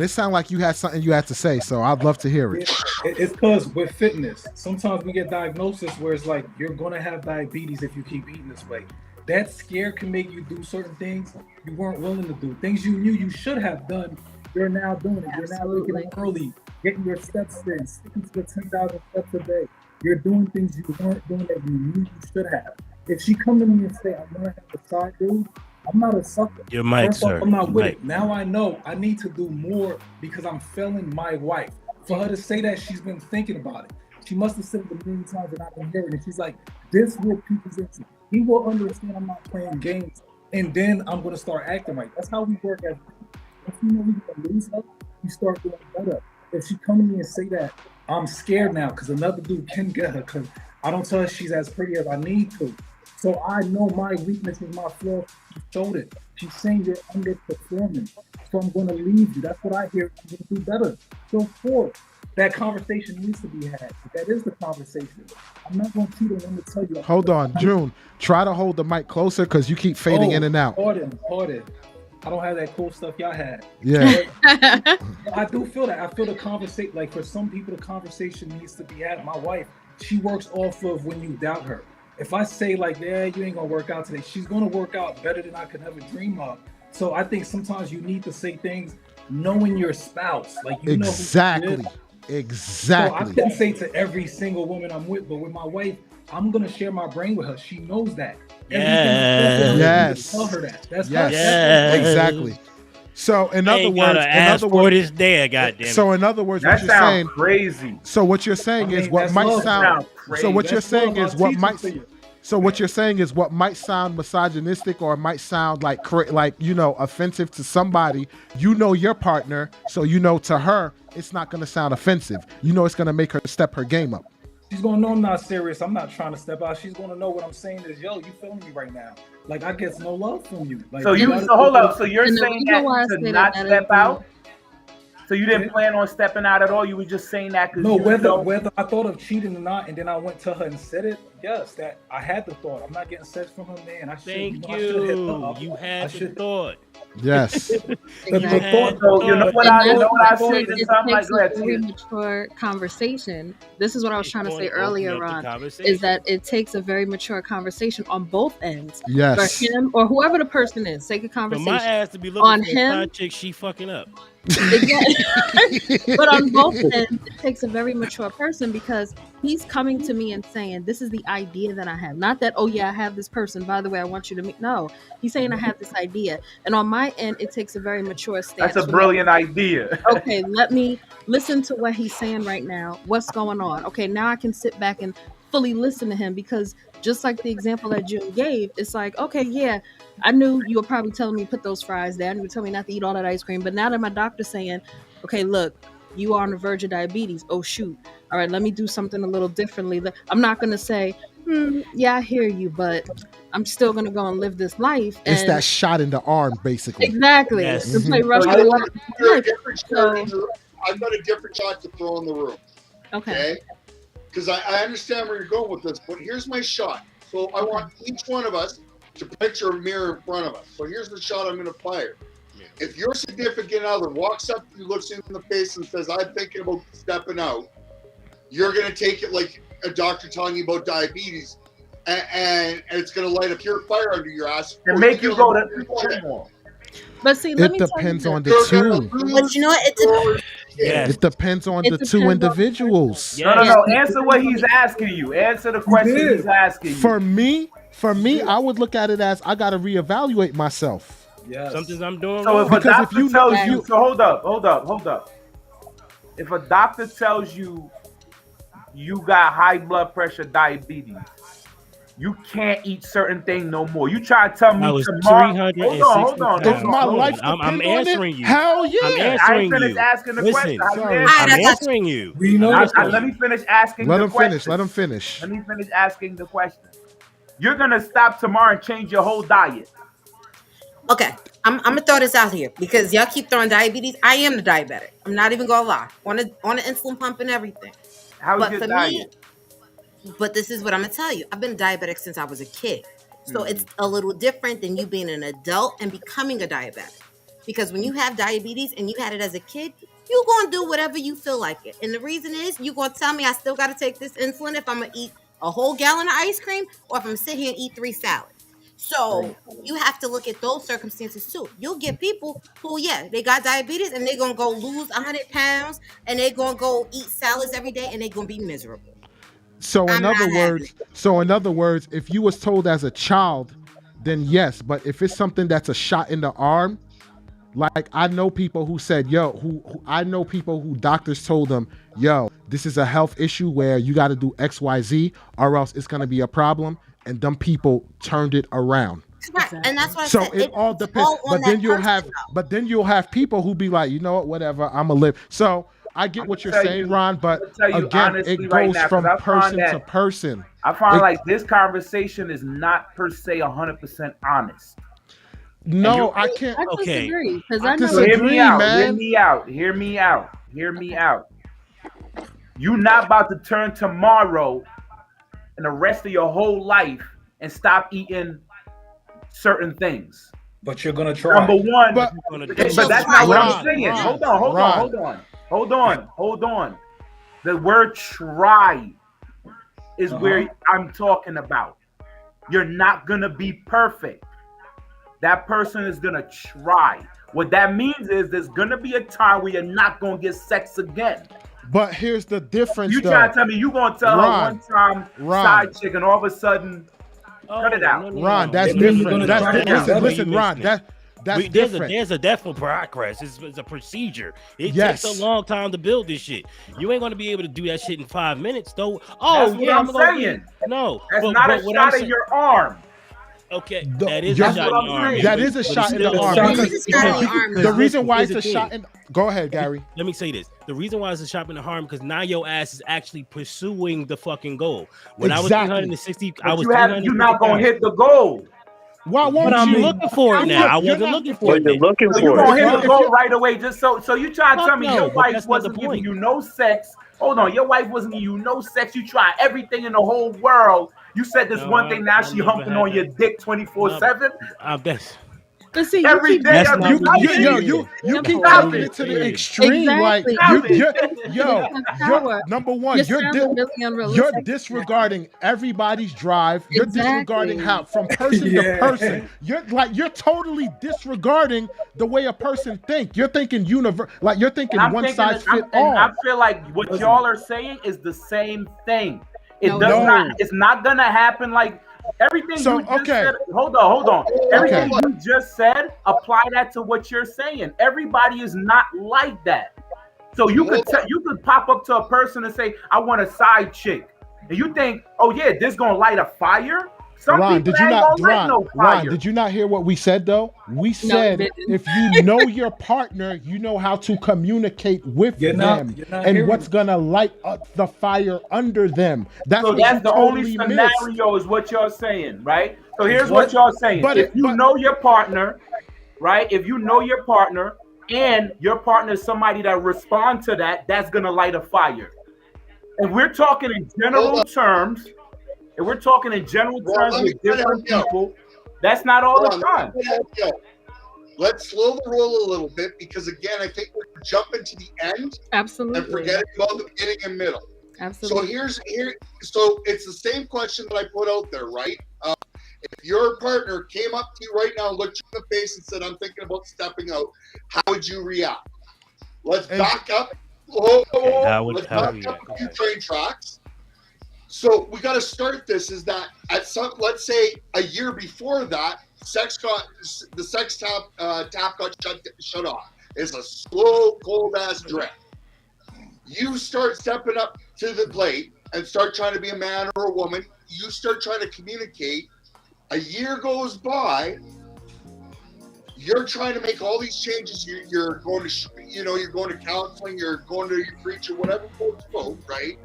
it sounded like you had something you had to say, so I'd love to hear it. It's because with fitness, sometimes we get diagnosis where it's like you're gonna have diabetes if you keep eating this way. That scare can make you do certain things you weren't willing to do. Things you knew you should have done, you're now doing it. You're now waking up early, getting your steps in, sticking to the 10,000 steps a day. You're doing things you weren't doing that you knew you should have. If she come to me and say, I want to have a side dude, I'm not a sucker. Your mic, First off, sir. I'm not with Mic. it. Now I know I need to do more because I'm failing my wife. For her to say that, she's been thinking about it. She must have said it a million times and I've been hearing it. She's like, this will people's interest. He will understand I'm not playing games, and then I'm going to start acting right. That's how we work as people. If you know we're going to lose her, you start doing better. If she come to me and say that, I'm scared now because another dude can get her because I don't tell her she's as pretty as I need to. So I know my weakness is my flaw. She showed it. She's saying you're underperforming. So I'm going to leave you. That's what I hear. I'm going to do better. So forth. That conversation needs to be had. That is the conversation. I'm not going to cheat on them to tell you. Hold on, June. Try to hold the mic closer because you keep fading in and out. Pardon. I don't have that cool stuff y'all had. Yeah. I do feel that. I feel the conversation, like for some people, the conversation needs to be had. My wife, she works off of when you doubt her. If I say like, yeah, you ain't gonna work out today, she's gonna work out better than I could ever dream of. So I think sometimes you need to say things knowing your spouse. Like you exactly. know who Exactly. So I can say to every single woman I'm with, but with my wife, I'm gonna share my brain with her. She knows that. Yes. Tell her that. That's exactly. So in other words, So in other words, what you're saying crazy. So what you're saying is what might sound. So what you're saying is what might. So what you're saying is what might sound misogynistic or might sound like offensive to somebody. You know your partner, so you know to her it's not going to sound offensive. You know it's going to make her step her game up. She's gonna know I'm not serious. I'm not trying to step out. She's gonna know what I'm saying is, yo, you feeling me right now? Like I get no love from you. Like, so hold up. So you're saying that to not step out? So you didn't plan on stepping out at all? You were just saying that because whether I thought of cheating or not, and then I went to her and said it. Yes, that I had the thought. I'm not getting sex from her man. I should. Thank I should hit her up. You had the thought. Yes. So you know what I say to something like that. Very mature conversation. This is what I was trying to say earlier, Ron. Is that it takes a very mature conversation on both ends. Yes. For him or whoever the person is, take a conversation. For my ass to be looking on for him. a side chick, she fucking up. But on both ends, it takes a very mature person because he's coming to me and saying, this is the idea that I have. Not that, oh yeah, I have this person. By the way, I want you to meet. No, he's saying I have this idea. And on my end, it takes a very mature stance. That's a brilliant idea. Okay, let me listen to what he's saying right now. What's going on? Okay, now I can sit back and fully listen to him because just like the example that June gave, it's like, okay, yeah, I knew you were probably telling me to put those fries down. You were telling me not to eat all that ice cream. But now that my doctor's saying, okay, look, you are on the verge of diabetes. Oh, shoot. All right, let me do something a little differently. I'm not going to say, yeah, I hear you, but I'm still going to go and live this life. It's that shot in the arm, basically. Exactly. Yes. To play Russian. I've got a different shot to throw in the room. Okay? Because I understand where you're going with this, but here's my shot. So I want each one of us to picture a mirror in front of us. So here's the shot I'm going to fire. If your significant other walks up to you, looks you in the face and says, I'm thinking about stepping out, you're going to take it like a doctor telling you about diabetes, and it's going to light a pure fire under your ass. And make you go to... But see, it depends on the two. But you know what? It depends on the two individuals. No. Answer what he's asking you. Answer the question he's asking you. For me, I would look at it as I got to reevaluate myself. Yes. Something I'm doing so wrong. If a doctor tells you, so hold up. If a doctor tells you you got high blood pressure, diabetes, you can't eat certain thing no more. You try to tell me I was tomorrow. 360 Hold on. If my life I'm depends on answering it, you. hell yeah. I'm I ain't answering finished you. asking the Listen, question. How you sorry. answer? I'm answering you. We know Let me finish asking Let the him question. finish. Let him finish. Let me finish asking the question. You're gonna stop tomorrow and change your whole diet. Okay, I'm gonna throw this out here because y'all keep throwing diabetes. I am the diabetic. I'm not even gonna lie. On an insulin pump and everything. How's But your for diet? me, but this is what I'm gonna tell you. I've been diabetic since I was a kid. So it's a little different than you being an adult and becoming a diabetic. Because when you have diabetes and you had it as a kid, you're gonna do whatever you feel like it. And the reason is you're gonna tell me I still gotta take this insulin if I'm gonna eat a whole gallon of ice cream or if I'm gonna sit here and eat 3 salads. So you have to look at those circumstances too. You'll get people who, yeah, they got diabetes and they're gonna go lose 100 pounds and they're gonna go eat salads every day and they're gonna be miserable. So I'm in other not having words, if you was told as a child, then yes. But if it's something that's a shot in the arm, like I know people who said, yo, who I know people who doctors told them, yo, this is a health issue where you got to do X, Y, Z, or else it's gonna be a problem. And them people turned it around. Right, and that's what I So said. it all depends. But then you'll have people who be like, you know what, whatever, I'ma live. So I get what you're saying, Ron, but again, it goes from person to person. I find like this conversation is not per se 100% honest. No, I can't. I disagree because I I know. disagree, man. Hear me out. You're not about to turn tomorrow and the rest of your whole life and stop eating certain things. But you're gonna try. Number one, but that's not what I'm saying. Hold on. The word try is where I'm talking about. You're not gonna be perfect. That person is gonna try. What that means is there's gonna be a time where you're not gonna get sex again. But here's the difference. You try to tell me you gonna tell her one time side chick and all of a sudden cut it out. Ron, that's different. Listen, Ron, that's different. There's a definite progress. It's a procedure. It takes a long time to build this shit. You ain't gonna be able to do that shit in 5 minutes, though. Oh, that's what I'm saying. No, that's not a shot in your arm. Okay, that is a shot in the arm. That is a shot in the arm. The reason why it's a shot in. Go ahead, Gary. Let me say this. The reason why it's a shot in the arm because now your ass is actually pursuing the fucking goal. When I was 360, I was 360. You're not gonna hit the goal. Why won't but I'm you? looking for it now. I wasn't looking for it. You're looking for You're it. gonna hit the goal right away. Just so you try to tell me your wife that's wasn't not the point. giving you no sex. Hold on, your wife wasn't giving you no sex. You try everything in the whole world. You said this one thing. Now she humping on your dick 24/7. But see, every day you keep taking it to the extreme. Exactly. Like number one, you're disregarding everybody's drive. You're disregarding how from person to person. You're totally disregarding the way a person think. You're thinking you're thinking one size fit all. I feel like what y'all are saying is the same thing. It's not gonna happen like everything you just said. Hold on. Everything you just said, apply that to what you're saying. Everybody is not like that. So you could pop up to a person and say, I want a side chick. And you think, oh yeah, this gonna light a fire? Ron, did you not hear what we said though? We said if you know your partner, you know how to communicate with them and what's gonna light up the fire under them. That's the only scenario is what you're saying, right? So here's what y'all saying. If you know your partner, right? If you know your partner and your partner is somebody that responds to that, that's gonna light a fire. And we're talking in general terms. If we're talking in general terms with different people, that's not all the time. Let's slow the roll a little bit because again, I think we're jumping to the end. Absolutely. And forgetting about the beginning and middle. Absolutely. So it's the same question that I put out there, right? If your partner came up to you right now, looked you in the face and said, I'm thinking about stepping out, how would you react? Let's back up. Let's back up a few train tracks. So we got to start this is that let's say a year before that, the sex tap got shut off. It's a slow, cold ass drip. You start stepping up to the plate. and start trying to be a man or a woman. You start trying to communicate. A year goes by. You're trying to make all these changes. You're going to, you're going to counseling. You're going to your preacher, whatever quote, right?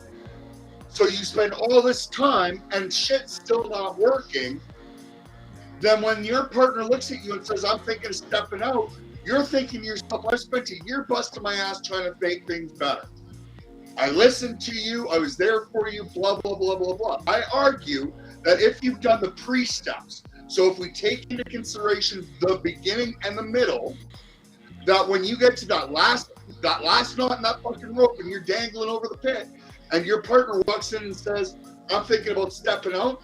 So you spend all this time and shit's still not working. Then when your partner looks at you and says, I'm thinking of stepping out, you're thinking to yourself, I spent a year busting my ass trying to make things better. I listened to you. I was there for you, blah, blah, blah, blah, blah. I argue that if you've done the pre-steps, so if we take into consideration the beginning and the middle, that when you get to that last knot in that fucking rope and you're dangling over the pit and your partner walks in and says, I'm thinking about stepping out,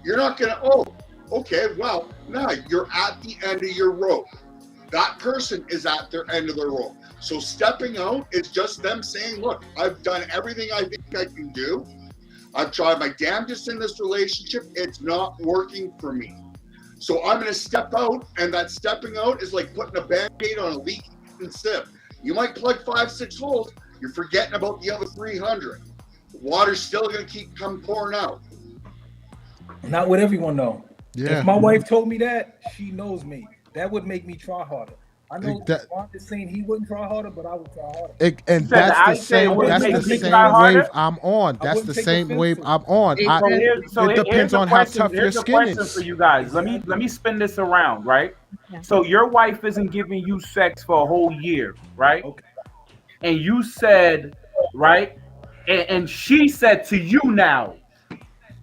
you're not going to, oh, okay, well, now you're at the end of your rope. That person is at their end of their rope. So stepping out is just them saying, look, I've done everything I think I can do. I've tried my damnedest in this relationship. It's not working for me. So I'm going to step out, and that stepping out is like putting a Band-Aid on a leaking sieve. You might plug 5-6 holes. You're forgetting about the other 300. The water's still going to keep pouring out. Not with everyone, though. Yeah. If my wife told me that, she knows me. That would make me try harder. I know Ron is saying he wouldn't try harder, but I would try harder. And that's the same wave I'm on. That's the same wave I'm on. It depends on how tough your skin is. For you guys, let me spin this around, right? Okay. So your wife isn't giving you sex for a whole year, right? Okay. And you said, right? And she said to you now,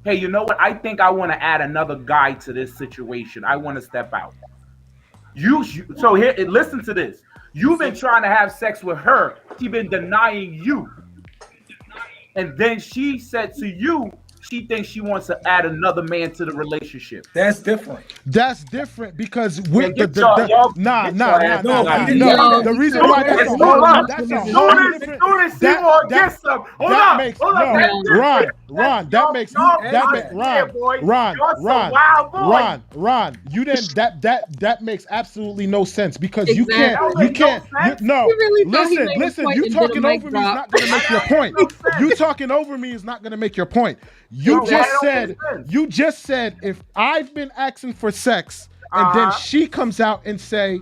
hey, you know what? I think I want to add another guy to this situation. I want to step out. So here, listen to this. You've been trying to have sex with her. She's been denying you. And then she said to you, she thinks she wants to add another man to the relationship. That's different. That's different because with the reason why that's a whole different. Ron, that makes Ron, you didn't that makes absolutely no sense because you can't listen, you talking over me is not going to make your point. You talking over me is not going to make your point. You just said if I've been asking for sex and then she comes out and say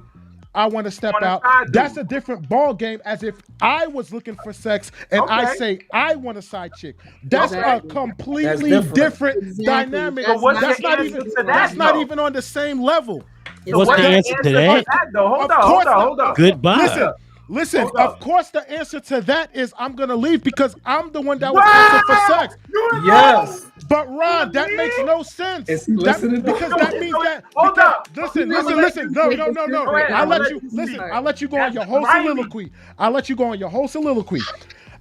I want to step out, that's a different ball game as if I was looking for sex and I say I want a side chick. That's a completely different dynamic. That's not even on the same level. What's the answer to that? Hold on. Goodbye. Listen, of course the answer to that is I'm going to leave because I'm the one that was asking for sex. Yes. But Ron, that makes no sense. Because that means that. Listen. No. I'll let you go on your whole soliloquy.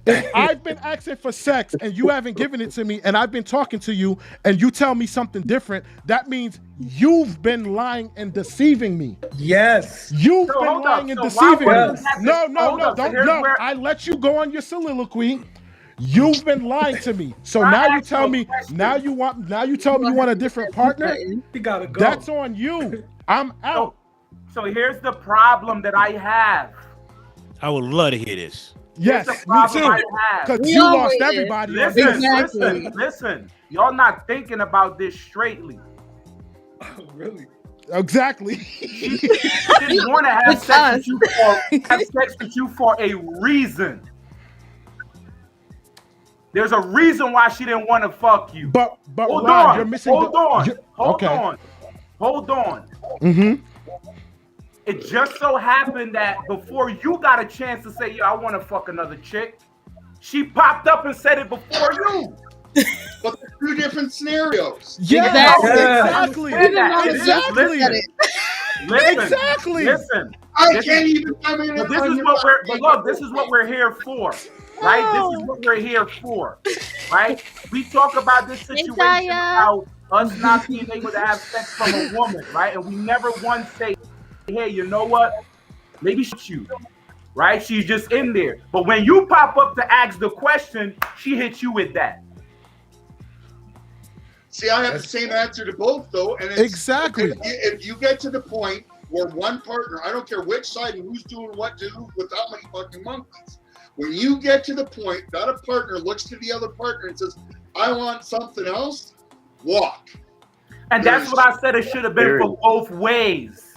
If I've been asking for sex and you haven't given it to me and I've been talking to you and you tell me something different, that means you've been lying and deceiving me. Yes. You've been lying and deceiving me. No. I let you go on your soliloquy. You've been lying to me. So now you tell me, now you tell me you want a different partner? You gotta go. That's on you. I'm out. So here's the problem that I have. I would love to hear this. Yes, me too. Because you lost everybody. Listen. Y'all not thinking about this straightly. Oh, really? Exactly. She didn't want to have sex with you for a reason. There's a reason why she didn't want to fuck you. But Ron, you're missing. Hold on. Mm-hmm. It just so happened that before you got a chance to say, I want to fuck another chick, she popped up and said it before you. But they're two different scenarios. Yeah, exactly. Listen. I can't even come in. This is what we're here for, right? This is what we're here for, right? We talk about this situation about us not being able to have sex from a woman, right? And we never once say, hey, you know what? Maybe you, right? She's just in there. But when you pop up to ask the question, she hits you with that. See, I have the same answer to both, though. And it's, exactly. If you get to the point where one partner, I don't care which side and who's doing what to who, with how many fucking monkeys. When you get to the point that a partner looks to the other partner and says, I want something else, walk. And that's what I said. It should have been for both ways.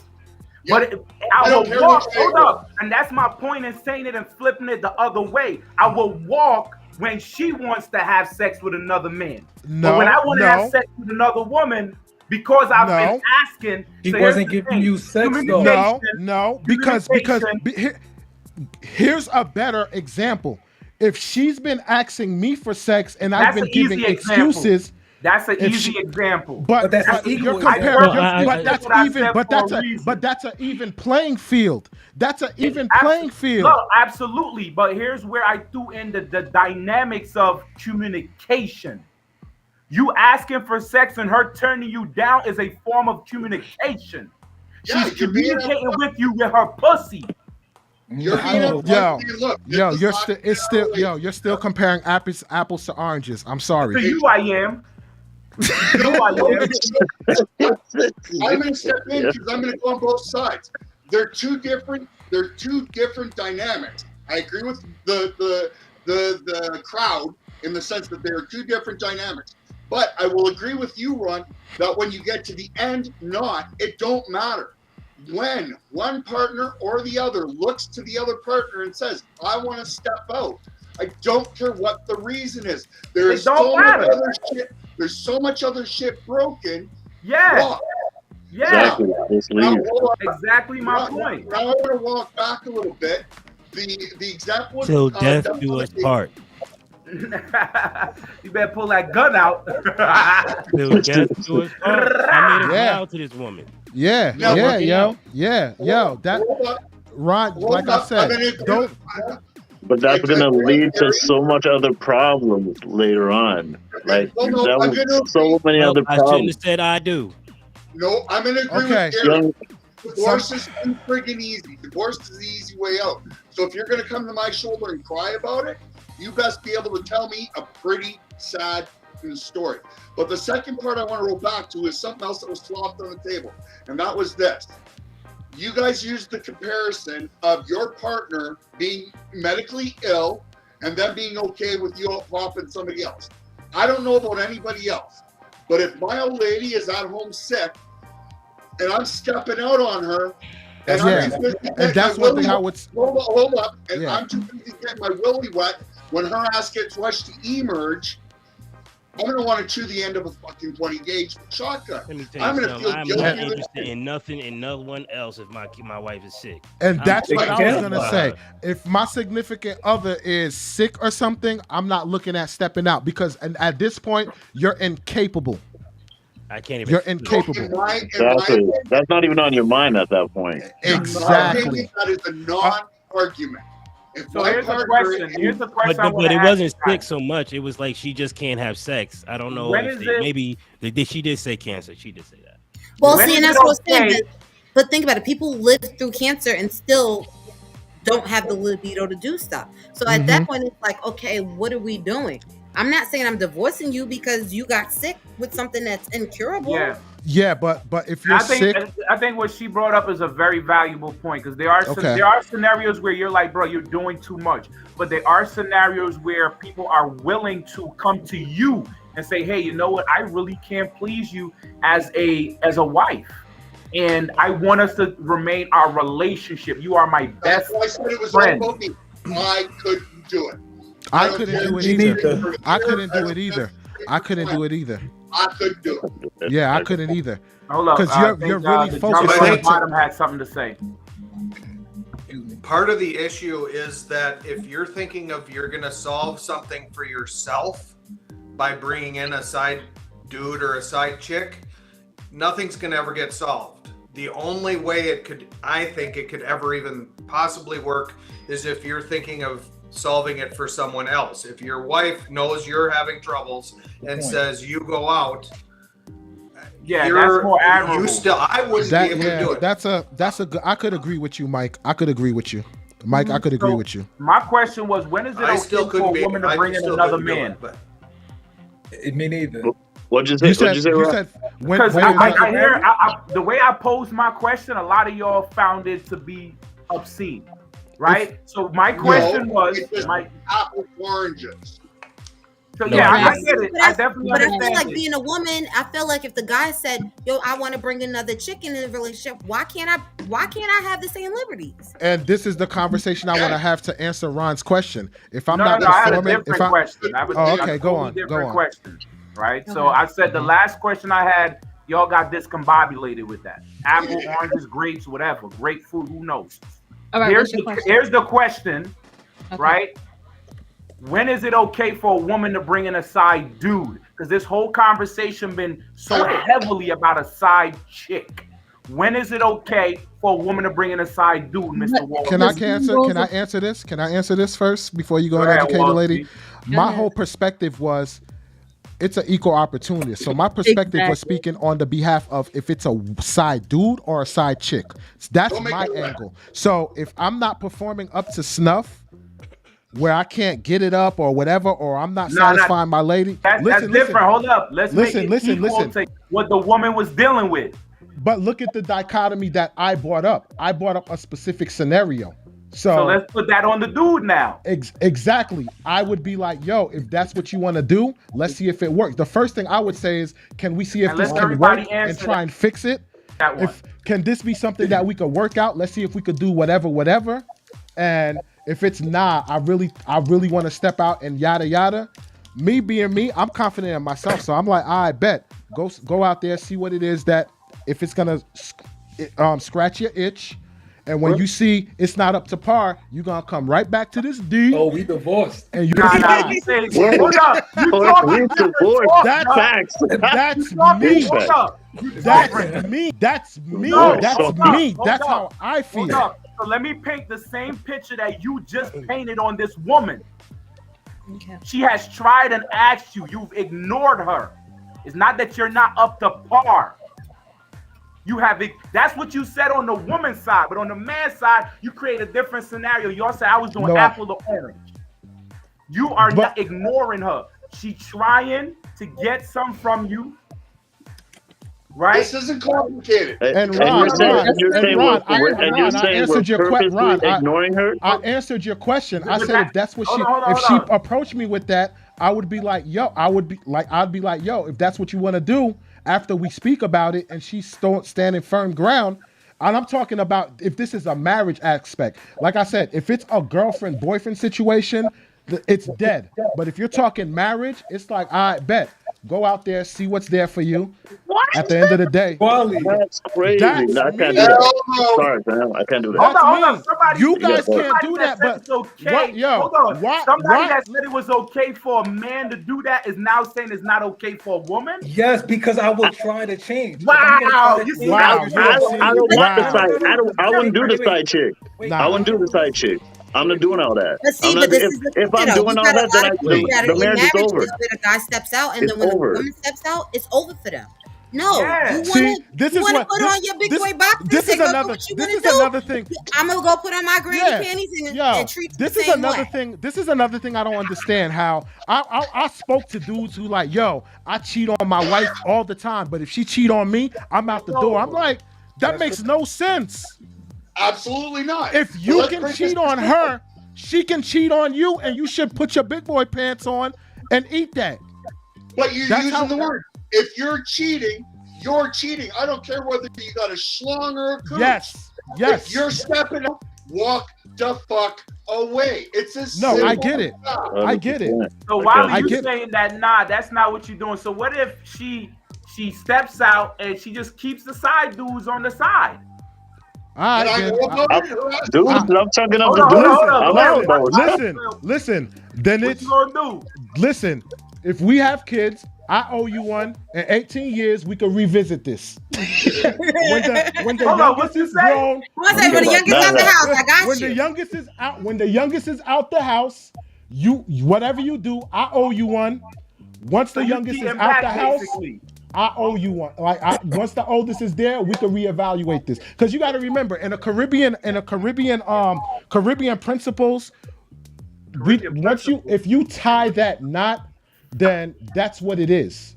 Yeah. But I will walk. Hold up. And that's my point in saying it and flipping it the other way. I will walk when she wants to have sex with another man. But when I want to have sex with another woman, because I've been asking, he wasn't giving you sex though. No, because here's a better example. If she's been asking me for sex and I've been giving excuses, that's an easy example. But that's equal. But that's an even playing field. That's an even playing field. No, absolutely. But here's where I threw in the dynamics of communication. You asking for sex and her turning you down is a form of communication. She's communicating with you with her pussy. You're still comparing apples to oranges. I'm sorry. To you, I am. I'm going to step in because I'm going to go on both sides. They're two different dynamics. I agree with the crowd in the sense that there are two different dynamics. But I will agree with you, Ron, that when you get to the end, it don't matter. When one partner or the other looks to the other partner and says, I want to step out, I don't care what the reason is. There's so much other shit. There's so much other shit broken. Yeah. Yeah. Exactly my point. Now I'm going to walk back a little bit. The example till death do us part. You better pull that gun out. Till death do us part. I made a vow to this woman. Yo. That Ron, like I said, don't. But that's going to lead to so much other problems later on. Like that was so many other problems. I shouldn't have said I do. No, I'm going to agree with Gary. Divorce is too friggin' easy. Divorce is the easy way out. So if you're going to come to my shoulder and cry about it, you best be able to tell me a pretty sad story. But the second part I want to roll back to is something else that was flopped on the table. And that was this. You guys used the comparison of your partner being medically ill and them being okay with you popping somebody else. I don't know about anybody else, but if my old lady is at home sick and I'm stepping out on her, and that's one thing I would hold up, and I'm too busy getting my willy wet when her ass gets rushed to emerge. I'm going to want to chew the end of a fucking 20 gauge shotgun. I'm going to feel guilty. I'm not interested in nothing and no one else if my wife is sick. And that's what I was going to say. If my significant other is sick or something, I'm not looking at stepping out because at this point, you're incapable. I can't even. You're incapable. Exactly. That's not even on your mind at that point. Exactly. That is a non-argument. So here's the question. But it wasn't sick so much. It was like she just can't have sex. I don't know. Maybe she did say cancer. She did say that. Well, see, and that's what I'm saying. But think about it. People live through cancer and still don't have the libido to do stuff. So at that point, it's like, okay, what are we doing? I'm not saying I'm divorcing you because you got sick with something that's incurable. Yeah, but if you're sick, I think what she brought up is a very valuable point because there are scenarios where you're like, bro, you're doing too much. But there are scenarios where people are willing to come to you and say, hey, you know what? I really can't please you as a wife, and I want us to remain our relationship. You are my best friend. I said it was all about me. I couldn't do it. I couldn't do it either. I couldn't do it either. I couldn't do it either. I couldn't do it. Yeah, I couldn't either. Hold up, because you're really focused on it. Bottom had something to say. Part of the issue is that if you're thinking of you're going to solve something for yourself by bringing in a side dude or a side chick, nothing's going to ever get solved. The only way I think it could ever even possibly work is if you're thinking of solving it for someone else. If your wife knows you're having troubles and says you go out, that's more admirable. I wouldn't be able to do it. That's a good. I could agree with you, Mike. I could agree with you, Mike. I could agree with you. My question was, when is it okay for a woman to bring in another man? Me neither. What'd you say? You said because I hear the way I posed my question, a lot of y'all found it to be obscene. right? So my question was, apples oranges. So yeah, I get it. I definitely But I understand feel like it. being a woman, I feel like if the guy said, "Yo, I want to bring another chick in the relationship," why can't I have the same liberties? And this is the conversation I want to have to answer Ron's question. If I'm No, not I had a performing, different question. I have a totally different question, right? So I said the last question I had, y'all got discombobulated with that. Apple, oranges, grapes, whatever, grapefruit, who knows? All right, here's the question, right? When is it okay for a woman to bring in a side dude? Because this whole conversation been so heavily about a side chick. When is it okay for a woman to bring in a side dude, Mr. Walter? Can I answer this? Can I answer this first before you go and educate the lady? My whole perspective was it's an equal opportunity. So my perspective was speaking on the behalf of if it's a side dude or a side chick. That's my angle. So if I'm not performing up to snuff, where I can't get it up or whatever, or I'm not satisfying my lady. That's different. Hold up. Let's make it equal to what the woman was dealing with. But look at the dichotomy that I brought up. I brought up a specific scenario. So let's put that on the dude now. Exactly. I would be like, yo, if that's what you want to do, let's see if it works. The first thing I would say is, can we see if this can work and try and fix it? Can this be something that we could work out? Let's see if we could do whatever. And if it's not, I really want to step out and yada yada. Me being me, I'm confident in myself, so I'm like, I bet go out there, see what it is that if it's gonna scratch your itch, and when you see it's not up to par, you're gonna come right back to this D. Oh, we divorced. And you Hold up. That's me. That's how I feel. So let me paint the same picture that you just painted on this woman. Okay. She has tried and asked you. You've ignored her. It's not that you're not up to par. You have it. That's what you said on the woman's side, but on the man's side, you create a different scenario. Y'all said I was doing apple to orange. You are not ignoring her. She trying to get some from you. Right? This isn't complicated. And Ron, you're saying we're purposely ignoring her? I answered your question. I said if that's what she approached me with that, I would be like, yo, if that's what you want to do after we speak about it and she's standing firm ground. And I'm talking about if this is a marriage aspect. Like I said, if it's a girlfriend-boyfriend situation, it's dead. But if you're talking marriage, it's like, I bet. Go out there, see what's there for you. What? At the end of the day. That's crazy. That's I can't do that. Sorry, man. I can't do that. Hold on. Somebody, you guys can't do that, but it's okay. Hold on. Somebody that said it was okay for a man to do that is now saying it's not okay for a woman? Yes, because I will try to change. Wow. I don't want the side. I wouldn't do the side chick. I wouldn't do the side chick. I'm not doing all that. But see, if I'm doing all that, then the marriage is over. Where the guy steps out, and then when the woman steps out, it's over for them. No, you want to put on your big boy boxers. This is another thing. I'm gonna go put on my granny panties and treat you the same way. This is another thing I don't understand. How I spoke to dudes who like, yo, I cheat on my wife all the time, but if she cheat on me, I'm out the door. I'm like, that makes no sense. Absolutely not. If you can cheat on her, she can cheat on you, and you should put your big boy pants on and eat that. But you're using the word. If you're cheating, you're cheating. I don't care whether you got a schlong or a coot. Yes. If you're stepping up, walk the fuck away. It's as simple. No, I get it. I get it. So why are you saying that? Nah, that's not what you're doing. So what if she steps out and she just keeps the side dudes on the side? I'm talking of the dude. Listen. Then it's what you gonna do? Listen, if we have kids, I owe you one. In 18 years, we could revisit this. when the youngest is grown, when the youngest out the house, I got you. When the youngest is out the house, whatever you do, I owe you one. Once the youngest is out the house. Basically. I owe you one. Once the oldest is there, we can reevaluate this. Because you got to remember, in a Caribbean principles, if you tie that knot, then that's what it is.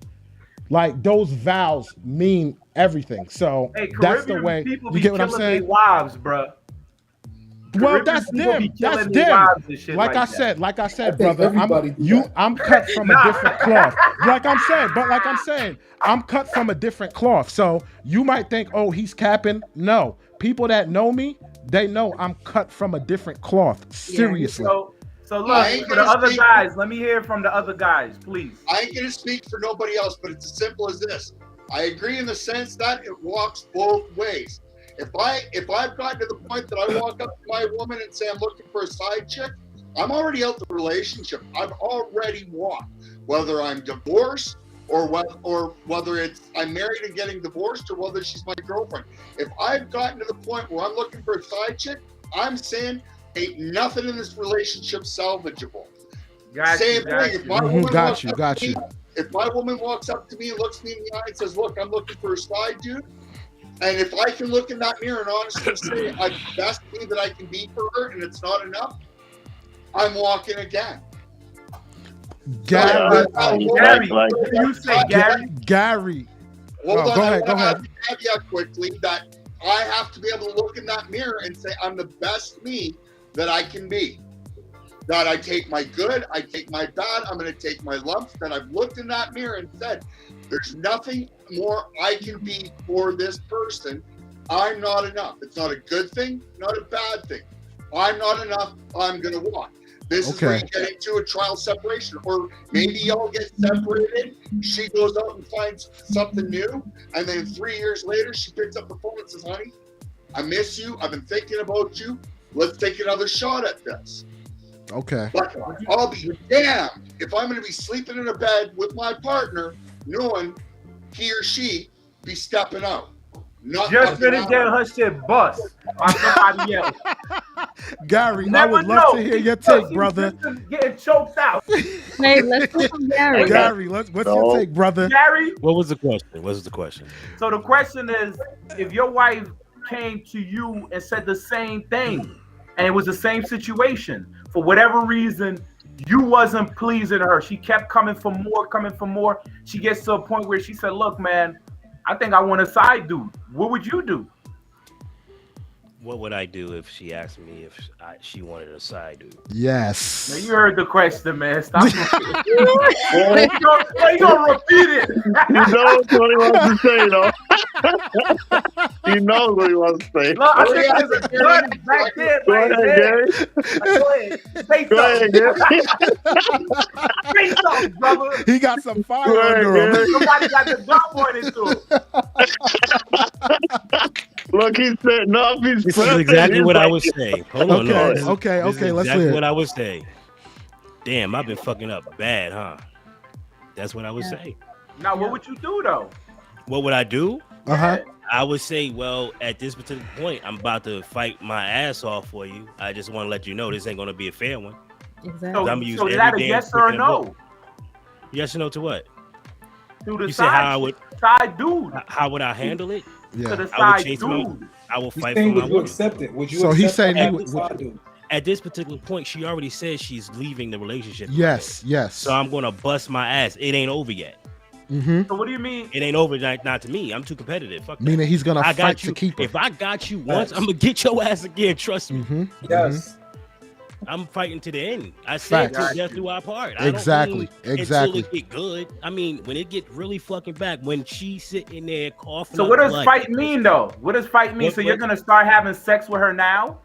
Like those vows mean everything. So that's the way. People you get what I'm saying? Their wives, bro. Well, that's them. That's them. Like I said, brother, I'm cut from a different cloth. Like I'm saying, I'm cut from a different cloth. So you might think, oh, he's capping. No, people that know me, they know I'm cut from a different cloth. Seriously. So look, for the other guys, let me hear from the other guys, please. I ain't gonna speak for nobody else, but it's as simple as this. I agree in the sense that it walks both ways. If I've gotten to the point that I walk up to my woman and say I'm looking for a side chick, I'm already out the relationship. I've already walked. Whether I'm divorced or whether it's I'm married and getting divorced or whether she's my girlfriend. If I've gotten to the point where I'm looking for a side chick, I'm saying ain't nothing in this relationship salvageable. Same thing. If my woman if my woman walks up to me and looks me in the eye and says, look, I'm looking for a side dude, and if I can look in that mirror and honestly say I'm the best me that I can be for her and it's not enough, I'm walking again. Gary. You say Gary? Gary. Hold on, go ahead. I caveat quickly that I have to be able to look in that mirror and say I'm the best me that I can be. That I take my good, I take my bad, I'm going to take my lumps, that I've looked in that mirror and said, there's nothing more I can be for this person. I'm not enough. It's not a good thing, not a bad thing. I'm not enough, I'm going to walk. This is where you get into a trial separation. Or maybe y'all get separated, she goes out and finds something new, and then 3 years later, she picks up the phone and says, honey, I miss you, I've been thinking about you, let's take another shot at this. Okay. But I'll be damned if I'm going to be sleeping in a bed with my partner, knowing he or she be stepping out. Not just gonna get her shit bust by somebody else. Gary, I would love to hear your take, brother. Getting choked out. Hey, let's hear from Gary. Gary, what's your take, brother? Gary, what was the question? So the question is, if your wife came to you and said the same thing, and it was the same situation, for whatever reason, you wasn't pleasing her. She kept coming for more. She gets to a point where she said, look, man, I think I want a side dude. What would you do? What would I do if she asked me if she wanted a side dude? Yes. Now, you heard the question, man. Stop. You gonna repeat it. He knows what he wants to say, though. He knows what he wants to say. Look, I think there's a gun back there. Go ahead, Gary. Go ahead. Say something. Say something, brother. He got some fire under him. Somebody got the gun pointed to him. Look, he's setting up. This is exactly what I would say. Hold on. Okay. Let's exactly hear it. what I would say. Damn, I've been fucking up bad, huh? That's what I would say. Now, what would you do, though? What would I do? Uh-huh. I would say, well, at this particular point, I'm about to fight my ass off for you. I just want to let you know this ain't going to be a fair one. Exactly. So is that a yes or a no? Yes or no to what? To the you said how I would side dude. How would I handle it? Yeah. To the I would side chase dude. I will fight Would for my you woman. accept it? Would you? So he's saying he would. At this particular point, she already said she's leaving the relationship. Yes. So I'm gonna bust my ass. It ain't over yet. Mm-hmm. So what do you mean? It ain't over, not to me. I'm too competitive. Fuck that. Meaning he's gonna fight you, to keep her. If I got you once, I'm gonna get your ass again. Trust me. Mm-hmm. Yes. I'm fighting to the end. I said till death do our part. I Exactly. Until it get good. I mean, when it get really fucking back, when she's sitting there coughing. So what does fight mean, though? What does fight mean? So you're gonna start having sex with her now?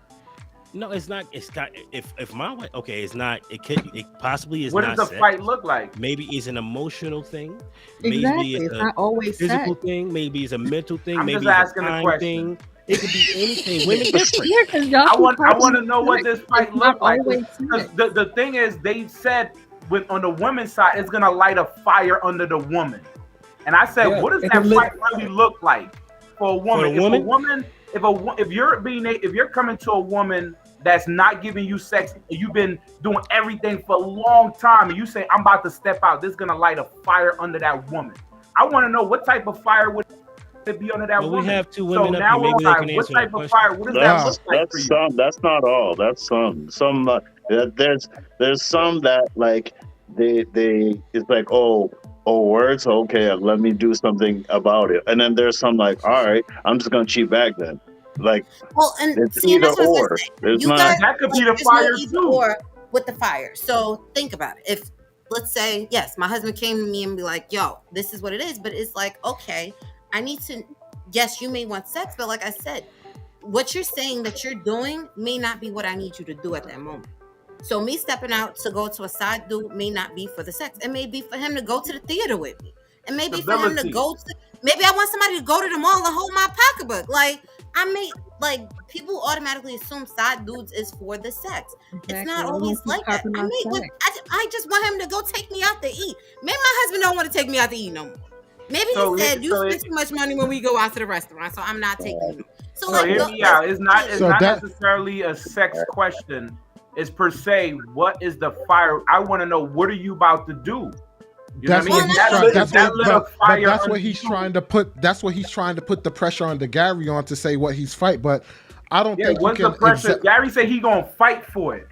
No, it's not. It's not. If my wife, okay, it's not. It could. It possibly is. What not does the sex. fight look like? Maybe it's an emotional thing. Exactly. Maybe it's not always physical sex. thing. Maybe it's a mental thing. I'm maybe just it's asking a a time question. thing. It could be anything. Women different. Yeah, 'cause y'all I want keep to know what this fight it's not look like. always Because sex. the thing is, they said on the women's side, it's gonna light a fire under the woman. And I said, Yeah, what does it that can fight really look like for a woman? For a woman? If you're coming to a woman that's not giving you sex, you've been doing everything for a long time, and you say, I'm about to step out, this is gonna light a fire under that woman. I want to know what type of fire would it be under that woman. We have two women so up now here. Maybe they can what answer type that of question. fire? What does that look like for you? Some. That's not all. That's some. Some. There's some that like they it's like oh words okay, let me do something about it. And then there's some like all right, I'm just gonna cheat back then. Like, Well, and it's see, and either that's what I was or. gonna say. It's You not. guys, That could be the there's no fire either too. or with the fire. So think about it. If let's say, yes, my husband came to me and be like, "Yo, this is what it is," but it's like, okay, I need to. Yes, you may want sex, but like I said, what you're saying that you're doing may not be what I need you to do at that moment. So me stepping out to go to a side dude may not be for the sex. It may be for him to go to the theater with me. It may be for him to Stability. go to. Maybe I want somebody to go to the mall and hold my pocketbook. Like I may like people automatically assume side dudes is for the sex. It's not always like that. I just want him to go take me out to eat. Maybe my husband don't want to take me out to eat no more. Maybe So he he- said you so spend too much money when we go out to the restaurant, so I'm not taking you. So So like, hear me out. It's not necessarily a sex Oh. question. It's per se, what is the fire? I want to know, what are you about to do? You That's know what I what mean? he's That trying. lit- That's that what. lit a But fire that's what under he's you. trying to put. That's what he's trying to put the pressure on the Gary on to say what he's fight. But I don't Yeah, think you what's can. the pressure? Gary said he gonna fight for it.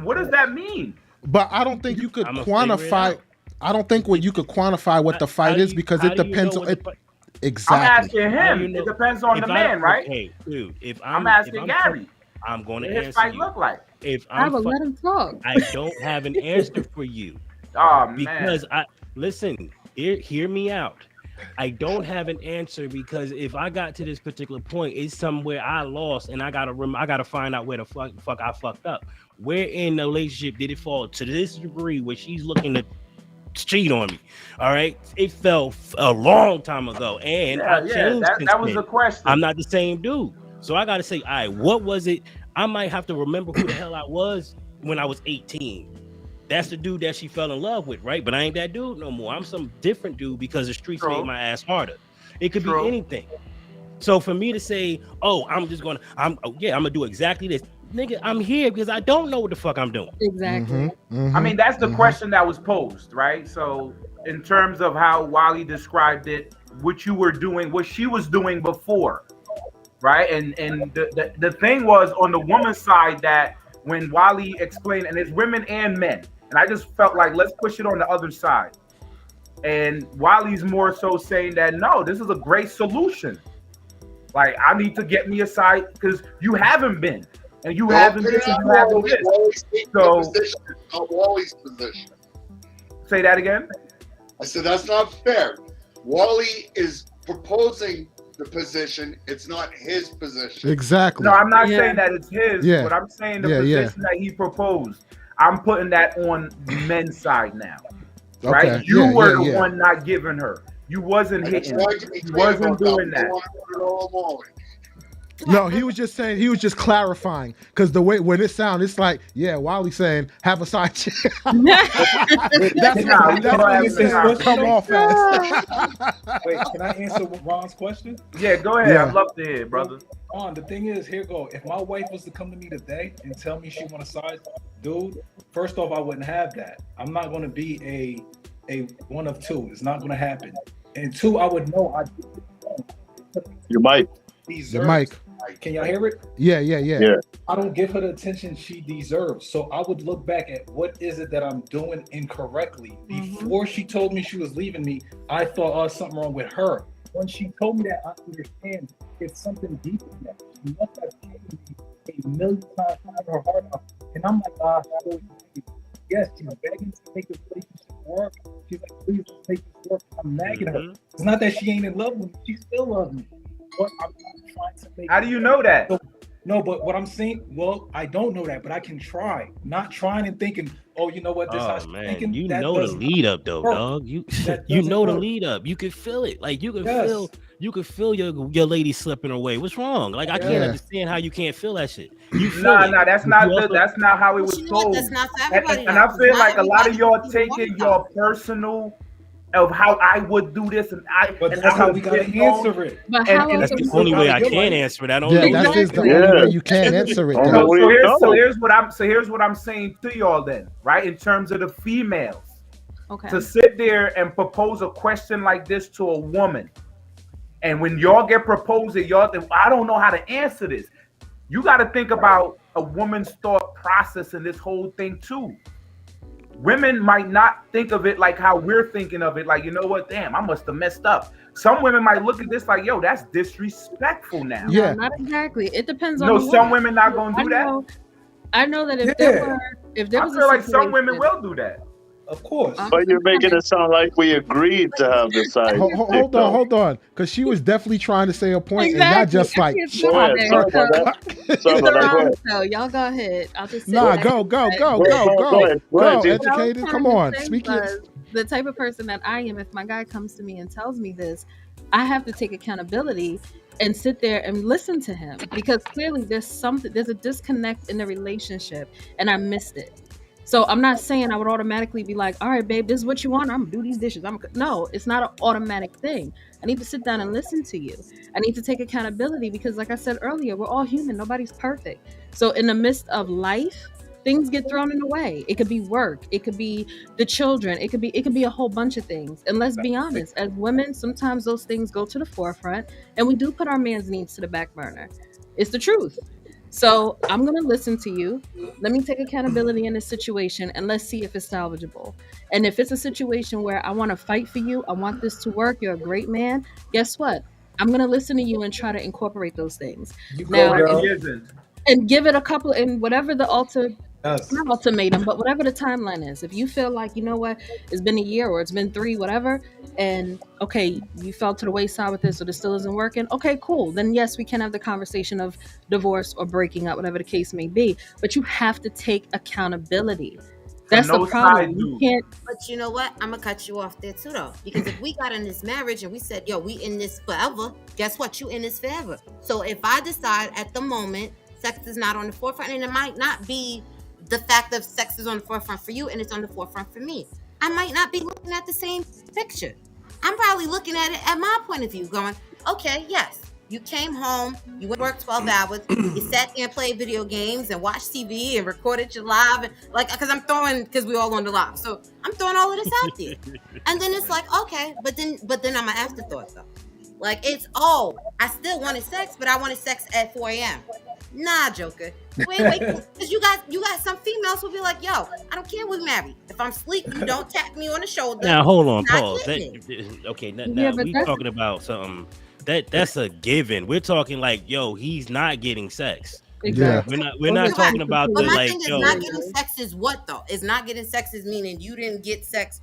What does that mean? But I don't think you could I'ma figure it quantify. out. I don't think what you could quantify what the fight is because how it do you depends know on what it. the fight- Exactly. I'm asking How him. do you know- It depends on if the I- man, right? Okay, dude. If I'm asking Gary. I'm going to What his answer fight you. look like? If I I'm will let him talk. I don't have an answer for you. Oh man. Because listen, hear me out. I don't have an answer because if I got to this particular point, it's somewhere I lost, and I gotta find out where the fuck I fucked up. Where in the relationship did it fall to this degree where she's looking to cheat on me? All right, it fell a long time ago, and I changed. That was the question. I'm not the same dude, so I gotta say, all right, what was it? I might have to remember who the hell I was when I was 18. That's the dude that she fell in love with, right? But I ain't that dude no more. I'm some different dude because the streets made my ass harder. It could be anything. So for me to say, oh, I'm gonna do exactly this, nigga, I'm here because I don't know what the fuck I'm doing. Exactly. I mean, that's the question that was posed, right? So in terms of how Wally described it, what you were doing, what she was doing before, right? And the thing was on the woman's side that when Wally explained, and it's women and men, and I just felt like let's push it on the other side. And Wally's more so saying that no, this is a great solution. Like I need to get me aside because you haven't been, and you haven't been. So not Wally's position. Say that again. I said that's not fair. Wally is proposing the position. It's not his position. Exactly. No, I'm not saying that it's his, Yeah. but I'm saying the Yeah, position that he proposed. I'm putting that on the men's side now. Okay. Right? You Yeah, were yeah, the one not giving her. You wasn't hitting. You wasn't doing that. No, he was just saying, he was just clarifying because the way when it sounds, it's like, yeah, Wally saying have a side chick. that's what he said. Come off as. Wait, can I answer Ron's question? Yeah, go ahead. Yeah. I'd love to hear, brother. Ron, the thing is, here go. If my wife was to come to me today and tell me she want a side dude, first off, I wouldn't have that. I'm not going to be a one of two. It's not going to happen. And two, I would know I Your mic. The mic. Can y'all hear it? Yeah. I don't give her the attention she deserves. So I would look back at what is it that I'm doing incorrectly. Before she told me she was leaving me, I thought something wrong with her. When she told me that, I understand it's something deep in that. She must have told me a million times in her heart out. And I'm like, yes, she's begging to make this relationship work. She's like, please let's make this work. I'm nagging her. It's not that she ain't in love with me. She still loves me. But I'm not trying to make. How do you know that? No, but what I'm saying, well, I don't know that, but I can try. Not trying and thinking, oh, you know what? This Oh I'm man, thinking. you That know the doesn't lead up though, work. dog. You That you doesn't know the work. lead up. You can feel it. Like you can Yes. feel your lady slipping away. What's wrong? Like I can't Yeah. understand how you can't feel that shit. You feel Nah, it. that's You not also- that's not how it was You know what? told. That's not for And, everybody. and I though. feel Not like a lot of everybody y'all can taking want your that. personal of how I would do this and But and that's I how would we gotta get on. answer it. But And- how and else That's are the we only supposed way I You're can right. answer it. I don't Yeah, know. that is the Yeah. only way you can answer it. Oh, Though. we know. So here's what I'm saying to y'all then, right? In terms of the females, Okay. to sit there and propose a question like this to a woman, and when y'all get proposed, y'all think, I don't know how to answer this. You got to think about a woman's thought process in this whole thing too. women might not think of it like how we're thinking of it. Like, you know what? Damn, I must have messed up. Some women might look at this like, yo, that's disrespectful now. Yeah, not exactly. It depends on. No, some women not gonna do that. I know that if there was, I feel like some women will do that. Of course. But you're making it sound like we agreed to have the side. Hold on, because she was definitely trying to say a point, Exactly. and y'all just like, y'all go ahead. I'll just say go, educated. Come on, speak it. The type of person that I am, if my guy comes to me and tells me this, I have to take accountability and sit there and listen to him, because clearly there's a disconnect in the relationship and I missed it. So I'm not saying I would automatically be like, all right, babe, this is what you want. I'm gonna do these dishes. No, it's not an automatic thing. I need to sit down and listen to you. I need to take accountability, because like I said earlier, we're all human. Nobody's perfect. So in the midst of life, things get thrown in the way. It could be work. It could be the children. It could be a whole bunch of things. And let's be honest, as women, sometimes those things go to the forefront and we do put our man's needs to the back burner. It's the truth. So I'm going to listen to you. Let me take accountability in this situation and let's see if it's salvageable. And if it's a situation where I want to fight for you, I want this to work, you're a great man, guess what? I'm going to listen to you and try to incorporate those things. And give it a couple, and whatever the not ultimatum, but whatever the timeline is. If you feel like, you know what, it's been a year or it's been 3, whatever, and okay, you fell to the wayside with this or this still isn't working, okay, cool. Then yes, we can have the conversation of divorce or breaking up, whatever the case may be. But you have to take accountability. That's the problem. You can't. But you know what? I'm gonna cut you off there too, though, because if we got in this marriage and we said, "Yo, we in this forever," guess what? You in this forever. So if I decide at the moment sex is not on the forefront, and it might not be the fact of sex is on the forefront for you and it's on the forefront for me, I might not be looking at the same picture. I'm probably looking at it at my point of view, going, "Okay, yes." You came home, you went to work 12 hours, you sat there and played video games and watched TV and recorded your live. And because we all on the live. So I'm throwing all of this out there. And then it's like, okay, but then I'm an afterthought though. Like I still wanted sex, but I wanted sex at 4 a.m. Nah, Joker. Wait, because you got some females who be like, yo, I don't care, we're married. If I'm asleep, you don't tap me on the shoulder. Now hold on, pause. Now we talking about something. That's a given. We're talking like, yo, he's not getting sex. Exactly. We're not talking about but my thing is not getting sex is what though? Is not getting sex is meaning you didn't get sex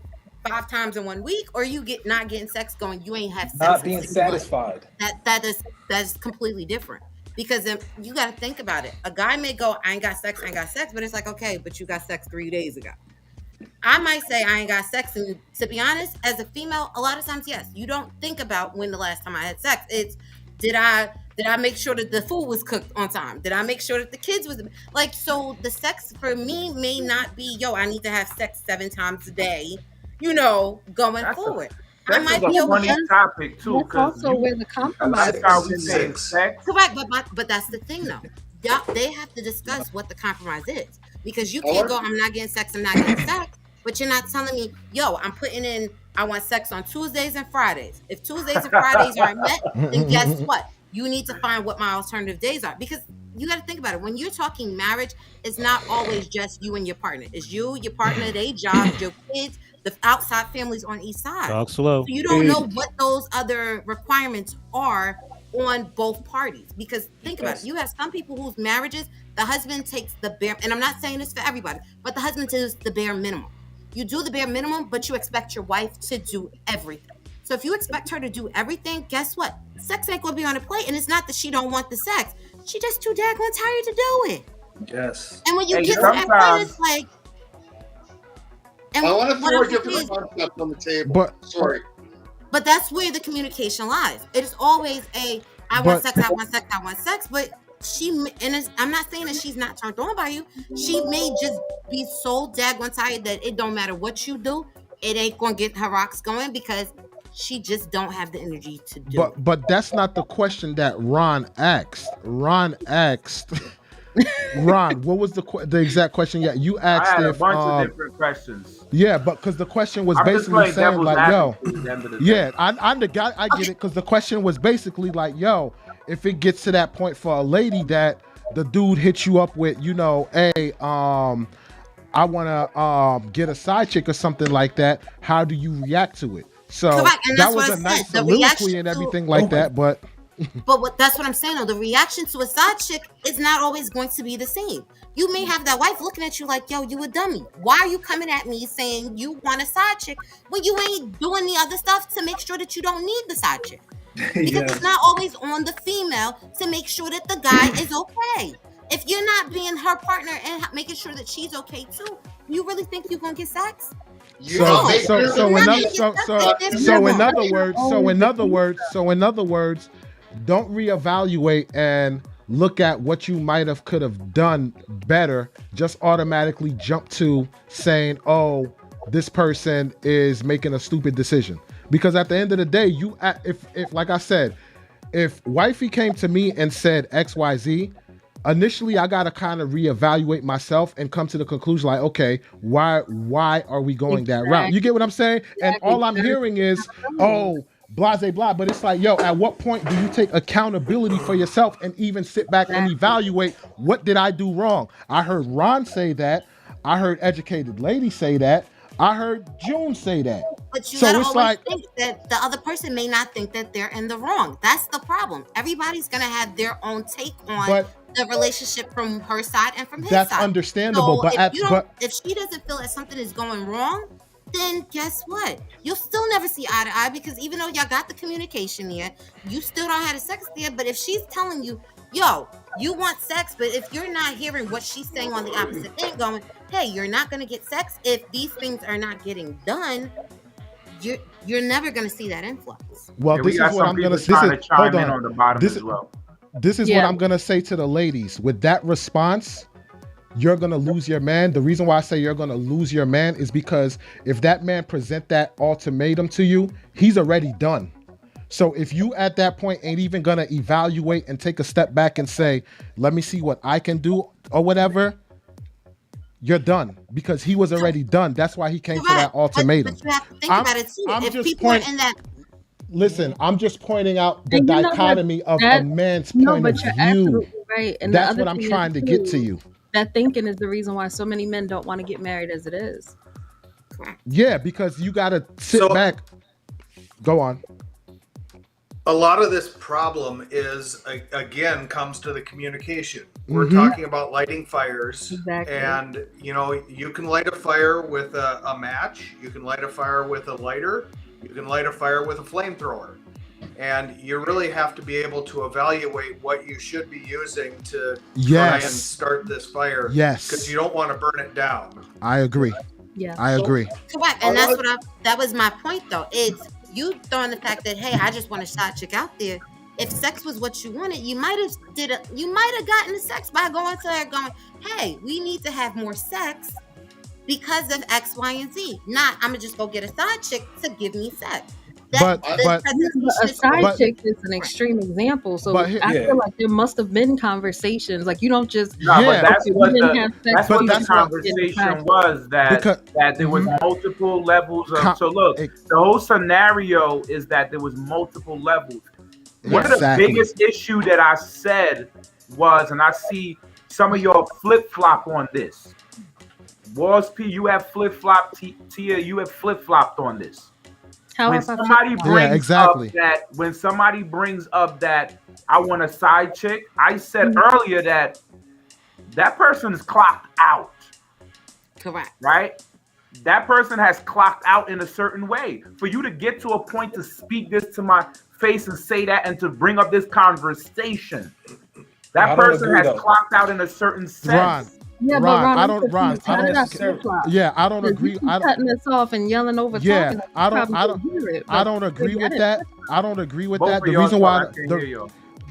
5 times in 1 week, or you not getting sex going, you ain't have sex. Not being satisfied. That's completely different. Because you got to think about it. A guy may go, I ain't got sex, but it's like, okay, but you got sex 3 days ago. I might say I ain't got sex, and to be honest, as a female, a lot of times, yes, you don't think about when the last time I had sex. It's did I make sure that the food was cooked on time? Did I make sure that the kids was like? So the sex for me may not be, yo, I need to have sex 7 times a day, going forward. I might be a funny topic too. That's also where the compromise is. Correct, but that's the thing though. They have to discuss what the compromise is, because you can't go, I'm not getting sex, but you're not telling me, yo, I'm putting in, I want sex on Tuesdays and Fridays. If Tuesdays and Fridays aren't met, then guess what? You need to find what my alternative days are, because you got to think about it. When you're talking marriage, it's not always just you and your partner. It's you, your partner, their job, your kids, the outside families on each side. Talk slow. So you don't know what those other requirements are on both parties, because think about it. You have some people whose marriages, the husband takes the bare, and I'm not saying this for everybody, but the husband does the bare minimum. You do the bare minimum, but you expect your wife to do everything. So if you expect her to do everything, guess what? Sex ain't gonna be on the plate, and it's not that she don't want the sex. She just too daggone tired to do it. Yes. And when you get to that point, it's like, I want to throw a different concept on the table. But that's where the communication lies. It is always I want sex, but I'm not saying that she's not turned on by you. She may just be so daggone tired that it don't matter what you do, it ain't gonna get her rocks going, because she just don't have the energy to do it. But that's not the question that Ron asked. Ron, what was the exact question? Yeah, you asked. I had a bunch of different questions. Yeah, but because the question was basically saying like, yo, yeah, I get it, because the question was basically like, yo, if it gets to that point for a lady that the dude hits you up with, I want to get a side chick or something like that. How do you react to it? So that was a nice soliloquy and everything like that, but that's what I'm saying though. The reaction to a side chick is not always going to be the same. You may have that wife looking at you like, yo, you a dummy. Why are you coming at me saying you want a side chick when you ain't doing the other stuff to make sure that you don't need the side chick? Because it's not always on the female to make sure that the guy is okay. If you're not being her partner and making sure that she's okay too, you really think you're gonna get sex? So in other words, don't reevaluate and look at what you could have done better. Just automatically jump to saying, "Oh, this person is making a stupid decision." Because at the end of the day, if like I said, if wifey came to me and said XYZ, initially I gotta kind of reevaluate myself and come to the conclusion like, okay, why are we going that route? You get what I'm saying? And all I'm hearing is, oh, blase blah. But it's like, yo, at what point do you take accountability for yourself and even sit back and evaluate what did I do wrong? I heard Ron say that. I heard Educated Lady say that. I heard June say that. But you gotta always think that the other person may not think that they're in the wrong. That's the problem. Everybody's gonna have their own take on the relationship from her side and from his side. That's understandable. So if she doesn't feel that something is going wrong, then guess what? You'll still never see eye to eye, because even though y'all got the communication here, you still don't have the sex there. But if she's telling you, yo, you want sex, but if you're not hearing what she's saying on the opposite end, going, hey, you're not going to get sex if these things are not getting done, you're never going to see that influx. Well, this is what I'm going to say. Hold on. This is what I'm going to say to the ladies. With that response, you're going to lose your man. The reason why I say you're going to lose your man is because if that man present that ultimatum to you, he's already done. So if you at that point ain't even going to evaluate and take a step back and say, let me see what I can do or whatever, you're done, because he was already done. That's why he came to that ultimatum. But you have to think about it too. If people are in that... Listen, I'm just pointing out the dichotomy of a man's point of view. Absolutely right. And that's what I'm trying to get to you. That thinking is the reason why so many men don't want to get married as it is. Yeah, because you got to sit back. Go on. A lot of this problem is, again, comes to the communication. We're talking about lighting fires. Exactly. And, you can light a fire with a match. You can light a fire with a lighter. You can light a fire with a flamethrower. And you really have to be able to evaluate what you should be using to try and start this fire. Yes. Because you don't want to burn it down. I agree. Yeah. I agree. Correct. And that's that was my point though. It's you throwing the fact that, hey, I just want a side chick out there. If sex was what you wanted, you might have gotten the sex by going to her going, hey, we need to have more sex because of X, Y, and Z. Not, I'm gonna just go get a side chick to give me sex. But a side chick is an extreme example. So I feel like there must have been conversations. Like you don't just but that's what the conversation was. That there was multiple levels of. So look, the whole scenario is that there was multiple levels. One of the biggest issue that I said was, and I see some of y'all flip flop on this. Wars P, you have flip flop. Tia, you have flip flopped on this. When somebody brings up that I want a side chick, I said earlier that person is clocked out. Correct. Right? That person has clocked out in a certain way. For you to get to a point to speak this to my face and say that and to bring up this conversation, that person has clocked out in a certain sense. Ron, I don't agree. Cutting us off and yelling over. Yeah, I don't agree with that. I don't agree with that.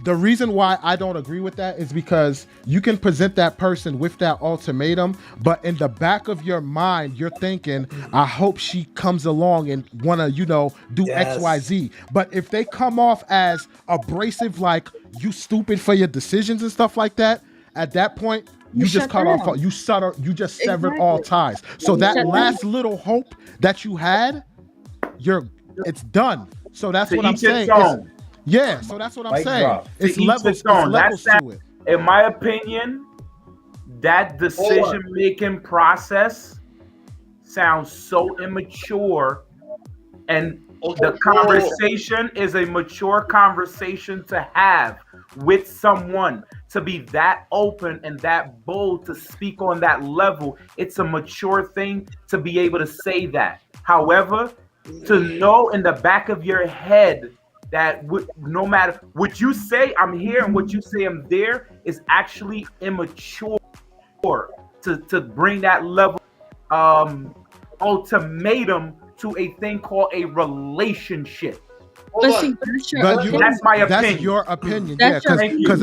The reason why I don't agree with that is because you can present that person with that ultimatum, but in the back of your mind, you're thinking, I hope she comes along and wanna, do X, Y, Z. But if they come off as abrasive, like you stupid for your decisions and stuff like that, at that point, you just cut off. You just severed all ties. So that last little hope that you had, it's done. So that's what I'm saying. So that's what I'm saying. It's levels to it. In my opinion, that decision making process sounds so immature, and the conversation is a mature conversation to have with someone, to be that open and that bold to speak on that level. It's a mature thing to be able to say that. However, to know in the back of your head that no matter what you say, I'm here, and what you say, I'm there, is actually immature to bring that level ultimatum to a thing called a relationship. But that's my opinion. That's your opinion. That's yeah, because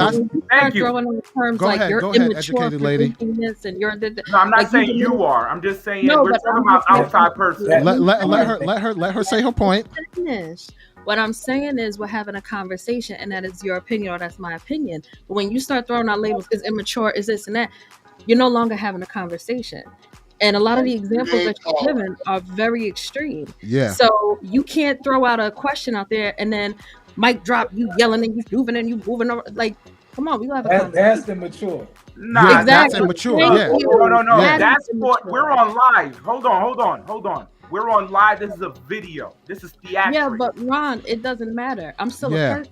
Thank you. throwing on terms Go like ahead, you're go ahead, immature educated for lady. thinking this, and you're No, I'm not like, saying you are. I'm just saying No, we're but talking I'm about just outside person. Let her say her point. Finish. What I'm saying is we're having a conversation, and that is your opinion, or that's my opinion. But when you start throwing out labels, is immature, is this and that, you're no longer having a conversation. And a lot of the examples that you're given are very extreme. Yeah. So you can't throw out a question out there and then mic drop, you yelling and you moving and you moving over. Like, come on, we gonna have a conversation. That's immature. Nah, Yeah, that's Exactly. immature. Thank Yeah. you. No. Yeah. That's what we're on live. Hold on. We're on live. This is a video. This is theatrics. Yeah, but Ron, it doesn't matter. I'm still a person.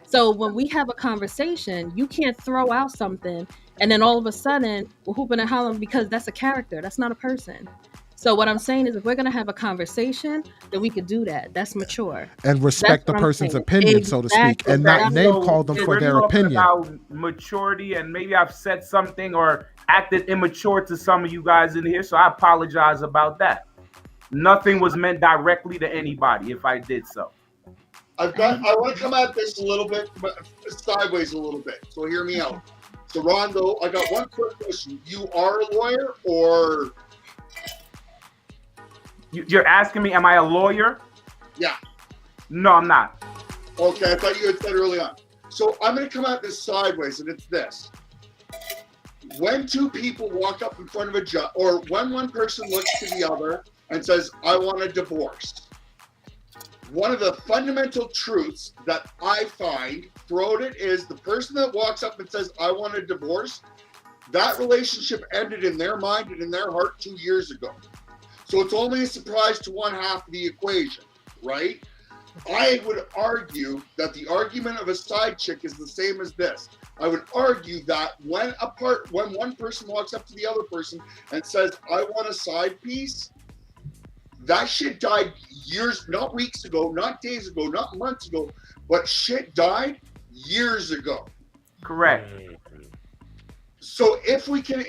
So when we have a conversation, you can't throw out something and then all of a sudden we're hooping and hollering because that's a character. That's not a person. So what I'm saying is, if we're gonna have a conversation, then we could do that. That's mature. And respect the person's opinion, so to speak, and not name call them for their opinion. About maturity, and maybe I've said something or acted immature to some of you guys in here, so I apologize about that. Nothing was meant directly to anybody if I did so. I want to come at this a little bit, sideways a little bit. So hear me out. So Rondo, I got one quick question. You are a lawyer, or you're asking me, am I a lawyer? Yeah. No, I'm not. Okay, I thought you had said early on. So I'm going to come at this sideways, and it's this. When two people walk up in front of a judge, or when one person looks to the other and says, I want a divorce, one of the fundamental truths that I find throughout it is the person that walks up and says, I want a divorce, that relationship ended in their mind and in their heart 2 years ago. So it's only a surprise to one half of the equation, right? I would argue that the argument of a side chick is the same as this. I would argue that when one person walks up to the other person and says, I want a side piece, that shit died years, not weeks ago, not days ago, not months ago, but shit died years ago. Correct. So if we can,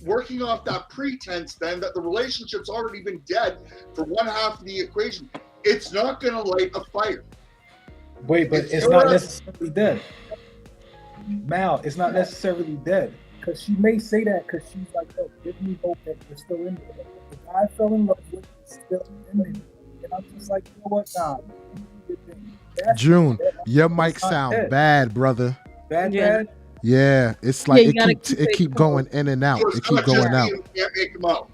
working off that pretense then that the relationship's already been dead for one half of the equation, it's not going to light a fire. Wait, but it's not necessarily dead. Mal, it's not necessarily dead. Because she may say that because she's like, oh, give me hope that you're still in there. The guy I fell in love with is still in there. And I'm just like, you know what, nah. June, your mic sound bad, brother. Bad? Yeah, it's like it keep going in and out. It keep going out. Can't make them out.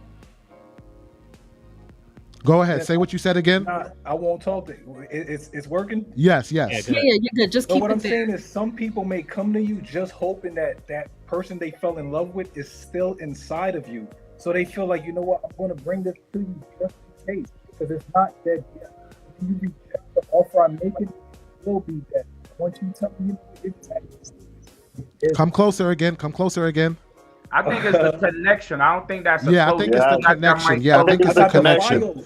Go ahead. Say what you said again. I won't talk to you. It's working? Yes. Yeah, you're good. Just keep what I'm there. saying is some people may come to you just hoping that that person they fell in love with is still inside of you. So they feel like, you know what, I'm going to bring this to you just in case. Because it's not dead yet. If you reject the offer I'm making, it will be dead. Once you tell me it's Come closer again. I think it's the connection. I don't think that's I think it's the connection. Yeah, I think it's the connection.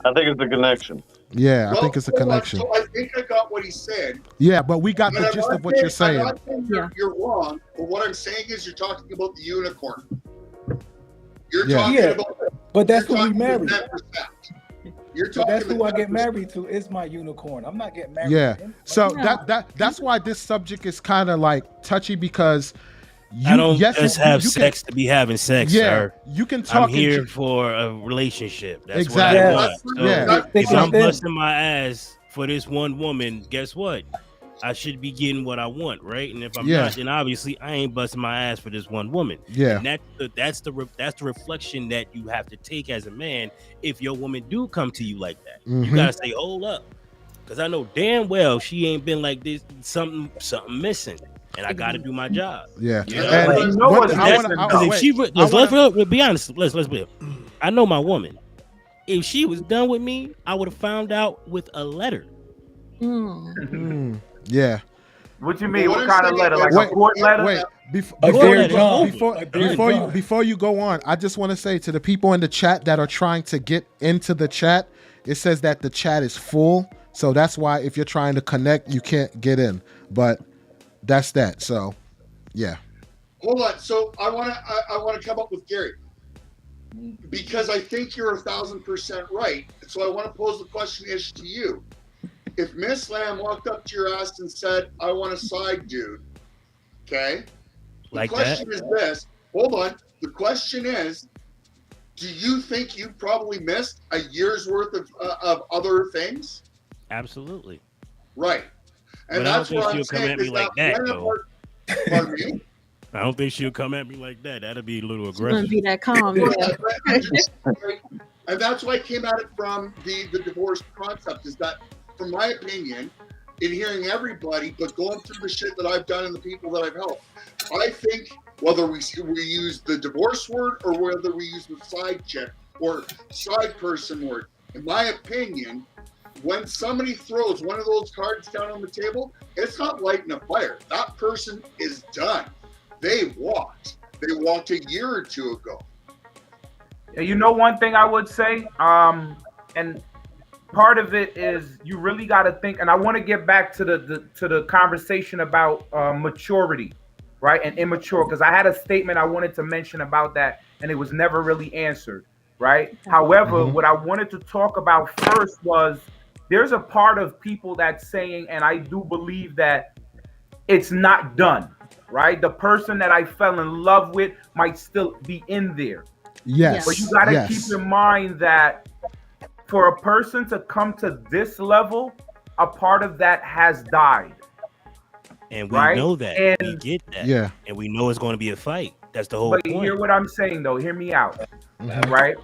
I think it's the connection. Yeah, I think it's a connection. So I think I got what he said. Yeah, but we got the gist of what you're saying. I'm not saying you're wrong, but what I'm saying is you're talking about the unicorn. You're talking about. But that's who we marry. But that's who I get married to is my unicorn. I'm not getting married. Yeah. So that's why this subject is kind of like touchy because I don't just have sex to be having sex, sir. You can talk. I'm here for a relationship. That's exactly what I want. So if I'm busting busting my ass for this one woman, guess what? I should be getting what I want, right? And if I'm not, then obviously I ain't busting my ass for this one woman. Yeah, and that's the reflection that you have to take as a man. If your woman do come to you like that, you gotta say, hold up, because I know damn well she ain't been like this. Something missing. and I got to do my job. Yeah. You know? And You know what's missing, because if she let's be honest, let's be. I know my woman. If she was done with me, I would have found out with a letter. Yeah. What you mean? What kind of letter? Like a court letter? Wait. Before you go on, I just want to say to the people in the chat that are trying to get into the chat, it says that the chat is full. So that's why if you're trying to connect, you can't get in. But that's that. So, yeah. Hold on. So I want to come up with Gary, because I think you're 1,000% right. So I want to pose the question is to you. If Miss Lamb walked up to your ass and said, I want a side dude, okay? The question is this. Hold on. The question is, do you think you probably missed a year's worth of other things? Absolutely. Right. And but that's what I'm saying is that pardon me? I don't think she'll come at me like that. That'd be a little aggressive. Be that calm. And that's why I came at it from the divorce concept, is that, from my opinion, in hearing everybody, but going through the shit that I've done and the people that I've helped, I think whether we use the divorce word or whether we use the side chick or side person word, in my opinion, when somebody throws one of those cards down on the table, it's not lighting a fire. That person is done. They walked. They walked a year or two ago. You know, one thing I would say, and part of it is you really got to think, and I want to get back to the conversation about maturity, right, and immature, because I had a statement I wanted to mention about that, and it was never really answered, right? However, what I wanted to talk about first was there's a part of people that's saying, and I do believe that it's not done, right? The person that I fell in love with might still be in there. Yes. But you got to keep in mind that for a person to come to this level, a part of that has died. And we know that. And we get that. Yeah. And we know it's going to be a fight. That's the whole point. But hear what I'm saying, though. Hear me out. Right?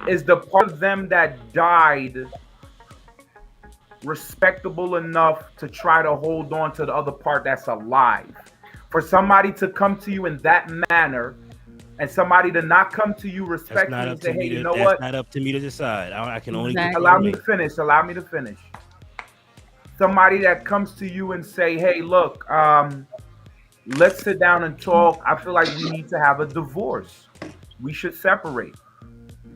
Is the part of them that died respectable enough to try to hold on to the other part that's alive? For somebody to come to you in that manner, and somebody to not come to you respectfully and say, hey, you know what? That's not up to me to decide. I can only allow me to finish. Allow me to finish. Somebody that comes to you and say, hey, look, let's sit down and talk. I feel like we need to have a divorce. We should separate,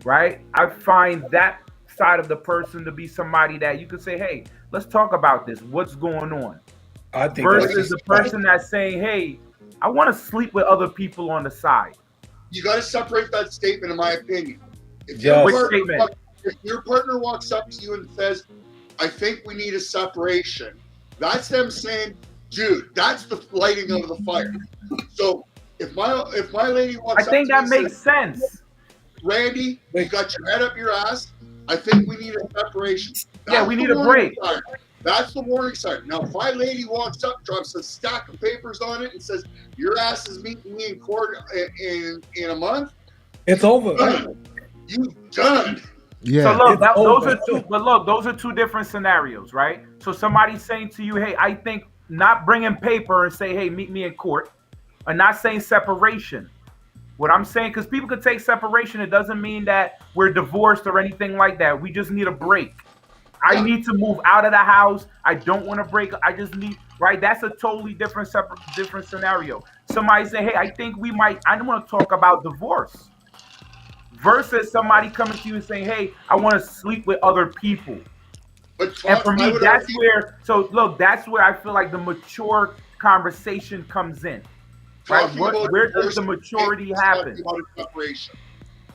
right? I find that side of the person to be somebody that you could say, hey, let's talk about this. What's going on? I think versus the person that's saying, hey, I want to sleep with other people on the side. You got to separate that statement, in my opinion. If your partner walks up to you and says, I think we need a separation, that's them saying, dude, that's the lighting of the fire. So if my lady walks up to me, I think that makes sense. Randy, you got your head up your ass. I think we need a separation. We need a break. That's the warning sign. Now, if my lady walks up, drops a stack of papers on it, and says, your ass is meeting me in court in a month, it's over. You done. Yeah. So look, those are two different scenarios, right? So somebody's saying to you, hey, I think not bringing paper and say, hey, meet me in court, or not saying separation. What I'm saying, because people could take separation, it doesn't mean that we're divorced or anything like that. We just need a break. I need to move out of the house. I don't want to break. I just need, right? That's a totally different scenario. Somebody say, hey, I think I want to talk about divorce. Versus somebody coming to you and saying, hey, I want to sleep with other people. And for me, that's where I feel like the mature conversation comes in. Right? Where does the maturity happen?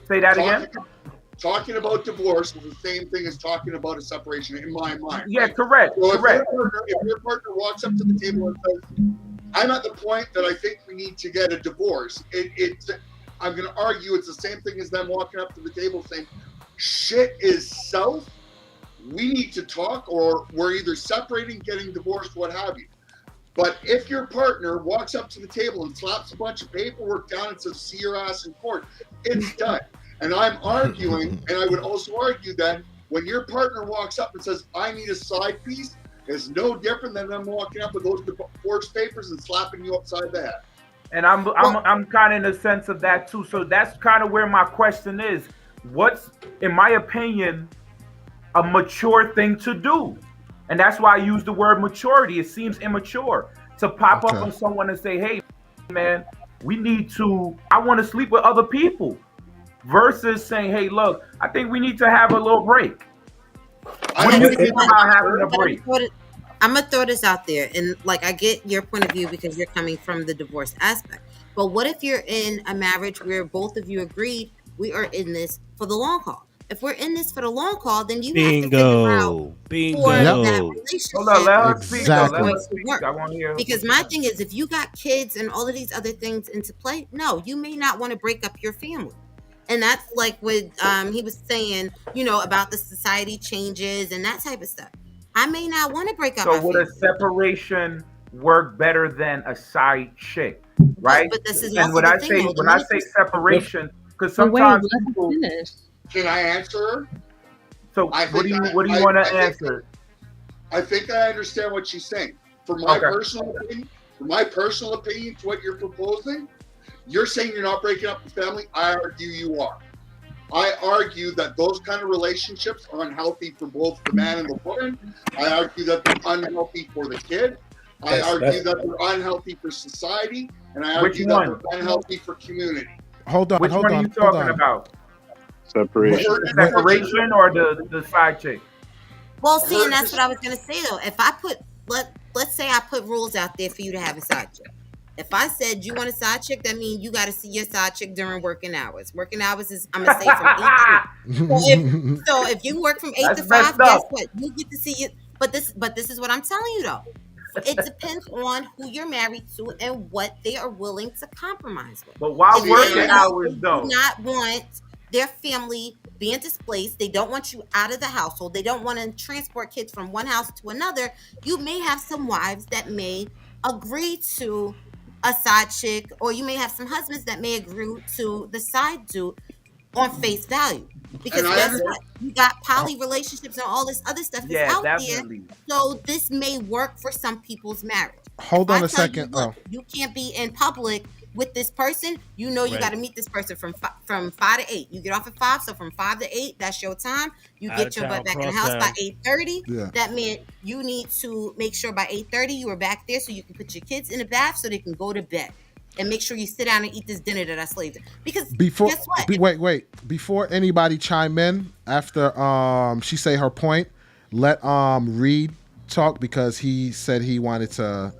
Say that again? Talking about divorce is the same thing as talking about a separation in my mind. Yeah, correct. So correct. If your partner walks up to the table and says, I'm at the point that I think we need to get a divorce, I'm going to argue it's the same thing as them walking up to the table saying, shit is south, we need to talk, or we're either separating, getting divorced, what have you. But if your partner walks up to the table and slaps a bunch of paperwork down and says, see your ass in court, it's done. And I'm arguing, and I would also argue that when your partner walks up and says, I need a side piece, is no different than them walking up with those divorce papers and slapping you upside the head. And I'm kind of in the sense of that too. So that's kind of where my question is. What's, in my opinion, a mature thing to do? And that's why I use the word maturity. It seems immature to pop up on someone and say, hey, man, I want to sleep with other people. Versus saying, hey, look, I think we need to have a little break. What do you think about having a break? I'm gonna throw this out there, and like I get your point of view because you're coming from the divorce aspect. But what if you're in a marriage where both of you agreed we are in this for the long haul? If we're in this for the long haul, then you have to figure out for that relationship. Because my thing is, if you got kids and all of these other things into play, no, you may not want to break up your family. And that's like what he was saying, about the society changes and that type of stuff. I may not want to break up. So would a separation work better than a side chick, right? But this is when I say separation, because sometimes people. Can I answer her? So what do you want to answer? I think I understand what she's saying. For my personal opinion, to what you're proposing, you're saying you're not breaking up the family. I argue you are. I argue that those kind of relationships are unhealthy for both the man and the woman. I argue that they're unhealthy for the kid. I argue that they're unhealthy for society. And I argue that they're unhealthy for community. Hold on. Which one are you talking about? Separation. Separation or the side chick? Well, see, and that's what I was going to say, though. If I put, let's say I put rules out there for you to have a side chick. If I said you want a side chick, that means you got to see your side chick during working hours. Working hours is, I'm going to say, from 8 to 5. So if you work from 8 to 5, guess what? You get to see it. But this is what I'm telling you, though. It depends on who you're married to and what they are willing to compromise with. But while working hours, though, do not want their family being displaced. They don't want you out of the household. They don't want to transport kids from one house to another. You may have some wives that may agree to a side chick, or you may have some husbands that may agree to the side dude on face value. Because guess what? You got poly relationships and all this other stuff is out there. So this may work for some people's marriage. Hold on a second. You can't be in public with this person. You got to meet this person from 5 to 8. You get off at 5, so from 5 to 8, that's your time. You get your butt back in the house by 8:30. Yeah. That meant you need to make sure by 8:30 you are back there so you can put your kids in the bath so they can go to bed. And make sure you sit down and eat this dinner that I slaved in. Because guess what? Wait. Before anybody chime in, after she say her point, let Reed talk, because he said he wanted to,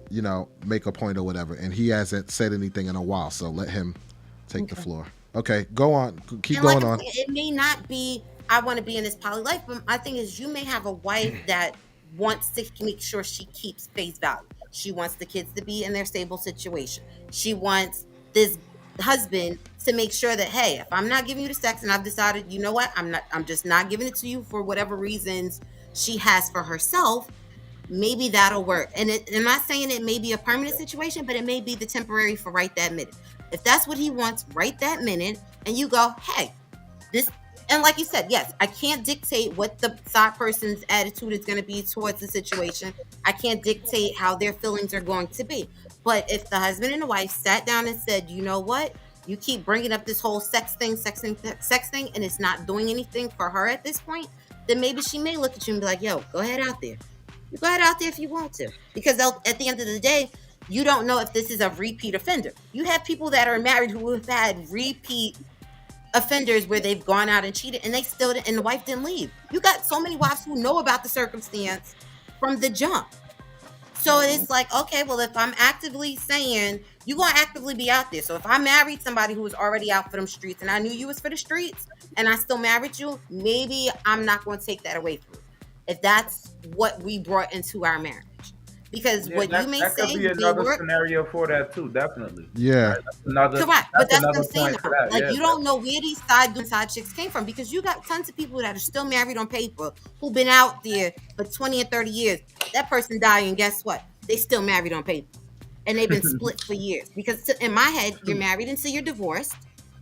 make a point or whatever, and he hasn't said anything in a while. So let him take the floor. Okay, go on. Keep going on. It may not be I want to be in this poly life, but my thing is you may have a wife that wants to make sure she keeps face value. She wants the kids to be in their stable situation. She wants this husband to make sure that, hey, if I'm not giving you the sex and I've decided, you know what, I'm just not giving it to you for whatever reasons she has for herself, maybe that'll work. And I'm not saying it may be a permanent situation, but it may be the temporary for right that minute. If that's what he wants right that minute, and you go, hey, this, and like you said, yes, I can't dictate what the side person's attitude is going to be towards the situation. I can't dictate how their feelings are going to be. But if the husband and the wife sat down and said, you know what, you keep bringing up this whole sex thing, and it's not doing anything for her at this point, then maybe she may look at you and be like, yo, go ahead out there. You go ahead out there if you want to. Because at the end of the day, you don't know if this is a repeat offender. You have people that are married who have had repeat offenders where they've gone out and cheated and the wife didn't leave. You got so many wives who know about the circumstance from the jump. So it's like, okay, well, if I'm actively saying you're going to actively be out there. So if I married somebody who was already out for them streets and I knew you was for the streets and I still married you, maybe I'm not going to take that away from you. If that's what we brought into our marriage. Because what you may that say could be another scenario for that too, definitely. Yeah. Correct. But that's what I'm saying. You don't know where these side chicks came from, because you got tons of people that are still married on paper who've been out there for 20 and 30 years. That person died, and guess what? They still married on paper. And they've been split for years. Because in my head, you're married until you're divorced.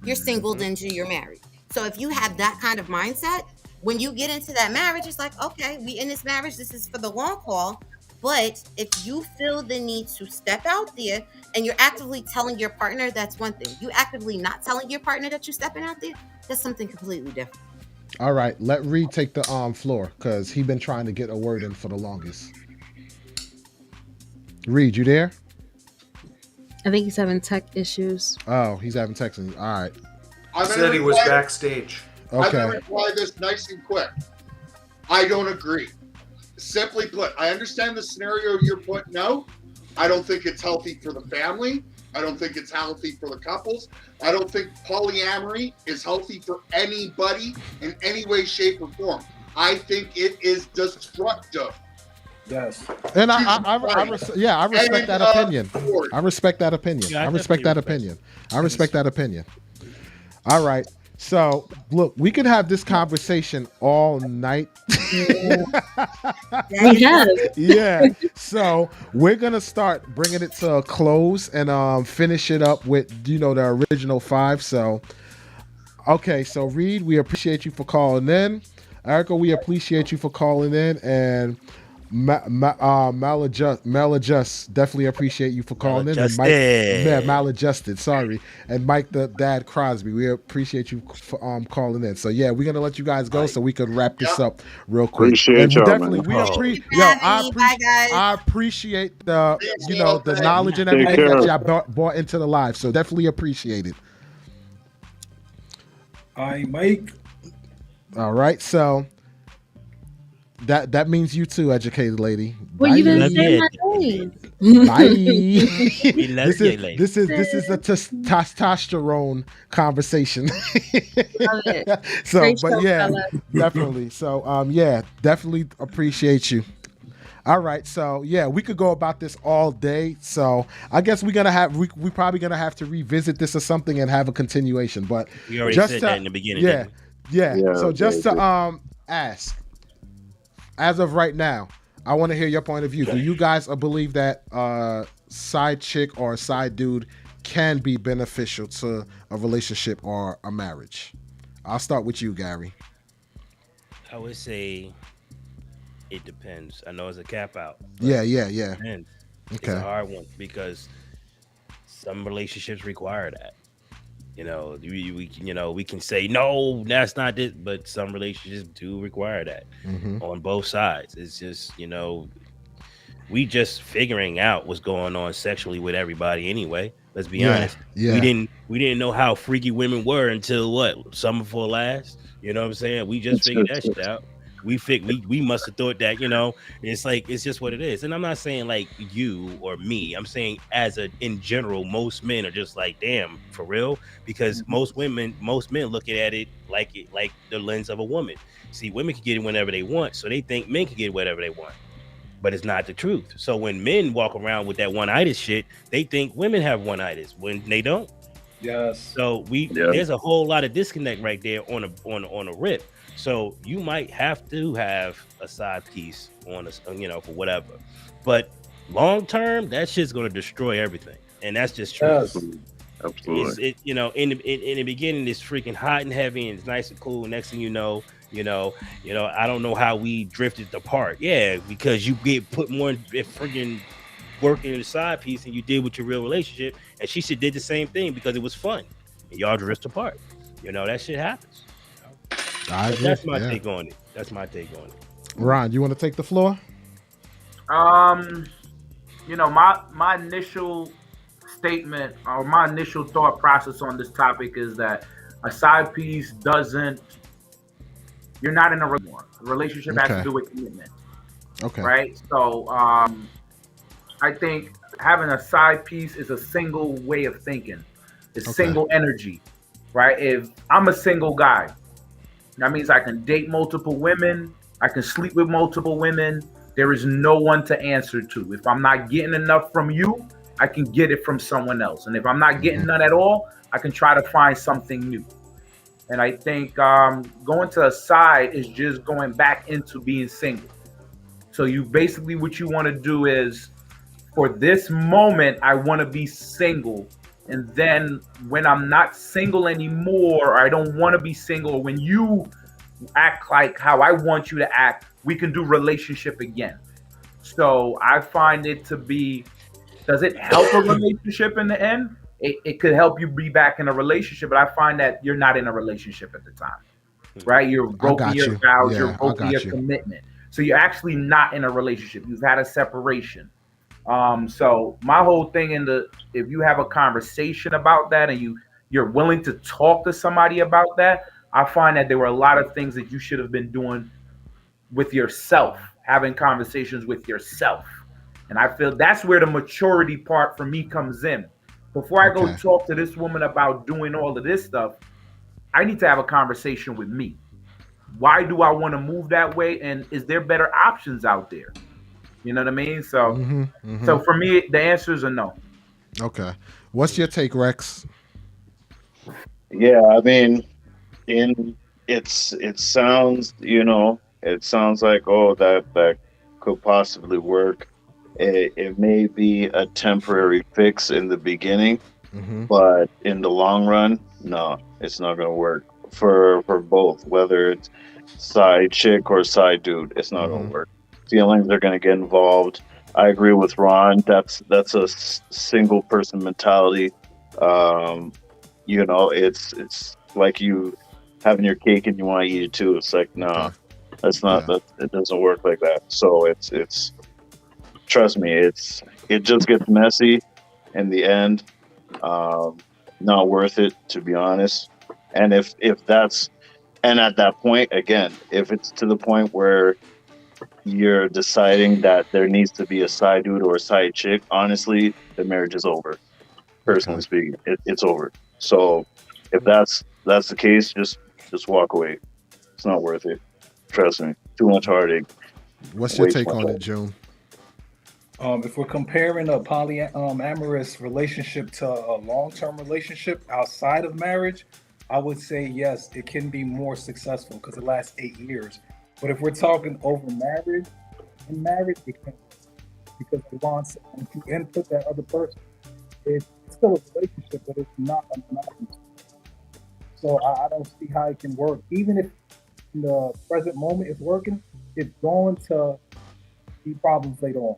You're singled until you're married. So if you have that kind of mindset, when you get into that marriage, it's like, okay, we in this marriage, this is for the long haul. But if you feel the need to step out there and you're actively telling your partner, that's one thing. You actively not telling your partner that you're stepping out there, that's something completely different. All right, let Reed take the floor because he been trying to get a word in for the longest. Reed, you there? I think he's having tech issues. Oh, he's having texting. All right. He said he was backstage. Okay. I'm going to reply this nice and quick. I don't agree. Simply put, I understand the scenario you're putting out. I don't think it's healthy for the family. I don't think it's healthy for the couples. I don't think polyamory is healthy for anybody in any way, shape, or form. I think it is destructive. Yes. And I respect that opinion. I respect that opinion. Yeah, I respect that opinion. I respect that opinion. All right. So, look, we could have this conversation all night. Yeah. So, we're going to start bringing it to a close and finish it up with, the original 5. So, okay. So, Reed, we appreciate you for calling in. Erica, we appreciate you for calling in. And Maladjust, definitely appreciate you for calling in. And Mike, Maladjusted, sorry. And Mike the Dad Crosby, we appreciate you for calling in. So yeah, we're gonna let you guys go so we could wrap this up real quick. Appreciate y'all, definitely man. I appreciate the the knowledge and everything that y'all brought into the live. So definitely appreciate it. Hi, Mike. All right, so that means you too, educated lady. Well, you didn't say my name. Bye. This is a testosterone conversation. So, Great but show, yeah, fella. definitely. So, yeah, definitely appreciate you. All right, so yeah, we could go about this all day. So I guess we probably gonna have to revisit this or something and have a continuation. But we already said that in the beginning. Yeah. So just to ask, as of right now, I want to hear your point of view. Do you guys believe that side chick or side dude can be beneficial to a relationship or a marriage? I'll start with you, Gary. I would say it depends. I know it's a cap out. Yeah. It depends. It's Okay. a hard one because some relationships require that. We can say no, that's not it, but some relationships do require that on both sides. It's just we just figuring out what's going on sexually with everybody anyway. Let's be honest. Yeah. We didn't know how freaky women were until summer before last. You know what I'm saying? We just figured that shit out. We must have thought that, it's just what it is. And I'm not saying like you or me. I'm saying in general, most men are just like, damn, for real? Because most men looking at it like the lens of a woman. See, women can get it whenever they want, so they think men can get whatever they want. But it's not the truth. So when men walk around with that one-itis shit, they think women have one-itis when they don't. Yes. So there's a whole lot of disconnect right there on a rip. So you might have to have a side piece on for whatever. But long term, that shit's gonna destroy everything. And that's just true. Yes. Absolutely. In the beginning it's freaking hot and heavy and it's nice and cool. Next thing you know, I don't know how we drifted apart. Yeah, because you get put more freaking work in the side piece than you did with your real relationship. And she did the same thing because it was fun. And y'all drift apart. That shit happens. That's my take on it. Ron, you want to take the floor? My initial statement or my initial thought process on this topic is that a side piece you're not in a relationship has to do with commitment. Okay. Right? So I think having a side piece is a single way of thinking. It's single energy. Right? If I'm a single guy, that means I can date multiple women. I can sleep with multiple women. There is no one to answer to. If I'm not getting enough from you, I can get it from someone else. And if I'm not getting none at all, I can try to find something new. And I think going to a side is just going back into being single. So what you want to do is, for this moment, I want to be single. And then when I'm not single anymore, or I don't want to be single, when you act like how I want you to act, we can do relationship again. So I find it to be, does it help a relationship in the end? It could help you be back in a relationship, but I find that you're not in a relationship at the time, right? You're I broken got your you. vows, you're Yeah, I broken your got you. commitment. So you're actually not in a relationship. You've had a separation. So my whole thing if you have a conversation about that and you're willing to talk to somebody about that, I find that there were a lot of things that you should have been doing with yourself, having conversations with yourself. And I feel that's where the maturity part for me comes in. Before I go Okay. talk to this woman about doing all of this stuff, I need to have a conversation with me. Why do I want to move that way? And is there better options out there? You know what I mean? So for me, the answer is a no. Okay. What's your take, Rex? Yeah, I mean, in it sounds, it sounds like, oh, that could possibly work. It may be a temporary fix in the beginning, but in the long run, no, it's not going to work for both, whether it's side chick or side dude. It's not going to work. Feelings are going to get involved. I agree with Ron. That's a single person mentality. It's like you having your cake and you want to eat it too. It's like, no, that's not that. It doesn't work like that. So it's trust me, it just gets messy in the end. Not worth it, to be honest. And if that's, and at that point, again, if it's to the point where you're deciding that there needs to be a side dude or a side chick, honestly, the marriage is over. Personally speaking, it's over. So if that's the case, just walk away. It's not worth it. Trust me. Too much heartache. What's your take on it, June? If we're comparing a polyamorous relationship to a long-term relationship outside of marriage, I would say yes, it can be more successful because it lasts 8 years. But if we're talking over marriage, in marriage, it can't, because once you input that other person, it's still a relationship, but it's not a monogamous. So I don't see how it can work. Even if in the present moment it's working, it's going to be problems later on.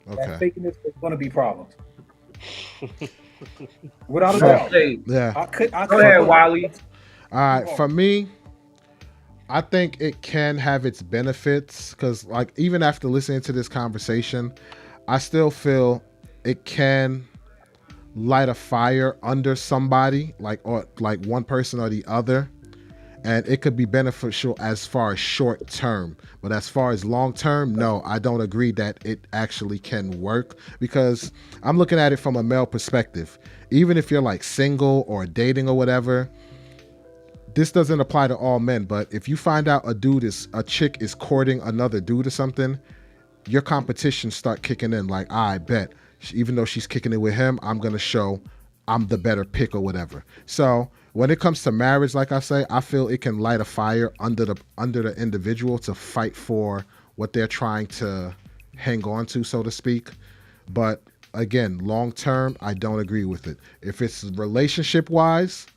That fakeness, there's going to be problems. Without a doubt. Yeah. Go ahead, Wiley. All right. For me, I think it can have its benefits because, like, even after listening to this conversation, I still feel it can light a fire under somebody, or one person or the other. And it could be beneficial as far as short term. But as far as long term, no, I don't agree that it actually can work because I'm looking at it from a male perspective. Even if you're like single or dating or whatever, this doesn't apply to all men. But if you find out a chick is courting another dude or something, your competition start kicking in. Like, I bet even though she's kicking it with him, I'm going to show I'm the better pick or whatever. So when it comes to marriage, like I say, I feel it can light a fire under the individual to fight for what they're trying to hang on to, so to speak. But again, long term, I don't agree with it. If it's relationship wise,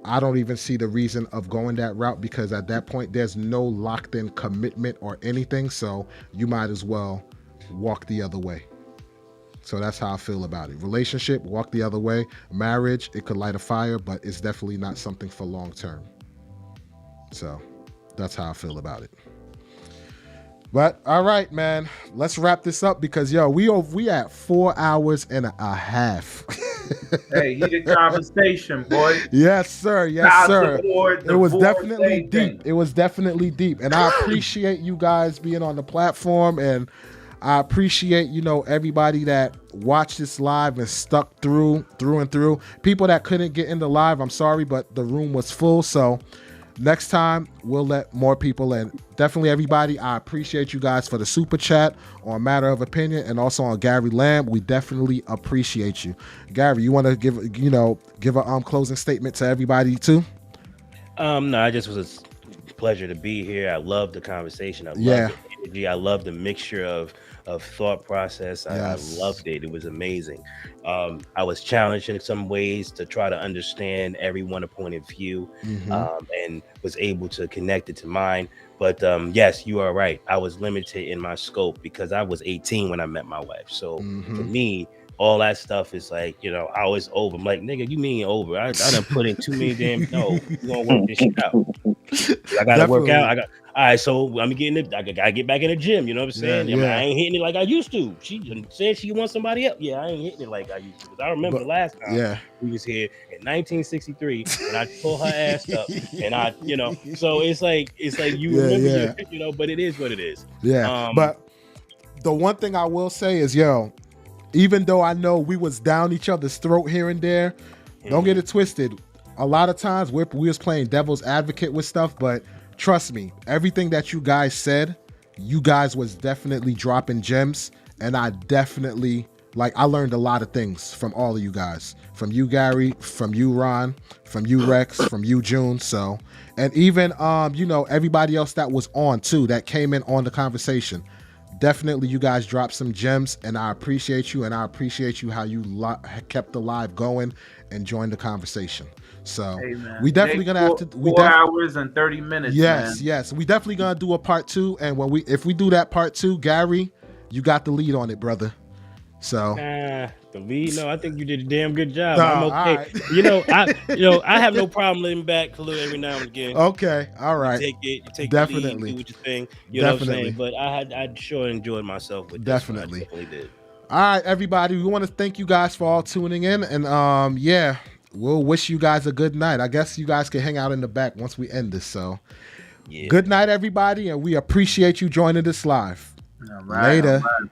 I don't even see the reason of going that route because at that point, there's no locked in commitment or anything. So you might as well walk the other way. So that's how I feel about it. Relationship, walk the other way. Marriage, it could light a fire, but it's definitely not something for long term. So that's how I feel about it. But all right, man, let's wrap this up because we at 4 hours and a half. Hey, heated conversation, boy. Yes, sir. Yes, sir. It was definitely deep. It was definitely deep, and I appreciate you guys being on the platform and. I appreciate, everybody that watched this live and stuck through and through. People that couldn't get in the live, I'm sorry, but the room was full. So next time we'll let more people in. Definitely everybody, I appreciate you guys for the super chat on Matter of Opinion and also on Gary Lamb. We definitely appreciate you. Gary, you want to give a closing statement to everybody too? No, I just was a pleasure to be here. I love the conversation. I love the energy. I love the mixture of of thought process. I loved it. It was amazing. I was challenged in some ways to try to understand everyone's point of view, and was able to connect it to mine. But yes, you are right. I was limited in my scope because I was 18 when I met my wife. So for me, all that stuff is like, I was over. I'm like, nigga, you mean over? I done put in too many damn. No, we gonna work this shit out. I gotta work out. All right, so I'm getting it. I gotta get back in the gym. You know what I'm saying? Yeah, I mean, I ain't hitting it like I used to. She said she wants somebody else. Yeah, I ain't hitting it like I used to. I remember the last time we was here in 1963 when I pull her ass up, and so it's like you remember, but it is what it is. Yeah, but the one thing I will say is, even though I know we was down each other's throat here and there, don't get it twisted. A lot of times we was playing devil's advocate with stuff, but trust me, everything that you guys said, you guys was definitely dropping gems, and I definitely, I learned a lot of things from all of you guys. From you, Gary, from you, Ron, from you, Rex, from you, June. So, and even, everybody else that was on too, that came in on the conversation. Definitely, you guys dropped some gems, and I appreciate you, and I appreciate you how you kept the live going and joined the conversation. So we definitely gonna have to 4 hours and 30 minutes. Yes, we definitely gonna do a part 2, and if we do that part 2, Gary, you got the lead on it, brother. So the lead, no, I think you did a damn good job. I'm okay. Right. I have no problem letting back Khalil every now and again. Okay, all right. You take definitely. The lead, do what you think. You know what I'm saying? But I sure enjoyed myself with this one. I definitely did. All right, everybody. We want to thank you guys for all tuning in, and we'll wish you guys a good night. I guess you guys can hang out in the back once we end this. So, good night, everybody, and we appreciate you joining us live. All right, Later. All right.